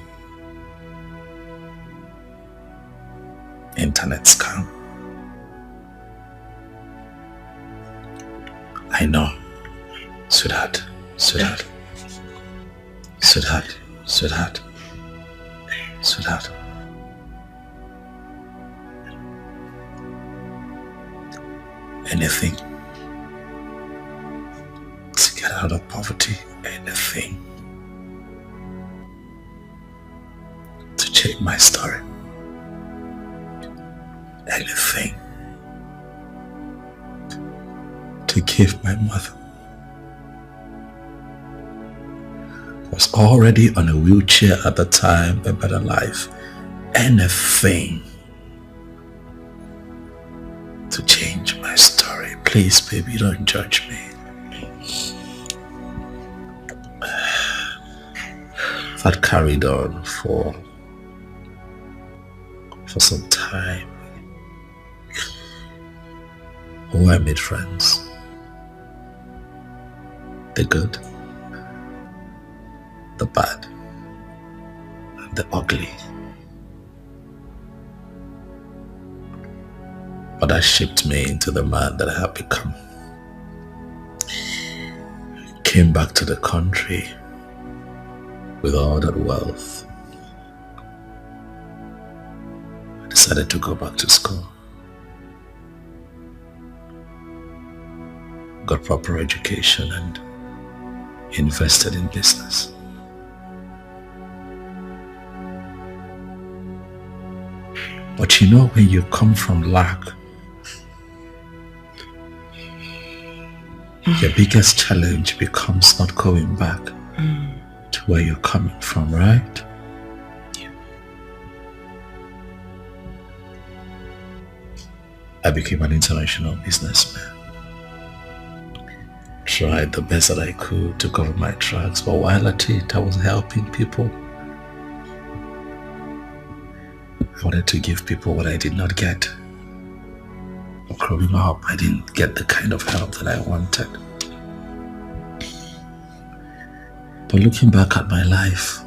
internet scam. I know, sweetheart. Anything to get out of poverty, anything to change my story, anything to give my mother, who was already on a wheelchair at the time, a better life, anything to change my story. Please, baby, don't judge me. That carried on for some time. Oh, I made friends. The good, the bad, and the ugly. But that shaped me into the man that I have become. Came back to the country with all that wealth. I decided to go back to school. Got proper education and invested in business. But you know, when you come from lack, your biggest challenge becomes not going back to where you're coming from, right? Yeah. I became an international businessman. Tried the best that I could to cover my tracks, but while at it, I was helping people. I wanted to give people what I did not get. Growing up, I didn't get the kind of help that I wanted. But looking back at my life,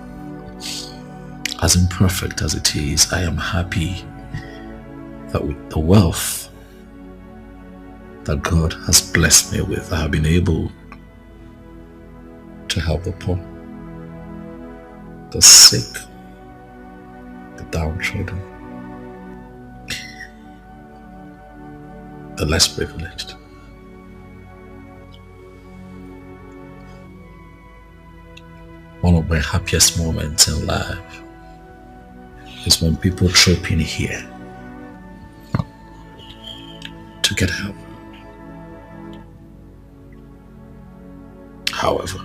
as imperfect as it is, I am happy that with the wealth that God has blessed me with, I have been able to help the poor, the sick, the downtrodden, the less privileged. One of my happiest moments in life is when people troop in here to get help. However,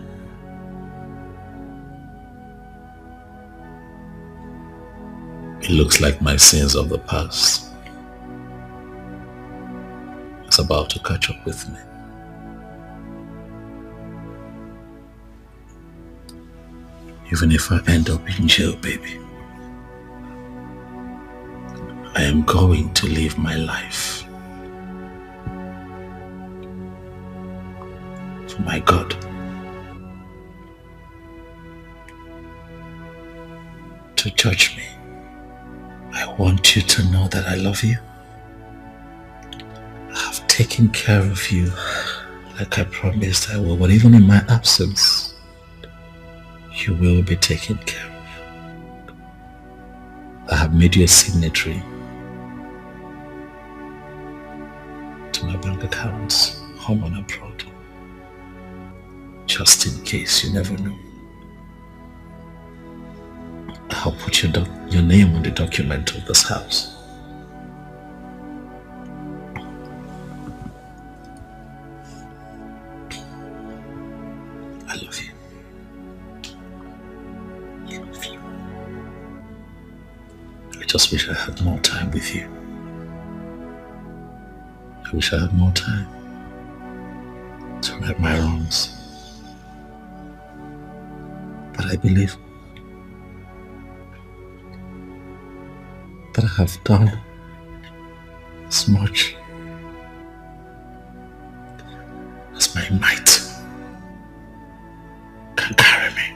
it looks like my sins of the past is about to catch up with me. Even if I end up in jail, baby, I am going to live my life for my God. To judge me, I want you to know that I love you. I have taking care of you like I promised I will, but even in my absence, you will be taken care of. I have made you a signatory to my bank accounts, home and abroad. Just in case, you never know. I'll put your name on the document of this house. I love you. I love you. I just wish I had more time with you. I wish I had more time to right my wrongs. But I believe that I have done as much as my might can carry me.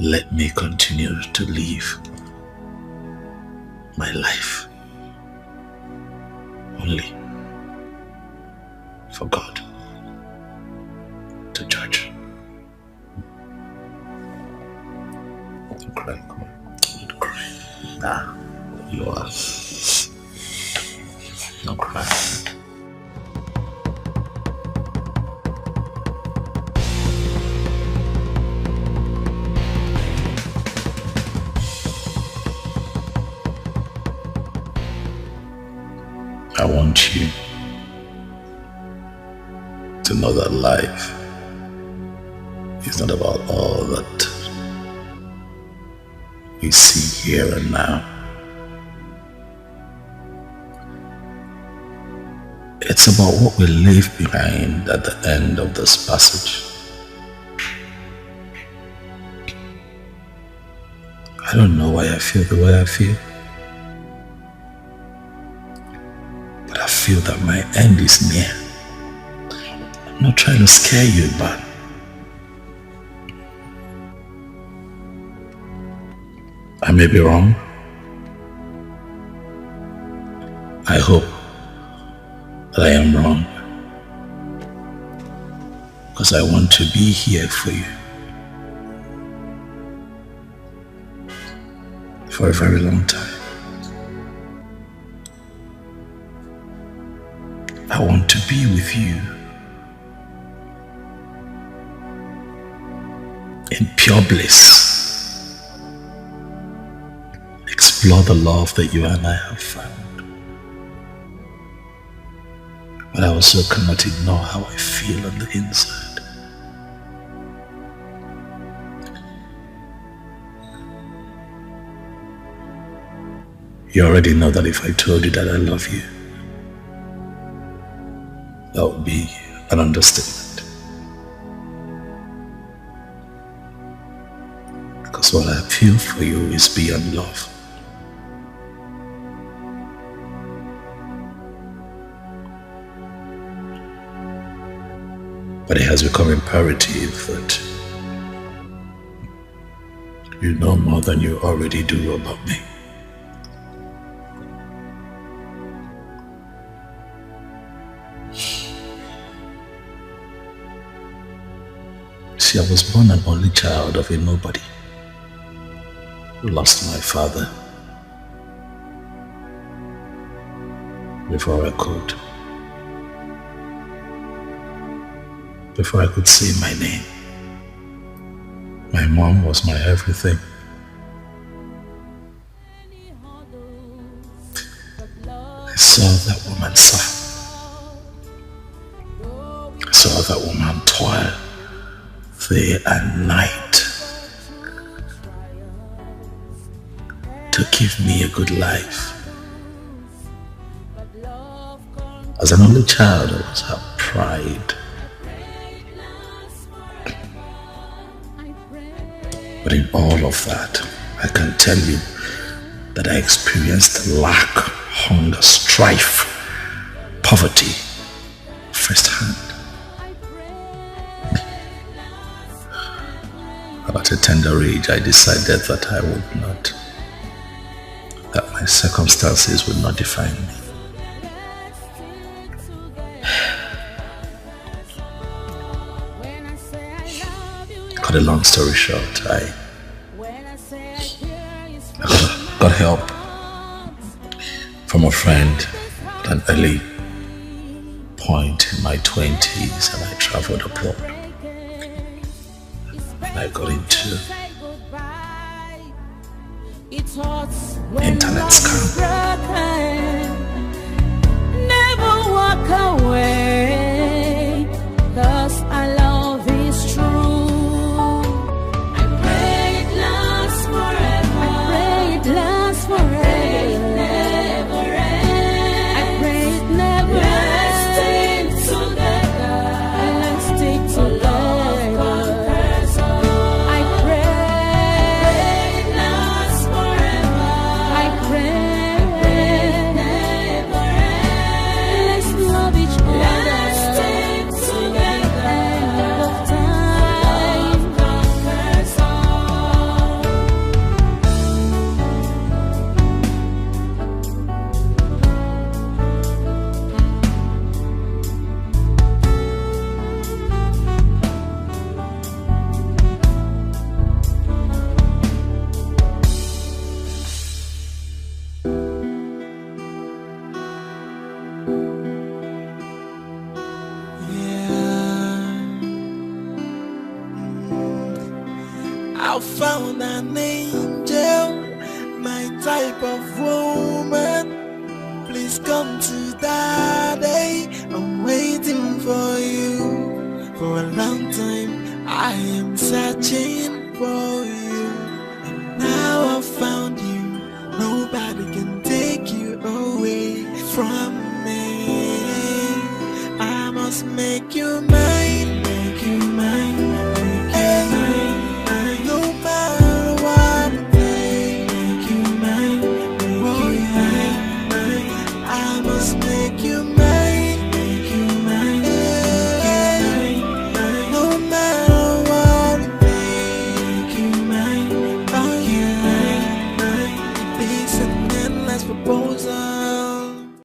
Let me continue to live my life only for God to judge. Don't cry, come on. Don't cry. Nah, you are. Don't cry. I want you to know that life is not about all that we see here and now. It's about what we leave behind at the end of this passage. I don't know why I feel the way I feel, but I feel that my end is near. I'm not trying to scare you, but I may be wrong. I hope that I am wrong, because I want to be here for you for a very long time. I want to be with you in pure bliss. Explore the love that you and I have found. But I also cannot ignore how I feel on the inside. You already know that if I told you that I love you, that would be an understatement. Because what I feel for you is beyond love. But it has become imperative that you know more than you already do about me. See, I was born an only child of a nobody who lost my father before I could say my name. My mom was my everything. I saw that woman suffer. I saw that woman toil day and night to give me a good life. As an only child, I was her pride. But in all of that, I can tell you that I experienced lack, hunger, strife, poverty firsthand. At a tender age, I decided that I would not that my circumstances would not define me. Cut a long story short, I got help from a friend at an early point in my 20s, and I traveled abroad. And I got into internet scam. Never walk away, 'cause our love is true. I pray it lasts forever. I pray it lasts forever. I pray it never ends. Let's stay together. Let's stay together. I pray it lasts forever. I pray it never ends. Let's love each other. Let's stay together. End of time conquers all. I found an angel, my type of woman. Please come to daddy. I'm waiting for you. For a long time, I am searching for you. And now I found you. Nobody can take you away from me. I must make you